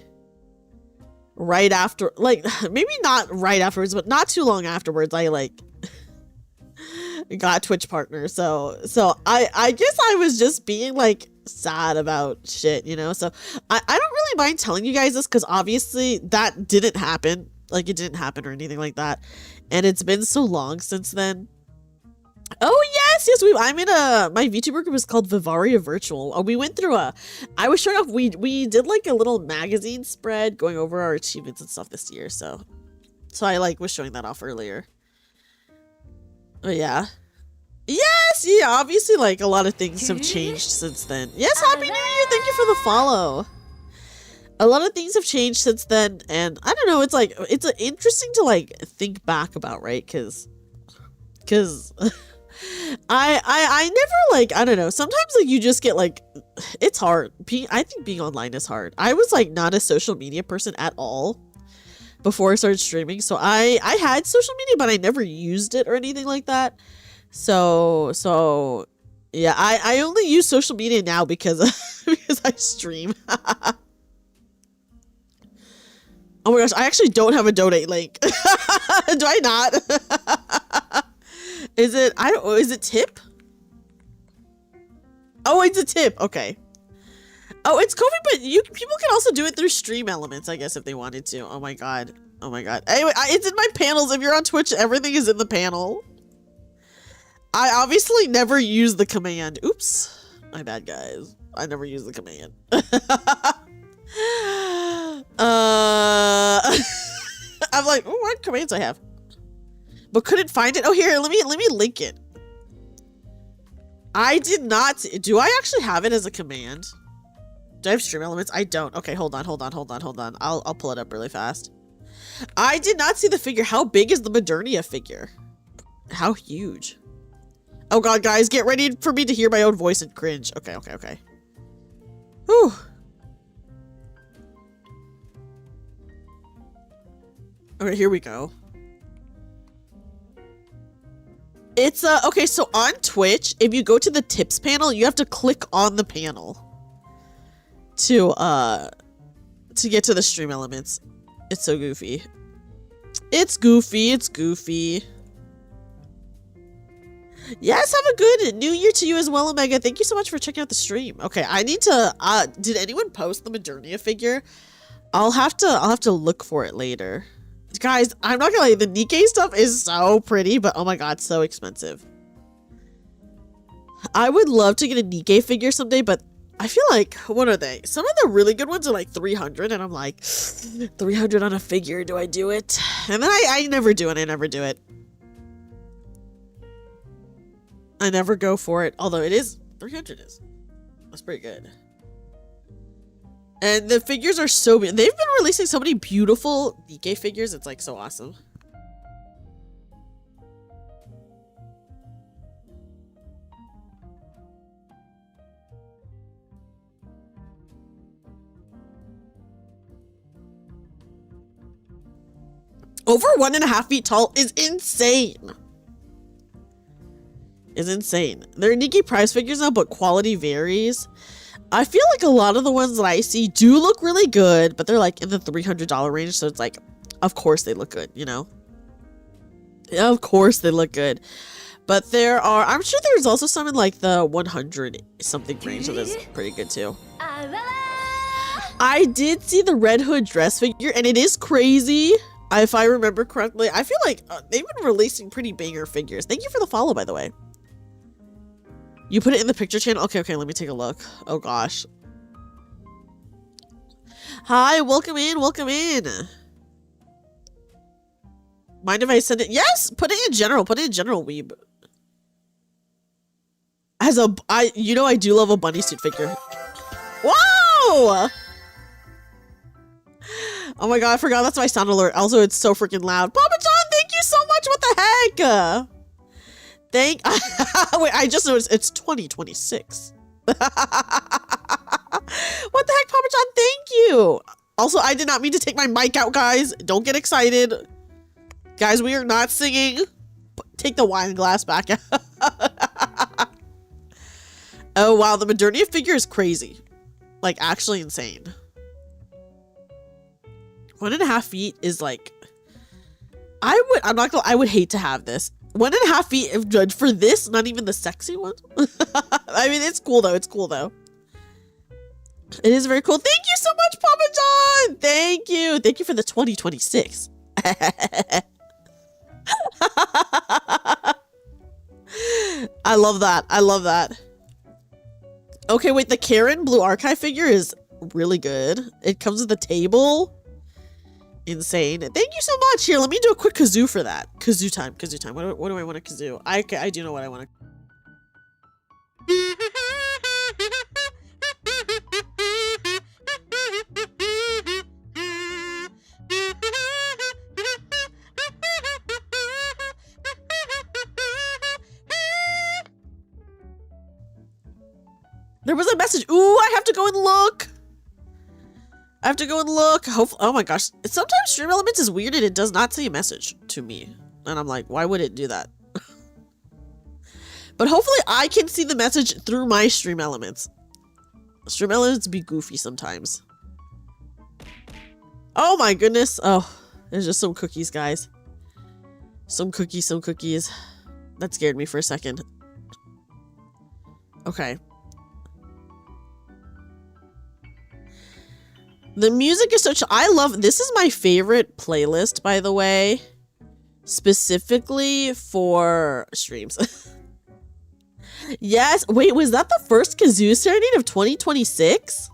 Speaker 6: right after, like maybe not right afterwards, but not too long afterwards, I like got Twitch partner. So I guess I was just being like sad about shit, you know. So I don't really mind telling you guys this because obviously that didn't happen. Like it didn't happen or anything like that, and it's been so long since then. Oh yes, I'm in my VTuber group is called Vivaria Virtual. We went through I was showing off, we did like a little magazine spread going over our achievements and stuff this year, so I like was showing that off earlier. Oh yeah. Yes, yeah, obviously like a lot of things have changed since then. Yes, Happy New Year, thank you for the follow. A lot of things have changed since then, and I don't know, it's like, it's interesting to like think back about, right? Cause I never like, I don't know, sometimes like you just get like, it's hard. I think being online is hard. I was like not a social media person at all before I started streaming. So I had social media, but I never used it or anything like that. So yeah, I only use social media now because I stream. Oh my gosh, I actually don't have a donate link. Do I not? Is it tip? Oh, it's a tip. Okay. Oh, it's Ko-fi, but people can also do it through Stream Elements, I guess, if they wanted to. Oh my god. Oh my god. Anyway, it's in my panels. If you're on Twitch, everything is in the panel. I obviously never use the command. Oops. My bad, guys. I never use the command. I'm like, oh, what commands I have? But couldn't find it. Oh, here, let me link it. I did not. Do I actually have it as a command? Do I have Stream Elements? I don't. Okay, hold on. I'll pull it up really fast. I did not see the figure. How big is the Modernia figure? How huge? Oh god, guys, get ready for me to hear my own voice and cringe. Okay. Whew. Okay, here we go. It's okay, so on Twitch, if you go to the tips panel, you have to click on the panel to get to the Stream Elements. It's so goofy. It's goofy. Yes, have a good New Year to you as well, Omega. Thank you so much for checking out the stream. Okay, I need to did anyone post the Modernia figure? I'll have to look for it later. Guys, I'm not gonna lie, the Nikkei stuff is so pretty, but oh my god, so expensive. I would love to get a Nikkei figure someday, but I feel like, what are they? Some of the really good ones are like 300, and I'm like, 300 on a figure, do I do it? And then I never do it, I never go for it, although it is, 300 is. That's pretty good. And the figures are so they've been releasing so many beautiful Nikkei figures. It's like so awesome. Over 1.5 feet tall is insane. They're Nikkei prize figures now, but quality varies. I feel like a lot of the ones that I see do look really good, but they're like in the $300 range. So it's like, of course they look good, you know? Of course they look good. But there are, I'm sure there's also some in like the 100 something range that is pretty good too. I did see the Red Hood dress figure and it is crazy. If I remember correctly, I feel like they've been releasing pretty banger figures. Thank you for the follow, by the way. You put it in the picture channel? Okay, let me take a look. Oh gosh. Hi, welcome in, welcome in. Mind if I send it? Yes, put it in general, weeb. You know I do love a bunny suit figure. Whoa! Oh my god, I forgot that's my sound alert. Also, it's so freaking loud. Papa John, thank you so much. What the heck? Wait, I just noticed it's 2026. What the heck, Papa John? Thank you. Also, I did not mean to take my mic out, guys. Don't get excited. Guys, we are not singing. Take the wine glass back out. Oh, wow. The Modernia figure is crazy. Like, actually insane. 1.5 feet is like... I would hate to have this. 1.5 feet if judged for this, not even the sexy one. I mean, it's cool though. It's cool though. It is very cool. Thank you so much, Papa John. Thank you. Thank you for the 2026. I love that. I love that. Okay, wait. The Karen Blue Archive figure is really good. It comes with a table. Insane. Thank you so much. Here, let me do a quick kazoo for that. Kazoo time. Kazoo time. What do I want to kazoo? I do know what I want to. There was a message. Ooh, I have to go and look. I have to go and look. Hopefully, oh my gosh. Sometimes Stream Elements is weird and it does not say a message to me. And I'm like, why would it do that? But hopefully I can see the message through my Stream Elements. Stream Elements be goofy sometimes. Oh my goodness. Oh, there's just some cookies, guys. Some cookies. That scared me for a second. Okay. The music is such, I love, this is my favorite playlist, by the way, specifically for streams. Yes, wait, was that the first Kazoo Serenade of 2026?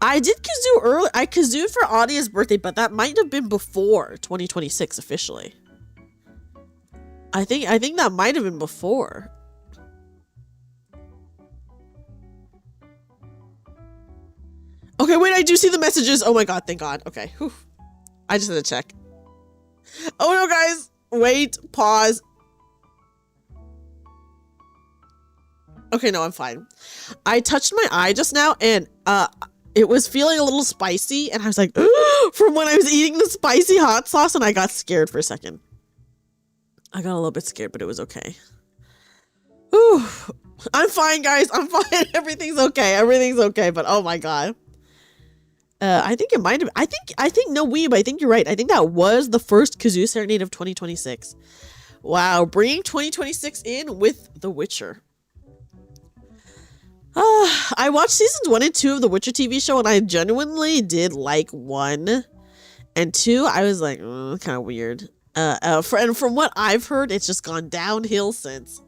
Speaker 6: I did kazoo early, I kazooed for Audia's birthday, but that might have been before 2026 officially. I think that might have been before. Okay, wait, I do see the messages. Oh my god, thank god. Okay, whew. I just had to check. Oh no, guys. Wait, pause. Okay, no, I'm fine. I touched my eye just now and it was feeling a little spicy and I was like, from when I was eating the spicy hot sauce and I got scared for a second. I got a little bit scared, but it was okay. Whew. I'm fine, guys. I'm fine. Everything's okay. Everything's okay, but oh my god. I think it might have. I think no weeb. I think you're right. I think that was the first Kazoo Serenade of 2026. Wow, bringing 2026 in with The Witcher. I watched seasons 1 and 2 of The Witcher TV show, and I genuinely did like 1 and 2. I was like, kind of weird. And from what I've heard, it's just gone downhill since.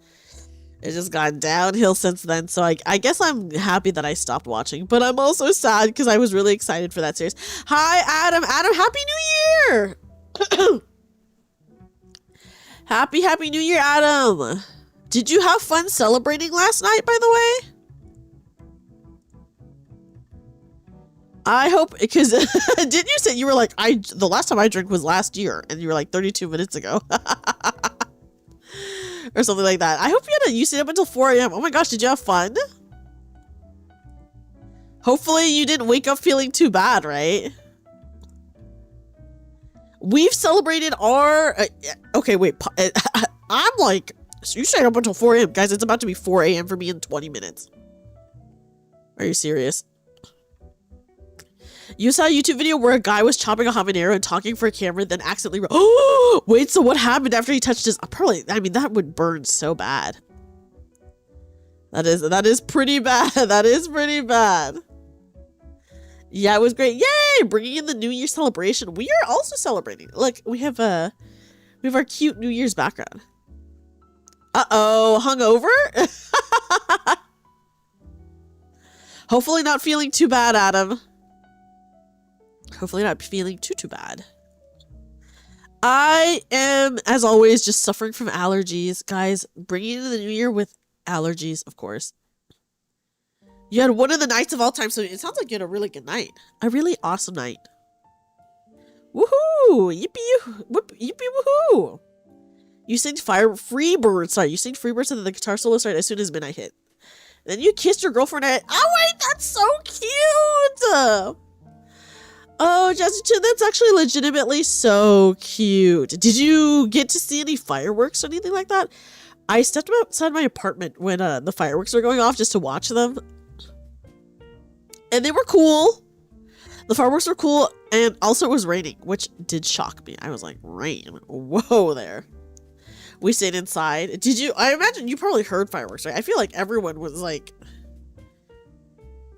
Speaker 6: It's just gone downhill since then. So I guess I'm happy that I stopped watching. But I'm also sad because I was really excited for that series. Hi, Adam. Adam, Happy New Year! Happy New Year, Adam. Did you have fun celebrating last night, by the way? I hope, because didn't you say you were like, the last time I drank was last year, and you were like 32 minutes ago. Or something like that. I hope you stayed up until 4 a.m. Oh my gosh, did you have fun? Hopefully you didn't wake up feeling too bad, right? We've celebrated our... okay, wait. I'm like... You stayed up until 4 a.m. Guys, it's about to be 4 a.m. for me in 20 minutes. Are you serious? You saw a YouTube video where a guy was chopping a habanero and talking for a camera, then accidentally. Oh, wait. So what happened after he touched his? Probably. I mean, that would burn so bad. That is pretty bad. That is pretty bad. Yeah, it was great. Yay! Bringing in the New Year celebration. We are also celebrating. Look, we have our cute New Year's background. Uh-oh, hungover? Hopefully not feeling too bad, Adam. Hopefully not feeling too bad. I am, as always, just suffering from allergies. Guys, bringing in the New Year with allergies, of course. You had one of the nights of all time, so it sounds like you had a really good night. A really awesome night. Woohoo! Yippee! Yippee woohoo! You sing Freebird. Sorry, you sing Freebird so that the guitar solo started as soon as midnight hit. Then you kissed your girlfriend at. Oh wait, that's so cute! Oh, Zatsu, that's actually legitimately so cute. Did you get to see any fireworks or anything like that? I stepped outside my apartment when the fireworks were going off just to watch them. And they were cool. The fireworks were cool, and also it was raining, which did shock me. I was like, rain? Whoa there. We stayed inside. Did you? I imagine you probably heard fireworks, right? I feel like everyone was like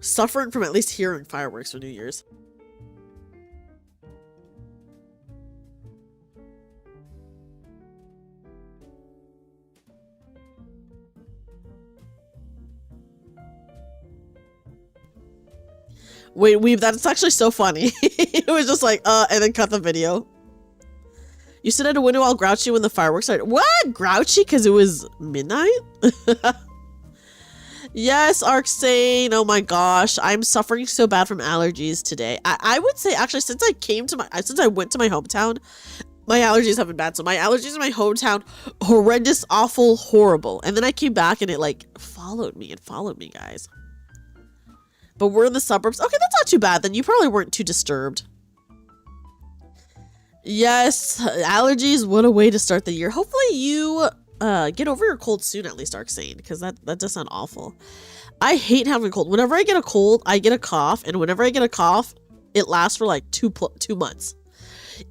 Speaker 6: suffering from at least hearing fireworks for New Year's. Wait, Weeb, that's actually so funny. It was just like, and then cut the video. You stood at a window all grouchy when the fireworks started. What? Grouchy? Because it was midnight? Yes, Arcsane. Oh my gosh. I'm suffering so bad from allergies today. I would say, actually, since I went to my hometown, my allergies have been bad. So my allergies in my hometown, horrendous, awful, horrible. And then I came back and it like followed me, guys. But we're in the suburbs. Okay, that's not too bad. Then you probably weren't too disturbed. Yes, allergies. What a way to start the year. Hopefully you get over your cold soon, at least, Arcsane, because that does sound awful. I hate having a cold. Whenever I get a cold, I get a cough. And whenever I get a cough, it lasts for like 2 months.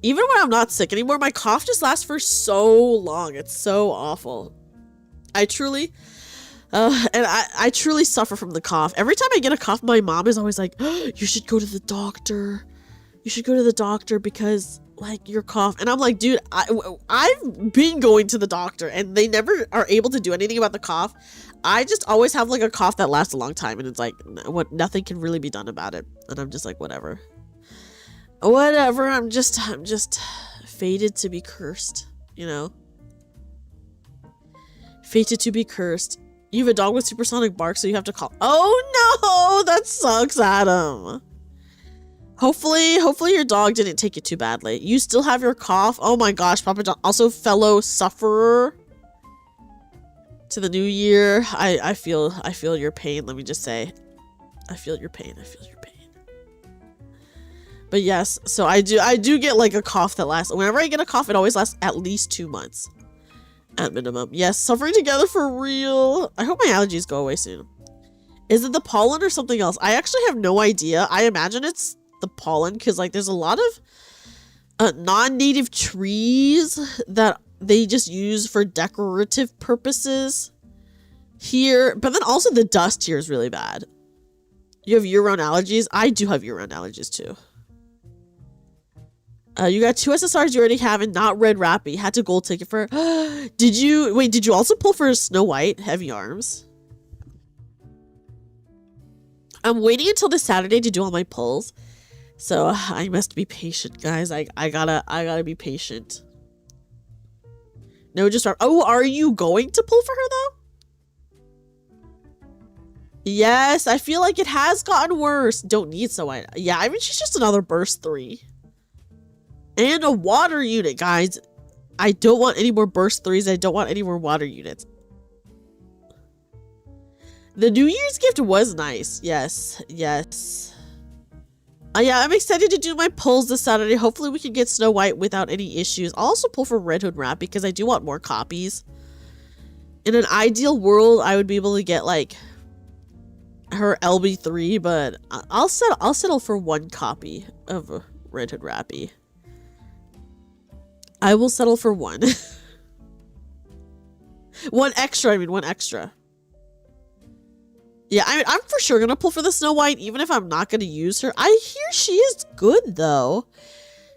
Speaker 6: Even when I'm not sick anymore, my cough just lasts for so long. It's so awful. I truly... and I truly suffer from the cough. Every time I get a cough, my mom is always like, oh, you should go to the doctor. You should go to the doctor because, like, your cough. And I'm like, dude, I've been going to the doctor and they never are able to do anything about the cough. I just always have, like, a cough that lasts a long time. And it's like, nothing can really be done about it. And I'm just like, whatever. Whatever. I'm just fated to be cursed, you know? Fated to be cursed. You have a dog with supersonic bark, so you have to call. Oh no, that sucks, Adam. Hopefully your dog didn't take it too badly. You still have your cough. Oh my gosh, Papa John, also fellow sufferer to the new year. I feel your pain. Let me just say, I feel your pain. But yes, so I do get like a cough that lasts. Whenever I get a cough, it always lasts at least 2 months. At minimum. Yes, suffering together for real. I hope my allergies go away soon. Is it the pollen or something else? I actually have no idea. I imagine it's the pollen because like there's a lot of non-native trees that they just use for decorative purposes here. But then also the dust here is really bad. You have year-round allergies? I do have year-round allergies too. You got 2 SSRs you already have and not Red Rappy. Had to gold ticket for... Did you also pull for Snow White? Heavy Arms? I'm waiting until this Saturday to do all my pulls. So I must be patient, guys. I gotta be patient. No, just... Oh, are you going to pull for her, though? Yes, I feel like it has gotten worse. Don't need Snow White. Yeah, I mean, she's just another Burst 3. And a water unit, guys. I don't want any more burst 3s. I don't want any more water units. The New Year's gift was nice. Yes. Yeah, I'm excited to do my pulls this Saturday. Hopefully we can get Snow White without any issues. I'll also pull for Red Hood Rat because I do want more copies. In an ideal world, I would be able to get like her LB3, but I'll settle for one copy of Red Hood Rappy. I will settle for one. One extra. Yeah, I'm for sure gonna pull for the Snow White, even if I'm not gonna use her. I hear she is good, though.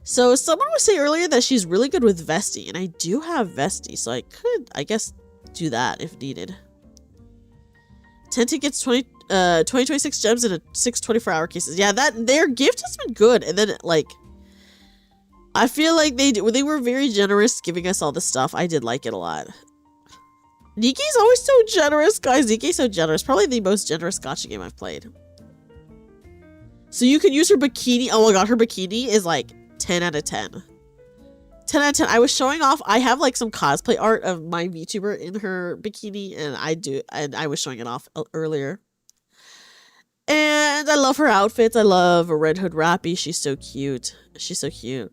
Speaker 6: So someone was saying earlier that she's really good with Vesti, and I do have Vesti, so I could, I guess, do that if needed. 10 tickets, 26 gems, and 6 24-hour cases. Yeah, their gift has been good, and then, like, I feel like they were very generous giving us all this stuff. I did like it a lot. Niki's always so generous, guys. Niki's so generous. Probably the most generous gacha game I've played. So you can use her bikini. Oh my god, her bikini is like 10 out of 10. 10 out of 10. I was showing off. I have like some cosplay art of my VTuber in her bikini, and I was showing it off earlier. And I love her outfits. I love Red Hood Rappy. She's so cute. She's so cute.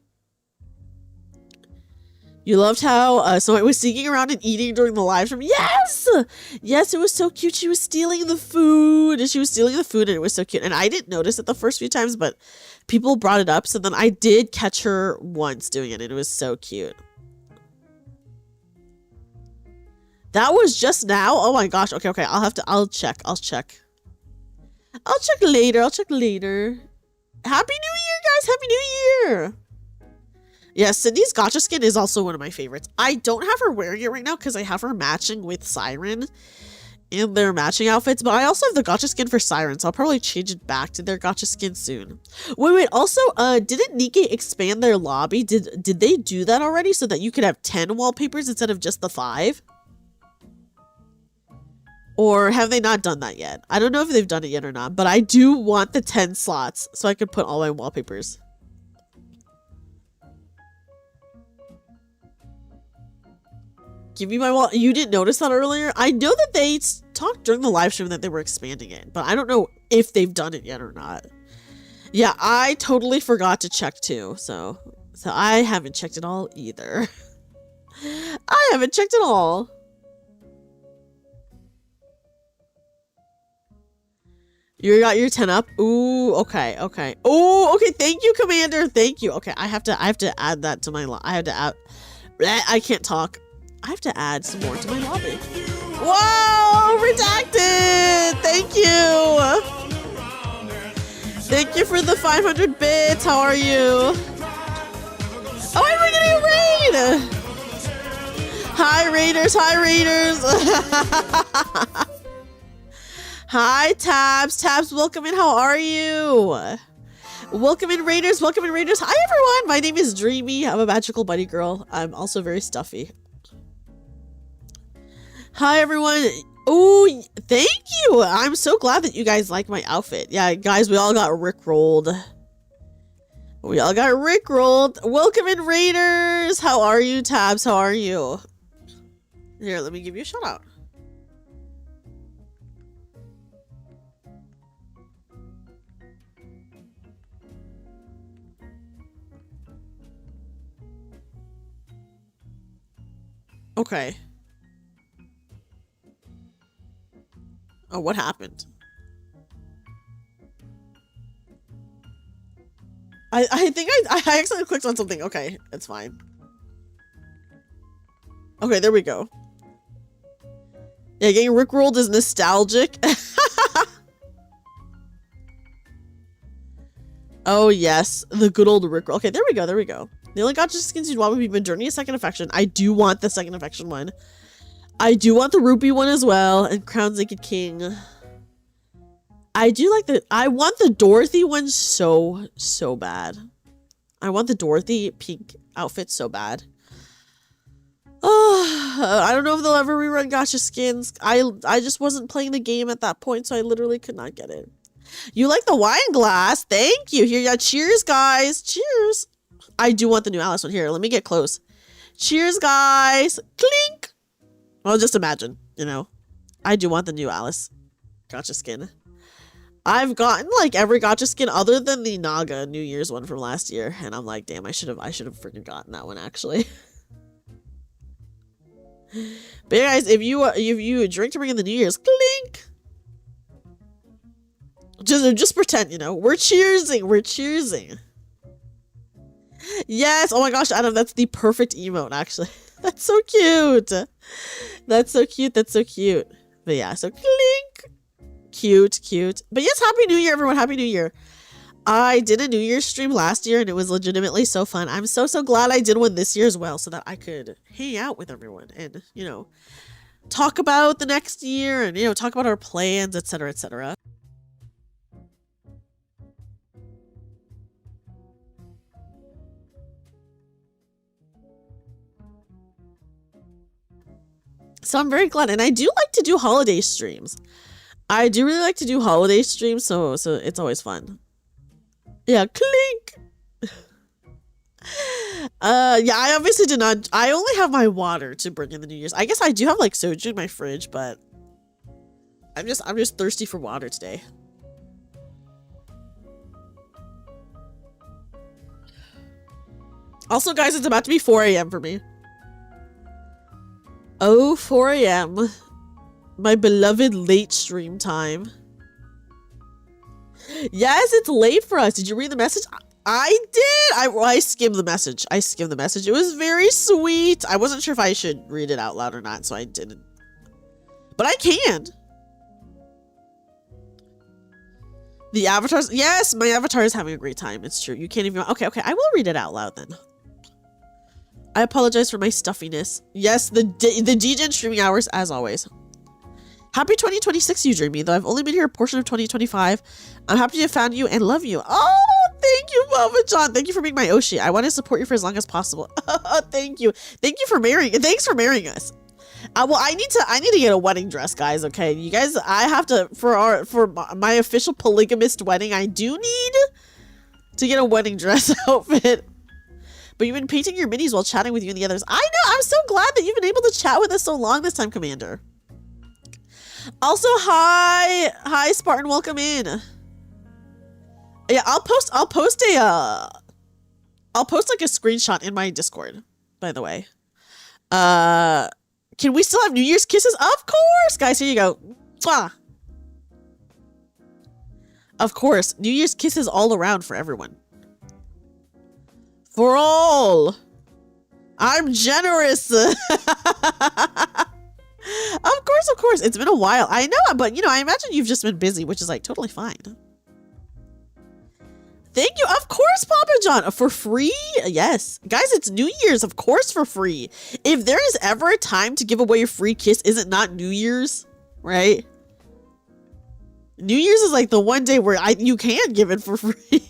Speaker 6: You loved how so I was sneaking around and eating during the live stream. Yes! Yes, it was so cute. She was stealing the food. And it was so cute. And I didn't notice it the first few times, but people brought it up. So then I did catch her once doing it, and it was so cute. That was just now? Oh my gosh. Okay. I'll check. I'll check later. Happy New Year, guys. Happy New Year. Yeah, Cindy's gacha skin is also one of my favorites. I don't have her wearing it right now because I have her matching with Siren in their matching outfits, but I also have the gacha skin for Siren, so I'll probably change it back to their gacha skin soon. Wait, also, didn't Nikkei expand their lobby? Did they do that already so that you could have 10 wallpapers instead of just the 5? Or have they not done that yet? I don't know if they've done it yet or not, but I do want the 10 slots so I could put all my wallpapers. Give me my wall. You didn't notice that earlier? I know that they talked during the live stream that they were expanding it, but I don't know if they've done it yet or not. Yeah, I totally forgot to check too, so I haven't checked it all either. I haven't checked it all. You got your 10 up? Ooh, okay. Oh, okay, thank you, Commander. Thank you. Okay, I have to add that to my I can't talk. I have to add some more to my lobby. Whoa! Redacted! Thank you! Thank you for the 500 bits. How are you? Oh, we're getting a raid! Hi, Raiders! Hi, Tabs, welcome in. How are you? Welcome in, Raiders. Hi, everyone. My name is Dreamy. I'm a magical bunny girl. I'm also very stuffy. Hi, everyone. Oh, thank you. I'm so glad that you guys like my outfit. Yeah, guys, we all got rickrolled. Welcome in, Raiders. How are you, Tabs? How are you? Here, let me give you a shout out. Okay. Oh, what happened? I think I accidentally clicked on something. Okay, it's fine. Okay, there we go. Yeah, getting rickrolled is nostalgic. Oh, yes. The good old rickroll. Okay, there we go. The only gacha skins you'd want would be Modernia Second Affection. I do want the Second Affection one. I do want the Rupee one as well, and Crown's Naked King. I want the Dorothy one so bad. I want the Dorothy pink outfit so bad. Oh, I don't know if they'll ever rerun gacha skins. I just wasn't playing the game at that point, so I literally could not get it. You like the wine glass? Thank you. Here, yeah, cheers, guys. Cheers. I do want the new Alice one. Here, let me get close. Cheers, guys. Clink. Well, just imagine, you know. I do want the new Alice gacha skin. I've gotten like every gacha skin other than the Naga New Year's one from last year, and I'm like, damn, I should have freaking gotten that one actually. But yeah, guys, if you drink to bring in the New Year's, clink. Just pretend, you know. We're cheersing. We're cheersing. Yes. Oh my gosh, Adam, that's the perfect emote, actually. That's so cute. That's so cute. That's so cute. But yeah, so clink. Cute, cute. But yes, Happy New Year, everyone. Happy New Year. I did a New Year's stream last year and it was legitimately so fun. I'm so glad I did one this year as well so that I could hang out with everyone and, you know, talk about the next year and, you know, talk about our plans, etc., etc. So I'm very glad, and I do like to do holiday streams. I do really like to do holiday streams, so it's always fun. Yeah, clink. Yeah, I obviously did not. I only have my water to bring in the New Year's. I guess I do have like soju in my fridge, but I'm just thirsty for water today. Also, guys, it's about to be 4 a.m. for me. Oh, 4 a.m. My beloved late stream time. Yes, it's late for us. Did you read the message? I did. I skimmed the message. I skimmed the message. It was very sweet. I wasn't sure if I should read it out loud or not, so I didn't. But I can. The avatars. Yes, my avatar is having a great time. It's true. You can't even. Okay. I will read it out loud then. I apologize for my stuffiness. Yes, the DGen streaming hours, as always. Happy 2026, you Dreamy, though I've only been here a portion of 2025. I'm happy to have found you and love you. Oh, thank you, Mama John. Thank you for being my Oshi. I want to support you for as long as possible. Thank you. Thank you for marrying. Thanks for marrying us. Well, I need to get a wedding dress, guys. Okay, you guys. I have to for my official polygamist wedding. I do need to get a wedding dress outfit. But you've been painting your minis while chatting with you and the others. I know. I'm so glad that you've been able to chat with us so long this time, Commander. Also, hi, Spartan. Welcome in. Yeah, I'll post like a screenshot in my Discord. By the way, can we still have New Year's kisses? Of course, guys. Here you go. Mwah. Of course, New Year's kisses all around for everyone. For all. I'm generous. Of course. It's been a while. I know, but you know, I imagine you've just been busy, which is like totally fine. Thank you. Of course, Papa John. For free? Yes. Guys, it's New Year's. Of course, for free. If there is ever a time to give away a free kiss, is it not New Year's? Right? New Year's is like the one day where you can give it for free.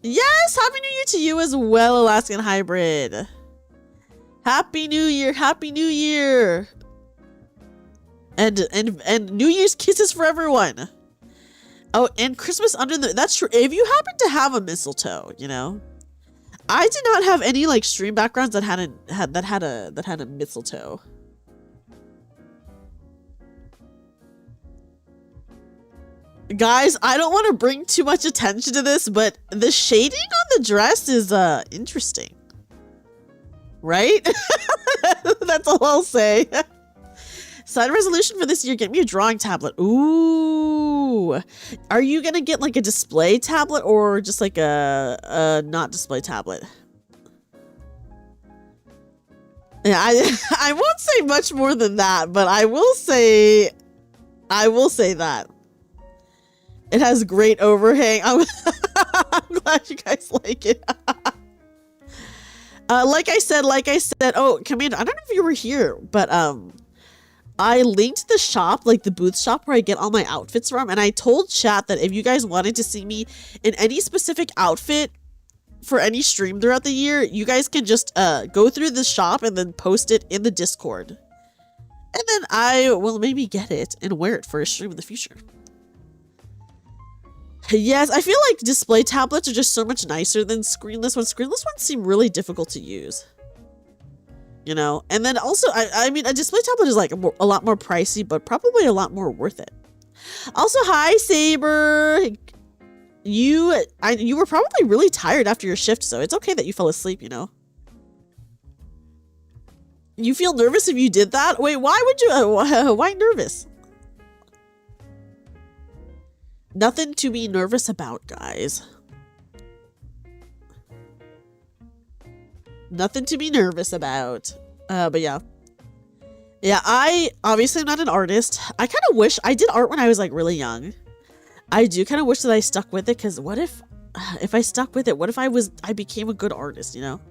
Speaker 6: Yes, Happy New Year to you as well, Alaskan Hybrid. Happy New Year, Happy New Year. And New Year's kisses for everyone. Oh, and Christmas under the, that's true. If you happen to have a mistletoe, you know. I did not have any like stream backgrounds that had a mistletoe. Guys, I don't want to bring too much attention to this, but the shading on the dress is interesting. Right? That's all I'll say. Side resolution for this year, get me a drawing tablet. Ooh. Are you going to get like a display tablet or just like a not display tablet? Yeah, I won't say much more than that, but I will say that. It has great overhang. I'm glad you guys like it. Like I said, oh, Commander, I don't know if you were here, but I linked the shop, like the booth shop where I get all my outfits from, and I told chat that if you guys wanted to see me in any specific outfit for any stream throughout the year, you guys can just go through the shop and then post it in the Discord. And then I will maybe get it and wear it for a stream in the future. Yes, I feel like display tablets are just so much nicer than screenless ones. Screenless ones seem really difficult to use. You know? And then also, I mean, a display tablet is like a lot more pricey, but probably a lot more worth it. Also, hi, Saber. You were probably really tired after your shift, so it's okay that you fell asleep, you know? You feel nervous if you did that? Wait, why would you? Why nervous? Nothing to be nervous about, guys. Nothing to be nervous about. But yeah. Yeah, I obviously am not an artist. I kind of wish I did art when I was like really young. I do kind of wish that I stuck with it, because what if I stuck with it, what if I became a good artist, you know?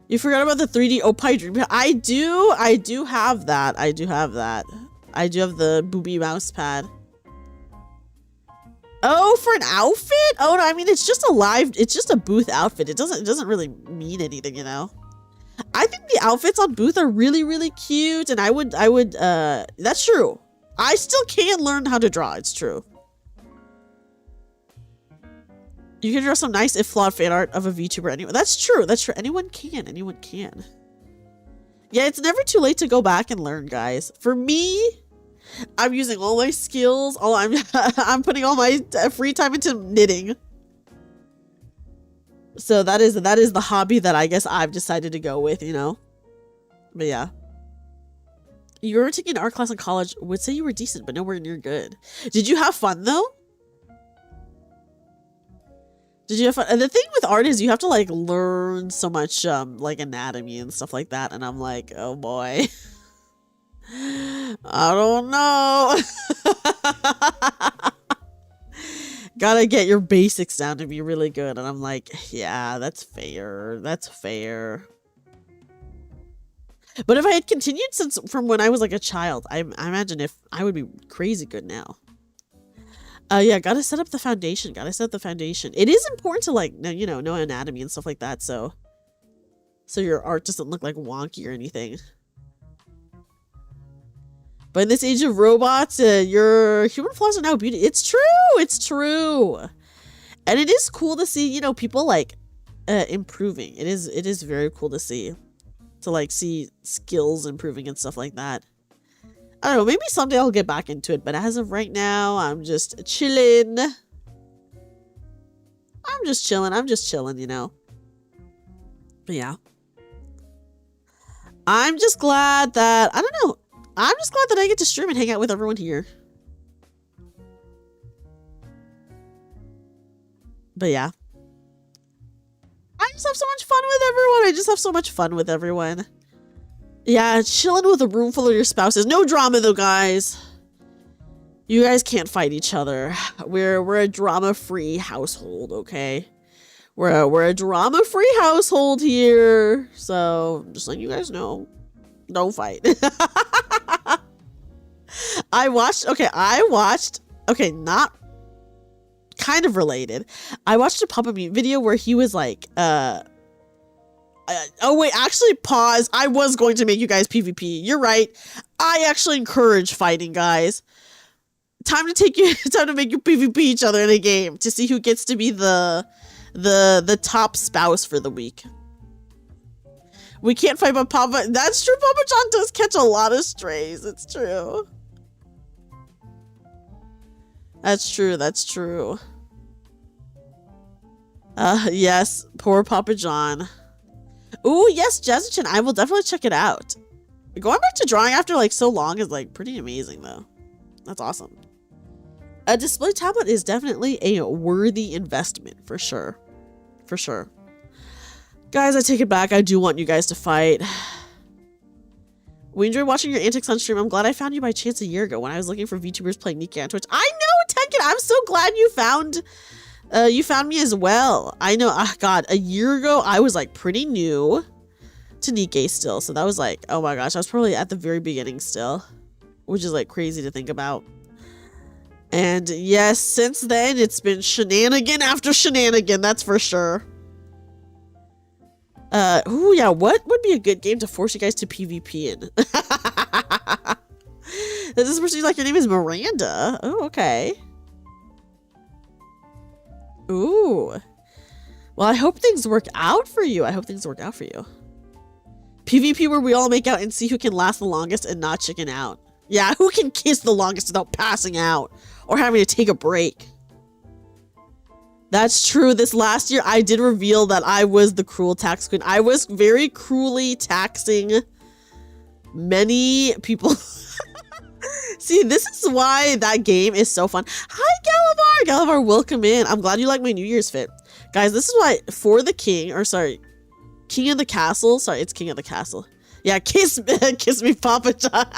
Speaker 6: You forgot about the 3D Opie Dream. I do have that. I do have that. I do have the booby mouse pad. Oh, for an outfit? Oh no, I mean it's just a booth outfit. It doesn't really mean anything, you know? I think the outfits on booth are really, really cute, and I would that's true. I still can learn how to draw, it's true. You can draw some nice, if flawed, fan art of a VTuber anyway. That's true, that's true. Anyone can. Yeah, it's never too late to go back and learn, guys. For me, I'm using all my skills, I'm putting all my free time into knitting. So that is the hobby that I guess I've decided to go with, you know? But yeah. You were taking an art class in college, would say you were decent, but nowhere near good. Did you have fun, though? Did you have fun? And the thing with art is you have to, like, learn so much, like, anatomy and stuff like that. And I'm like, oh, boy. I don't know. Gotta get your basics down to be really good. And I'm like, yeah, that's fair. That's fair. But if I had continued from when I was like a child, I imagine if I would be crazy good now. Yeah, gotta set up the foundation. It is important to, like, you know anatomy and stuff like that, so your art doesn't look like wonky or anything. But in this age of robots, your human flaws are now beauty. It's true. And it is cool to see, you know, people like improving. It is very cool to see. To like see skills improving and stuff like that. I don't know, maybe someday I'll get back into it, but as of right now, I'm just chilling. I'm just chilling, you know. But yeah. I'm just glad that, I don't know, I'm just glad that I get to stream and hang out with everyone here. But yeah. I just have so much fun with everyone. Yeah, chilling with a room full of your spouses. No drama though, guys. You guys can't fight each other. We're a drama-free household, okay? We're a drama-free household here. So, just letting you guys know. Don't fight. I watched, not kind of related. I watched a Papa Mute video where he was like, oh wait, actually pause. I was going to make you guys PvP. You're right. I actually encourage fighting, guys. Time to make you PvP each other in a game to see who gets to be the top spouse for the week. We can't fight, but Papa, that's true. Papa John does catch a lot of strays. It's true. That's true. Yes, poor Papa John. Ooh, yes, Jezichin, I will definitely check it out. Going back to drawing after like so long is like pretty amazing though. That's awesome. A display tablet is definitely a worthy investment for sure. For sure. Guys, I take it back. I do want you guys to fight. We enjoyed watching your antics on stream. I'm glad I found you by chance a year ago when I was looking for VTubers playing Nika on Twitch. I know, Tenkin, I'm so glad you found me as well. I know, God, a year ago, I was like pretty new to Nikkei still. So that was like, oh my gosh, I was probably at the very beginning still, which is like crazy to think about. And yes, since then, it's been shenanigan after shenanigan, that's for sure. Ooh, yeah, what would be a good game to force you guys to PvP in? This is person like your name is Miranda. Oh, okay. Ooh. Well, I hope things work out for you. PvP where we all make out and see who can last the longest and not chicken out. Yeah, who can kiss the longest without passing out or having to take a break. That's true. This last year, I did reveal that I was the cruel tax queen. I was very cruelly taxing many people. See, this is why that game is so fun. Hi, Galavar. Galavar, welcome in. I'm glad you like my New Year's fit. Guys, this is why for the king, or sorry, king of the castle. Sorry, it's king of the castle. Yeah, kiss me, Papa John.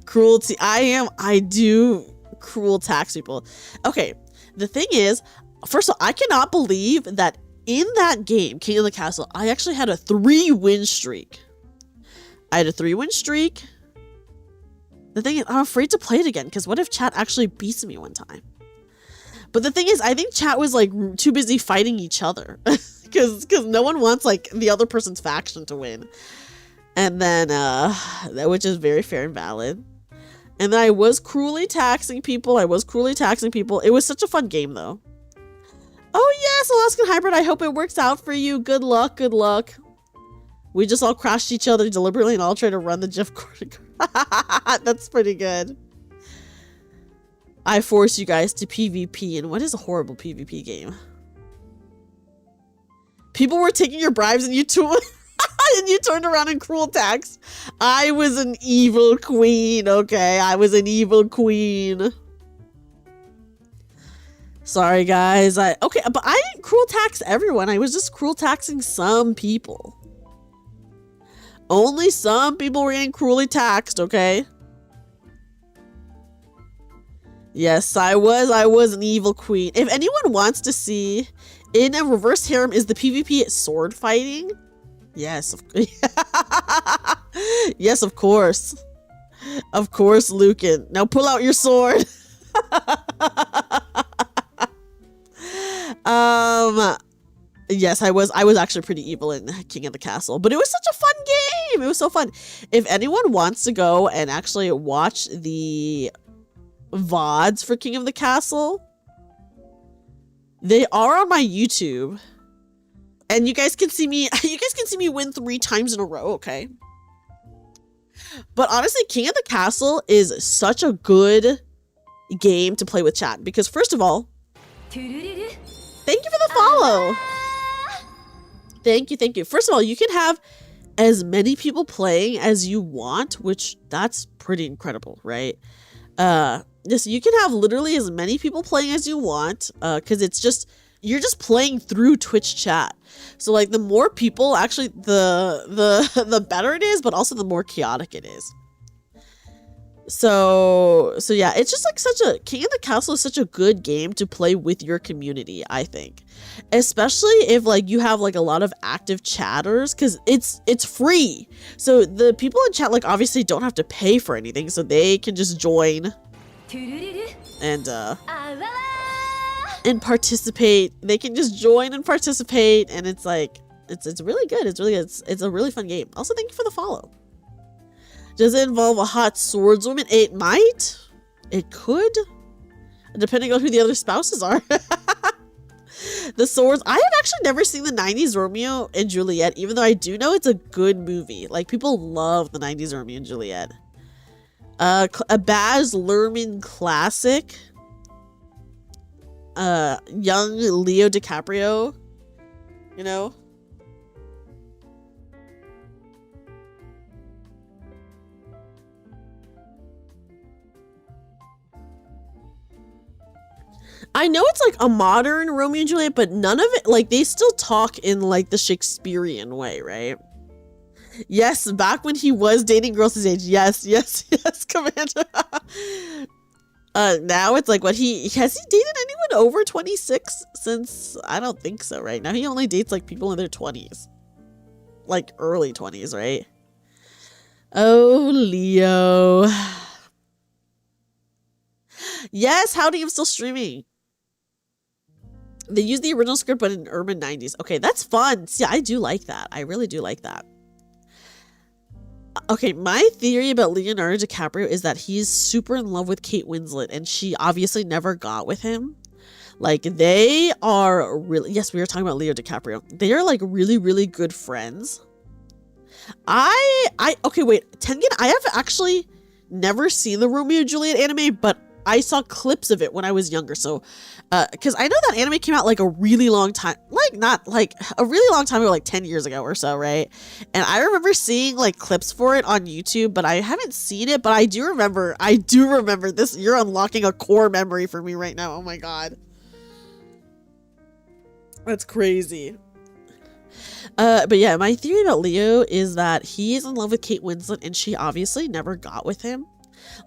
Speaker 6: Cruelty. I do cruel tax people. Okay, the thing is, first of all, I cannot believe that in that game, King of the Castle, I actually had a 3-win streak. I had a 3-win streak. The thing is, I'm afraid to play it again, because what if chat actually beats me one time? But the thing is, I think chat was like too busy fighting each other. Because no one wants like the other person's faction to win. And then, which is very fair and valid. And then I was cruelly taxing people. It was such a fun game, though. Oh, yes, Alaskan Hybrid. I hope it works out for you. Good luck. Good luck. We just all crashed each other deliberately and all tried to run the GIF cord. That's pretty good. I force you guys to PvP. And what is a horrible PvP game? People were taking your bribes and you turned around and cruel tax. I was an evil queen, okay? I was an evil queen. Sorry, guys. Okay, but I didn't cruel tax everyone. I was just cruel taxing some people. Only some people were getting cruelly taxed, okay? Yes, I was an evil queen. If anyone wants to see, in a reverse harem is the PvP sword fighting. Yes, yes, of course. Of course, Lucan. Now pull out your sword. Yes, I was actually pretty evil in King of the Castle, but it was such a fun game. It was so fun. If anyone wants to go and actually watch the VODs for King of the Castle, they are on my YouTube. And you guys can see me win 3 times in a row, okay? But honestly, King of the Castle is such a good game to play with chat because first of all, thank you for the follow. Thank you. First of all, you can have as many people playing as you want, which that's pretty incredible, right? Yes, you can have literally as many people playing as you want, because you're just playing through Twitch chat. So like the more people, actually the better it is, but also the more chaotic it is. So yeah, it's just like King of the Castle is such a good game to play with your community, I think. Especially if like you have like a lot of active chatters, because it's free. So the people in chat like obviously don't have to pay for anything, so they can just join and participate. They can just join and participate, and it's like it's really good. It's a really fun game. Also, thank you for the follow. Does it involve a hot swordswoman? It might. It could. Depending on who the other spouses are. The swords. I have actually never seen the 90s Romeo and Juliet, even though I do know it's a good movie. Like, people love the 90s Romeo and Juliet. A Baz Luhrmann classic. Young Leo DiCaprio. You know? I know it's like a modern Romeo and Juliet, but none of it, like, they still talk in like the Shakespearean way, right? Yes, back when he was dating girls his age. Yes, Commander. Now it's like has he dated anyone over 26 since? I don't think so, right? Now he only dates like people in their 20s. Like early 20s, right? Oh, Leo. Yes, howdy, I'm still streaming. They use the original script, but in urban 90s. Okay, that's fun. See, I do like that. I really do like that. Okay, my theory about Leonardo DiCaprio is that he's super in love with Kate Winslet, and she obviously never got with him. Like, they are really... Yes, we were talking about Leo DiCaprio. They are, like, really, really good friends. Okay, wait. Tengen, I have actually never seen the Romeo and Juliet anime, but I saw clips of it when I was younger. So, because I know that anime came out like a really long time, like not like a really long time ago, like 10 years ago or so, right? And I remember seeing like clips for it on YouTube, but I haven't seen it. But I do remember this. You're unlocking a core memory for me right now. Oh my god, that's crazy. But yeah, my theory about Leo is that he is in love with Kate Winslet and she obviously never got with him.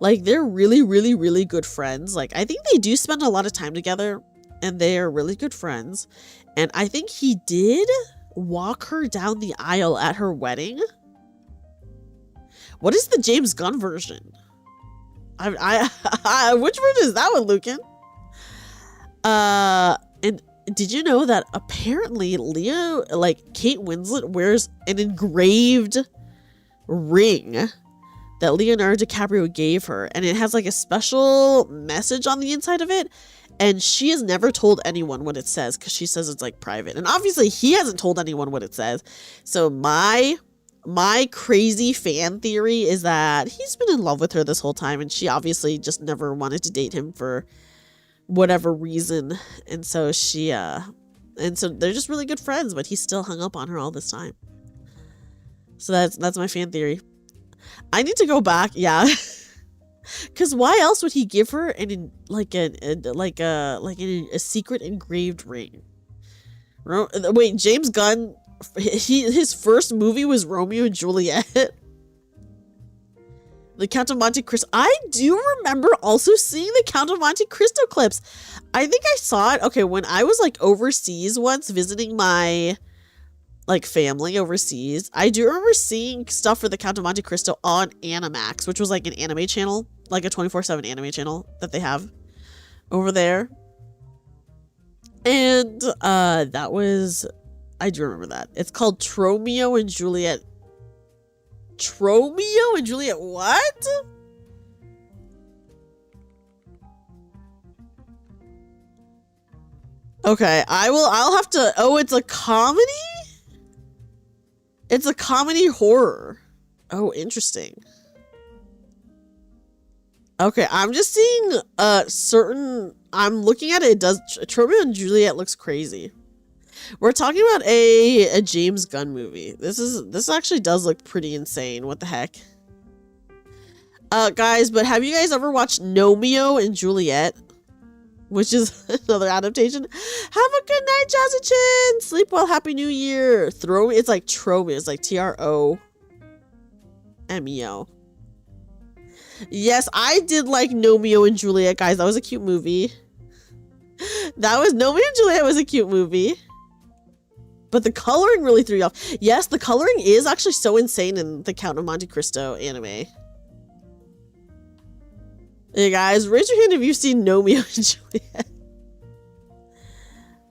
Speaker 6: Like, they're really, really, really good friends. Like, I think they do spend a lot of time together and they are really good friends. And I think he did walk her down the aisle at her wedding. What is the James Gunn version? Which version is that one, Lucan? And did you know that apparently Leo, like Kate Winslet, wears an engraved ring that Leonardo DiCaprio gave her, and it has like a special message on the inside of it, and she has never told anyone what it says because she says it's like private, and obviously he hasn't told anyone what it says. So my crazy fan theory is that he's been in love with her this whole time, and she obviously just never wanted to date him for whatever reason, and so they're just really good friends, but he's still hung up on her all this time. So that's my fan theory. I need to go back, yeah, because why else would he give her a secret engraved ring? Wait, James Gunn, his first movie was Romeo and Juliet. The Count of Monte Cristo. I do remember also seeing the Count of Monte Cristo clips. I think I saw it, okay, when I was like overseas once visiting my like family overseas. I do remember seeing stuff for the Count of Monte Cristo on Animax, which was like an anime channel, like a 24/7 anime channel that they have over there. And that was, I do remember that. It's called Tromeo and Juliet. Tromeo and Juliet, what? Okay, I'll have to, oh, it's a comedy? It's a comedy horror. Oh, interesting. Okay, I'm just seeing I'm looking at it, it does, Tromeo and Juliet looks crazy. We're talking about a James Gunn movie. This actually does look pretty insane. What the heck? Guys, but have you guys ever watched Nomeo and Juliet? Which is another adaptation. Have a good night, Jazzy-chin! Sleep well, Happy New Year! It's like Tromeo. It's like Tromeo. Yes, I did like Nomeo and Juliet, guys. That was a cute movie. Nomeo and Juliet was a cute movie. But the coloring really threw you off. Yes, the coloring is actually so insane in the Count of Monte Cristo anime. Hey guys, raise your hand if you've seen Nomeo and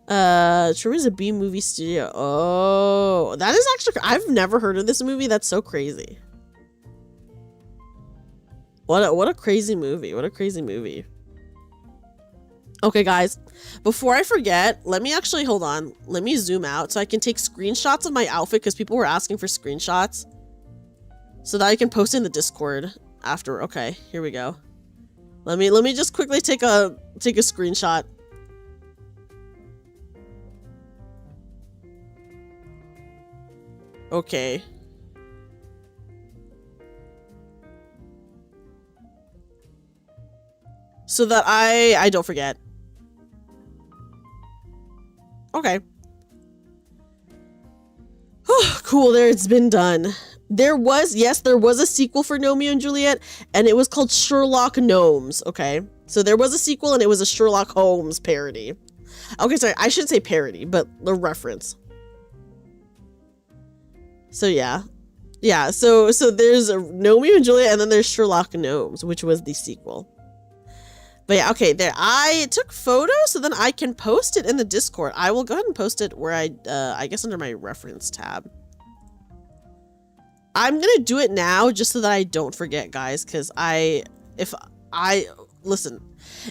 Speaker 6: Juliet. True is a B movie studio. Oh, that is actually, I've never heard of this movie. That's so crazy. What a crazy movie. What a crazy movie. Okay, guys, before I forget, let me actually, hold on. Let me zoom out so I can take screenshots of my outfit because people were asking for screenshots so that I can post in the Discord after. Okay, here we go. Let me just quickly take a screenshot. Okay. So that I don't forget. Okay. Cool, there, it's been done. There was a sequel for Nomeo and Juliet, and it was called Sherlock Gnomes, okay? So there was a sequel, and it was a Sherlock Holmes parody. Okay, sorry, I shouldn't say parody, but the reference. So yeah. Yeah, so there's Nomeo and Juliet, and then there's Sherlock Gnomes, which was the sequel. But yeah, okay, there. I took photos so then I can post it in the Discord. I will go ahead and post it where I guess under my reference tab. I'm gonna do it now just so that I don't forget, guys, because listen,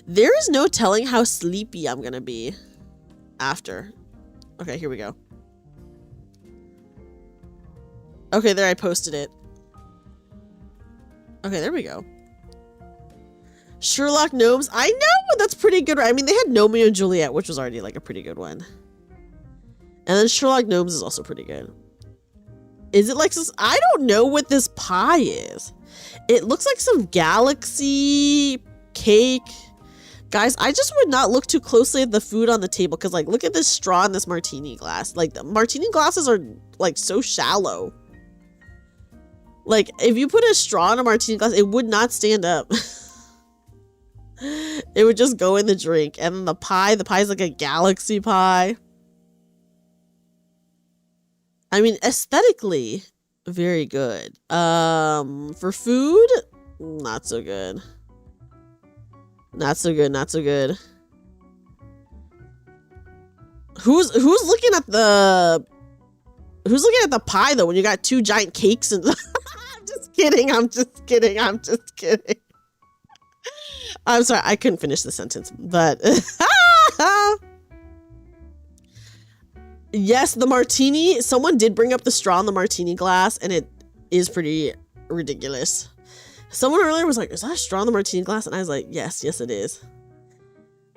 Speaker 6: there is no telling how sleepy I'm gonna be after. Okay, here we go. Okay, there, I posted it. Okay, there we go. Sherlock Gnomes. I know, that's pretty good. I mean, they had Romeo and Juliet, which was already like a pretty good one. And then Sherlock Gnomes is also pretty good. Is it like this? I don't know what this pie is. It looks like some galaxy cake. Guys, I just would not look too closely at the food on the table because, like, look at this straw in this martini glass. Like, the martini glasses are, like, so shallow. Like, if you put a straw in a martini glass, it would not stand up. It would just go in the drink. And then the pie is like a galaxy pie. I mean, aesthetically, very good. For food, not so good. Not so good, not so good. Who's looking at the pie though when you got two giant cakes and I'm just kidding. I'm sorry, I couldn't finish the sentence, but yes, the martini, someone did bring up the straw in the martini glass and it is pretty ridiculous. Someone earlier was like, is that a straw in the martini glass? And I was like, yes, it is.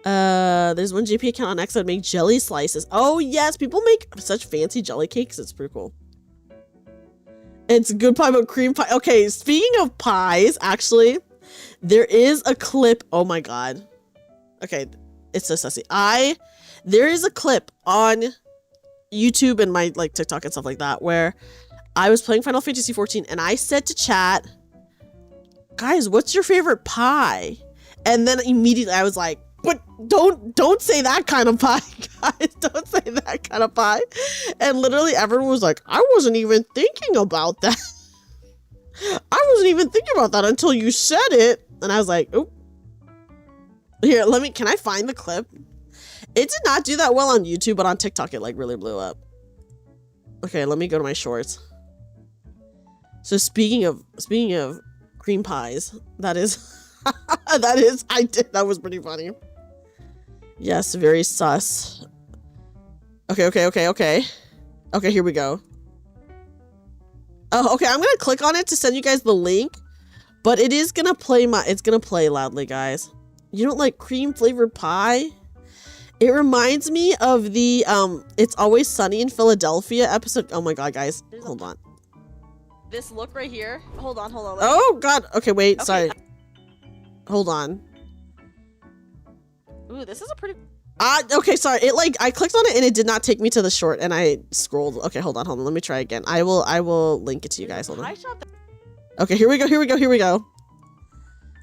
Speaker 6: There's one JP account on X that would make jelly slices. Oh yes, people make such fancy jelly cakes. It's pretty cool. It's good pie, but cream pie. Okay, speaking of pies, actually, there is a clip. Oh my god. Okay, it's so sussy. There is a clip on YouTube and my like TikTok and stuff like that where I was playing Final Fantasy 14 and I said to chat, guys, what's your favorite pie? And then immediately I was like, but don't say that kind of pie, guys. Don't say that kind of pie. And literally everyone was like, I wasn't even thinking about that. I wasn't even thinking about that until you said it. And I was like, oh. Here, can I find the clip? It did not do that well on YouTube, but on TikTok it like really blew up. Okay, let me go to my shorts. So speaking of cream pies, that was pretty funny. Yes, very sus. Okay, here we go. Oh, okay, I'm gonna click on it to send you guys the link, but it is gonna play it's gonna play loudly, guys. You don't like cream flavored pie? It reminds me of the It's Always Sunny in Philadelphia episode. Oh my god, guys, hold on. This look right here. Hold on. Oh god. Okay, wait. Okay. Sorry. Hold on. Ooh, this is a pretty. Okay, sorry. I clicked on it and it did not take me to the short, and I scrolled. Okay, hold on. Let me try again. I will link it to you guys. Hold on. Okay, here we go.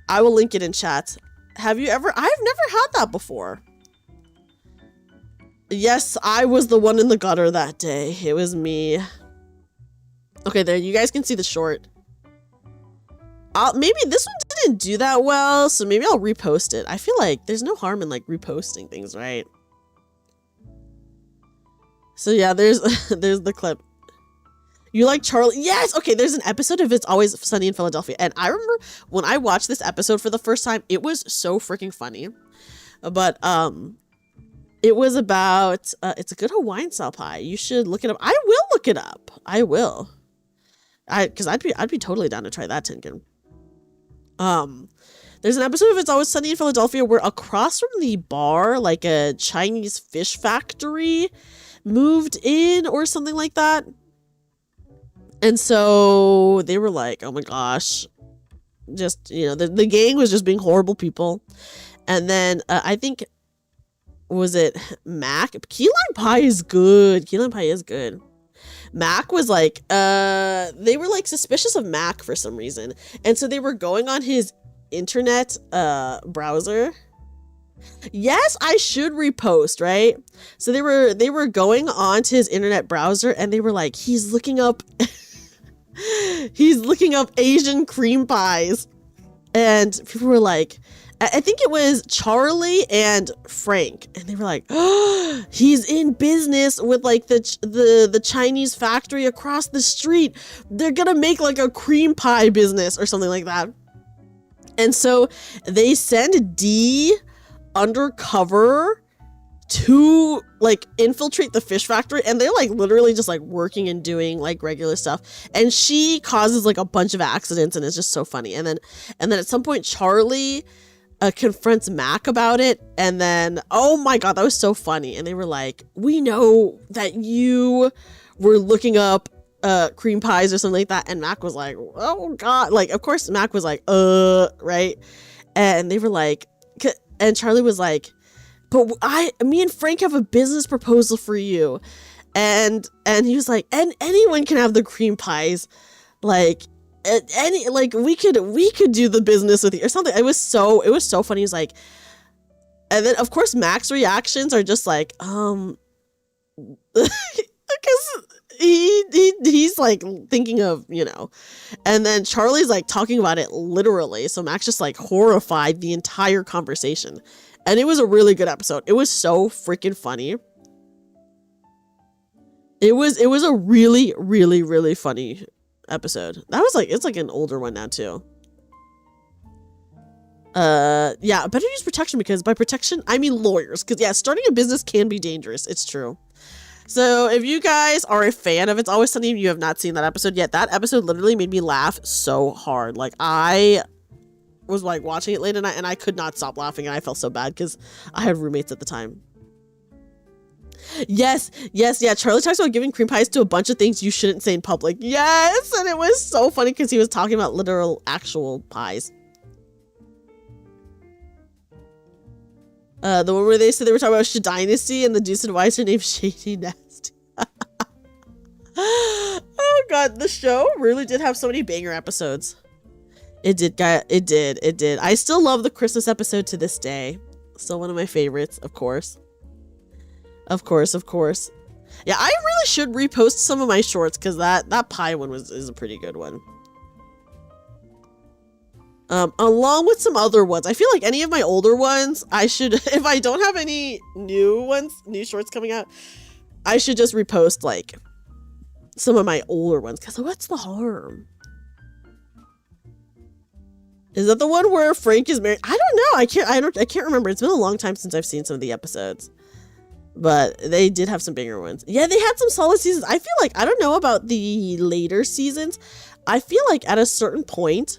Speaker 6: I will link it in chat. Have you ever? I've never had that before. Yes, I was the one in the gutter that day. It was me. Okay, there, you guys can see the short. Maybe this one didn't do that well, so maybe I'll repost it. I feel like there's no harm in like reposting things, right? So yeah, there's the clip. You like Charlie? Yes! Okay, there's an episode of It's Always Sunny in Philadelphia, and I remember when I watched this episode for the first time, it was so freaking funny. But, it was about, it's a good Hawaiian style pie. You should look it up. I will look it up. I will. Because I'd be totally down to try that, Tinkin. There's an episode of It's Always Sunny in Philadelphia where across from the bar, like a Chinese fish factory moved in or something like that. And so they were like, oh my gosh, just, you know, the gang was just being horrible people. And then I think, was it Mac? Key lime pie is good. Key lime pie is good. Mac was like, they were like suspicious of Mac for some reason. And so they were going on his internet browser. Yes, I should repost, right? So they were going on to his internet browser and they were like, he's looking up Asian cream pies. And people were like, I think it was Charlie and Frank, and they were like, oh, he's in business with like the Chinese factory across the street. They're gonna make like a cream pie business or something like that. And so they send D undercover to like infiltrate the fish factory, and they're like literally just like working and doing like regular stuff, and she causes like a bunch of accidents, and it's just so funny. And then at some point Charlie confronts Mac about it, and then oh my god, that was so funny. And they were like, we know that you were looking up cream pies or something like that, and Mac was like, oh god, like of course Mac was like right, and they were like, and Charlie was like, but me and Frank have a business proposal for you, and he was like, and anyone can have the cream pies, like any, like we could do the business with you or something. It was so funny. He's like, and then of course Mac's reactions are just like because he's like thinking of, you know, and then Charlie's like talking about it literally, so Mac's just like horrified the entire conversation. And it was a really good episode. It was so freaking funny. It was a really, really, really funny episode. That was like, it's like an older one now too. Yeah, better use protection, because by protection I mean lawyers, because yeah, starting a business can be dangerous. It's true. So if you guys are a fan of It's Always Sunny and you have not seen that episode yet, that episode literally made me laugh so hard. Like I was like watching it late at night and I could not stop laughing, and I felt so bad because I had roommates at the time. Yes, yeah. Charlie talks about giving cream pies to a bunch of things you shouldn't say in public. Yes, and it was so funny because he was talking about literal, actual pies. The one where they said they were talking about Dynasty and the dude said, why is her name Shady Nasty? Oh god, the show really did have so many banger episodes. It did. I still love the Christmas episode to this day. Still one of my favorites, of course. Of course. Yeah, I really should repost some of my shorts, because that pie one is a pretty good one. Along with some other ones. I feel like any of my older ones, I should, if I don't have any new shorts coming out, I should just repost like some of my older ones, because what's the harm? Is that the one where Frank is married? I don't know. I can't remember. It's been a long time since I've seen some of the episodes. But they did have some bigger ones. Yeah, they had some solid seasons. I feel like, I don't know about the later seasons. I feel like at a certain point,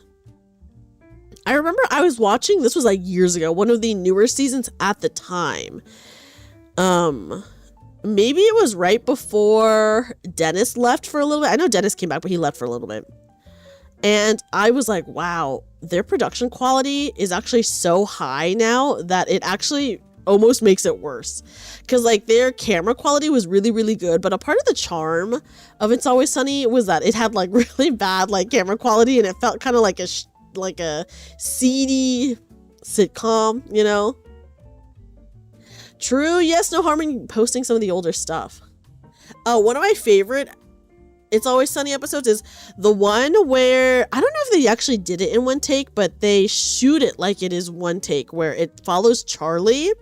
Speaker 6: I remember I was watching, this was like years ago, one of the newer seasons at the time. Maybe it was right before Dennis left for a little bit. I know Dennis came back, but he left for a little bit. And I was like, wow, their production quality is actually so high now that it actually almost makes it worse, because like their camera quality was really, really good, but a part of the charm of It's Always Sunny was that it had like really bad like camera quality, and it felt kind of like a seedy sitcom, you know. True. Yes, no harm in posting some of the older stuff. One of my favorite It's Always Sunny episodes is the one where, I don't know if they actually did it in one take, but they shoot it like it is one take, where it follows Charlie,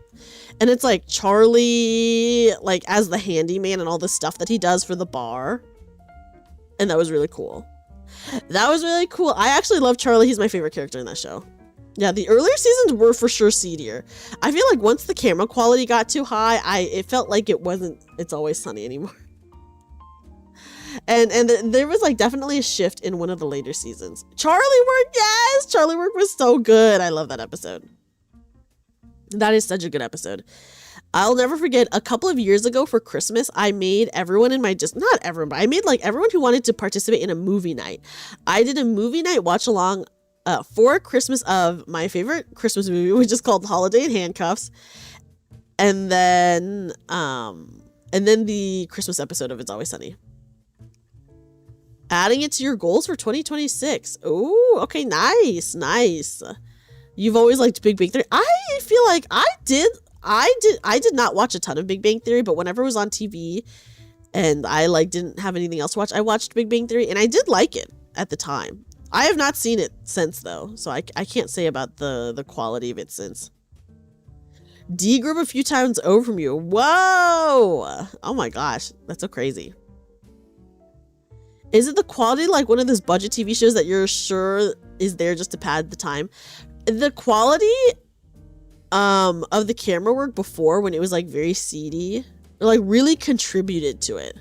Speaker 6: and it's like Charlie like as the handyman and all the stuff that he does for the bar. And that was really cool. I actually love Charlie. He's my favorite character in that show. Yeah, the earlier seasons were for sure seedier. I feel like once the camera quality got too high, it felt like it wasn't It's Always Sunny anymore. And there was like definitely a shift in one of the later seasons. Charlie Work, yes! Charlie Work was so good. I love that episode. That is such a good episode. I'll never forget, a couple of years ago for Christmas, I made everyone in my, just not everyone, but I made like everyone who wanted to participate in a movie night. I did a movie night watch along for Christmas of my favorite Christmas movie, which is called Holiday in Handcuffs. And then the Christmas episode of It's Always Sunny. Adding it to your goals for 2026. Oh, okay, nice. You've always liked Big Bang Theory. I feel like I did not watch a ton of Big Bang Theory, but whenever it was on TV and I like didn't have anything else to watch, I watched Big Bang Theory, and I did like it at the time. I have not seen it since though, so I can't say about the quality of it since. D group a few times over from you. Whoa! Oh my gosh, that's so crazy. Is it the quality like one of those budget TV shows that you're sure is there just to pad the time? The quality of the camera work before, when it was like very seedy, like really contributed to it.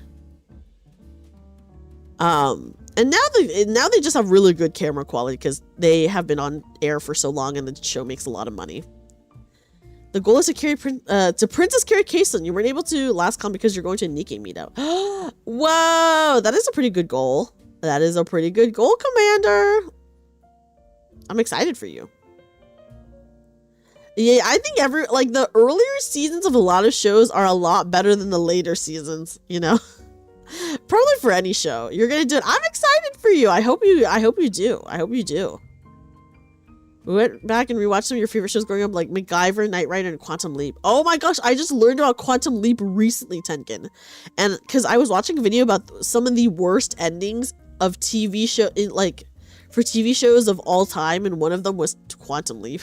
Speaker 6: And now they just have really good camera quality because they have been on air for so long and the show makes a lot of money. The goal is to carry to Princess Carrie Kason. You weren't able to last con because you're going to a Nikkei meetup. Whoa, that is a pretty good goal. That is a pretty good goal, Commander. I'm excited for you. Yeah, I think the earlier seasons of a lot of shows are a lot better than the later seasons, you know? Probably for any show. You're gonna do it. I'm excited for you. I hope you do. I hope you do. We went back and rewatched some of your favorite shows growing up, like MacGyver, Knight Rider, and Quantum Leap. Oh my gosh, I just learned about Quantum Leap recently, Tenkin. And because I was watching a video about some of the worst endings of TV show for TV shows of all time, and one of them was Quantum Leap.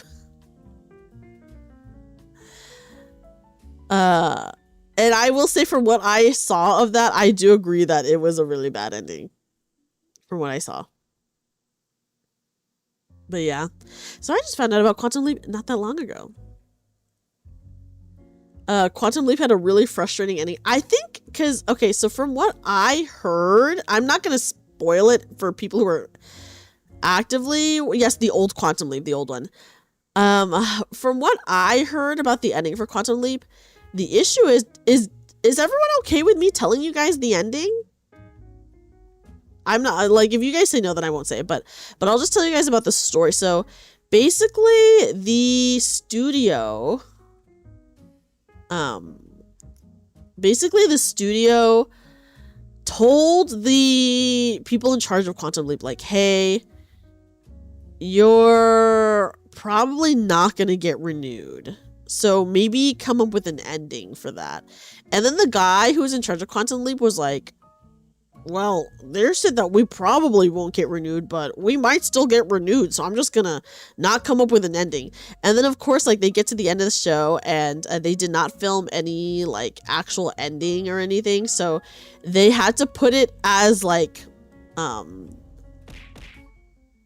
Speaker 6: And I will say, from what I saw of that, I do agree that it was a really bad ending. From what I saw. But yeah. So I just found out about Quantum Leap not that long ago. Quantum Leap had a really frustrating ending. I think because, okay, so from what I heard, I'm not going to spoil it for people who are actively, yes, the old Quantum Leap, the old one. From what I heard about the ending for Quantum Leap, the issue is everyone okay with me telling you guys the ending? I'm not, like, if you guys say no, then I won't say it, but I'll just tell you guys about the story. So basically the studio, told the people in charge of Quantum Leap, like, hey, you're probably not going to get renewed. So maybe come up with an ending for that. And then the guy who was in charge of Quantum Leap was like, well, they said that we probably won't get renewed, but we might still get renewed. So I'm just gonna not come up with an ending. And then of course, like, they get to the end of the show and they did not film any like actual ending or anything. So they had to put it as like,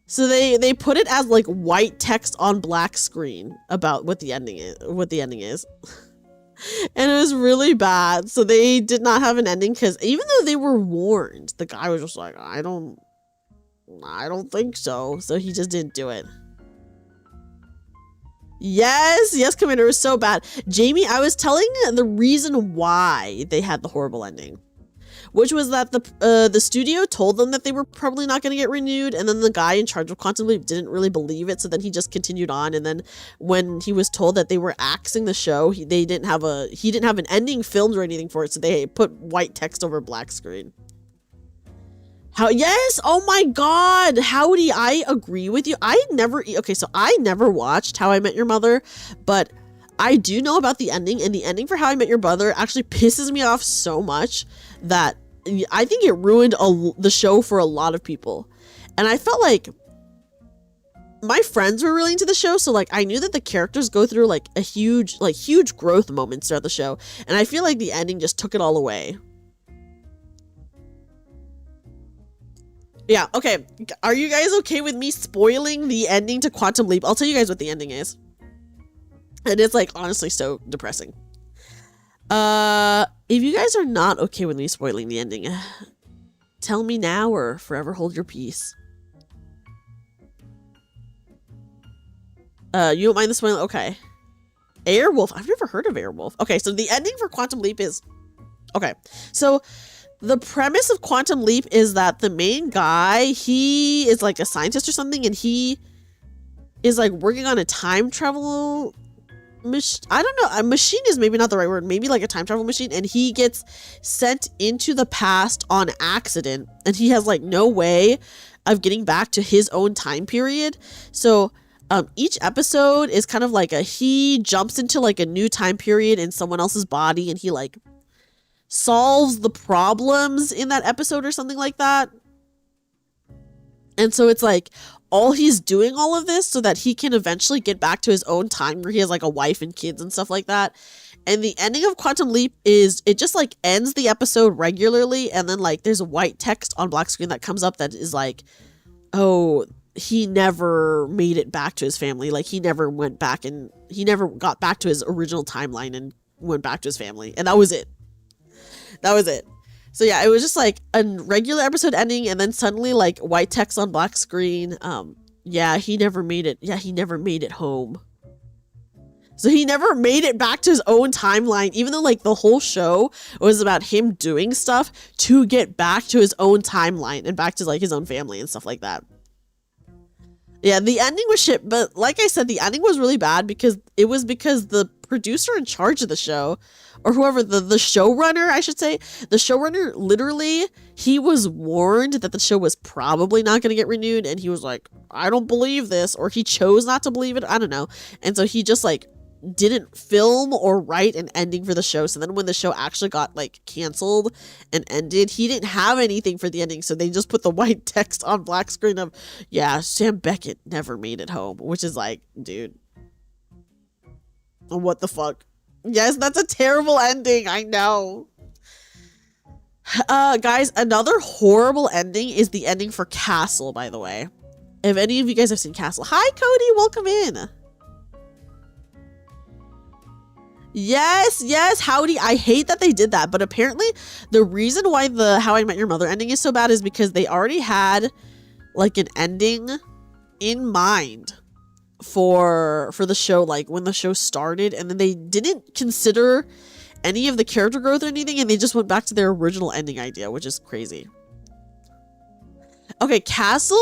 Speaker 6: so they put it as like white text on black screen about what the ending is. And it was really bad. So they did not have an ending because even though they were warned, the guy was just like, I don't think so. So he just didn't do it. Yes, Commander, it was so bad. Jamie, I was telling the reason why they had the horrible ending, which was that the studio told them that they were probably not going to get renewed, and then the guy in charge of Quantum Leap didn't really believe it, so then he just continued on. And then when he was told that they were axing the show, he didn't have an ending filmed or anything for it, so they put white text over black screen. Yes, oh my god, Howdy, I agree with you. I never watched How I Met Your Mother, but I do know about the ending, and the ending for How I Met Your Mother actually pisses me off so much that I think it ruined the show for a lot of people. And I felt like my friends were really into the show, so like I knew that the characters go through like huge growth moments throughout the show, and I feel like the ending just took it all away. Yeah, okay. Are you guys okay with me spoiling the ending to Quantum Leap? I'll tell you guys what the ending is. And it's like honestly so depressing. If you guys are not okay with me spoiling the ending, tell me now or forever hold your peace. You don't mind the spoiling? Okay. Airwolf. I've never heard of Airwolf. Okay, so the ending for Quantum Leap is... Okay, so the premise of Quantum Leap is that the main guy, he is like a scientist or something, and he is like working on a time travel... I don't know, a machine is maybe not the right word, maybe like a time travel machine, and he gets sent into the past on accident, and he has like no way of getting back to his own time period. So each episode is kind of like he jumps into like a new time period in someone else's body, and he like solves the problems in that episode or something like that. And so it's like all he's doing all of this so that he can eventually get back to his own time where he has like a wife and kids and stuff like that. And the ending of Quantum Leap is it just like ends the episode regularly, and then like there's a white text on black screen that comes up that is like, oh, he never made it back to his family. Like he never went back, and he never got back to his original timeline and went back to his family. And that was it. So yeah, it was just like a regular episode ending and then suddenly like white text on black screen. Yeah, he never made it. Yeah, he never made it home. So he never made it back to his own timeline, even though like the whole show was about him doing stuff to get back to his own timeline and back to like his own family and stuff like that. Yeah, the ending was shit, but like I said, the ending was really bad because the producer in charge of the show, or whoever, the showrunner, I should say, the showrunner, literally, he was warned that the show was probably not going to get renewed, and he was like, I don't believe this, or he chose not to believe it, I don't know. And so he just like didn't film or write an ending for the show. So then when the show actually got like canceled and ended, he didn't have anything for the ending. So they just put the white text on black screen of, yeah, Sam Beckett never made it home, which is like, dude, what the fuck? Yes, that's a terrible ending. I know. Guys, another horrible ending is the ending for Castle, by the way. If any of you guys have seen Castle. Hi, Cody. Welcome in. Yes, howdy. I hate that they did that, but apparently the reason why the How I Met Your Mother ending is so bad is because they already had like an ending in mind for the show, like when the show started, and then they didn't consider any of the character growth or anything, and they just went back to their original ending idea, which is crazy. Okay, Castle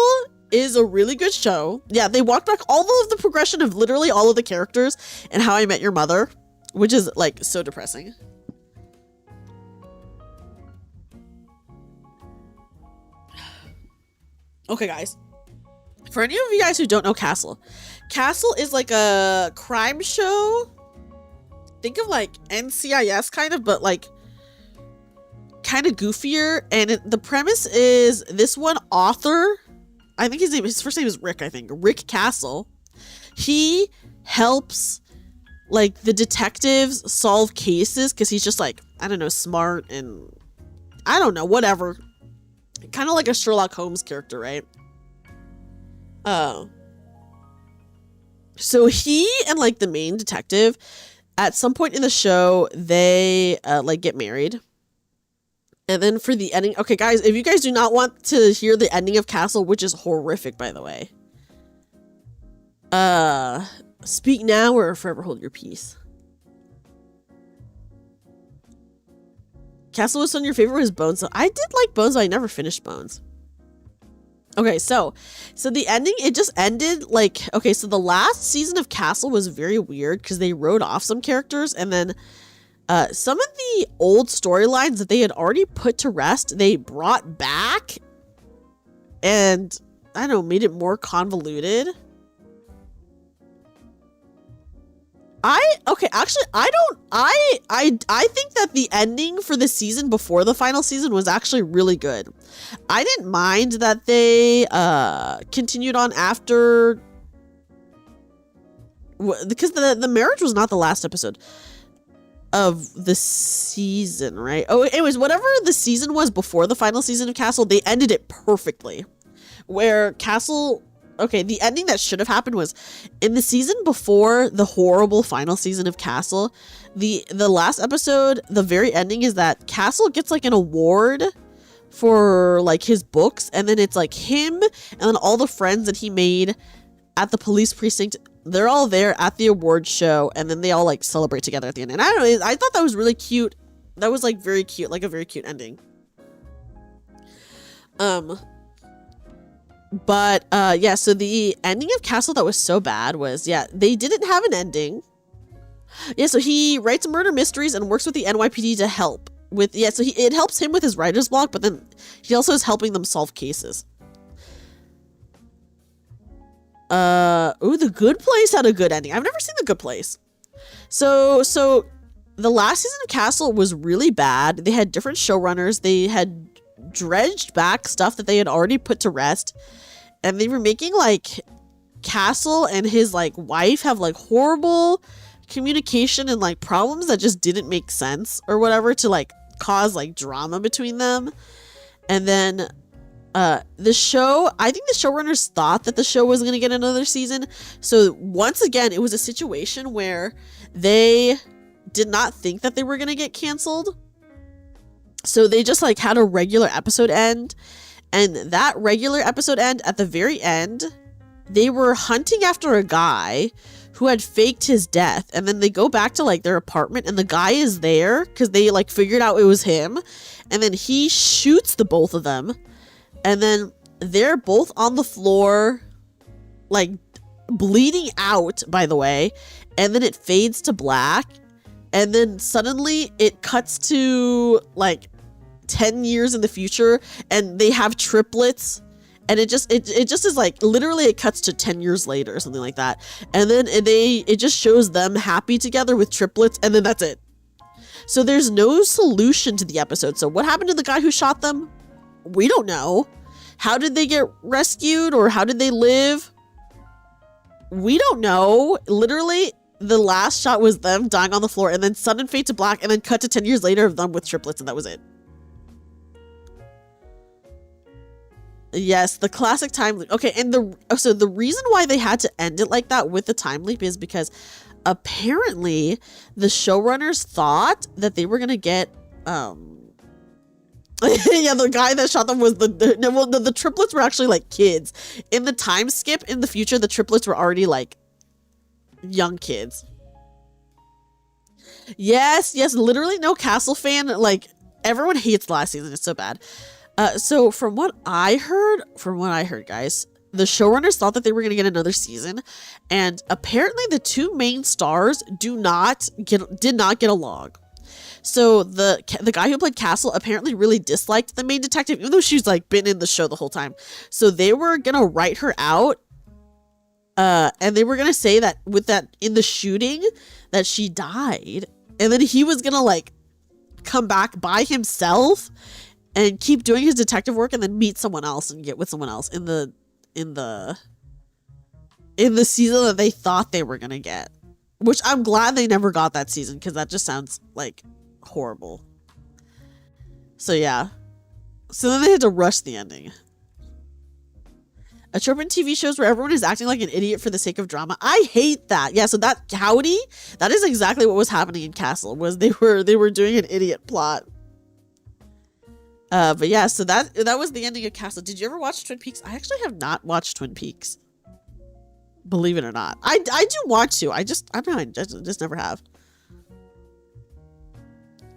Speaker 6: is a really good show. Yeah, they walked back all of the progression of literally all of the characters in How I Met Your Mother, which is like so depressing. Okay, guys. For any of you guys who don't know Castle, Castle is like a crime show. Think of like NCIS kind of, but like kind of goofier. And the premise is this one author, I think his first name is Rick, I think. Rick Castle. He helps like the detectives solve cases because he's just like, I don't know, smart and I don't know, whatever. Kind of like a Sherlock Holmes character, right? So he and like the main detective, at some point in the show, they like get married. And then for the ending, okay guys, if you guys do not want to hear the ending of Castle, which is horrific by the way, speak now or forever hold your peace. Castle was one of your favorite, was Bones. So I did like Bones, but I never finished Bones. Okay, so the ending, it just ended like, okay, so the last season of Castle was very weird because they wrote off some characters, and then some of the old storylines that they had already put to rest, they brought back and, I don't know, made it more convoluted. I think that the ending for the season before the final season was actually really good. I didn't mind that they continued on after, because the marriage was not the last episode of the season, right? Oh, it was whatever the season was before the final season of Castle, they ended it perfectly. Where Castle, okay, the ending that should have happened was in the season before the horrible final season of Castle, the last episode, the very ending is that Castle gets like an award for like his books, and then it's like him and then all the friends that he made at the police precinct, they're all there at the award show, and then they all like celebrate together at the end. And I don't know, I thought that was really cute. That was like very cute, like a very cute ending. But yeah, so the ending of Castle that was so bad was, yeah, they didn't have an ending. Yeah, so he writes murder mysteries and works with the NYPD to help with, yeah, so it helps him with his writer's block, but then he also is helping them solve cases. Ooh, The Good Place had a good ending. I've never seen The Good Place. So the last season of Castle was really bad. They had different showrunners. They had dredged back stuff that they had already put to rest, and they were making like Castle and his like wife have like horrible communication and like problems that just didn't make sense or whatever to like cause like drama between them. And then the show, I think the showrunners thought that the show was going to get another season. So once again, it was a situation where they did not think that they were going to get canceled. So they just like had a regular episode end, and that regular episode end, at the very end, they were hunting after a guy who had faked his death, and then they go back to like their apartment, and the guy is there because they like figured out it was him, and then he shoots the both of them, and then they're both on the floor, like bleeding out, by the way, and then it fades to black, and then suddenly it cuts to like 10 years in the future, and they have triplets, and it just is like literally it cuts to 10 years later or something like that, and then it just shows them happy together with triplets, and then that's it. So there's no solution to the episode. So what happened to the guy who shot them? We don't know. How did they get rescued, or how did they live? We don't know. Literally, the last shot was them dying on the floor, and then sudden fade to black, and then cut to 10 years later of them with triplets, and that was it. Yes, the classic time leap. Okay, and the reason why they had to end it like that with the time leap is because apparently the showrunners thought that they were gonna get yeah, the guy that shot them was the triplets were actually like kids. In the time skip in the future, the triplets were already like young kids. Yes, literally no Castle fan. Like everyone hates the last season. It's so bad. So from what I heard, guys, the showrunners thought that they were going to get another season, and apparently the two main stars did not get along. So the guy who played Castle apparently really disliked the main detective, even though she's like been in the show the whole time. So they were going to write her out, and they were going to say that with that in the shooting that she died, and then he was going to like come back by himself and keep doing his detective work, and then meet someone else and get with someone else in the season that they thought they were gonna get. Which I'm glad they never got that season, because that just sounds like horrible. So yeah. So then they had to rush the ending. A trope in TV shows where everyone is acting like an idiot for the sake of drama. I hate that. Yeah, so that Howdy, that is exactly what was happening in Castle, was they were doing an idiot plot. But yeah, so that was the ending of Castle. Did you ever watch Twin Peaks? I actually have not watched Twin Peaks. Believe it or not. I do want to. I just never have.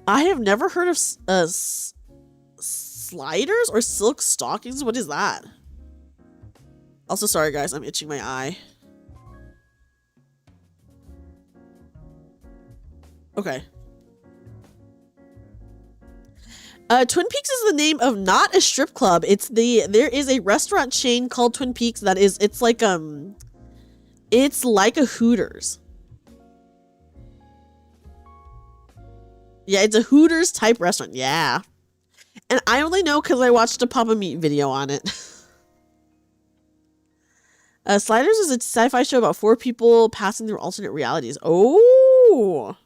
Speaker 6: I have never heard of sliders or silk stockings. What is that? Also, sorry guys, I'm itching my eye. Okay. Twin Peaks is the name of not a strip club. There is a restaurant chain called Twin Peaks that is, it's like a Hooters. Yeah, it's a Hooters type restaurant. Yeah. And I only know because I watched a Papa Meat video on it. Sliders is a sci-fi show about 4 people passing through alternate realities. Oh.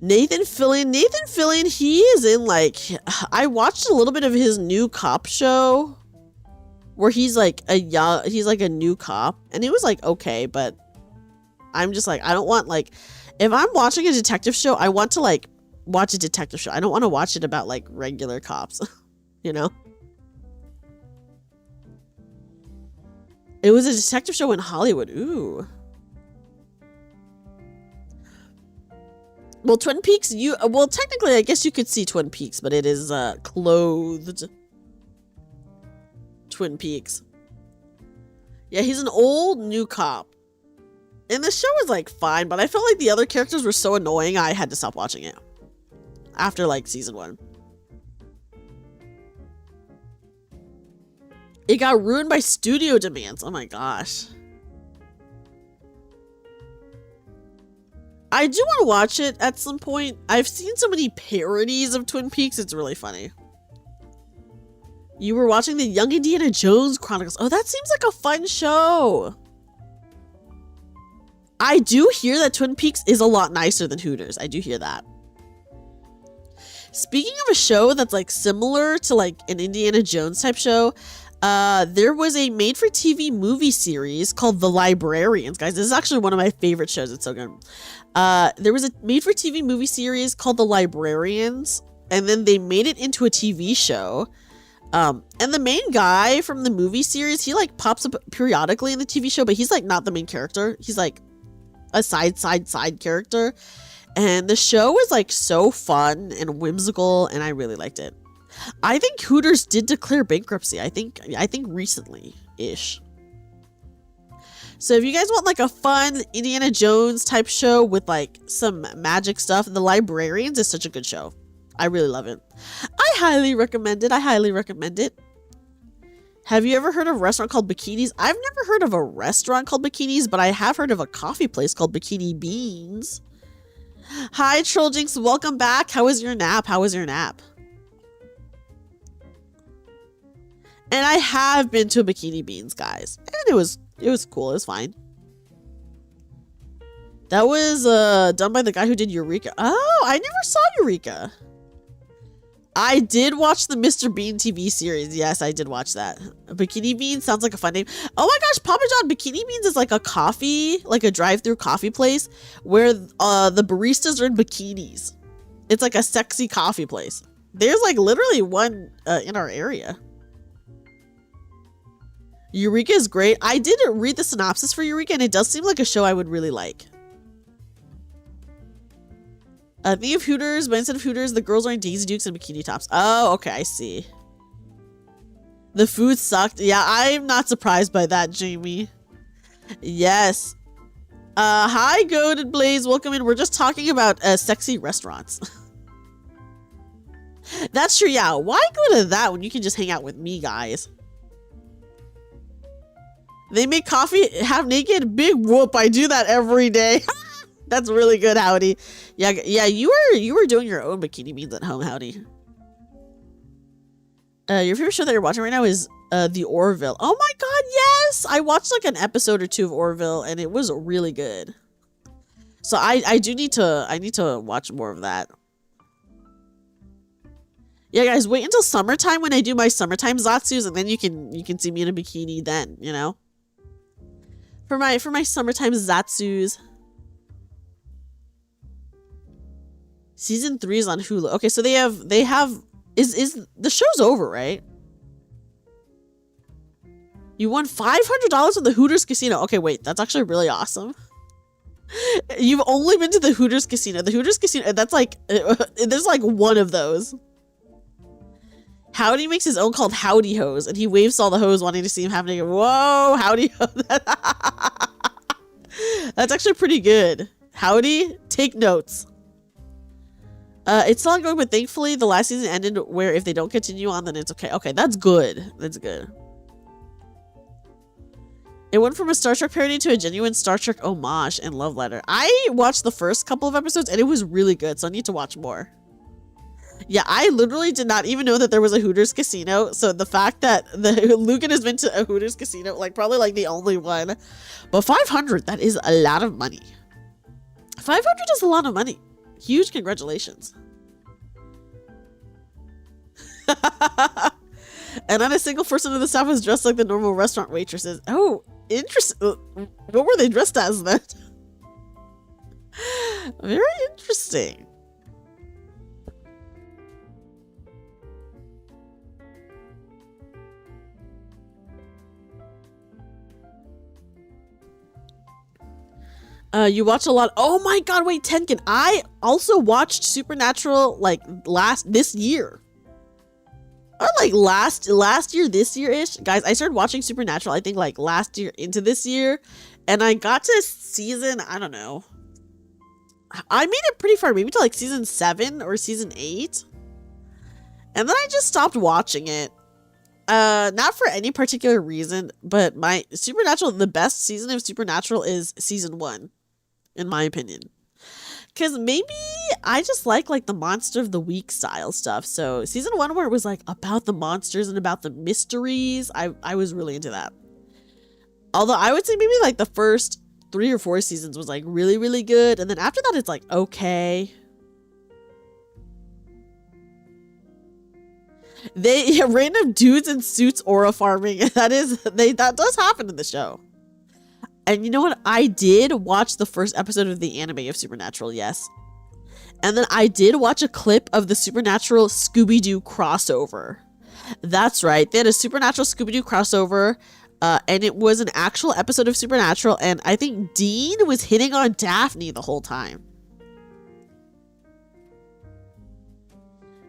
Speaker 6: Nathan Fillion, he is in like, I watched a little bit of his new cop show where he's like a new cop, and it was like okay, but I'm just like, I don't want, like, if I'm watching a detective show, I want to like watch a detective show. I don't want to watch it about like regular cops, you know? It was a detective show in Hollywood. Ooh. Well, Twin Peaks, technically, I guess you could see Twin Peaks, but it is clothed Twin Peaks. Yeah, he's an old new cop. And the show was like fine, but I felt like the other characters were so annoying, I had to stop watching it after like season 1. It got ruined by studio demands. Oh my gosh. I do want to watch it at some point. I've seen so many parodies of Twin Peaks. It's really funny. You were watching the Young Indiana Jones Chronicles. Oh, that seems like a fun show. I do hear that Twin Peaks is a lot nicer than Hooters. I do hear that. Speaking of a show that's like similar to like an Indiana Jones type show, There was a made-for-TV movie series called The Librarians. Guys, this is actually one of my favorite shows. It's so good. There was a made-for-TV movie series called The Librarians, and then they made it into a TV show. And the main guy from the movie series, he like pops up periodically in the TV show, but he's like not the main character. He's like a side character. And the show was like so fun and whimsical, and I really liked it. I think Hooters did declare bankruptcy. I think recently-ish. So if you guys want like a fun Indiana Jones type show with like some magic stuff, The Librarians is such a good show. I really love it. I highly recommend it. Have you ever heard of a restaurant called Bikinis? I've never heard of a restaurant called Bikinis, but I have heard of a coffee place called Bikini Beans. Hi, Trolljinx. Welcome back. How was your nap? And I have been to Bikini Beans, guys. And it was cool. It was fine. That was done by the guy who did Eureka. Oh, I never saw Eureka. I did watch the Mr. Bean TV series. Yes, I did watch that. Bikini Beans sounds like a fun name. Oh my gosh, Papa John, Bikini Beans is like a coffee, like a drive-through coffee place where the baristas are in bikinis. It's like a sexy coffee place. There's like literally one in our area. Eureka is great. I did read the synopsis for Eureka, and it does seem like a show I would really like. Think of Hooters, but instead of Hooters, the girls are in Daisy Dukes and bikini tops. Oh, okay, I see. The food sucked. Yeah, I'm not surprised by that, Jamie. Yes. Hi, Goated Blaze. Welcome in. We're just talking about sexy restaurants. That's true, yeah. Why go to that when you can just hang out with me, guys? They make coffee half naked. Big whoop. I do that every day. That's really good, Howdy. Yeah, you were doing your own Bikini Beans at home, Howdy. Your favorite show that you're watching right now is The Orville. Oh my god, yes! I watched like an episode or two of Orville, and it was really good. So I need to watch more of that. Yeah, guys, wait until summertime when I do my summertime Zatsus, and then you can see me in a bikini then, you know? For my summertime Zatsus. Season 3 is on Hulu. Okay, so they have is the show's over, right? You won $500 at the Hooters Casino. Okay, wait, that's actually really awesome. You've only been to the Hooters Casino. The Hooters Casino, that's like there's like one of those. Howdy makes his own called Howdy Hose, and he waves to all the hoes wanting to see him having a whoa, Howdy Hose. That's actually pretty good. Howdy, take notes. It's still ongoing, but thankfully the last season ended where if they don't continue on, then it's okay. Okay, that's good. That's good. It went from a Star Trek parody to a genuine Star Trek homage and love letter. I watched the first couple of episodes and it was really good, so I need to watch more. Yeah, I literally did not even know that there was a Hooters Casino, so the fact that Lucan has been to a Hooters Casino, like probably like the only one, but 500, that is a lot of money. 500 is a lot of money. Huge congratulations. And not a single person in the staff was dressed like the normal restaurant waitresses. Oh, interesting. What were they dressed as then? Very interesting. You watch a lot. Oh my god, wait, Tenkin. I also watched Supernatural like this year. Or like last year, this year-ish. Guys, I started watching Supernatural, I think like last year into this year. And I got to season, I don't know. I made it pretty far, maybe to like season 7 or season 8. And then I just stopped watching it. Not for any particular reason, but my Supernatural, the best season of Supernatural is season 1. In my opinion. Because maybe I just like the monster of the week style stuff. So season 1 where it was like about the monsters and about the mysteries, I was really into that. Although I would say maybe like the first 3 or 4 seasons was like really, really good. And then after that it's like okay. Random dudes in suits aura farming. That does happen in the show. And you know what? I did watch the first episode of the anime of Supernatural, yes. And then I did watch a clip of the Supernatural Scooby-Doo crossover. That's right. They had a Supernatural Scooby-Doo crossover, and it was an actual episode of Supernatural, and I think Dean was hitting on Daphne the whole time.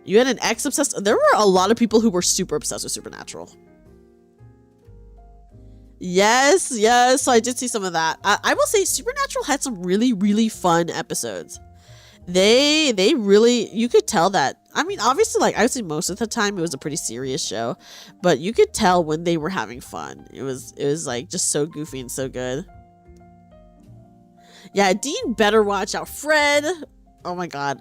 Speaker 6: You had an ex-obsessed... There were a lot of people who were super obsessed with Supernatural. Yes, so I did see some of that. I will say Supernatural had some really, really fun episodes. They really... You could tell that... I mean, obviously, like, I would say most of the time it was a pretty serious show, but you could tell when they were having fun. It was like, just so goofy and so good. Yeah, Dean better watch out. Fred! Oh my god.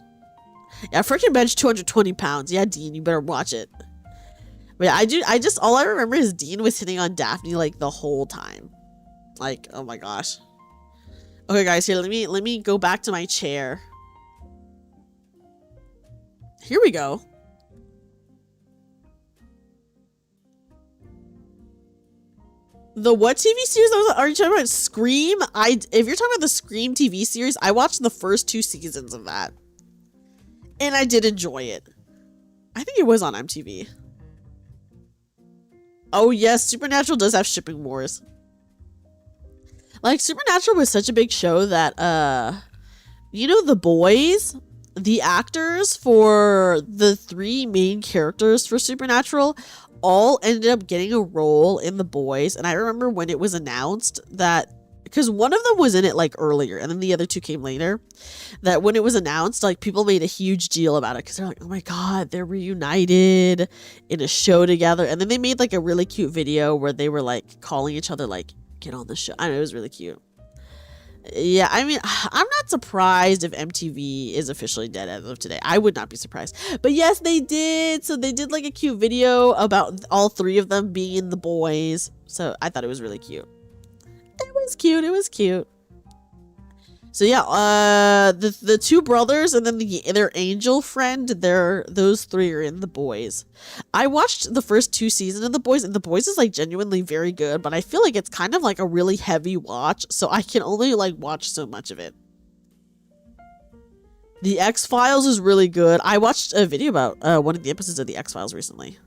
Speaker 6: Yeah, Fred can bench 220 pounds. Yeah, Dean, you better watch it. But yeah, all I remember is Dean was hitting on Daphne, like, the whole time. Like, oh my gosh. Okay, guys, here, let me go back to my chair. Here we go. The what TV series? Are you talking about Scream? If you're talking about the Scream TV series, I watched the first 2 seasons of that. And I did enjoy it. I think it was on MTV. Oh yes, Supernatural does have shipping wars. Like, Supernatural was such a big show that, you know, The Boys, the actors for the 3 main characters for Supernatural all ended up getting a role in The Boys. And I remember when it was announced that, because one of them was in it like earlier and then the other 2 came later, that when it was announced, like, people made a huge deal about it because they're like, oh my god, they're reunited in a show together. And then they made like a really cute video where they were like calling each other like, get on the show. I know, it was really cute. Yeah, I mean, I'm not surprised if MTV is officially dead as of today. I would not be surprised. But yes, they did. So they did like a cute video about all 3 of them being in The Boys. So I thought it was really cute. It was cute. It was cute. So yeah, the 2 brothers and then their angel friend, those 3 are in The Boys. I watched the first 2 seasons of The Boys, and The Boys is like genuinely very good, but I feel like it's kind of like a really heavy watch, so I can only like watch so much of it. The X-Files is really good. I watched a video about one of the episodes of the X-Files recently.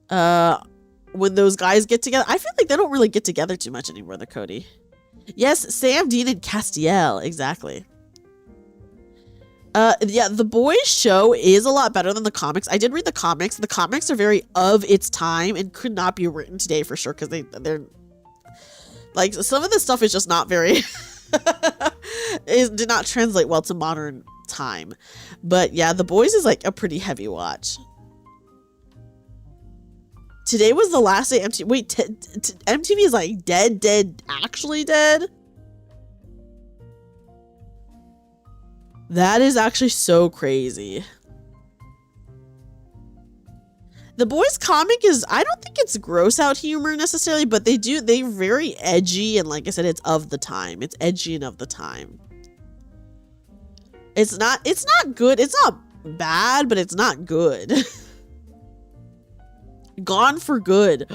Speaker 6: When those guys get together, I feel like they don't really get together too much anymore, the Cody. Yes, Sam, Dean, and Castiel. Exactly. Yeah, The Boys show is a lot better than the comics. I did read the comics. The comics are very of its time and could not be written today for sure because they're like, some of this stuff is just not very it did not translate well to modern time. But yeah, The Boys is like a pretty heavy watch. Today was the last day MTV... Wait, MTV is like dead, actually dead? That is actually so crazy. The Boys comic is... I don't think it's gross out humor necessarily, but they're very edgy, and like I said, it's of the time. It's edgy and of the time. It's not good. It's not bad, but it's not good. Gone for good.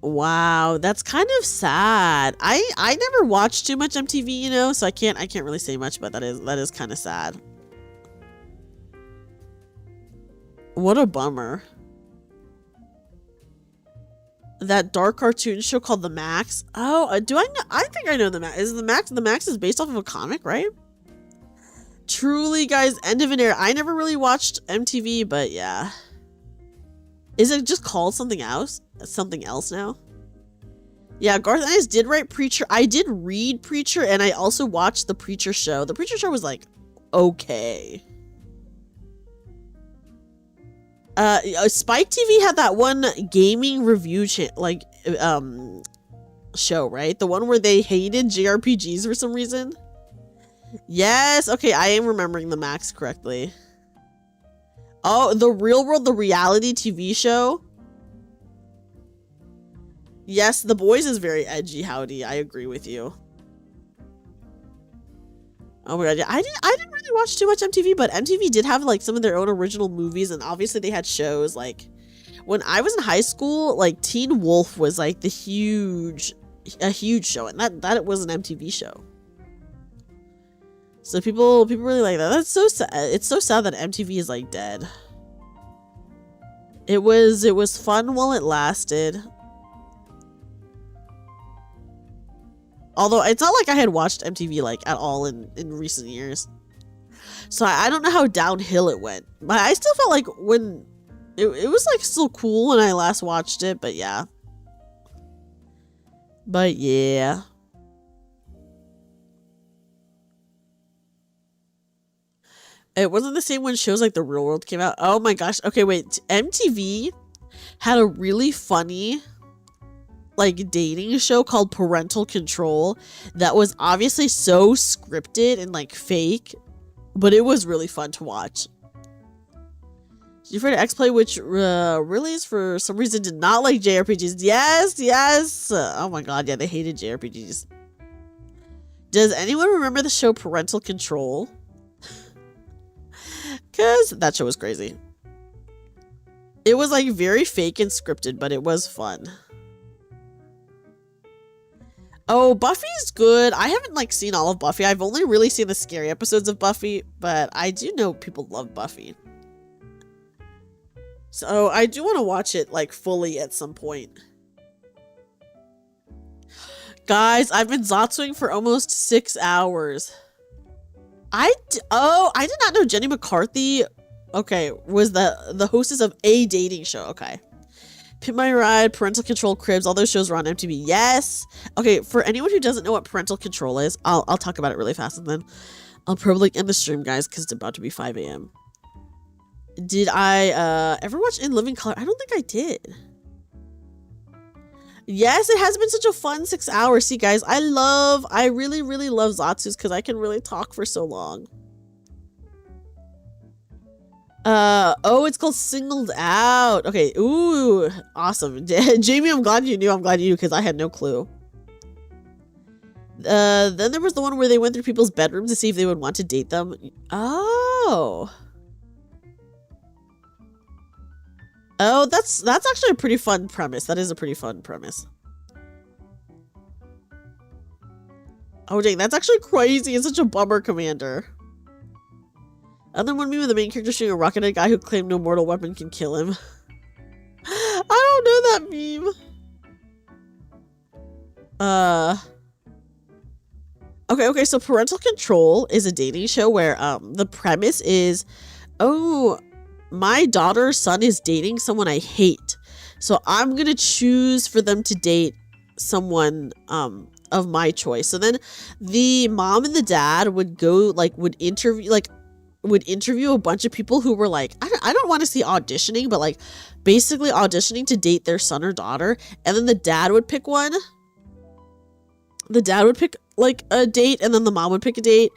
Speaker 6: Wow, that's kind of sad. I never watched too much MTV, you know, so I can't really say much, but that is kind of sad. What a bummer. That dark cartoon show called The Max. Oh, do I know? I think I know The Max. The Max is based off of a comic, right? Truly, guys, end of an era. I never really watched MTV, but yeah. Is it just called something else? Something else now? Yeah, Garth Ennis did write Preacher. I did read Preacher, and I also watched the Preacher show. The Preacher show was like, okay. Spike TV had that one gaming review show, right? The one where they hated JRPGs for some reason. Yes, okay, I am remembering The Max correctly. Oh, The Real World, the reality TV show. Yes, The Boys is very edgy, howdy. I agree with you. Oh my god, yeah. I didn't really watch too much MTV, but MTV did have like some of their own original movies, and obviously they had shows. Like when I was in high school, like Teen Wolf was like a huge show, and that was an MTV show. So people really like that. That's so sad. It's so sad that MTV is like dead. It was fun while it lasted. Although it's not like I had watched MTV like at all in recent years. So I don't know how downhill it went. But I still felt like when it was like still cool when I last watched it, but yeah. But yeah. It wasn't the same when shows like The Real World came out. Oh my gosh. Okay, wait. MTV had a really funny like dating show called Parental Control that was obviously so scripted and like fake, but it was really fun to watch. You've heard of X-Play, which really is for some reason did not like JRPGs. Yes. Oh my god, yeah, they hated JRPGs. Does anyone remember the show Parental Control? Because that show was crazy. It was like very fake and scripted, but it was fun. Oh, Buffy's good. I haven't like seen all of Buffy. I've only really seen the scary episodes of Buffy, but I do know people love Buffy. So I do want to watch it like fully at some point. Guys, I've been Zatsuing for almost 6 hours. I did not know Jenny McCarthy, okay, was the hostess of a dating show. Okay. Pimp My Ride, Parental Control, Cribs, all those shows were on MTV. Yes. Okay, for anyone who doesn't know what Parental Control is, I'll talk about it really fast and then I'll probably end the stream, guys, because it's about to be 5 a.m. Did I ever watch In Living Color? I don't think I did. Yes, it has been such a fun 6 hours. See, guys, I really, really love Zatsu's because I can really talk for so long. It's called Singled Out. Okay, ooh, awesome. Jamie, I'm glad you knew because I had no clue. Then there was the one where they went through people's bedrooms to see if they would want to date them. Oh, that's actually a pretty fun premise. That is a pretty fun premise. Oh dang, that's actually crazy. It's such a bummer, Commander. Other one meme with the main character shooting a rocket at a guy who claimed no mortal weapon can kill him. I don't know that meme. Okay, so Parental Control is a dating show where the premise is, oh, my daughter's son is dating someone I hate. So I'm gonna choose for them to date someone of my choice. So then the mom and the dad would go would interview a bunch of people who were like, I don't want to see auditioning, but like basically auditioning to date their son or daughter. And then the dad would pick one. The dad would pick like a date, and then the mom would pick a date.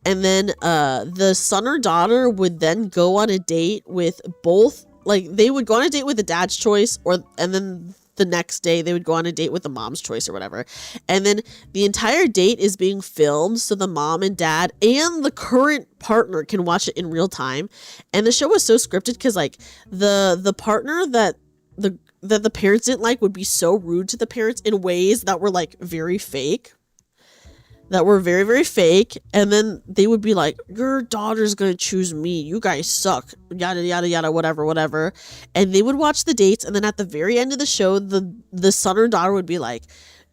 Speaker 6: And then the son or daughter would then go on a date with both, like they would go on a date with the dad's choice, and then the next day they would go on a date with the mom's choice or whatever. And then the entire date is being filmed so the mom and dad and the current partner can watch it in real time. And the show was so scripted because like the partner that the parents didn't like would be so rude to the parents in ways that were like very fake. That were very, very fake. And then they would be like, your daughter's gonna choose me. You guys suck. Yada, yada, yada, whatever. And they would watch the dates. And then at the very end of the show, the son or daughter would be like,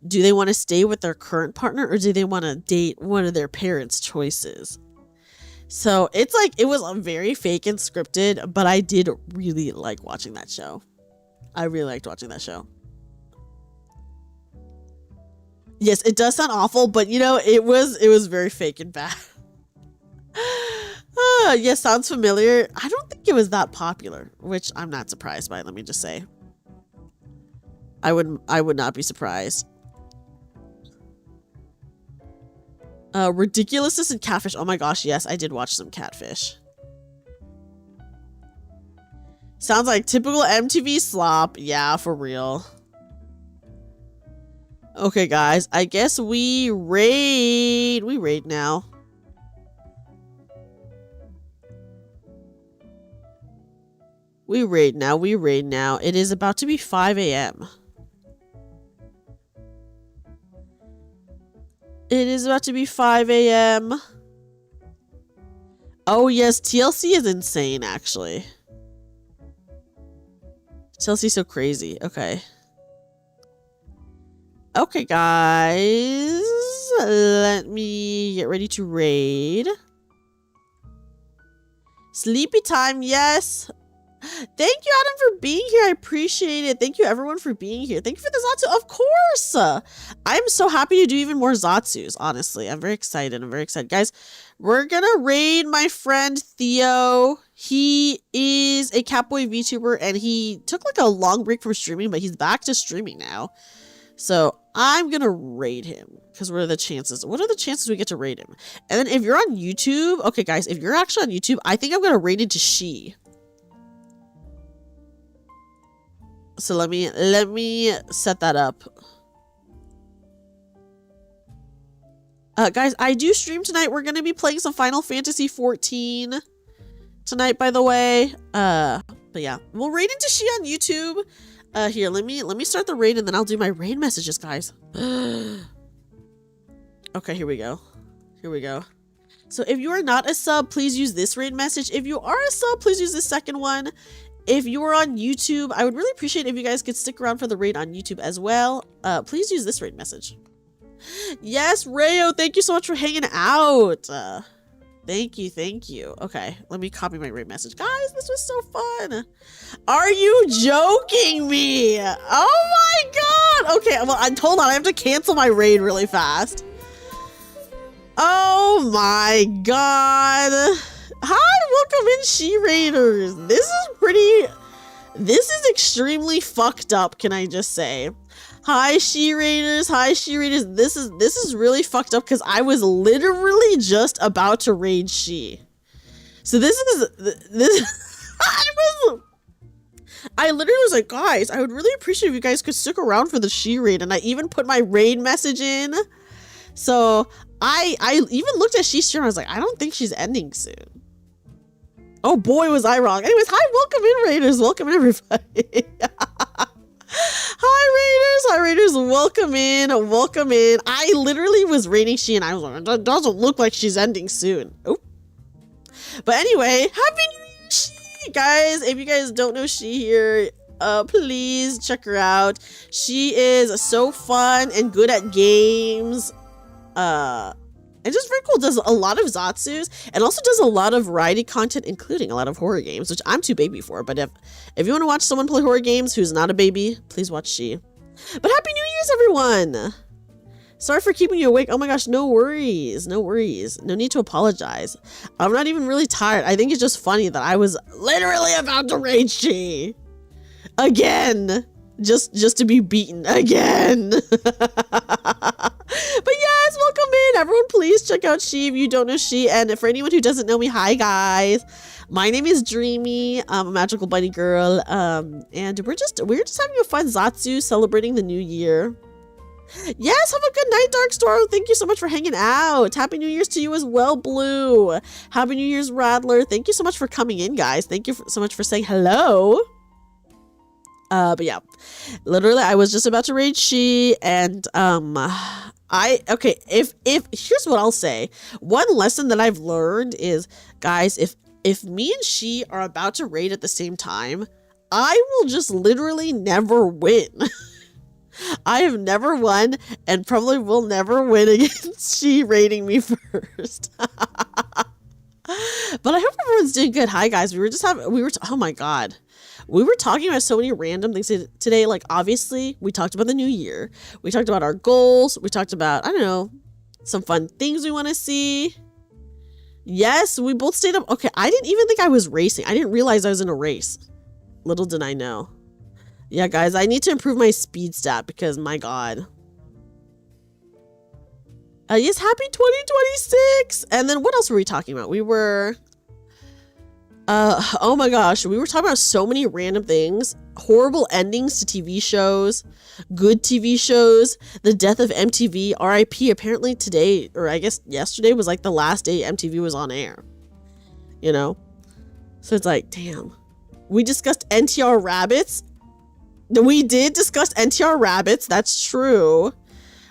Speaker 6: do they want to stay with their current partner or do they want to date one of their parents' choices? So it's like, it was very fake and scripted, but I did really like watching that show. I really liked watching that show. Yes, it does sound awful, but you know, it was very fake and bad. Yes, sounds familiar. I don't think it was that popular, which I'm not surprised by, let me just say. I would not be surprised. Ridiculousness and Catfish. Oh my gosh, yes, I did watch some Catfish. Sounds like typical MTV slop. Yeah, for real. Okay, guys, I guess we raid now. We raid now. We raid now. It is about to be 5 a.m. It is about to be 5 a.m. Oh, yes. TLC is insane, actually. TLC is so crazy. Okay. Okay, guys. Let me get ready to raid. Sleepy time, yes. Thank you, Adam, for being here. I appreciate it. Thank you, everyone, for being here. Thank you for the Zatsu. Of course. I'm so happy to do even more Zatsus, honestly. I'm very excited. I'm very excited. Guys, we're going to raid my friend Theo. He is a Catboy VTuber, and he took like a long break from streaming, but he's back to streaming now. So I'm going to raid him because what are the chances? What are the chances we get to raid him? And then if you're on YouTube, okay, guys, if you're actually on YouTube, I think I'm going to raid into She. So let me set that up. Guys, I do stream tonight. We're going to be playing some Final Fantasy 14 tonight, by the way. But yeah, we'll raid into She on YouTube. Here, let me start the raid and then I'll do my raid messages, guys. Okay, here we go. Here we go. So if you are not a sub, please use this raid message. If you are a sub, please use the second one. If you are on YouTube, I would really appreciate if you guys could stick around for the raid on YouTube as well. Please use this raid message. Yes, Rayo, thank you so much for hanging out. Thank you, thank you. Okay, let me copy my raid message. Guys, this was so fun. Are you joking me? Oh my god. Okay, well, hold on. I have to cancel my raid really fast. Oh my god. Hi, welcome in, She Raiders. This is extremely fucked up, can I just say. Hi, She Raiders. Hi, She Raiders. This is really fucked up because I was literally just about to raid She. So this I literally was like, guys, I would really appreciate if you guys could stick around for the She raid, and I even put my raid message in. So I even looked at She's stream. I was like, I don't think she's ending soon. Oh boy, was I wrong. Anyways, hi, welcome in, Raiders. Welcome in, everybody. Hi, Raiders. Welcome in. Welcome in. I literally was raiding She, and I was like, that doesn't look like she's ending soon. Oh. But anyway, happy New Year, She. Guys, if you guys don't know She here, please check her out. She is so fun and good at games. And just very cool. Does a lot of Zatsus and also does a lot of variety content, including a lot of horror games, which I'm too baby for. But if you want to watch someone play horror games who's not a baby, please watch She. But happy New Year's, everyone. Sorry for keeping you awake. Oh my gosh, no worries. No worries. No need to apologize. I'm not even really tired. I think it's just funny that I was literally about to raid She. Again. Just to be beaten again. But yes, welcome in. Everyone, please check out She if you don't know She. And for anyone who doesn't know me, hi guys. My name is Dreamy. I'm a magical bunny girl. And we're just having a fun Zatsu celebrating the new year. Yes, have a good night, Darkstorm. Thank you so much for hanging out. Happy New Year's to you as well, Blue. Happy New Year's, Rattler. Thank you so much for coming in, guys. Thank you so much for saying hello. But yeah, literally, I was just about to raid She, and okay, if here's what I'll say. One lesson that I've learned is, guys, if me and She are about to raid at the same time, I will just literally never win. I have never won and probably will never win against She raiding me first. But I hope everyone's doing good. Hi guys, oh my god. We were talking about so many random things today. Like, obviously, we talked about the new year. We talked about our goals. We talked about, I don't know, some fun things we want to see. Yes, we both stayed up. Okay, I didn't even think I was racing. I didn't realize I was in a race. Little did I know. Yeah, guys, I need to improve my speed stat because, my god. Yes, happy 2026. And then what else were we talking about? We were... oh my gosh, we were talking about so many random things. Horrible endings to TV shows, good TV shows, the death of MTV, RIP. Apparently today, or I guess yesterday, was like the last day MTV was on air. You know? So it's like, damn. We discussed NTR rabbits. We did discuss NTR rabbits. That's true.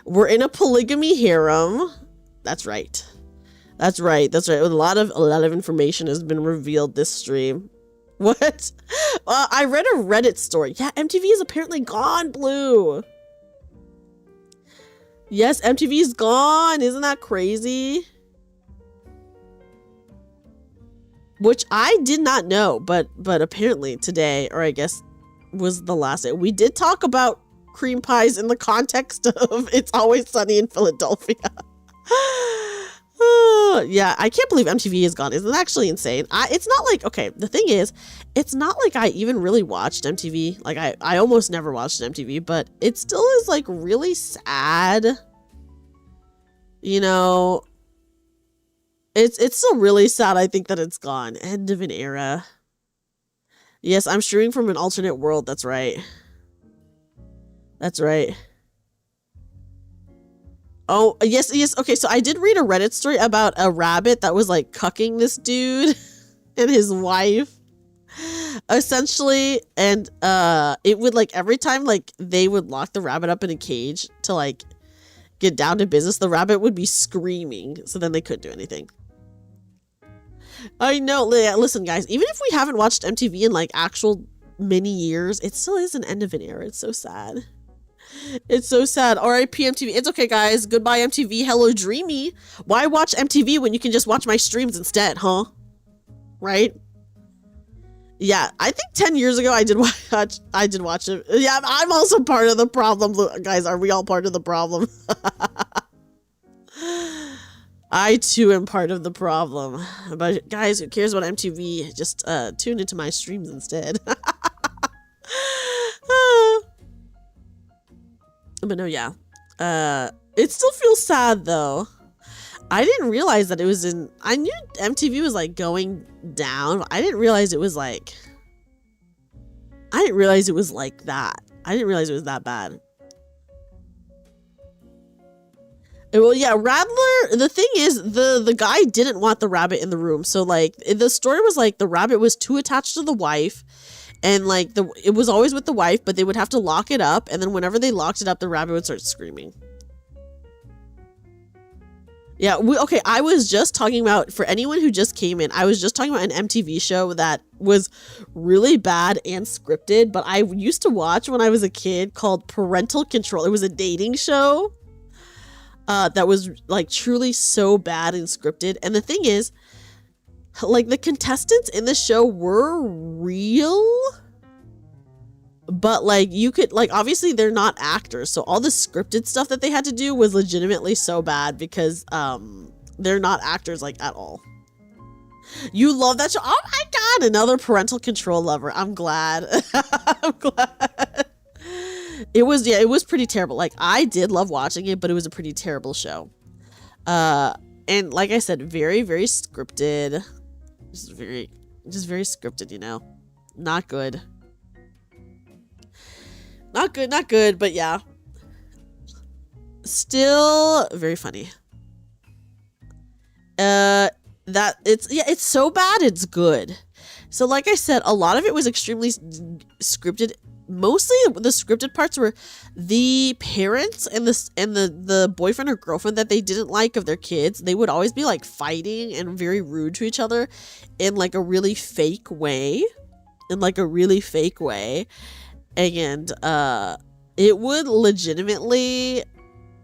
Speaker 6: We're in a polygamy harem. That's right. That's right. That's right. A lot of information has been revealed this stream. What? I read a Reddit story. Yeah, MTV is apparently gone, Blue. Yes, MTV is gone. Isn't that crazy? Which I did not know, but apparently today, or I guess was the last day. We did talk about cream pies in the context of It's Always Sunny in Philadelphia. Yeah, I can't believe MTV is gone. Isn't that actually insane? It's not like, okay, the thing is, it's not like I even really watched MTV. Like, I almost never watched MTV, but it still is, like, really sad. You know, it's still really sad, I think, that it's gone. End of an era. Yes, I'm streaming from an alternate world. That's right. That's right. Oh, yes, yes. Okay, so I did read a Reddit story about a rabbit that was, like, cucking this dude and his wife, essentially. And it would, like, every time, like, they would lock the rabbit up in a cage to, like, get down to business, the rabbit would be screaming. So then they couldn't do anything. I know. Listen, guys, even if we haven't watched MTV in, like, actual many years, it still is an end of an era. It's so sad. It's so sad. R.I.P. MTV. It's okay, guys. Goodbye, MTV. Hello, Dreamy. Why watch MTV when you can just watch my streams instead, huh? Right? Yeah, I think 10 years ago I did watch it. Yeah, I'm also part of the problem. Guys, are we all part of the problem? I too am part of the problem. But guys, who cares about MTV? Just tune into my streams instead. But no, yeah. It still feels sad though. I didn't realize that it was in... I knew MTV was like going down. I didn't realize it was like... I didn't realize it was like that. I didn't realize it was that bad. Well, yeah, Rattler, the thing is, the guy didn't want the rabbit in the room. So, like, the story was, like, the rabbit was too attached to the wife. And, like, it was always with the wife, but they would have to lock it up. And then whenever they locked it up, the rabbit would start screaming. Yeah, okay, I was just talking about, for anyone who just came in, I was just talking about an MTV show that was really bad and scripted, but I used to watch when I was a kid, called Parental Control. It was a dating show that was, like, truly so bad and scripted. And the thing is, like, the contestants in the show were real, but, like, you could, like, obviously they're not actors, so all the scripted stuff that they had to do was legitimately so bad because they're not actors, like, at all. You love that show? Oh my god, another Parental Control lover. I'm glad. I'm glad. It was, yeah, it was pretty terrible. Like, I did love watching it, but it was a pretty terrible show. And like I said, very, very scripted. Just very scripted, you know? Not good. Not good, but yeah. Still very funny. It's so bad it's good. So like I said, a lot of it was extremely scripted. Mostly the scripted parts were the parents and the boyfriend or girlfriend that they didn't like of their kids. They would always be like fighting and very rude to each other in like a really fake way. And it would legitimately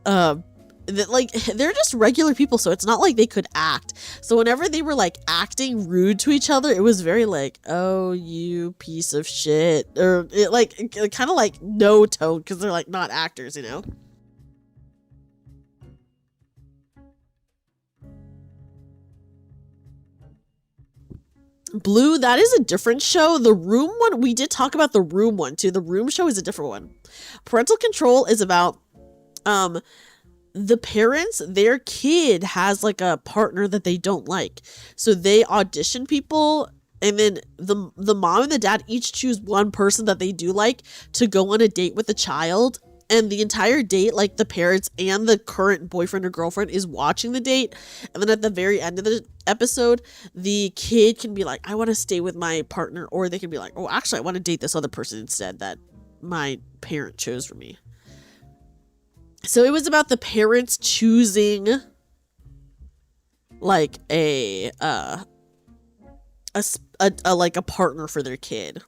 Speaker 6: like, they're just regular people, so it's not like they could act. So whenever they were like acting rude to each other, it was very like, oh, you piece of shit, or it like kind of like no tone, because they're like not actors, you know. Blue, that is a different show. The Room one, we did talk about the Room one too. The Room show is a different one. Parental Control is about the parents, their kid has like a partner that they don't like, so they audition people, and then the mom and the dad each choose one person that they do like to go on a date with the child, And the entire date, like the parents and the current boyfriend or girlfriend is watching the date. And then at the very end of the episode, the kid can be like, I want to stay with my partner. Or they can be like, oh, actually, I want to date this other person instead that my parent chose for me. So it was about the parents choosing like a partner for their kid.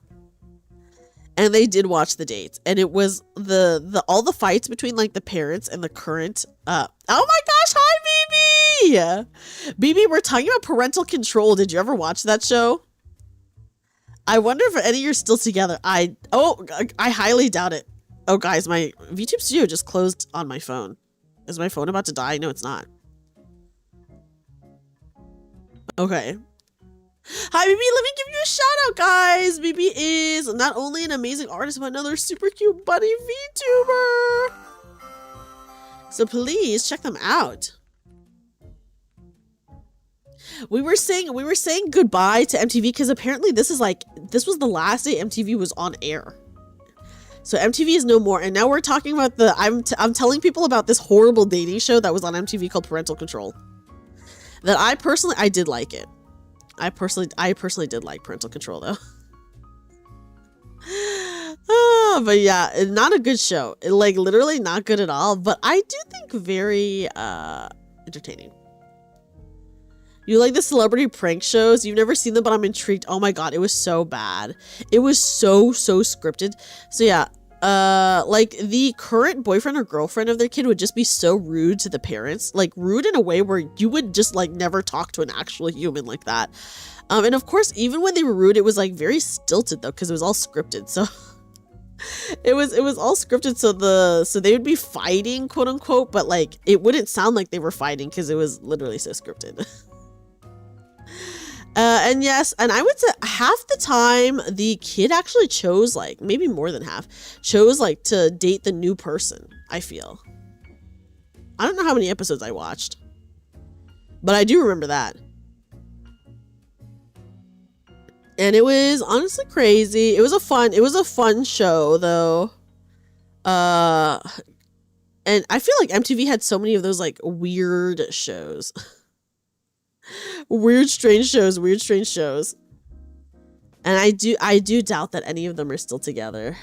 Speaker 6: And they did watch the dates, and it was all the fights between like the parents and the current oh my gosh, hi BB, we're talking about parental control. Did you ever watch that show? I wonder if any of you are still together. I highly doubt it. Oh guys, my VTube Studio just closed on my phone. Is my phone about to die? No, it's not. Okay. Hi, BB. Let me give you a shout out, guys. BB is not only an amazing artist, but another super cute bunny VTuber. So please check them out. We were saying goodbye to MTV because apparently this was the last day MTV was on air. So MTV is no more, and now we're talking about I'm telling people about this horrible dating show that was on MTV called Parental Control. That I did like it. I personally did like Parental Control though. Oh, but yeah, not a good show. Like literally not good at all, but I do think very entertaining. You like the celebrity prank shows? You've never seen them, but I'm intrigued. Oh my god, it was so bad. It was so scripted. So yeah, like the current boyfriend or girlfriend of their kid would just be so rude to the parents, like rude in a way where you would just like never talk to an actual human like that. And of course, even when they were rude, it was like very stilted though, because it was all scripted. So it was all scripted. So they would be fighting, quote unquote, but like it wouldn't sound like they were fighting because it was literally so scripted. And yes, and I would say half the time the kid actually chose, like maybe more than half, chose like to date the new person, I feel. I don't know how many episodes I watched, but I do remember that. And it was honestly crazy. It was a fun show though. And I feel like MTV had so many of those like weird shows. Weird strange shows. And I do doubt that any of them are still together.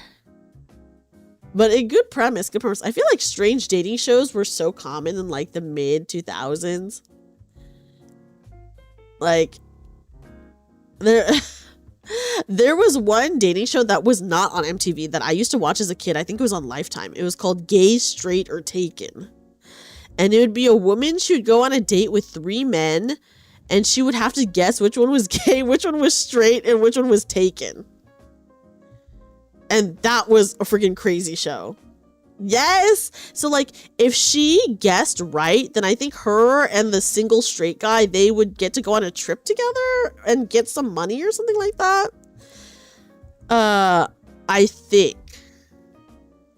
Speaker 6: But a good premise. I feel like strange dating shows were so common in like the mid 2000s. Like there was one dating show that was not on MTV that I used to watch as a kid. I think it was on Lifetime. It was called Gay, Straight, or Taken. And it would be a woman, she would go on a date with 3 men, and she would have to guess which one was gay, which one was straight, and which one was taken. And that was a freaking crazy show. Yes! So, like, if she guessed right, then I think her and the single straight guy, they would get to go on a trip together and get some money or something like that. I think.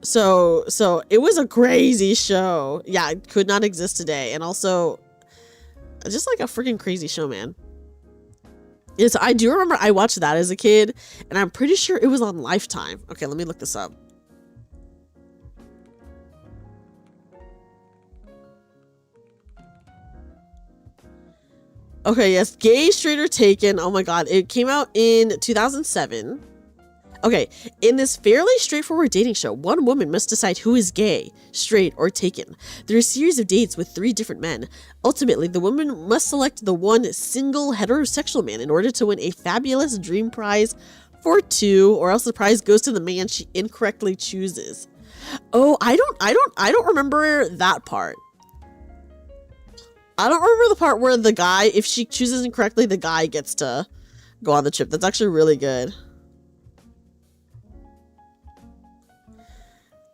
Speaker 6: So it was a crazy show. Yeah, it could not exist today. And also, just like a freaking crazy show, man. Yes, I do remember I watched that as a kid, and I'm pretty sure it was on Lifetime. Okay, let me look this up. Okay, yes, Gay, Straight, or Taken. Oh my god, it came out in 2007. Okay, in this fairly straightforward dating show, one woman must decide who is gay, straight, or taken. There are a series of dates with 3 different men. Ultimately, the woman must select the one single heterosexual man in order to win a fabulous dream prize for 2, or else the prize goes to the man she incorrectly chooses. Oh, I don't remember that part. I don't remember the part where the guy, if she chooses incorrectly, the guy gets to go on the trip. That's actually really good.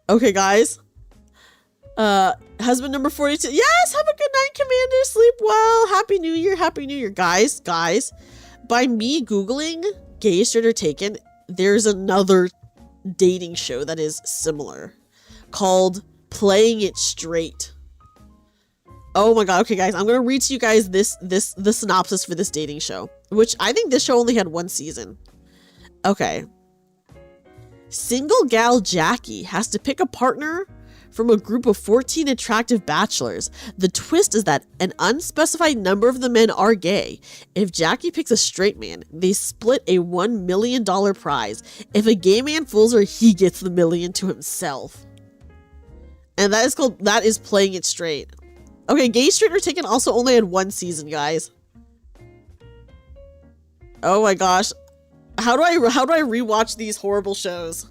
Speaker 6: Okay, guys. Husband number 42. Yes, have a good night, Commander. Sleep well. Happy New Year. Happy New Year. Guys, by me Googling Gay, Straight, or Taken, there's another dating show that is similar called Playing It Straight. Oh my god. Okay, guys, I'm gonna read to you guys the synopsis for this dating show, which I think this show only had 1 season. Okay. Single gal Jackie has to pick a partner from a group of 14 attractive bachelors. The twist is that an unspecified number of the men are gay. If Jackie picks a straight man, they split a $1 million prize. If a gay man fools her, he gets the million to himself. And that is playing it straight. Okay, Gay Straight or Taken also only had 1 season, guys. Oh my gosh. How do I rewatch these horrible shows?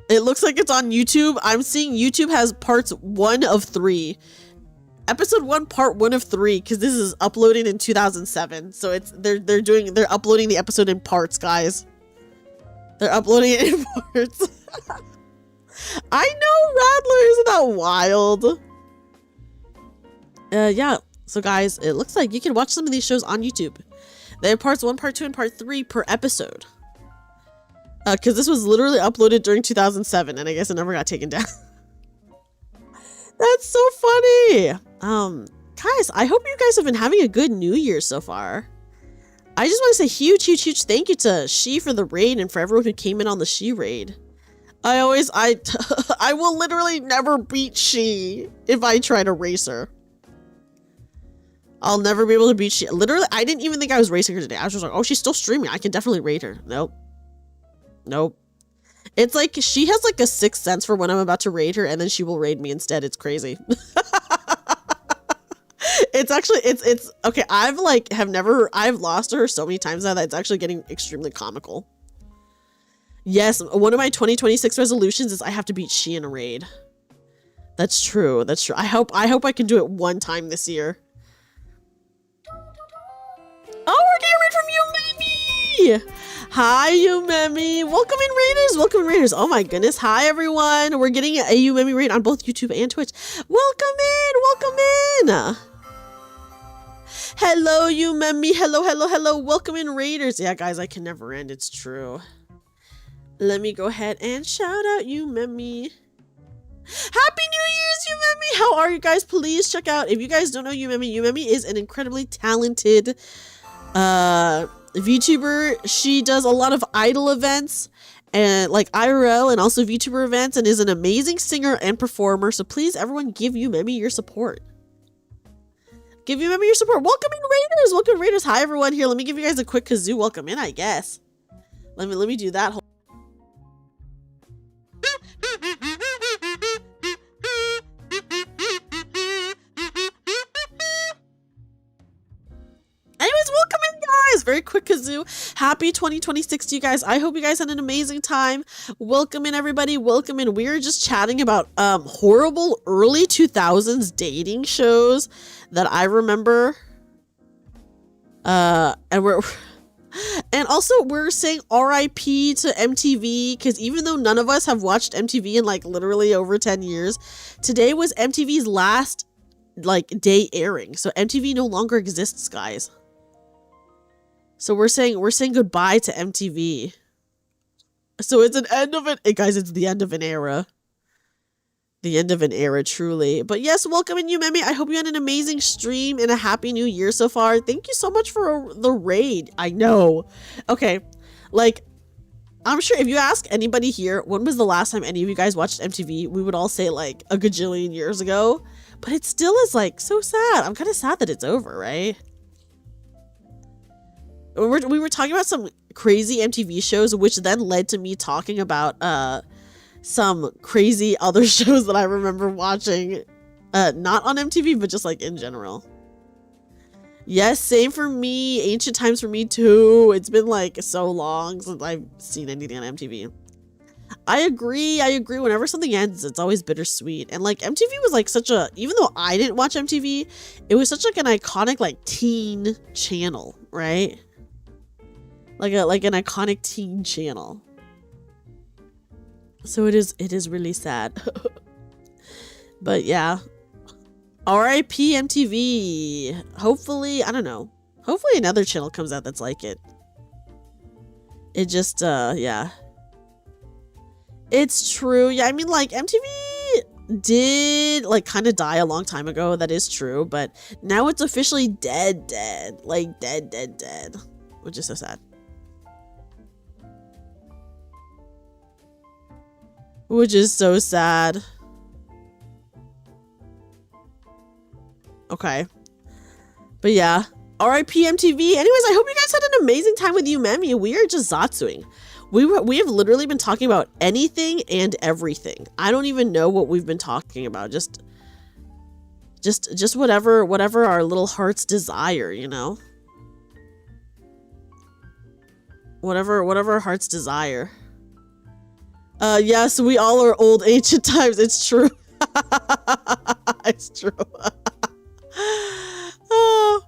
Speaker 6: It looks like it's on YouTube. I'm seeing YouTube has parts 1 of 3. Episode 1, part 1 of 3, because this is uploading in 2007. So they're uploading the episode in parts, guys. They're uploading it in parts. I know, Radler, isn't that wild? Yeah. So guys, it looks like you can watch some of these shows on YouTube. They have parts 1, part 2, and part 3 per episode. Because this was literally uploaded during 2007, and I guess it never got taken down. That's so funny. Guys, I hope you guys have been having a good New Year so far. I just want to say huge thank you to She for the raid and for everyone who came in on the She raid. I will literally never beat She if I try to race her. I'll never be able to beat She. Literally, I didn't even think I was racing her today. I was just like, oh, she's still streaming. I can definitely raid her. Nope. It's like she has like a 6th sense for when I'm about to raid her, and then she will raid me instead. It's crazy. It's actually it's okay. I've lost to her so many times now that it's actually getting extremely comical. Yes, one of my 2026 resolutions is I have to beat She in a raid. That's true. I hope I can do it one time this year. Oh, we're getting a raid from Yumemi! Hi, Yumemi! Welcome in, Raiders! Oh my goodness, hi everyone! We're getting a Yumemi raid on both YouTube and Twitch. Welcome in! Hello, Yumemi! Hello! Welcome in, Raiders! Yeah, guys, I can never end, it's true. Let me go ahead and shout out Yumemi. Happy New Year's, Yumemi! How are you guys? Please check out, if you guys don't know Yumemi is an incredibly talented VTuber. She does a lot of idol events and like IRL and also VTuber events, and is an amazing singer and performer. So please, everyone, give Yumemi your support. Welcome in, Raiders! Hi everyone. Here, let me give you guys a quick kazoo welcome in, I guess. Let me do that. Anyways, welcome in, guys. Very quick kazoo. Happy 2026 to you guys. I hope you guys had an amazing time. Welcome in, everybody. Welcome in. We're just chatting about horrible early 2000s dating shows that I remember. And also we're saying RIP to MTV, because even though none of us have watched MTV in like literally over 10 years, today was MTV's last like day airing. So MTV no longer exists, guys. So we're saying goodbye to MTV. So it's an end of it, guys. It's the end of an era. The end of an era, truly. But yes, welcome in, Yumemi. I hope you had an amazing stream and a happy new year so far. Thank you so much for the raid. I know. Okay, like, I'm sure if you ask anybody here, when was the last time any of you guys watched MTV, we would all say like a gajillion years ago. But it still is like so sad. I'm kind of sad that it's over, right? We were talking about some crazy MTV shows, which then led to me talking about some crazy other shows that I remember watching, not on MTV, but just like in general. Yes, same for me. Ancient times for me too. It's been like so long since I've seen anything on MTV. I agree. Whenever something ends, it's always bittersweet. And like MTV was like such a, even though I didn't watch MTV, it was such like an iconic like teen channel, right? Like an iconic teen channel. So it is really sad. But yeah. RIP MTV. Hopefully, I don't know. Hopefully another channel comes out that's like it. It just, yeah. It's true. Yeah, I mean, like, MTV did, like, kind of die a long time ago. That is true. But now it's officially dead. Like, dead. Which is so sad. Which is so sad. Okay. But yeah. RIP MTV. Anyways, I hope you guys had an amazing time with Umemi. We are just Zatsuing. We have literally been talking about anything and everything. I don't even know what we've been talking about. Just whatever our little hearts desire, you know? Whatever our hearts desire. Yes, we all are old ancient times. It's true. It's true. Oh.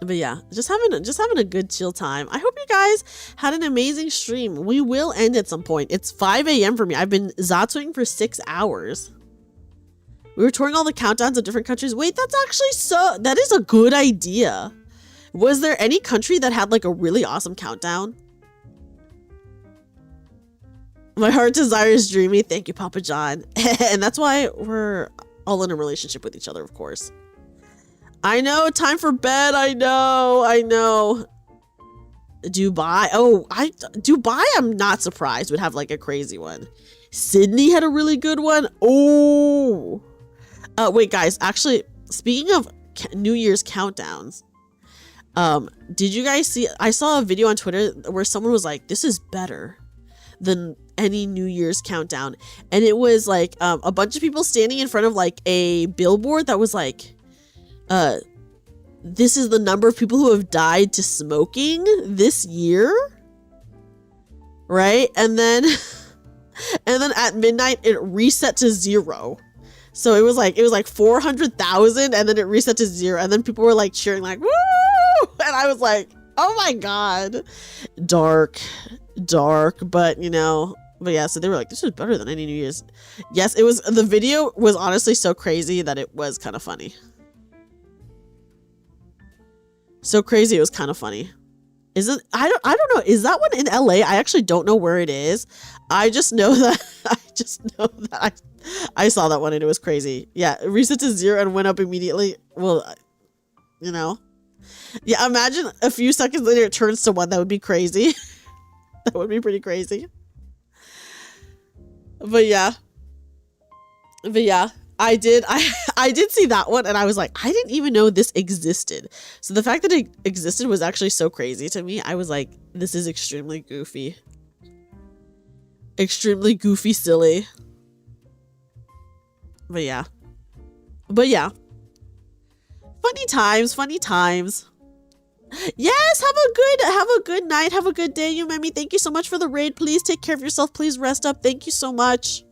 Speaker 6: But yeah, just having a good chill time. I hope you guys had an amazing stream. We will end at some point. It's 5 a.m. for me. I've been Zatsuing for 6 hours. We were touring all the countdowns of different countries. Wait, that is a good idea. Was there any country that had like a really awesome countdown? My heart desires Dreamy. Thank you, Papa John. And that's why we're all in a relationship with each other, of course. I know, time for bed. I know. Dubai. Oh, Dubai, I'm not surprised would have like a crazy one. Sydney had a really good one. Oh. Wait, guys, actually, speaking of New Year's countdowns, did you guys see, I saw a video on Twitter where someone was like, this is better than any New Year's countdown. And it was like a bunch of people standing in front of like a billboard that was like, this is the number of people who have died to smoking this year, right? And then at midnight it reset to 0. So it was like 400,000, and then it reset to 0, and then people were like cheering like woo, and I was like, oh my god, dark, but you know. But yeah, so they were like, this is better than any New Year's. Yes, it was. The video was honestly so crazy that it was kind of funny. So crazy, it was kind of funny. Is it? I don't know. Is that one in LA? I actually don't know where it is. I just know that I saw that one and it was crazy. Yeah, it reset to 0 and went up immediately. Well, you know. Yeah, imagine a few seconds later it turns to 1. That would be crazy. That would be pretty crazy. But yeah. I did see that one and I was like, I didn't even know this existed. So the fact that it existed was actually so crazy to me. I was like, this is extremely goofy. Extremely goofy, silly. But yeah. Funny times. Yes, have a good night. Have a good day, Umemi. Thank you so much for the raid. Please take care of yourself. Please rest up. Thank you so much.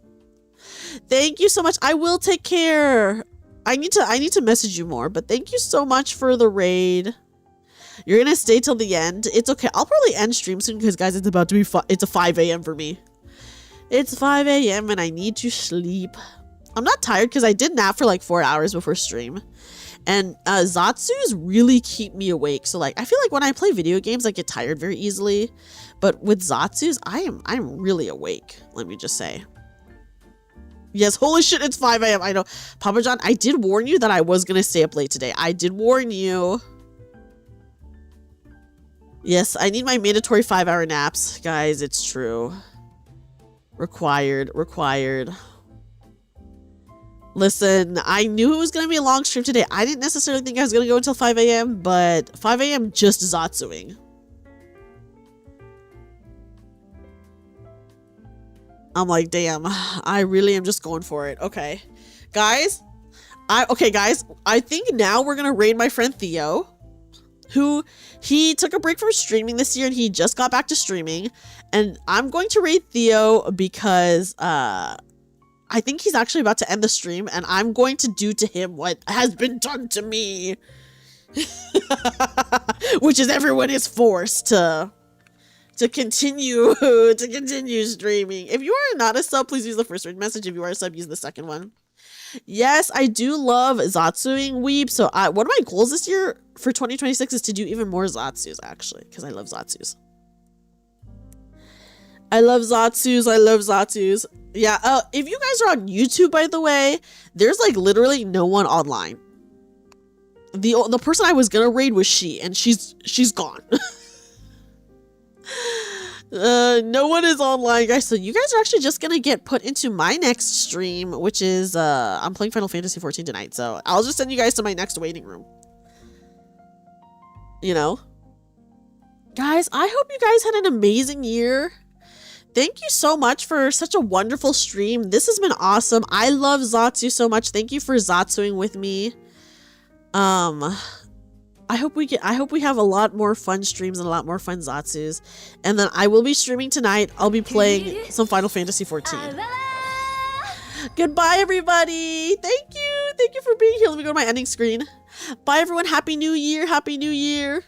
Speaker 6: Thank you so much. I will take care. I need to message you more, but thank you so much for the raid. You're gonna stay till the end. It's okay. I'll probably end stream soon because guys, it's about to be it's a 5 a.m. for me. It's 5 a.m. and I need to sleep. I'm not tired because I did nap for like 4 hours before stream. And Zatsus really keep me awake. So like I feel like when I play video games I get tired very easily. But with Zatsus, I'm really awake, let me just say. Yes, holy shit, it's 5 a.m. I know. Papa John, I did warn you that I was going to stay up late today. I did warn you. Yes, I need my mandatory 5-hour naps. Guys, it's true. Required. Listen, I knew it was going to be a long stream today. I didn't necessarily think I was going to go until 5 a.m., but 5 a.m. just Zatsuing. I'm like, damn, I really am just going for it. Okay. Guys, I think now we're going to raid my friend Theo, who he took a break from streaming this year and he just got back to streaming. And I'm going to raid Theo because I think he's actually about to end the stream and I'm going to do to him what has been done to me. Which is everyone is forced to continue streaming. If you are not a sub, please use the first raid message. If you are a sub, use the second one. Yes, I do love Zatsuing Weeb. So one of my goals this year for 2026 is to do even more Zatsus, actually, because I love Zatsus. I love Zatsus. Yeah, if you guys are on YouTube, by the way, there's like literally no one online. The person I was gonna raid was she, and she's gone. No one is online, guys. So you guys are actually just gonna get put into my next stream, which is I'm playing Final Fantasy 14 tonight. So I'll just send you guys to my next waiting room. You know? Guys, I hope you guys had an amazing year. Thank you so much for such a wonderful stream. This has been awesome. I love Zatsu so much. Thank you for Zatsuing with me. I hope we have a lot more fun streams and a lot more fun Zatsus. And then I will be streaming tonight. I'll be playing some Final Fantasy 14. Goodbye, everybody. Thank you. Thank you for being here. Let me go to my ending screen. Bye, everyone. Happy New Year. Happy New Year.